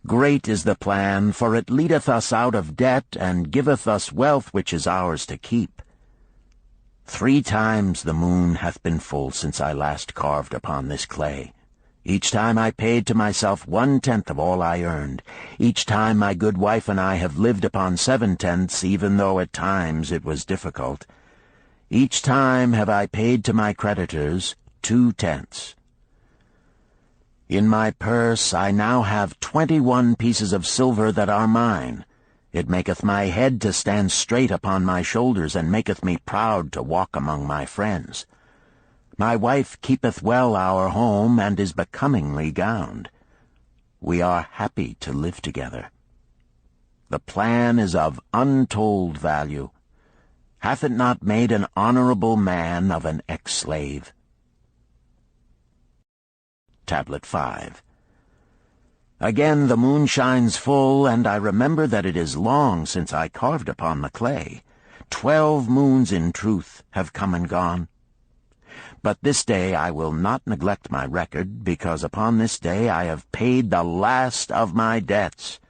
Speaker 2: Great is the plan, for it leadeth us out of debt, and giveth us wealth which is ours to keep. 3 times the moon hath been full since I last carved upon this clay. Each time I paid to myself 1/10 of all I earned. Each time my good wife and I have lived upon 7/10, even though at times it was difficult. Each time have I paid to my creditors 2/10. In my purse I now have 21 pieces of silver that are mine. It maketh my head to stand straight upon my shoulders, and maketh me proud to walk among my friends. My wife keepeth well our home, and is becomingly gowned. We are happy to live together. The plan is of untold value. Hath it not made an honorable man of an ex-slave? Tablet 5. Again the moon shines full, and I remember that it is long since I carved upon the clay. 12 moons in truth have come and gone. But this day I will not neglect my record, because upon this day I have paid the last of my debts.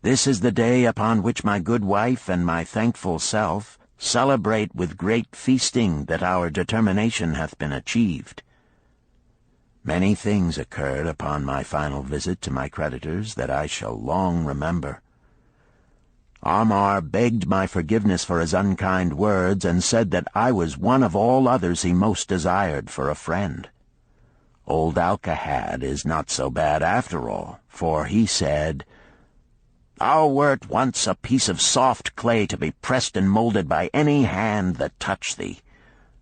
Speaker 2: This is the day upon which my good wife and my thankful self celebrate with great feasting that our determination hath been achieved. Many things occurred upon my final visit to my creditors that I shall long remember. Amar begged my forgiveness for his unkind words, and said that I was one of all others he most desired for a friend. Old Alcahad is not so bad after all, for he said, "Thou wert once a piece of soft clay to be pressed and molded by any hand that touched thee.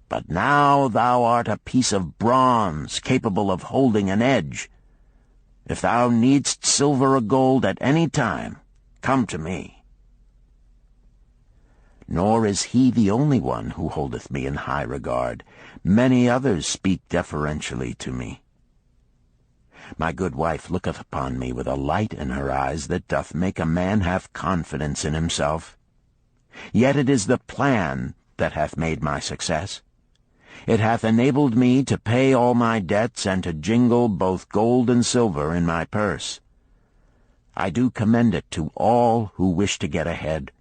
Speaker 2: But now thou art a piece of bronze capable of holding an edge. If thou needst silver or gold at any time, come to me." Nor is he the only one who holdeth me in high regard. Many others speak deferentially to me. My good wife looketh upon me with a light in her eyes that doth make a man have confidence in himself. Yet it is the plan that hath made my success. It hath enabled me to pay all my debts and to jingle both gold and silver in my purse. I do commend it to all who wish to get ahead.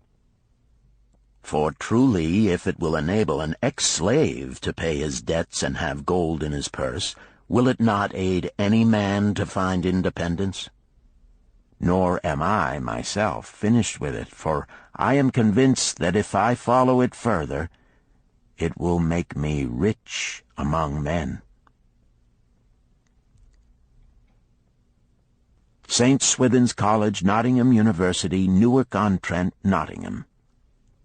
Speaker 2: For truly, if it will enable an ex-slave to pay his debts and have gold in his purse, will it not aid any man to find independence? Nor am I, myself, finished with it, for I am convinced that if I follow it further, it will make me rich among men. St. Swithin's College, Nottingham University, Newark-on-Trent, Nottingham,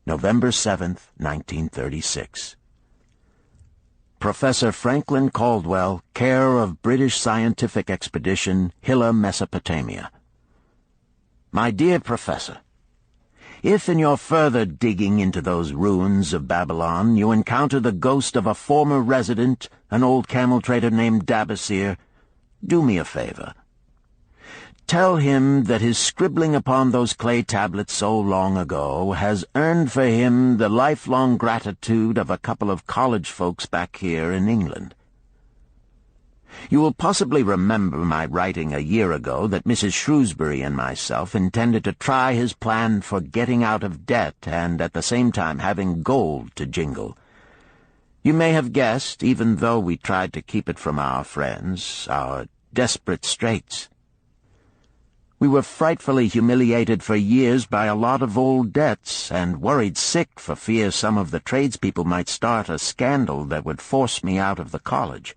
Speaker 2: November 7th, 1936. Professor Franklin Caldwell, care of British Scientific Expedition, Hilla, Mesopotamia. My dear Professor, if in your further digging into those ruins of Babylon you encounter the ghost of a former resident, an old camel-trader named Dabasir, do me a favor. Tell him that his scribbling upon those clay tablets so long ago has earned for him the lifelong gratitude of a couple of college folks back here in England. You will possibly remember my writing a year ago that Mrs. Shrewsbury and myself intended to try his plan for getting out of debt and at the same time having gold to jingle. You may have guessed, even though we tried to keep it from our friends, our desperate straits. We were frightfully humiliated for years by a lot of old debts, and worried sick for fear some of the tradespeople might start a scandal that would force me out of the college.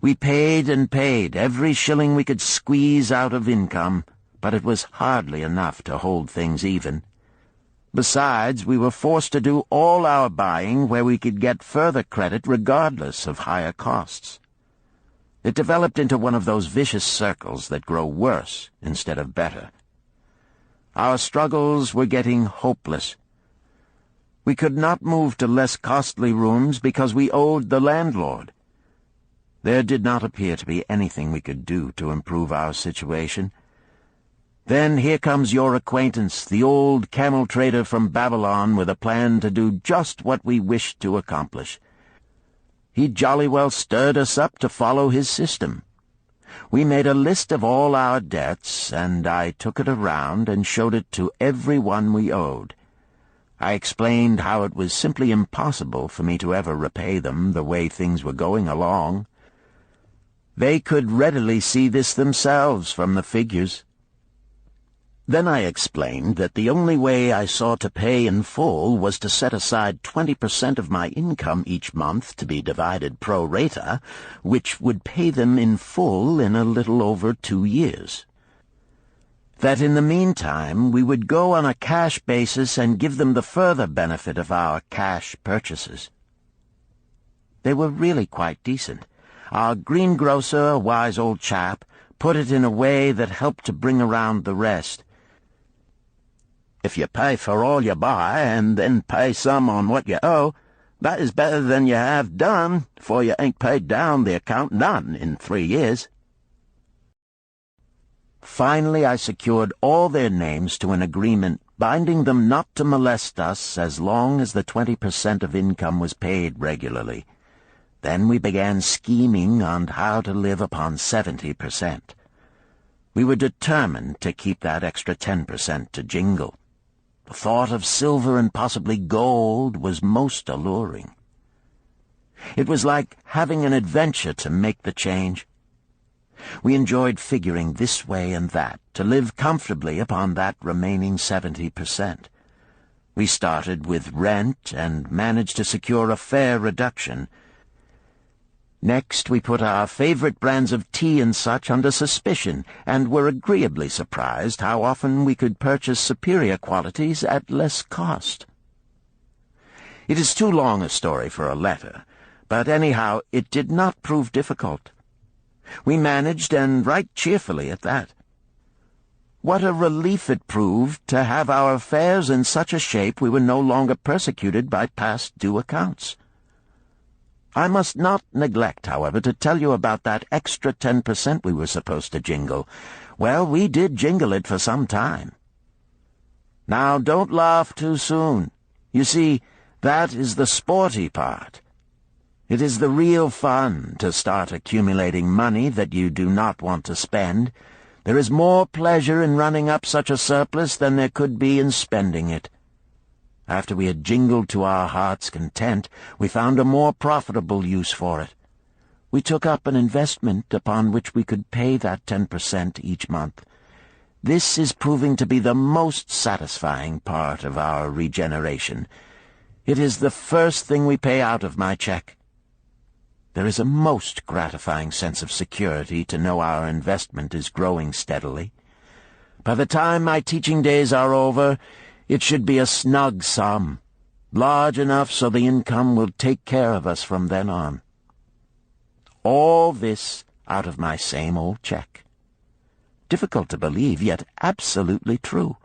Speaker 2: We paid and paid, every shilling we could squeeze out of income, but it was hardly enough to hold things even. Besides, we were forced to do all our buying where we could get further credit regardless of higher costs. It developed into one of those vicious circles that grow worse instead of better. Our struggles were getting hopeless. We could not move to less costly rooms because we owed the landlord. There did not appear to be anything we could do to improve our situation. Then here comes your acquaintance, the old camel-trader from Babylon, with a plan to do just what we wished to accomplish. He jolly well stirred us up to follow his system. We made a list of all our debts, and I took it around and showed it to every one we owed. I explained how it was simply impossible for me to ever repay them the way things were going along. They could readily see this themselves from the figures. Then I explained that the only way I saw to pay in full was to set aside 20% of my income each month to be divided pro rata, which would pay them in full in a little over 2 years. That in the meantime we would go on a cash basis and give them the further benefit of our cash purchases. They were really quite decent. Our greengrocer, a wise old chap, put it in a way that helped to bring around the rest. If you pay for all you buy and then pay some on what you owe, that is better than you have done, for you ain't paid down the account none in 3 years. Finally, I secured all their names to an agreement binding them not to molest us as long as the 20% of income was paid regularly. Then we began scheming on how to live upon 70%. We were determined to keep that extra 10% to jingle. The thought of silver and possibly gold was most alluring. It was like having an adventure to make the change. We enjoyed figuring this way and that to live comfortably upon that remaining 70%. We started with rent and managed to secure a fair reduction. Next, we put our favorite brands of tea and such under suspicion, and were agreeably surprised how often we could purchase superior qualities at less cost. It is too long a story for a letter, but anyhow it did not prove difficult. We managed, and right cheerfully at that. What a relief it proved to have our affairs in such a shape we were no longer persecuted by past due accounts. I must not neglect, however, to tell you about that extra 10% we were supposed to jingle. Well, we did jingle it for some time. Now, don't laugh too soon. You see, that is the sporty part. It is the real fun to start accumulating money that you do not want to spend. There is more pleasure in running up such a surplus than there could be in spending it. After we had jingled to our heart's content, we found a more profitable use for it. We took up an investment upon which we could pay that 10% each month. This is proving to be the most satisfying part of our regeneration. It is the first thing we pay out of my check. There is a most gratifying sense of security to know our investment is growing steadily. By the time my teaching days are over, it should be a snug sum, large enough so the income will take care of us from then on. All this out of my same old check. Difficult to believe, yet absolutely true.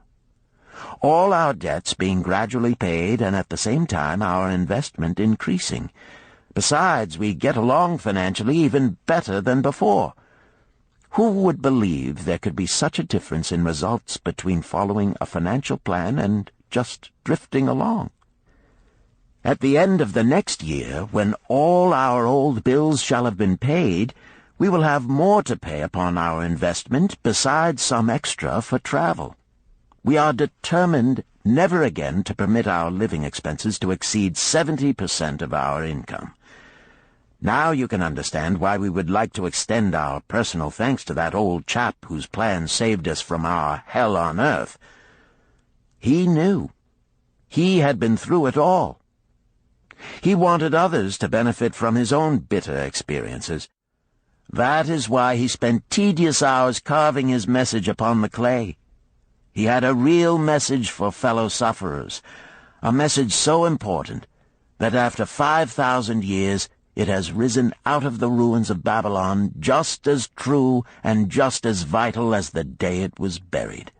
Speaker 2: All our debts being gradually paid, and at the same time our investment increasing. Besides, we get along financially even better than before. Who would believe there could be such a difference in results between following a financial plan and just drifting along? At the end of the next year, when all our old bills shall have been paid, we will have more to pay upon our investment besides some extra for travel. We are determined never again to permit our living expenses to exceed 70% of our income. Now you can understand why we would like to extend our personal thanks to that old chap whose plan saved us from our hell on earth. He knew. He had been through it all. He wanted others to benefit from his own bitter experiences. That is why he spent tedious hours carving his message upon the clay. He had a real message for fellow sufferers, a message so important that after 5,000 years it has risen out of the ruins of Babylon just as true and just as vital as the day it was buried.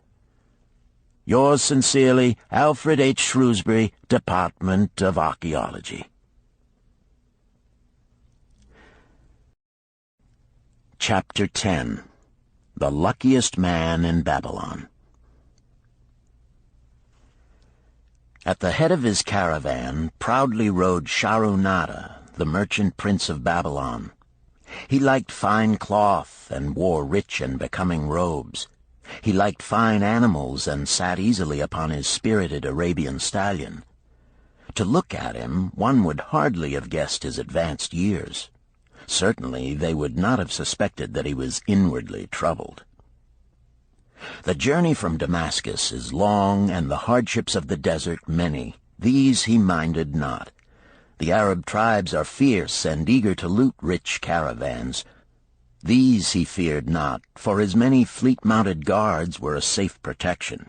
Speaker 2: Yours sincerely, Alfred H. Shrewsbury, Department of Archaeology. Chapter 10. The Luckiest Man in Babylon. At the head of his caravan proudly rode Shahrunada, the merchant prince of Babylon. He liked fine cloth and wore rich and becoming robes. He liked fine animals and sat easily upon his spirited Arabian stallion. To look at him, one would hardly have guessed his advanced years. Certainly they would not have suspected that he was inwardly troubled. The journey from Damascus is long, and the hardships of the desert many. These he minded not. The Arab tribes are fierce and eager to loot rich caravans. These he feared not, for his many fleet-mounted guards were a safe protection.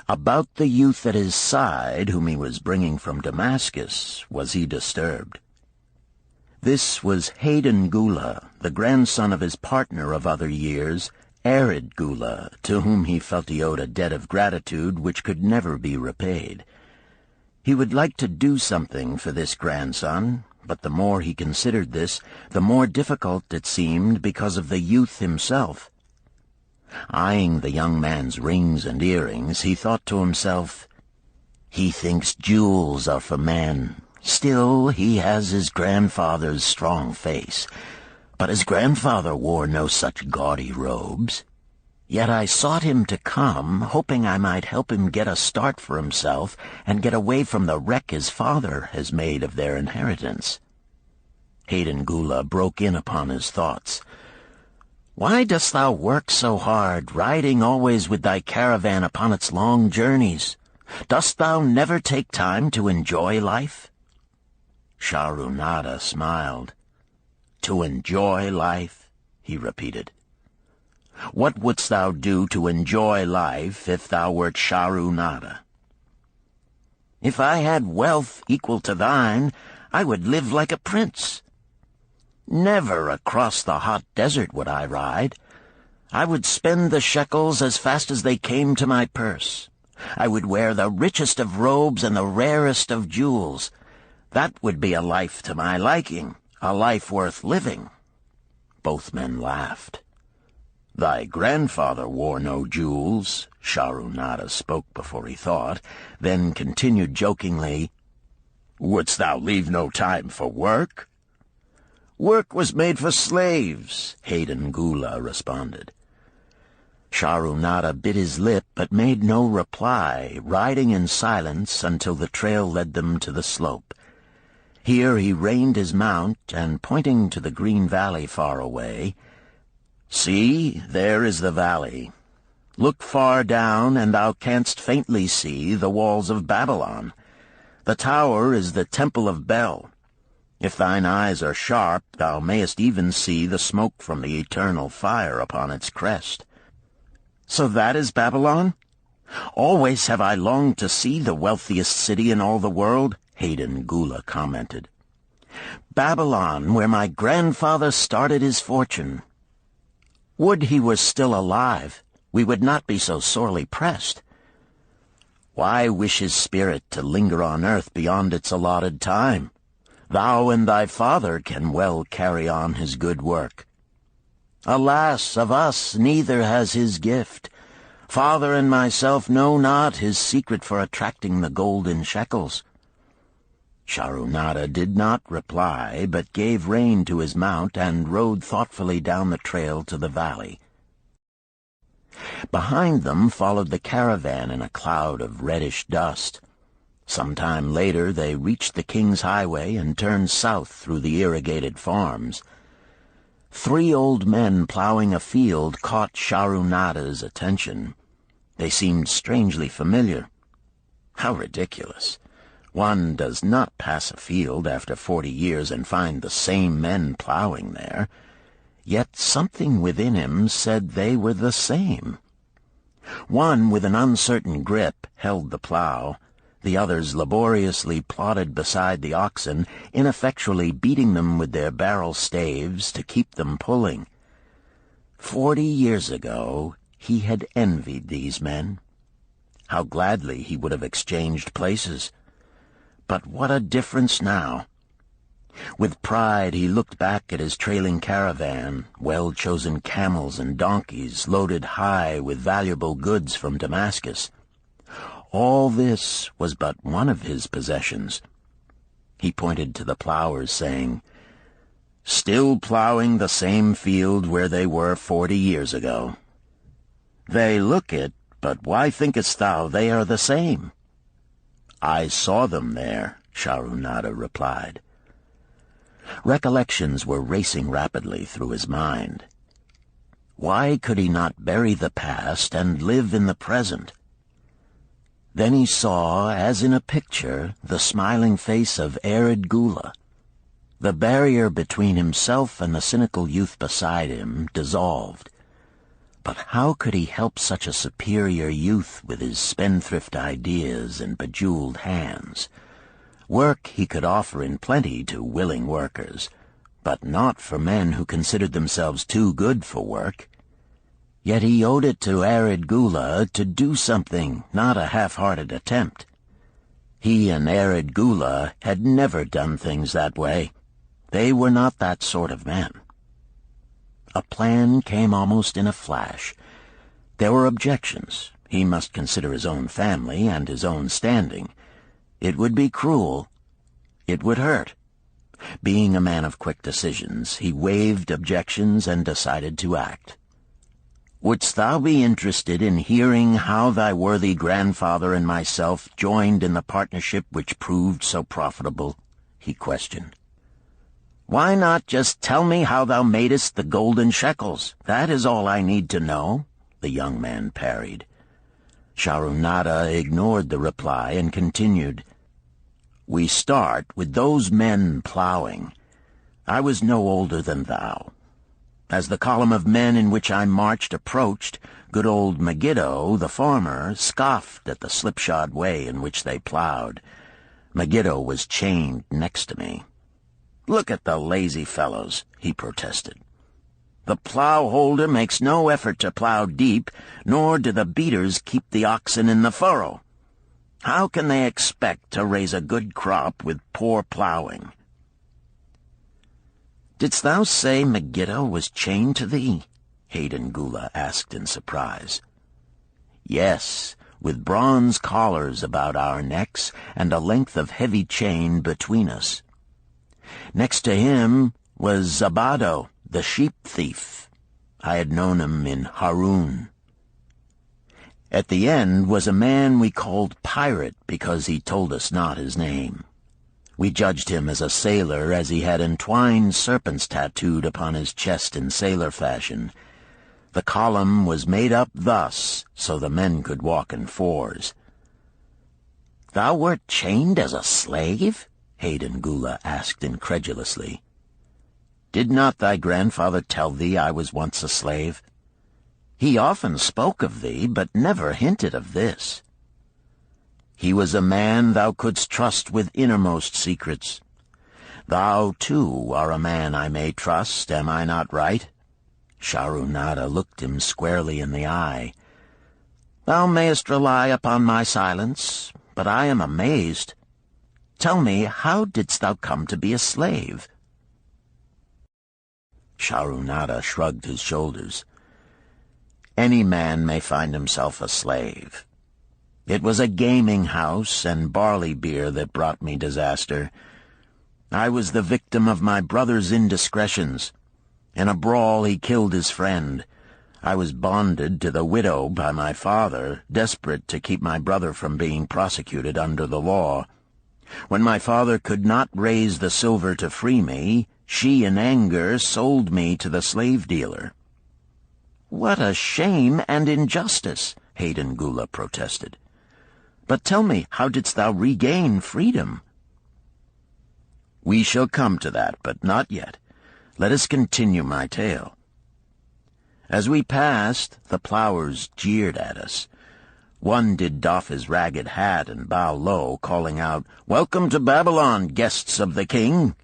Speaker 2: About the youth at his side, whom he was bringing from Damascus, was he disturbed. This was Hayden Gula, the grandson of his partner of other years, Arid Gula, to whom he felt he owed a debt of gratitude which could never be repaid. He would like to do something for this grandson, but the more he considered this, the more difficult it seemed because of the youth himself. Eyeing the young man's rings and earrings, he thought to himself, "He thinks jewels are for men. Still, he has his grandfather's strong face. But his grandfather wore no such gaudy robes. Yet I sought him to come, hoping I might help him get a start for himself and get away from the wreck his father has made of their inheritance." Hayden Gula broke in upon his thoughts. "Why dost thou work so hard, riding always with thy caravan upon its long journeys? Dost thou never take time to enjoy life?" Sharunada smiled. "To enjoy life?" he repeated. "What wouldst thou do to enjoy life if thou wert Sharunada?" "If I had wealth equal to thine, I would live like a prince. Never across the hot desert would I ride. I would spend the shekels as fast as they came to my purse. I would wear the richest of robes and the rarest of jewels. That would be a life to my liking, a life worth living." Both men laughed. "Thy grandfather wore no jewels," Sharunada spoke before he thought, then continued jokingly, "Wouldst thou leave no time for work?" "Work was made for slaves," Hayden Gula responded. Sharunada bit his lip but made no reply, riding in silence until the trail led them to the slope. Here he reined his mount, and pointing to the green valley far away, "See, there is the valley. Look far down, and thou canst faintly see the walls of Babylon. The tower is the Temple of Bel. If thine eyes are sharp, thou mayest even see the smoke from the eternal fire upon its crest." "So that is Babylon? Always have I longed to see the wealthiest city in all the world," Hayden Gula commented. "Babylon, where my grandfather started his fortune. Would he were still alive, we would not be so sorely pressed. Why wish his spirit to linger on earth beyond its allotted time? Thou and thy father can well carry on his good work. Alas, of us neither has his gift. Father and myself know not his secret for attracting the golden shekels." Sharunada did not reply, but gave rein to his mount and rode thoughtfully down the trail to the valley. Behind them followed the caravan in a cloud of reddish dust. Some time later they reached the King's Highway and turned south through the irrigated farms. 3 old men plowing a field caught Sharunada's attention. They seemed strangely familiar. How ridiculous! One does not pass a field after 40 years and find the same men plowing there. Yet something within him said they were the same. One, with an uncertain grip, held the plow. The others laboriously plodded beside the oxen, ineffectually beating them with their barrel staves to keep them pulling. 40 years ago he had envied these men. How gladly he would have exchanged places. But what a difference now! With pride he looked back at his trailing caravan, well-chosen camels and donkeys loaded high with valuable goods from Damascus. All this was but one of his possessions. He pointed to the plowers, saying, "Still plowing the same field where they were 40 years ago. They look it, but why thinkest thou they are the same?" "I saw them there," Sharunada replied. Recollections were racing rapidly through his mind. Why could he not bury the past and live in the present? Then he saw, as in a picture, the smiling face of Arid Gula. The barrier between himself and the cynical youth beside him dissolved. But how could he help such a superior youth with his spendthrift ideas and bejeweled hands? Work he could offer in plenty to willing workers, but not for men who considered themselves too good for work. Yet he owed it to Arid Gula to do something, not a half-hearted attempt. He and Arid Gula had never done things that way. They were not that sort of men. A plan came almost in a flash. There were objections. He must consider his own family and his own standing. It would be cruel. It would hurt. Being a man of quick decisions, he waived objections and decided to act. "Wouldst thou be interested in hearing how thy worthy grandfather and myself joined in the partnership which proved so profitable?" he questioned. "Why not just tell me how thou madest the golden shekels? That is all I need to know," the young man parried. Sharunada ignored the reply and continued, "We start with those men plowing. I was no older than thou. As the column of men in which I marched approached, good old Megiddo, the farmer, scoffed at the slipshod way in which they plowed. Megiddo was chained next to me. 'Look at the lazy fellows,' he protested. 'The plow holder makes no effort to plow deep, nor do the beaters keep the oxen in the furrow. How can they expect to raise a good crop with poor plowing?' "Didst thou say Megiddo was chained to thee?" Hayden Gula asked in surprise. "Yes, with bronze collars about our necks and a length of heavy chain between us. Next to him was Zabado, the sheep thief. I had known him in Harun. At the end was a man we called Pirate because he told us not his name. We judged him as a sailor as he had entwined serpents tattooed upon his chest in sailor fashion. The column was made up thus so the men could walk in fours." "Thou wert chained as a slave?" Hayden Gula asked incredulously. "Did not thy grandfather tell thee I was once a slave? He often spoke of thee, but never hinted of this. He was a man thou couldst trust with innermost secrets. Thou, too, are a man I may trust, am I not right?" Sharunada looked him squarely in the eye. "Thou mayest rely upon my silence, but I am amazed. Tell me, how didst thou come to be a slave?" Sharunada shrugged his shoulders. "Any man may find himself a slave. It was a gaming house and barley beer that brought me disaster. I was the victim of my brother's indiscretions. In a brawl he killed his friend. I was bonded to the widow by my father, desperate to keep my brother from being prosecuted under the law. When my father could not raise the silver to free me, she in anger sold me to the slave dealer." "What a shame and injustice!" Hayden Gula protested. "But tell me, how didst thou regain freedom?" "We shall come to that, but not yet. Let us continue my tale. As we passed, the plowers jeered at us. One did doff his ragged hat and bow low, calling out, 'Welcome to Babylon, guests of the king!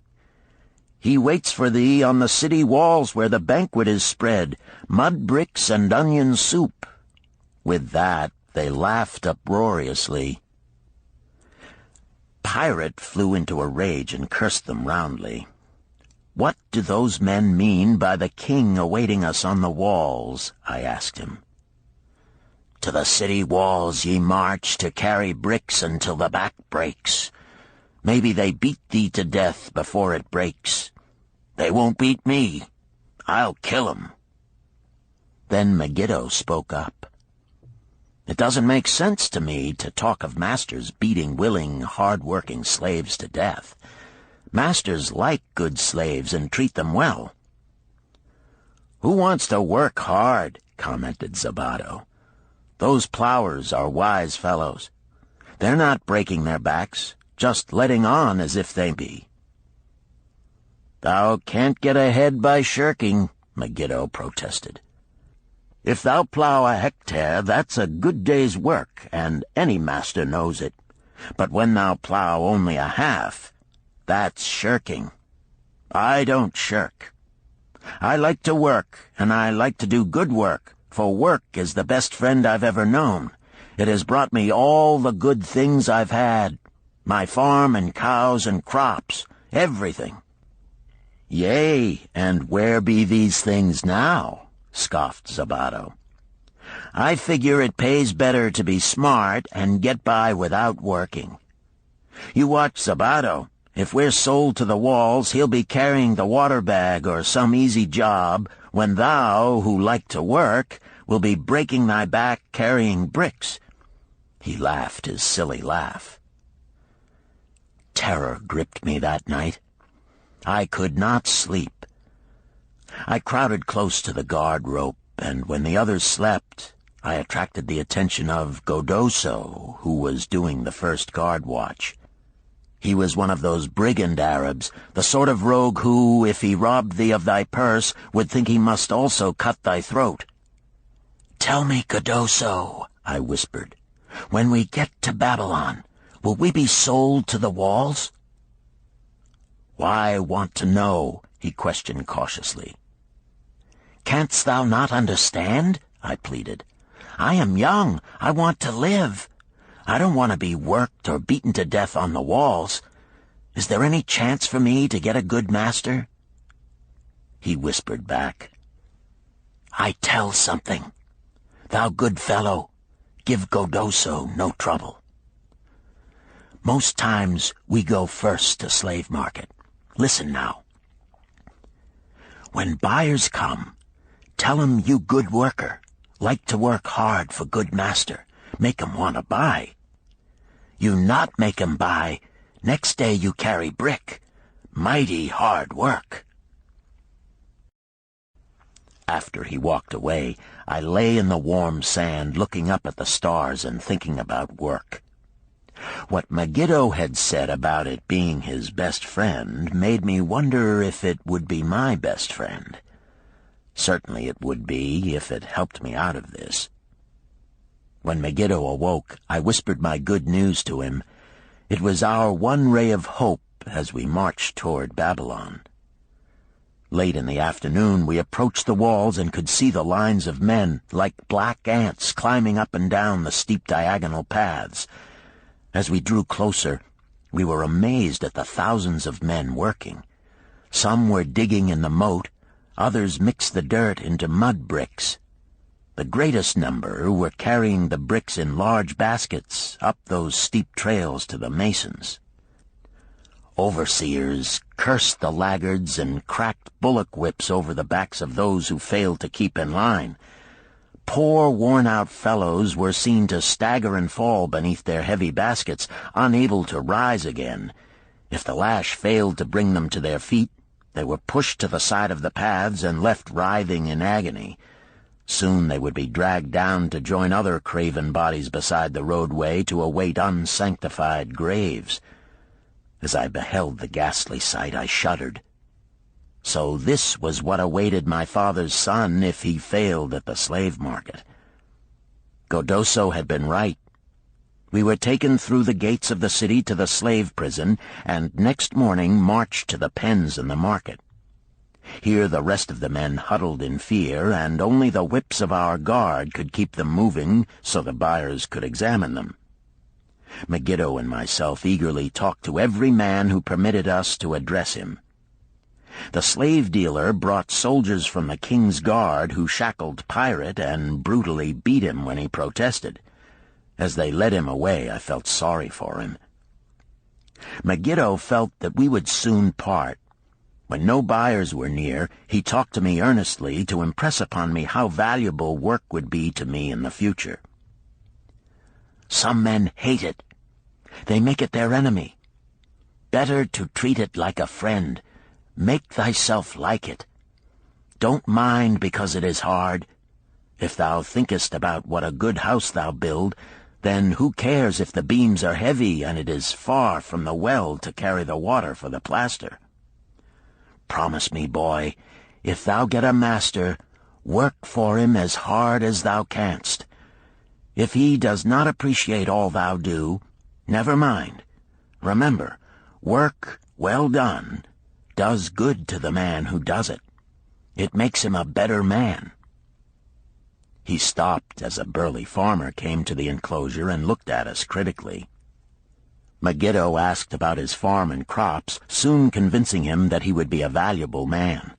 Speaker 2: He waits for thee on the city walls where the banquet is spread, mud bricks and onion soup.' With that, they laughed uproariously. Pirate flew into a rage and cursed them roundly. 'What do those men mean by the king awaiting us on the walls?' I asked him. 'To the city walls ye march to carry bricks until the back breaks. Maybe they beat thee to death before it breaks. They won't beat me. I'll kill 'em.' Then Megiddo spoke up. 'It doesn't make sense to me to talk of masters beating willing, hard-working slaves to death. Masters like good slaves and treat them well.' 'Who wants to work hard?' commented Zabado. 'Those plowers are wise fellows. They're not breaking their backs, just letting on as if they be.' 'Thou can't get ahead by shirking,' Megiddo protested. 'If thou plow a hectare, that's a good day's work, and any master knows it. But when thou plow only a half, that's shirking. I don't shirk. I like to work, and I like to do good work, for work is the best friend I've ever known. It has brought me all the good things I've had, my farm and cows and crops, everything." "Yea, and where be these things now?" scoffed Zabato. "I figure it pays better to be smart and get by without working. You watch Zabato. If we're sold to the walls, he'll be carrying the water bag or some easy job, when thou, who like to work, will be breaking thy back carrying bricks." He laughed his silly laugh. Terror gripped me that night. I could not sleep. I crowded close to the guard rope, and when the others slept, I attracted the attention of Godoso, who was doing the first guard watch. He was one of those brigand Arabs, the sort of rogue who, if he robbed thee of thy purse, would think he must also cut thy throat. "Tell me, Godoso," I whispered, "when we get to Babylon, will we be sold to the walls?" "Why want to know?" he questioned cautiously. "Canst thou not understand?" I pleaded. "I am young. I want to live. I don't want to be worked or beaten to death on the walls. Is there any chance for me to get a good master?" He whispered back, "I tell something. Thou good fellow, give Godoso no trouble. Most times we go first to slave market. Listen now. When buyers come, tell 'em you good worker, like to work hard for good master, make 'em want to buy. You not make 'em buy, next day you carry brick. Mighty hard work." After he walked away, I lay in the warm sand looking up at the stars and thinking about work. What Megiddo had said about it being his best friend made me wonder if it would be my best friend. Certainly it would be if it helped me out of this. When Megiddo awoke, I whispered my good news to him. It was our one ray of hope as we marched toward Babylon. Late in the afternoon, we approached the walls and could see the lines of men, like black ants, climbing up and down the steep diagonal paths. As we drew closer, we were amazed at the thousands of men working. Some were digging in the moat, others mixed the dirt into mud bricks. The greatest number were carrying the bricks in large baskets up those steep trails to the masons. Overseers cursed the laggards and cracked bullock whips over the backs of those who failed to keep in line. Poor, worn-out fellows were seen to stagger and fall beneath their heavy baskets, unable to rise again. If the lash failed to bring them to their feet, they were pushed to the side of the paths and left writhing in agony. Soon they would be dragged down to join other craven bodies beside the roadway to await unsanctified graves. As I beheld the ghastly sight, I shuddered. So this was what awaited my father's son if he failed at the slave market. Godoso had been right. We were taken through the gates of the city to the slave prison, and next morning marched to the pens in the market. Here the rest of the men huddled in fear, and only the whips of our guard could keep them moving so the buyers could examine them. Megiddo and myself eagerly talked to every man who permitted us to address him. The slave dealer brought soldiers from the king's guard who shackled Pirate and brutally beat him when he protested. As they led him away, I felt sorry for him. Megiddo felt that we would soon part. When no buyers were near, he talked to me earnestly to impress upon me how valuable work would be to me in the future. Some men hate it. They make it their enemy. Better to treat it like a friend. Make thyself like it. Don't mind because it is hard. If thou thinkest about what a good house thou build, then who cares if the beams are heavy and it is far from the well to carry the water for the plaster? Promise me, boy, if thou get a master, work for him as hard as thou canst. If he does not appreciate all thou do, never mind. Remember, work well done does good to the man who does it. It makes him a better man. He stopped as a burly farmer came to the enclosure and looked at us critically. Megiddo asked about his farm and crops, soon convincing him that he would be a valuable man.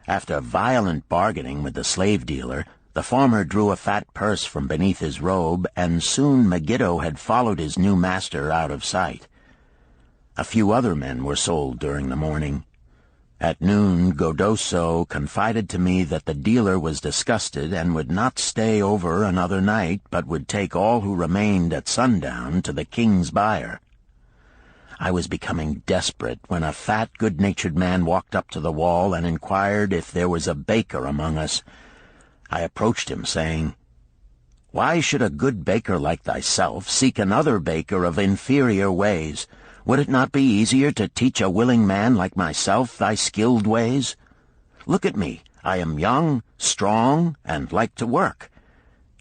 Speaker 2: After violent bargaining with the slave dealer, the farmer drew a fat purse from beneath his robe, and soon Megiddo had followed his new master out of sight. A few other men were sold during the morning. At noon, Godoso confided to me that the dealer was disgusted and would not stay over another night, but would take all who remained at sundown to the king's buyer. I was becoming desperate when a fat, good-natured man walked up to the wall and inquired if there was a baker among us. I approached him, saying, "Why should a good baker like thyself seek another baker of inferior ways? Would it not be easier to teach a willing man like myself thy skilled ways? Look at me. I am young, strong, and like to work.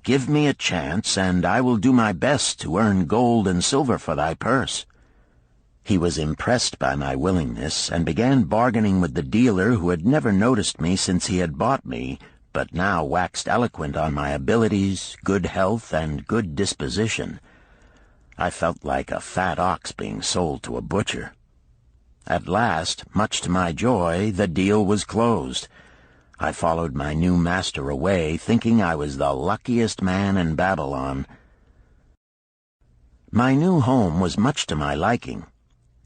Speaker 2: Give me a chance, and I will do my best to earn gold and silver for thy purse." He was impressed by my willingness, and began bargaining with the dealer, who had never noticed me since he had bought me, but now waxed eloquent on my abilities, good health, and good disposition. I felt like a fat ox being sold to a butcher. At last, much to my joy, the deal was closed. I followed my new master away, thinking I was the luckiest man in Babylon. My new home was much to my liking.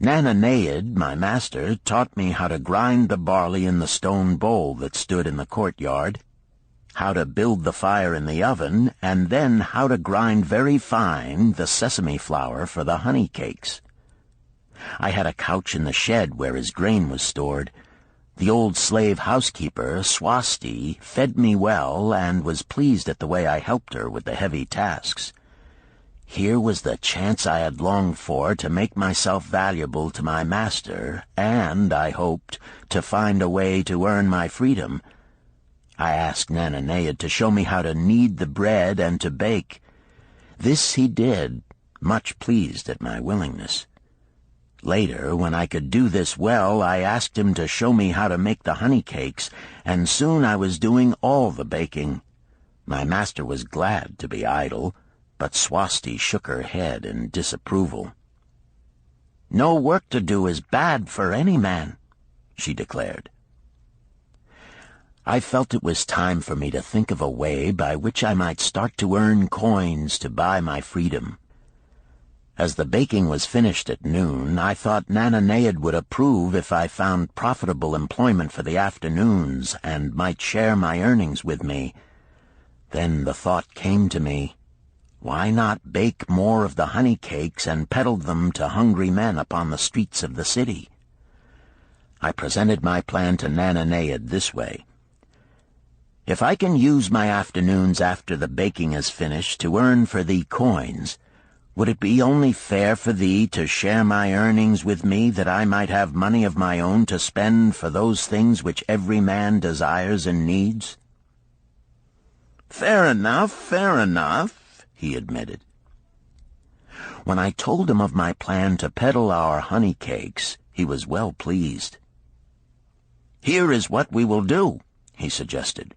Speaker 2: Nananeid, my master, taught me how to grind the barley in the stone bowl that stood in the courtyard, how to build the fire in the oven, and then how to grind very fine the sesame flour for the honey cakes. I had a couch in the shed where his grain was stored. The old slave housekeeper, Swasti, fed me well and was pleased at the way I helped her with the heavy tasks. Here was the chance I had longed for to make myself valuable to my master, and, I hoped, to find a way to earn my freedom. I asked Nananeid to show me how to knead the bread and to bake. This he did, much pleased at my willingness. Later, when I could do this well, I asked him to show me how to make the honey cakes, and soon I was doing all the baking. My master was glad to be idle, but Swasti shook her head in disapproval. "No work to do is bad for any man," she declared. I felt it was time for me to think of a way by which I might start to earn coins to buy my freedom. As the baking was finished at noon, I thought Nananeid would approve if I found profitable employment for the afternoons and might share my earnings with me. Then the thought came to me, why not bake more of the honey cakes and peddle them to hungry men upon the streets of the city? I presented my plan to Nananeid this way. "If I can use my afternoons after the baking is finished to earn for thee coins, would it be only fair for thee to share my earnings with me, that I might have money of my own to spend for those things which every man desires and needs?" Fair enough," he admitted. When I told him of my plan to peddle our honey cakes, he was well pleased. "Here is what we will do," he suggested.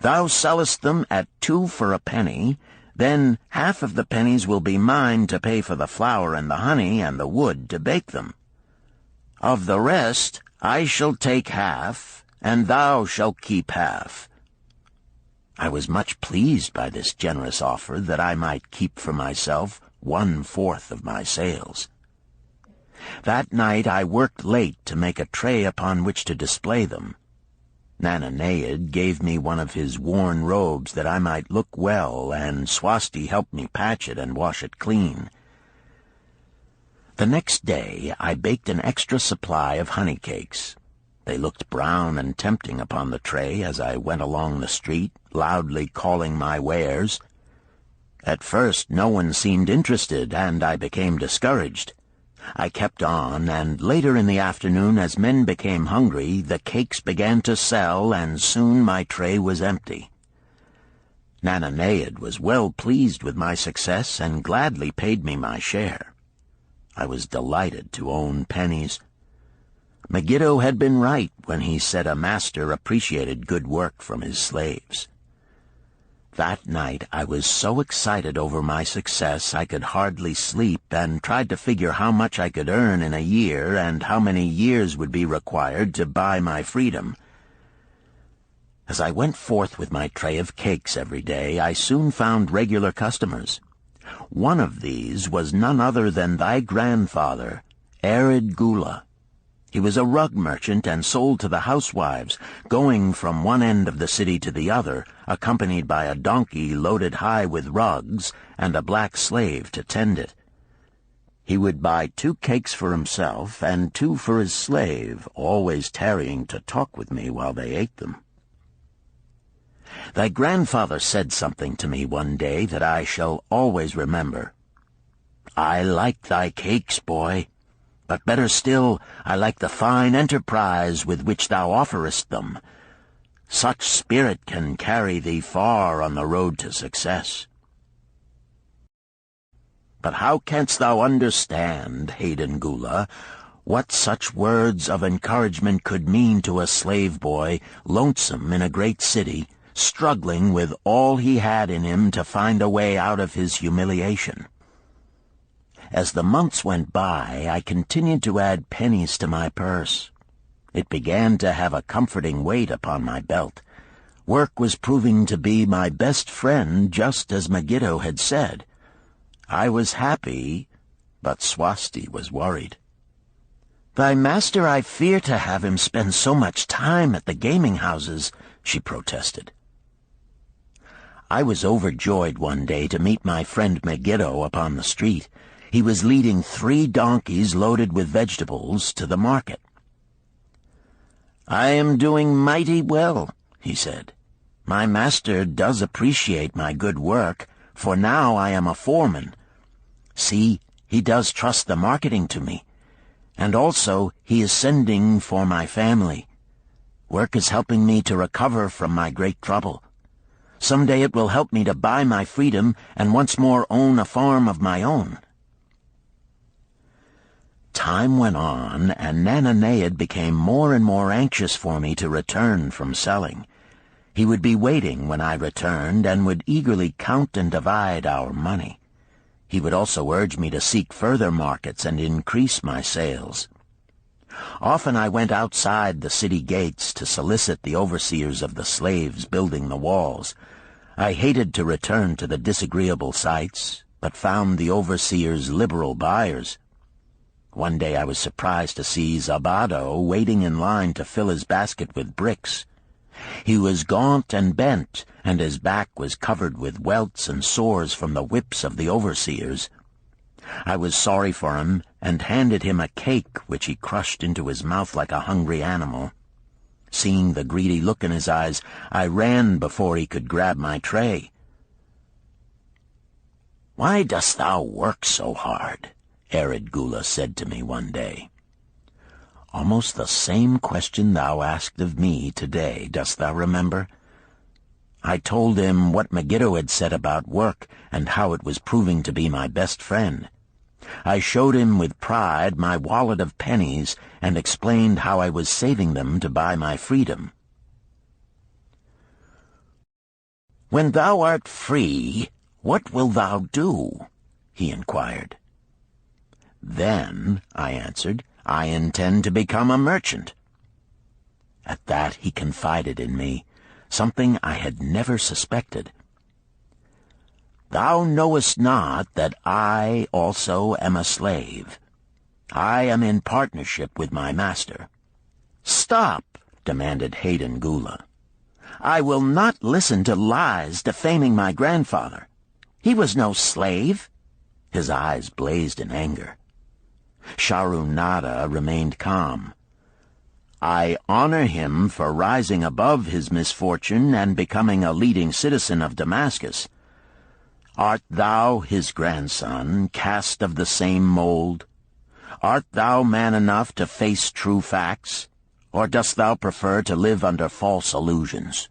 Speaker 2: "Thou sellest them at 2 for a penny, then half of the pennies will be mine to pay for the flour and the honey and the wood to bake them. Of the rest I shall take half, and thou shalt keep half." I was much pleased by this generous offer that I might keep for myself 1/4 of my sales. That night I worked late to make a tray upon which to display them. Nananeid gave me one of his worn robes that I might look well, and Swasti helped me patch it and wash it clean. The next day I baked an extra supply of honey cakes. They looked brown and tempting upon the tray as I went along the street, loudly calling my wares. At first no one seemed interested, and I became discouraged. I kept on, and later in the afternoon, as men became hungry, the cakes began to sell, and soon my tray was empty. Nananeid was well pleased with my success, and gladly paid me my share. I was delighted to own pennies. Megiddo had been right when he said a master appreciated good work from his slaves. That night I was so excited over my success I could hardly sleep, and tried to figure how much I could earn in a year and how many years would be required to buy my freedom. As I went forth with my tray of cakes every day, I soon found regular customers. One of these was none other than thy grandfather, Arid Gula. He was a rug merchant and sold to the housewives, going from one end of the city to the other, accompanied by a donkey loaded high with rugs and a black slave to tend it. He would buy 2 cakes for himself and 2 for his slave, always tarrying to talk with me while they ate them. Thy grandfather said something to me one day that I shall always remember. "I like thy cakes, boy. But better still, I like the fine enterprise with which thou offerest them. Such spirit can carry thee far on the road to success." But how canst thou understand, Hayden Gula, what such words of encouragement could mean to a slave boy, lonesome in a great city, struggling with all he had in him to find a way out of his humiliation? As the months went by, I continued to add pennies to my purse. It began to have a comforting weight upon my belt. Work was proving to be my best friend, just as Megiddo had said. I was happy, but Swasti was worried. "Thy master, I fear to have him spend so much time at the gaming houses," she protested. I was overjoyed one day to meet my friend Megiddo upon the street. He was leading 3 donkeys loaded with vegetables to the market. "I am doing mighty well," he said. "My master does appreciate my good work, for now I am a foreman. See, he does trust the marketing to me. And also he is sending for my family. Work is helping me to recover from my great trouble. Someday it will help me to buy my freedom and once more own a farm of my own." Time went on, and Nananead became more and more anxious for me to return from selling. He would be waiting when I returned, and would eagerly count and divide our money. He would also urge me to seek further markets and increase my sales. Often I went outside the city gates to solicit the overseers of the slaves building the walls. I hated to return to the disagreeable sights, but found the overseers liberal buyers. One day I was surprised to see Zabado waiting in line to fill his basket with bricks. He was gaunt and bent, and his back was covered with welts and sores from the whips of the overseers. I was sorry for him, and handed him a cake which he crushed into his mouth like a hungry animal. Seeing the greedy look in his eyes, I ran before he could grab my tray. "Why dost thou work so hard?" Arid Gula said to me one day. "Almost the same question thou asked of me today, dost thou remember?" I told him what Megiddo had said about work and how it was proving to be my best friend. I showed him with pride my wallet of pennies and explained how I was saving them to buy my freedom. "When thou art free, what wilt thou do?" he inquired. "Then," I answered, "I intend to become a merchant." At that he confided in me, something I had never suspected. "Thou knowest not that I also am a slave. I am in partnership with my master." "Stop," demanded Hayden Gula. "I will not listen to lies defaming my grandfather. He was no slave." His eyes blazed in anger. Sharunada remained calm. "I honor him for rising above his misfortune and becoming a leading citizen of Damascus. Art thou his grandson, cast of the same mold? Art thou man enough to face true facts, or dost thou prefer to live under false illusions?"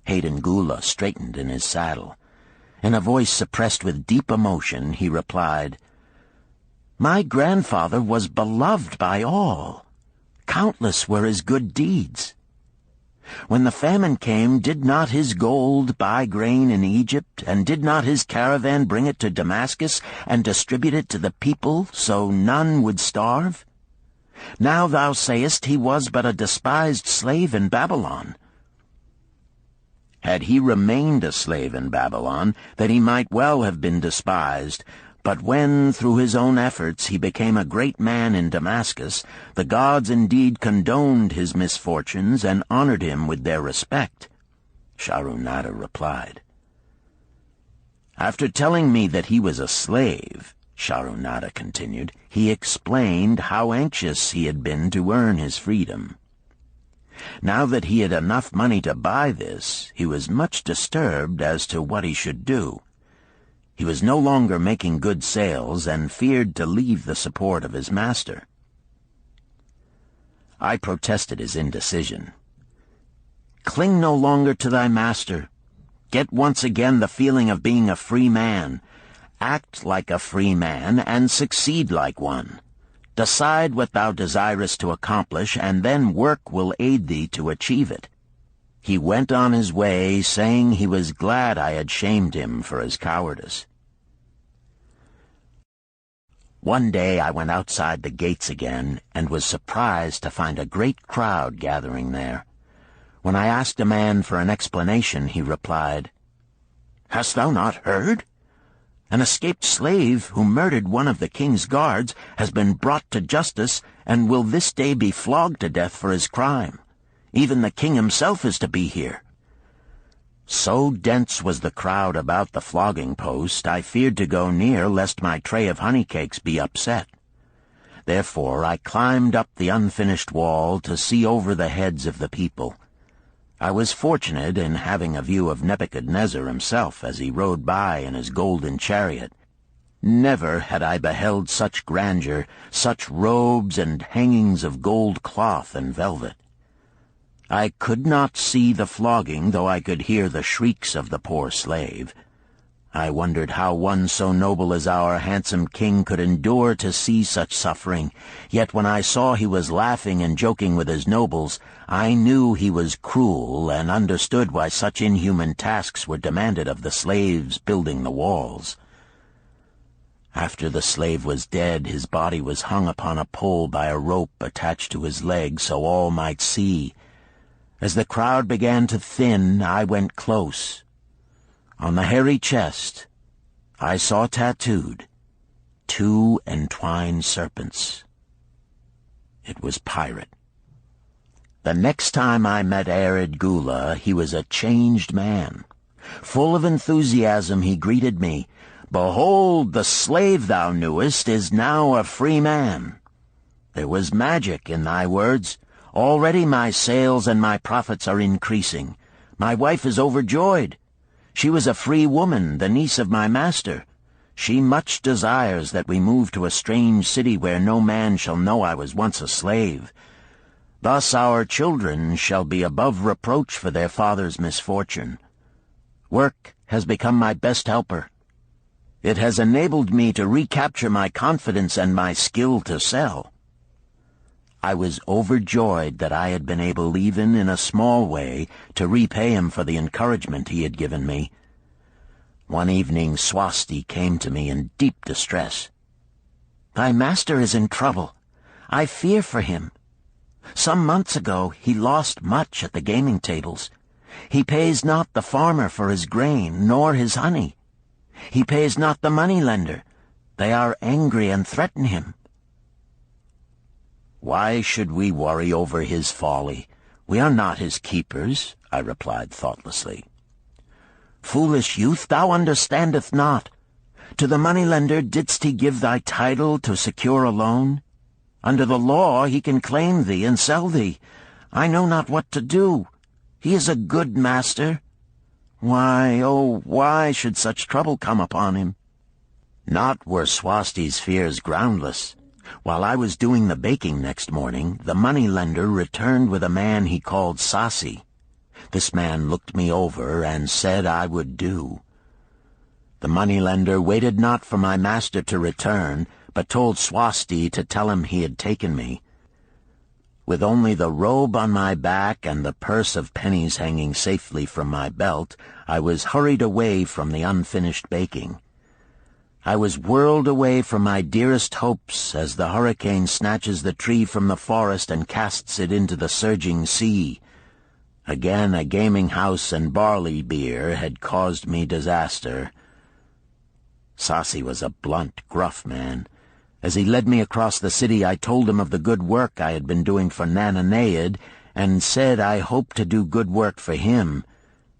Speaker 2: Hayden Gula straightened in his saddle. In a voice suppressed with deep emotion, he replied, "My grandfather was beloved by all. Countless were his good deeds. When the famine came, did not his gold buy grain in Egypt, and did not his caravan bring it to Damascus, and distribute it to the people, so none would starve? Now thou sayest he was but a despised slave in Babylon. Had he remained a slave in Babylon, that he might well have been despised. But when, through his own efforts, he became a great man in Damascus, the gods indeed condoned his misfortunes and honored him with their respect. Shahrunada replied. After telling me that he was a slave, Shahrunada continued, he explained how anxious he had been to earn his freedom. Now that he had enough money to buy this, he was much disturbed as to what he should do. He was no longer making good sales and feared to leave the support of his master. I protested his indecision. Cling no longer to thy master. Get once again the feeling of being a free man. Act like a free man and succeed like one. Decide what thou desirest to accomplish, and then work will aid thee to achieve it. He went on his way, saying he was glad I had shamed him for his cowardice. One day I went outside the gates again, and was surprised to find a great crowd gathering there. When I asked a man for an explanation, he replied, "Hast thou not heard? An escaped slave who murdered one of the king's guards has been brought to justice and will this day be flogged to death for his crime. Even the king himself is to be here." So dense was the crowd about the flogging post, I feared to go near lest my tray of honey cakes be upset. Therefore I climbed up the unfinished wall to see over the heads of the people. I was fortunate in having a view of Nebuchadnezzar himself as he rode by in his golden chariot. Never had I beheld such grandeur, such robes and hangings of gold cloth and velvet. I could not see the flogging, though I could hear the shrieks of the poor slave. I wondered how one so noble as our handsome king could endure to see such suffering, yet when I saw he was laughing and joking with his nobles, I knew he was cruel and understood why such inhuman tasks were demanded of the slaves building the walls. After the slave was dead, his body was hung upon a pole by a rope attached to his leg so all might see. As the crowd began to thin, I went close. On the hairy chest, I saw tattooed 2 entwined serpents. It was Pirate. The next time I met Arid Gula, he was a changed man. Full of enthusiasm, he greeted me. "Behold, the slave thou knewest is now a free man. There was magic in thy words. Already my sales and my profits are increasing. My wife is overjoyed. She was a free woman, the niece of my master. She much desires that we move to a strange city where no man shall know I was once a slave. Thus our children shall be above reproach for their father's misfortune. Work has become my best helper. It has enabled me to recapture my confidence and my skill to sell." I was overjoyed that I had been able, even in a small way, to repay him for the encouragement he had given me. One evening Swasti came to me in deep distress. "Thy master is in trouble. I fear for him. Some months ago he lost much at the gaming tables. He pays not the farmer for his grain, nor his honey. He pays not the money-lender. They are angry and threaten him." "Why should we worry over his folly? We are not his keepers," I replied thoughtlessly. "Foolish youth, thou understandest not. To the moneylender didst he give thy title to secure a loan? Under the law he can claim thee and sell thee. I know not what to do. He is a good master. Why, oh, why should such trouble come upon him?" Not were Swasti's fears groundless. While I was doing the baking next morning, the moneylender returned with a man he called Sasi. This man looked me over and said I would do. The moneylender waited not for my master to return, but told Swasti to tell him he had taken me. With only the robe on my back and the purse of pennies hanging safely from my belt, I was hurried away from the unfinished baking. I was whirled away from my dearest hopes as the hurricane snatches the tree from the forest and casts it into the surging sea. Again a gaming house and barley beer had caused me disaster. Sasi was a blunt, gruff man. As he led me across the city, I told him of the good work I had been doing for Nananeid, and said I hoped to do good work for him.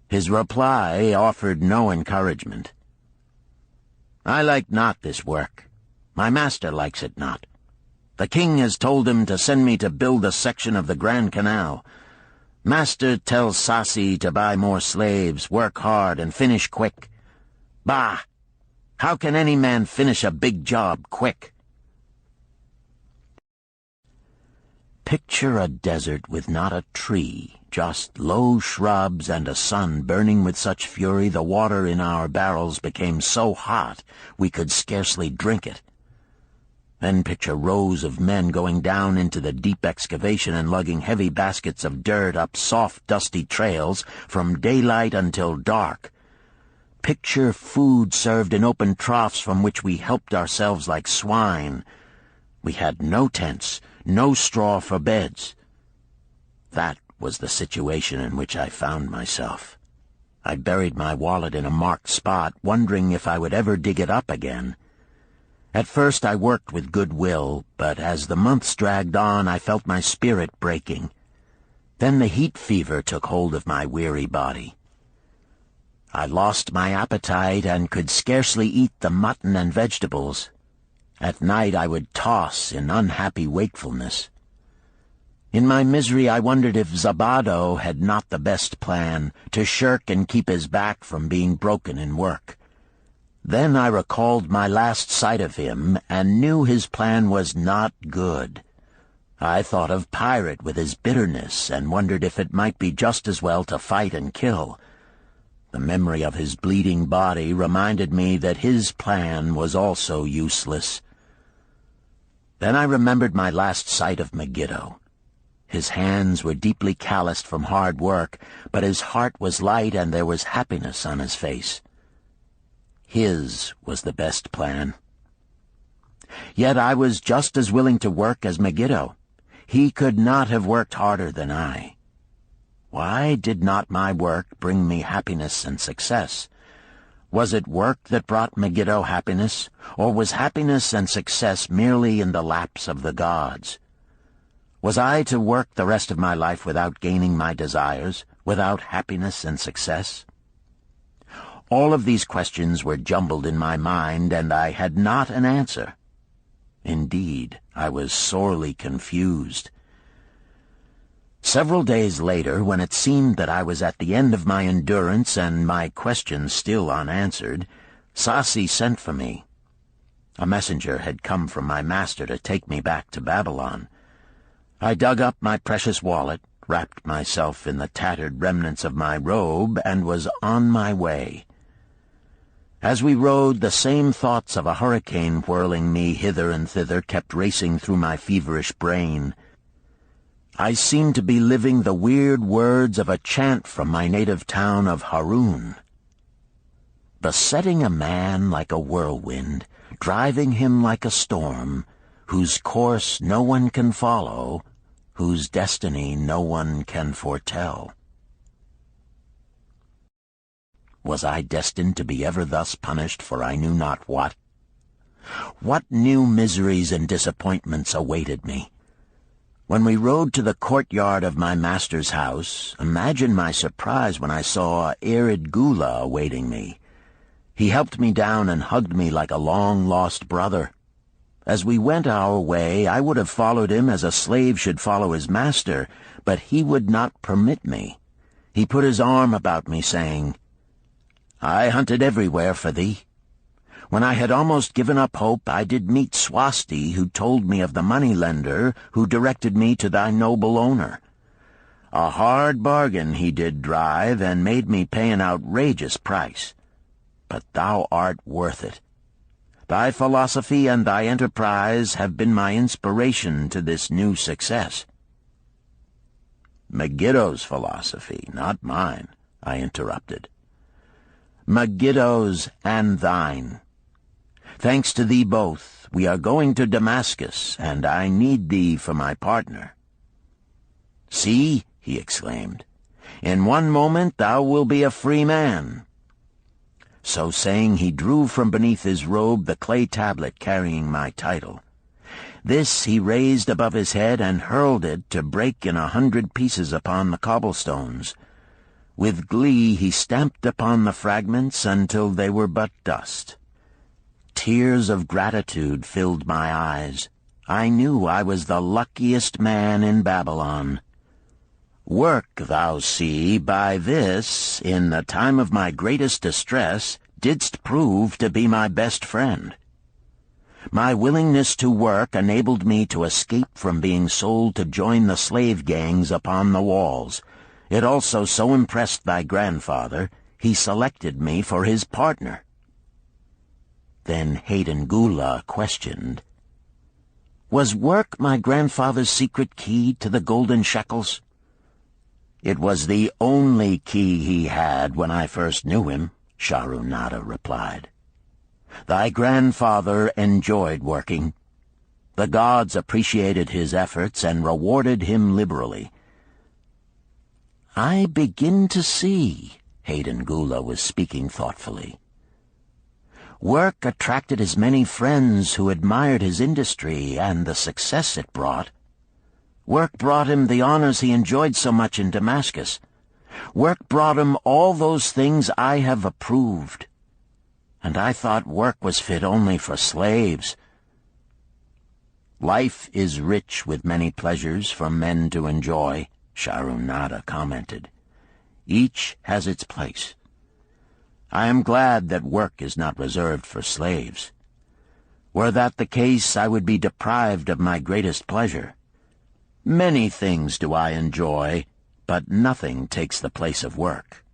Speaker 2: His reply offered no encouragement. "I like not this work. My master likes it not. The king has told him to send me to build a section of the Grand Canal. Master tells Sasi to buy more slaves, work hard, and finish quick. Bah! How can any man finish a big job quick?" Picture a desert with not a tree, just low shrubs and a sun burning with such fury the water in our barrels became so hot we could scarcely drink it. Then picture rows of men going down into the deep excavation and lugging heavy baskets of dirt up soft, dusty trails from daylight until dark. Picture food served in open troughs from which we helped ourselves like swine. We had no tents, no straw for beds. That was the situation in which I found myself. I buried my wallet in a marked spot, wondering if I would ever dig it up again. At first I worked with good will, but as the months dragged on I felt my spirit breaking. Then the heat fever took hold of my weary body. I lost my appetite and could scarcely eat the mutton and vegetables. At night I would toss in unhappy wakefulness. In my misery I wondered if Zabado had not the best plan, to shirk and keep his back from being broken in work. Then I recalled my last sight of him and knew his plan was not good. I thought of Pirate with his bitterness and wondered if it might be just as well to fight and kill. The memory of his bleeding body reminded me that his plan was also useless. Then I remembered my last sight of Megiddo. His hands were deeply calloused from hard work, but his heart was light and there was happiness on his face. His was the best plan. Yet I was just as willing to work as Megiddo. He could not have worked harder than I. Why did not my work bring me happiness and success? Was it work that brought Megiddo happiness, or was happiness and success merely in the laps of the gods? Was I to work the rest of my life without gaining my desires, without happiness and success? All of these questions were jumbled in my mind, and I had not an answer. Indeed, I was sorely confused. Several days later, when it seemed that I was at the end of my endurance and my questions still unanswered, Sasi sent for me. A messenger had come from my master to take me back to Babylon. I dug up my precious wallet, wrapped myself in the tattered remnants of my robe, and was on my way. As we rode, the same thoughts of a hurricane whirling me hither and thither kept racing through my feverish brain. I seemed to be living the weird words of a chant from my native town of Harun. Besetting a man like a whirlwind, driving him like a storm, whose course no one can follow, whose destiny no one can foretell. Was I destined to be ever thus punished for I knew not what? What new miseries and disappointments awaited me? When we rode to the courtyard of my master's house, imagine my surprise when I saw Arid Gula awaiting me. He helped me down and hugged me like a long-lost brother. As we went our way, I would have followed him as a slave should follow his master, but he would not permit me. He put his arm about me, saying, "I hunted everywhere for thee. When I had almost given up hope, I did meet Swasti, who told me of the money-lender who directed me to thy noble owner. A hard bargain he did drive, and made me pay an outrageous price. But thou art worth it. Thy philosophy and thy enterprise have been my inspiration to this new success." Megiddo's philosophy, not mine, I interrupted. Megiddo's and thine. Thanks to thee both, we are going to Damascus, and I need thee for my partner. See, he exclaimed, in one moment thou wilt be a free man. So saying, he drew from beneath his robe the clay tablet carrying my title. This he raised above his head and hurled it to break in 100 pieces upon the cobblestones. With glee he stamped upon the fragments until they were but dust. Tears of gratitude filled my eyes. I knew I was the luckiest man in Babylon. Work, thou see, by this, in the time of my greatest distress, didst prove to be my best friend. My willingness to work enabled me to escape from being sold to join the slave gangs upon the walls. It also so impressed thy grandfather, he selected me for his partner. Then Hayden Gula questioned, was work my grandfather's secret key to the golden shekels? It was the only key he had when I first knew him, Shahrunada replied. Thy grandfather enjoyed working. The gods appreciated his efforts and rewarded him liberally. I begin to see, Hayden Gula was speaking thoughtfully. Work attracted as many friends who admired his industry and the success it brought. Work brought him the honors he enjoyed so much in Damascus. Work brought him all those things I have approved. And I thought work was fit only for slaves. Life is rich with many pleasures for men to enjoy, Shahrunada commented. Each has its place. I am glad that work is not reserved for slaves. Were that the case, I would be deprived of my greatest pleasure. Many things do I enjoy, but nothing takes the place of work.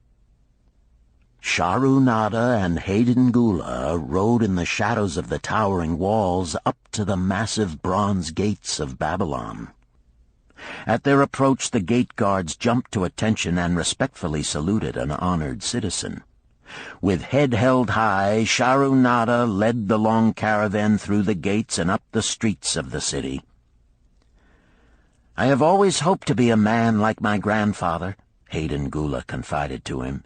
Speaker 2: Shahrunada and Hayden Gula rode in the shadows of the towering walls up to the massive bronze gates of Babylon. At their approach, the gate guards jumped to attention and respectfully saluted an honored citizen. With head held high, Shahrunada led the long caravan through the gates and up the streets of the city. I have always hoped to be a man like my grandfather, Hayden Gula confided to him.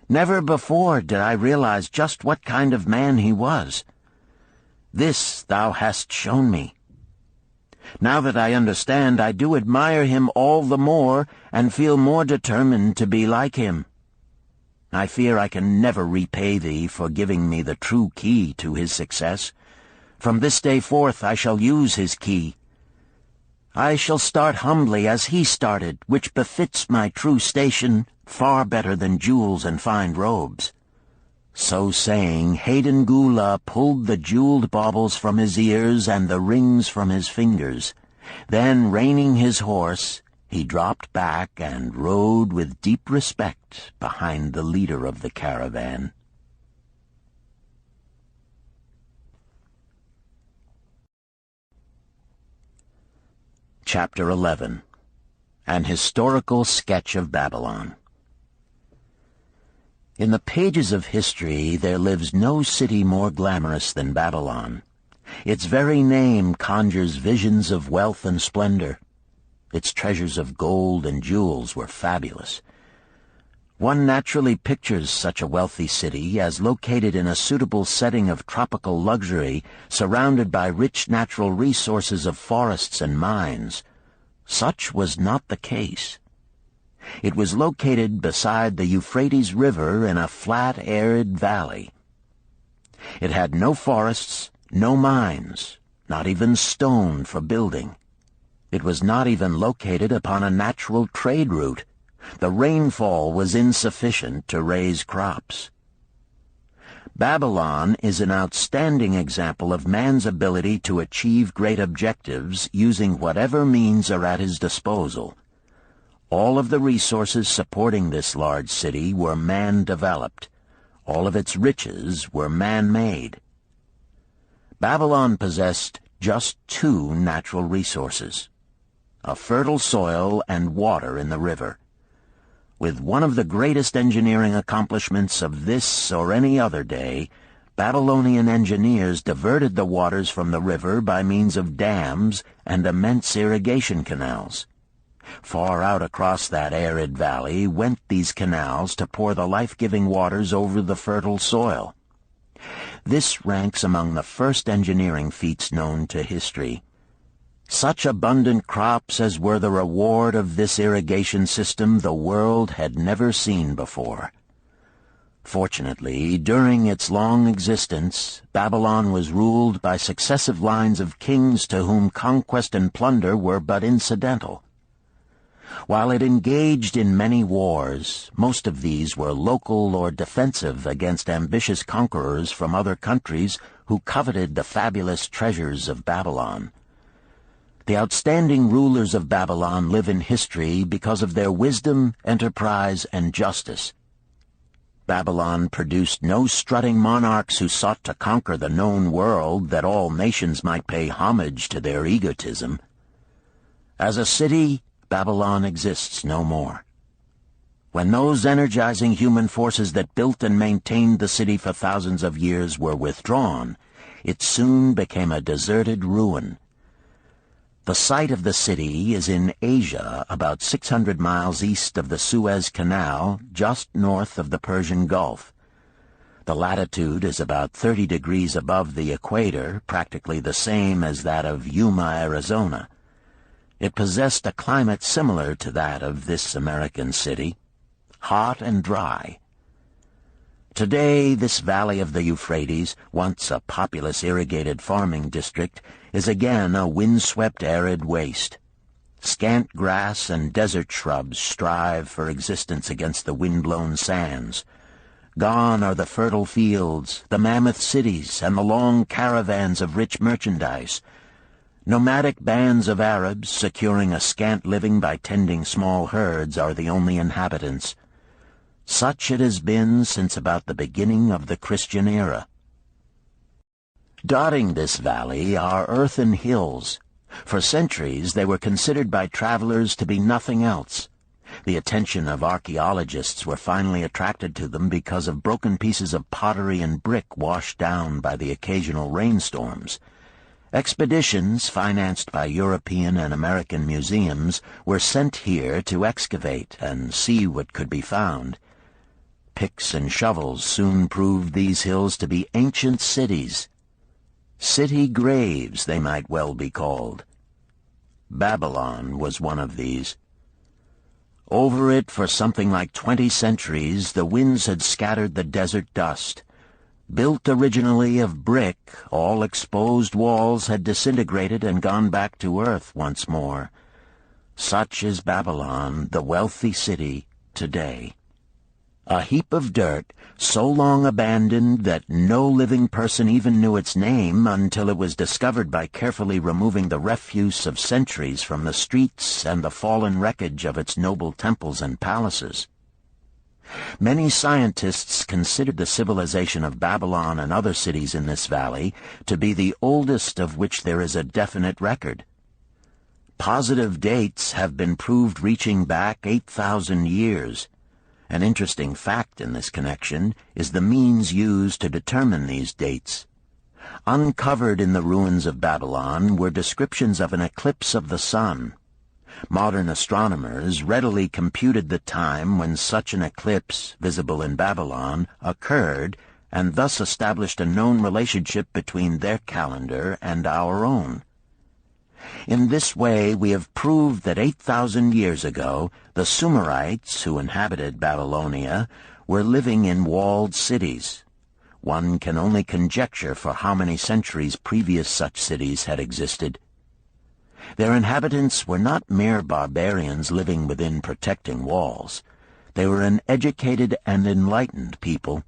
Speaker 2: Never before did I realize just what kind of man he was. This thou hast shown me. Now that I understand, I do admire him all the more and feel more determined to be like him. I fear I can never repay thee for giving me the true key to his success. From this day forth I shall use his key. I shall start humbly as he started, which befits my true station far better than jewels and fine robes. So saying, Hayden Gula pulled the jeweled baubles from his ears and the rings from his fingers. Then, reining his horse, he dropped back and rode with deep respect behind the leader of the caravan. Chapter 11. An Historical Sketch of Babylon. In the pages of history there lives no city more glamorous than Babylon. Its very name conjures visions of wealth and splendor. Its treasures of gold and jewels were fabulous. One naturally pictures such a wealthy city as located in a suitable setting of tropical luxury, surrounded by rich natural resources of forests and mines. Such was not the case. It was located beside the Euphrates River in a flat, arid valley. It had no forests, no mines, not even stone for building. It was not even located upon a natural trade route. The rainfall was insufficient to raise crops. Babylon is an outstanding example of man's ability to achieve great objectives using whatever means are at his disposal. All of the resources supporting this large city were man-developed. All of its riches were man-made. Babylon possessed just two natural resources: a fertile soil, and water in the river. With one of the greatest engineering accomplishments of this or any other day, Babylonian engineers diverted the waters from the river by means of dams and immense irrigation canals. Far out across that arid valley went these canals to pour the life-giving waters over the fertile soil. This ranks among the first engineering feats known to history. Such abundant crops as were the reward of this irrigation system the world had never seen before. Fortunately, during its long existence, Babylon was ruled by successive lines of kings to whom conquest and plunder were but incidental. While it engaged in many wars, most of these were local or defensive against ambitious conquerors from other countries who coveted the fabulous treasures of Babylon. The outstanding rulers of Babylon live in history because of their wisdom, enterprise, and justice. Babylon produced no strutting monarchs who sought to conquer the known world that all nations might pay homage to their egotism. As a city, Babylon exists no more. When those energizing human forces that built and maintained the city for thousands of years were withdrawn, it soon became a deserted ruin. The site of the city is in Asia, about 600 miles east of the Suez Canal, just north of the Persian Gulf. The latitude is about 30 degrees above the equator, practically the same as that of Yuma, Arizona. It possessed a climate similar to that of this American city, hot and dry. Today, this valley of the Euphrates, once a populous irrigated farming district, is again a windswept arid waste. Scant grass and desert shrubs strive for existence against the wind-blown sands. Gone are the fertile fields, the mammoth cities, and the long caravans of rich merchandise. Nomadic bands of Arabs, securing a scant living by tending small herds, are the only inhabitants. Such it has been since about the beginning of the Christian era. Dotting this valley are earthen hills. For centuries they were considered by travelers to be nothing else. The attention of archaeologists were finally attracted to them because of broken pieces of pottery and brick washed down by the occasional rainstorms. Expeditions, financed by European and American museums, were sent here to excavate and see what could be found. Picks and shovels soon proved these hills to be ancient cities. City graves, they might well be called. Babylon was one of these. Over it for something like 20 centuries, the winds had scattered the desert dust. Built originally of brick, all exposed walls had disintegrated and gone back to earth once more. Such is Babylon, the wealthy city, today. A heap of dirt, so long abandoned that no living person even knew its name until it was discovered by carefully removing the refuse of centuries from the streets and the fallen wreckage of its noble temples and palaces. Many scientists considered the civilization of Babylon and other cities in this valley to be the oldest of which there is a definite record. Positive dates have been proved reaching back 8,000 years. An interesting fact in this connection is the means used to determine these dates. Uncovered in the ruins of Babylon were descriptions of an eclipse of the sun. Modern astronomers readily computed the time when such an eclipse, visible in Babylon, occurred, and thus established a known relationship between their calendar and our own. In this way we have proved that 8,000 years ago the Sumerites, who inhabited Babylonia, were living in walled cities. One can only conjecture for how many centuries previous such cities had existed. Their inhabitants were not mere barbarians living within protecting walls. They were an educated and enlightened people.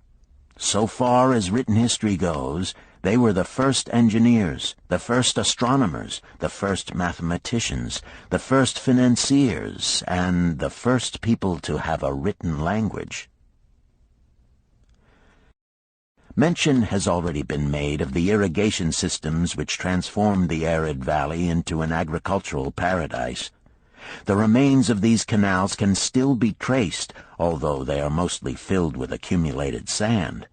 Speaker 2: So far as written history goes, they were the first engineers, the first astronomers, the first mathematicians, the first financiers, and the first people to have a written language. Mention has already been made of the irrigation systems which transformed the arid valley into an agricultural paradise. The remains of these canals can still be traced, although they are mostly filled with accumulated sand.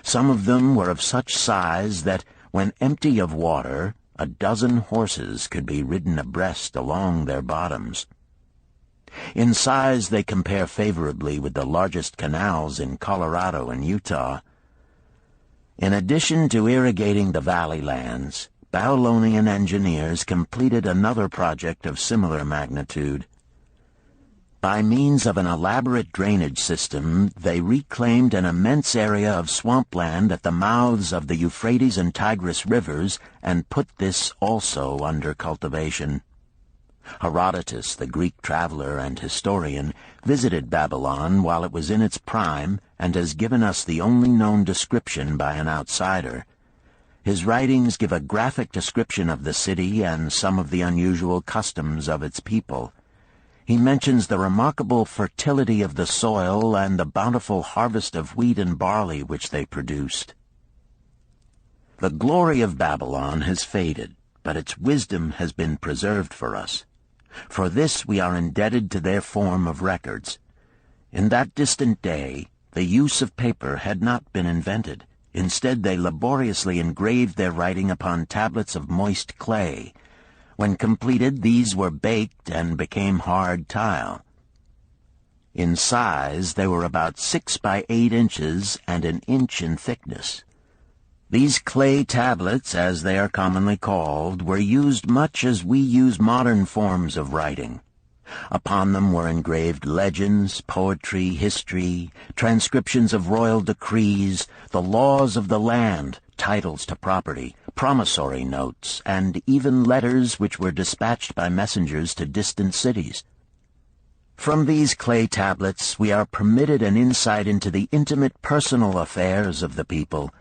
Speaker 2: Some of them were of such size that, when empty of water, a dozen horses could be ridden abreast along their bottoms. In size they compare favorably with the largest canals in Colorado and Utah. In addition to irrigating the valley lands, Babylonian engineers completed another project of similar magnitude. By means of an elaborate drainage system, they reclaimed an immense area of swampland at the mouths of the Euphrates and Tigris rivers and put this also under cultivation. Herodotus, the Greek traveler and historian, visited Babylon while it was in its prime and has given us the only known description by an outsider. His writings give a graphic description of the city and some of the unusual customs of its people. He mentions the remarkable fertility of the soil and the bountiful harvest of wheat and barley which they produced. The glory of Babylon has faded, but its wisdom has been preserved for us. For this we are indebted to their form of records. In that distant day, the use of paper had not been invented. Instead, they laboriously engraved their writing upon tablets of moist clay. When completed, these were baked and became hard tile. In size, they were about 6 by 8 inches and an inch in thickness. These clay tablets, as they are commonly called, were used much as we use modern forms of writing. Upon them were engraved legends, poetry, history, transcriptions of royal decrees, the laws of the land, titles to property, promissory notes, and even letters which were dispatched by messengers to distant cities. From these clay tablets we are permitted an insight into the intimate personal affairs of the people.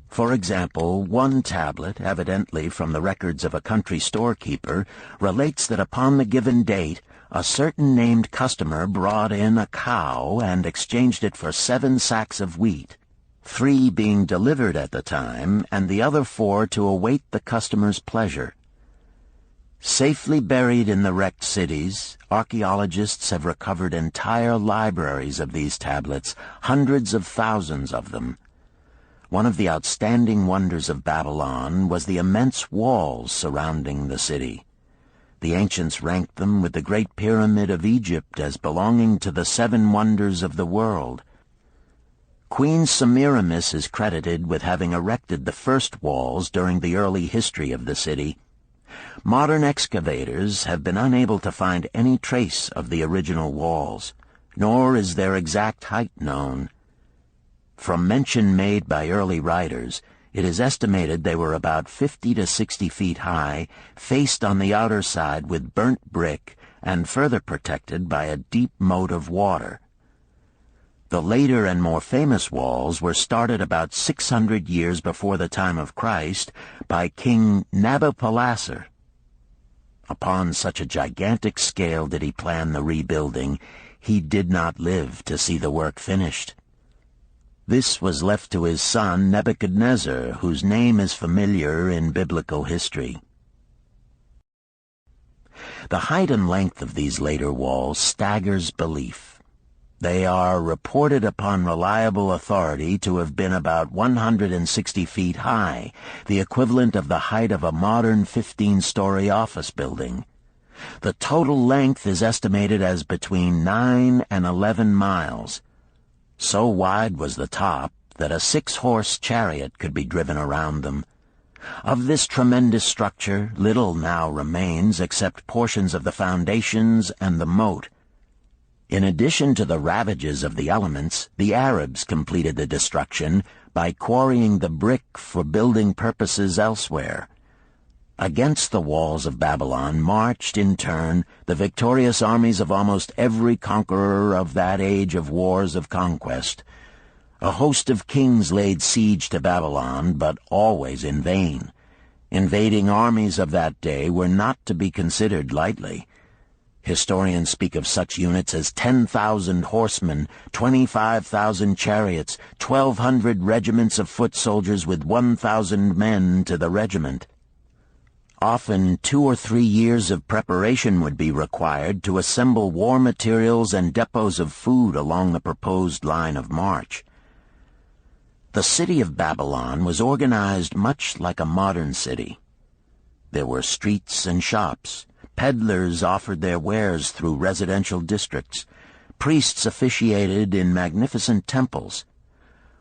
Speaker 2: For example, one tablet, evidently from the records of a country storekeeper, relates that upon the given date a certain named customer brought in a cow and exchanged it for 7 sacks of wheat, 3 being delivered at the time, and the other 4 to await the customer's pleasure. Safely buried in the wrecked cities, archaeologists have recovered entire libraries of these tablets, hundreds of thousands of them. One of the outstanding wonders of Babylon was the immense walls surrounding the city. The ancients ranked them with the Great Pyramid of Egypt as belonging to the 7 wonders of the world. Queen Semiramis is credited with having erected the first walls during the early history of the city. Modern excavators have been unable to find any trace of the original walls, nor is their exact height known. From mention made by early writers, it is estimated they were about 50 to 60 feet high, faced on the outer side with burnt brick, and further protected by a deep moat of water. The later and more famous walls were started about 600 years before the time of Christ by King Nabopolassar. Upon such a gigantic scale did he plan the rebuilding, he did not live to see the work finished. This was left to his son Nebuchadnezzar, whose name is familiar in biblical history. The height and length of these later walls staggers belief. They are reported upon reliable authority to have been about 160 feet high, the equivalent of the height of a modern 15-story office building. The total length is estimated as between 9 and 11 miles. So wide was the top that a 6-horse chariot could be driven around them. Of this tremendous structure, little now remains except portions of the foundations and the moat. In addition to the ravages of the elements, the Arabs completed the destruction by quarrying the brick for building purposes elsewhere. Against the walls of Babylon marched, in turn, the victorious armies of almost every conqueror of that age of wars of conquest. A host of kings laid siege to Babylon, but always in vain. Invading armies of that day were not to be considered lightly. Historians speak of such units as 10,000 horsemen, 25,000 chariots, 1,200 regiments of foot soldiers with 1,000 men to the regiment. Often 2 or 3 years of preparation would be required to assemble war materials and depots of food along the proposed line of march. The city of Babylon was organized much like a modern city. There were streets and shops. Peddlers offered their wares through residential districts. Priests officiated in magnificent temples.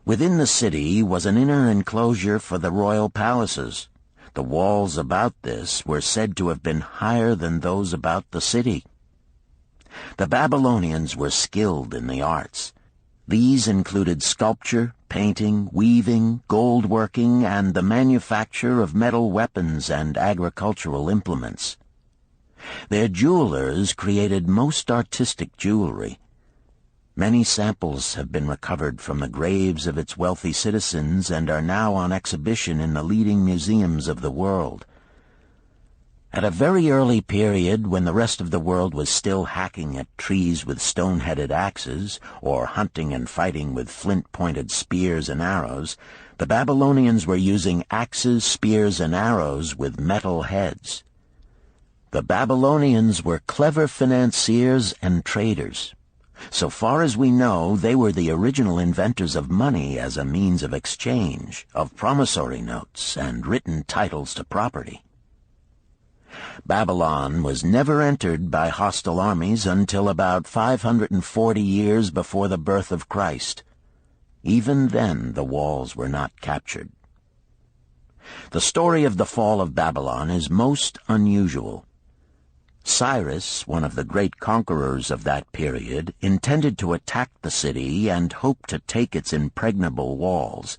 Speaker 2: Within the city was an inner enclosure for the royal palaces. The walls about this were said to have been higher than those about the city. The Babylonians were skilled in the arts. These included sculpture, painting, weaving, gold working, and the manufacture of metal weapons and agricultural implements. Their jewelers created most artistic jewelry. Many samples have been recovered from the graves of its wealthy citizens and are now on exhibition in the leading museums of the world. At a very early period, when the rest of the world was still hacking at trees with stone-headed axes, or hunting and fighting with flint-pointed spears and arrows, the Babylonians were using axes, spears, and arrows with metal heads. The Babylonians were clever financiers and traders. So far as we know, they were the original inventors of money as a means of exchange, of promissory notes, and written titles to property. Babylon was never entered by hostile armies until about 540 years before the birth of Christ. Even then the walls were not captured. The story of the fall of Babylon is most unusual. Cyrus, one of the great conquerors of that period, intended to attack the city and hoped to take its impregnable walls.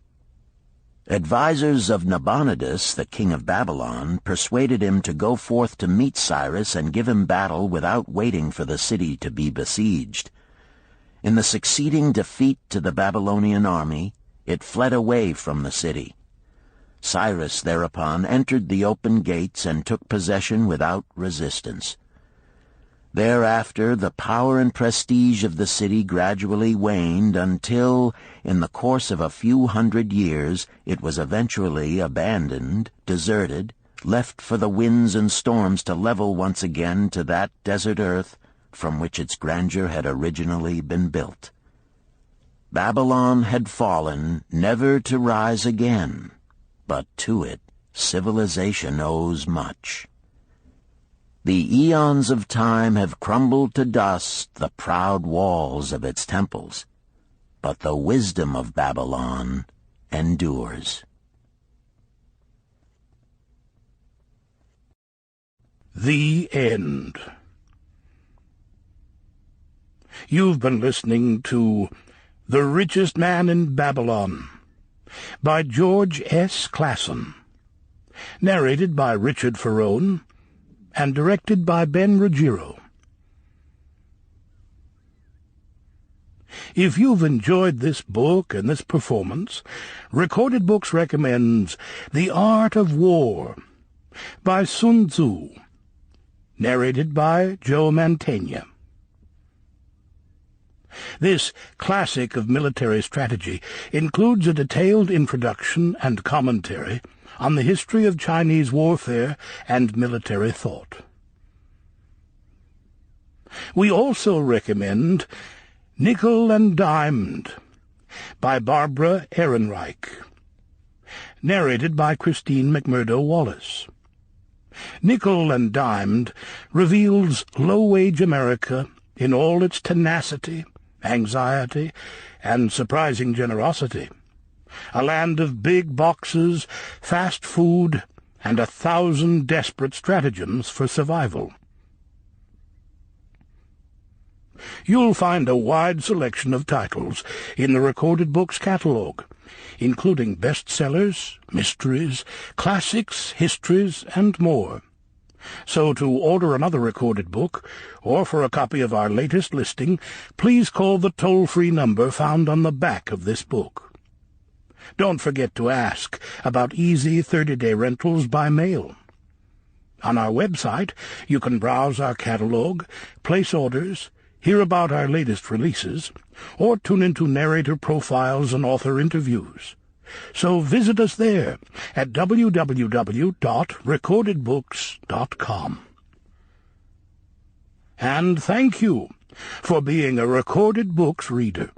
Speaker 2: Advisors of Nabonidus, the king of Babylon, persuaded him to go forth to meet Cyrus and give him battle without waiting for the city to be besieged. In the succeeding defeat to the Babylonian army, it fled away from the city. Cyrus thereupon entered the open gates and took possession without resistance. Thereafter the power and prestige of the city gradually waned until, in the course of a few hundred years, it was eventually abandoned, deserted, left for the winds and storms to level once again to that desert earth from which its grandeur had originally been built. Babylon had fallen, never to rise again, but to it civilization owes much. The eons of time have crumbled to dust the proud walls of its temples, but the wisdom of Babylon endures.
Speaker 3: The End. You've been listening to The Richest Man in Babylon by George S. Clason, narrated by Richard Ferrone, and directed by Ben Ruggiero. If you've enjoyed this book and this performance, Recorded Books recommends The Art of War by Sun Tzu, narrated by Joe Mantegna. This classic of military strategy includes a detailed introduction and commentary on the history of Chinese warfare and military thought. We also recommend Nickel and Dimed by Barbara Ehrenreich, narrated by Christine McMurdo Wallace. Nickel and Dimed reveals low-wage America in all its tenacity, anxiety, and surprising generosity. A land of big boxes, fast food, and 1,000 desperate stratagems for survival. You'll find a wide selection of titles in the Recorded Books catalog, including bestsellers, mysteries, classics, histories, and more. So to order another recorded book, or for a copy of our latest listing, please call the toll-free number found on the back of this book. Don't forget to ask about easy 30-day rentals by mail. On our website, you can browse our catalog, place orders, hear about our latest releases, or tune into narrator profiles and author interviews. So visit us there at www.recordedbooks.com. And thank you for being a Recorded Books reader.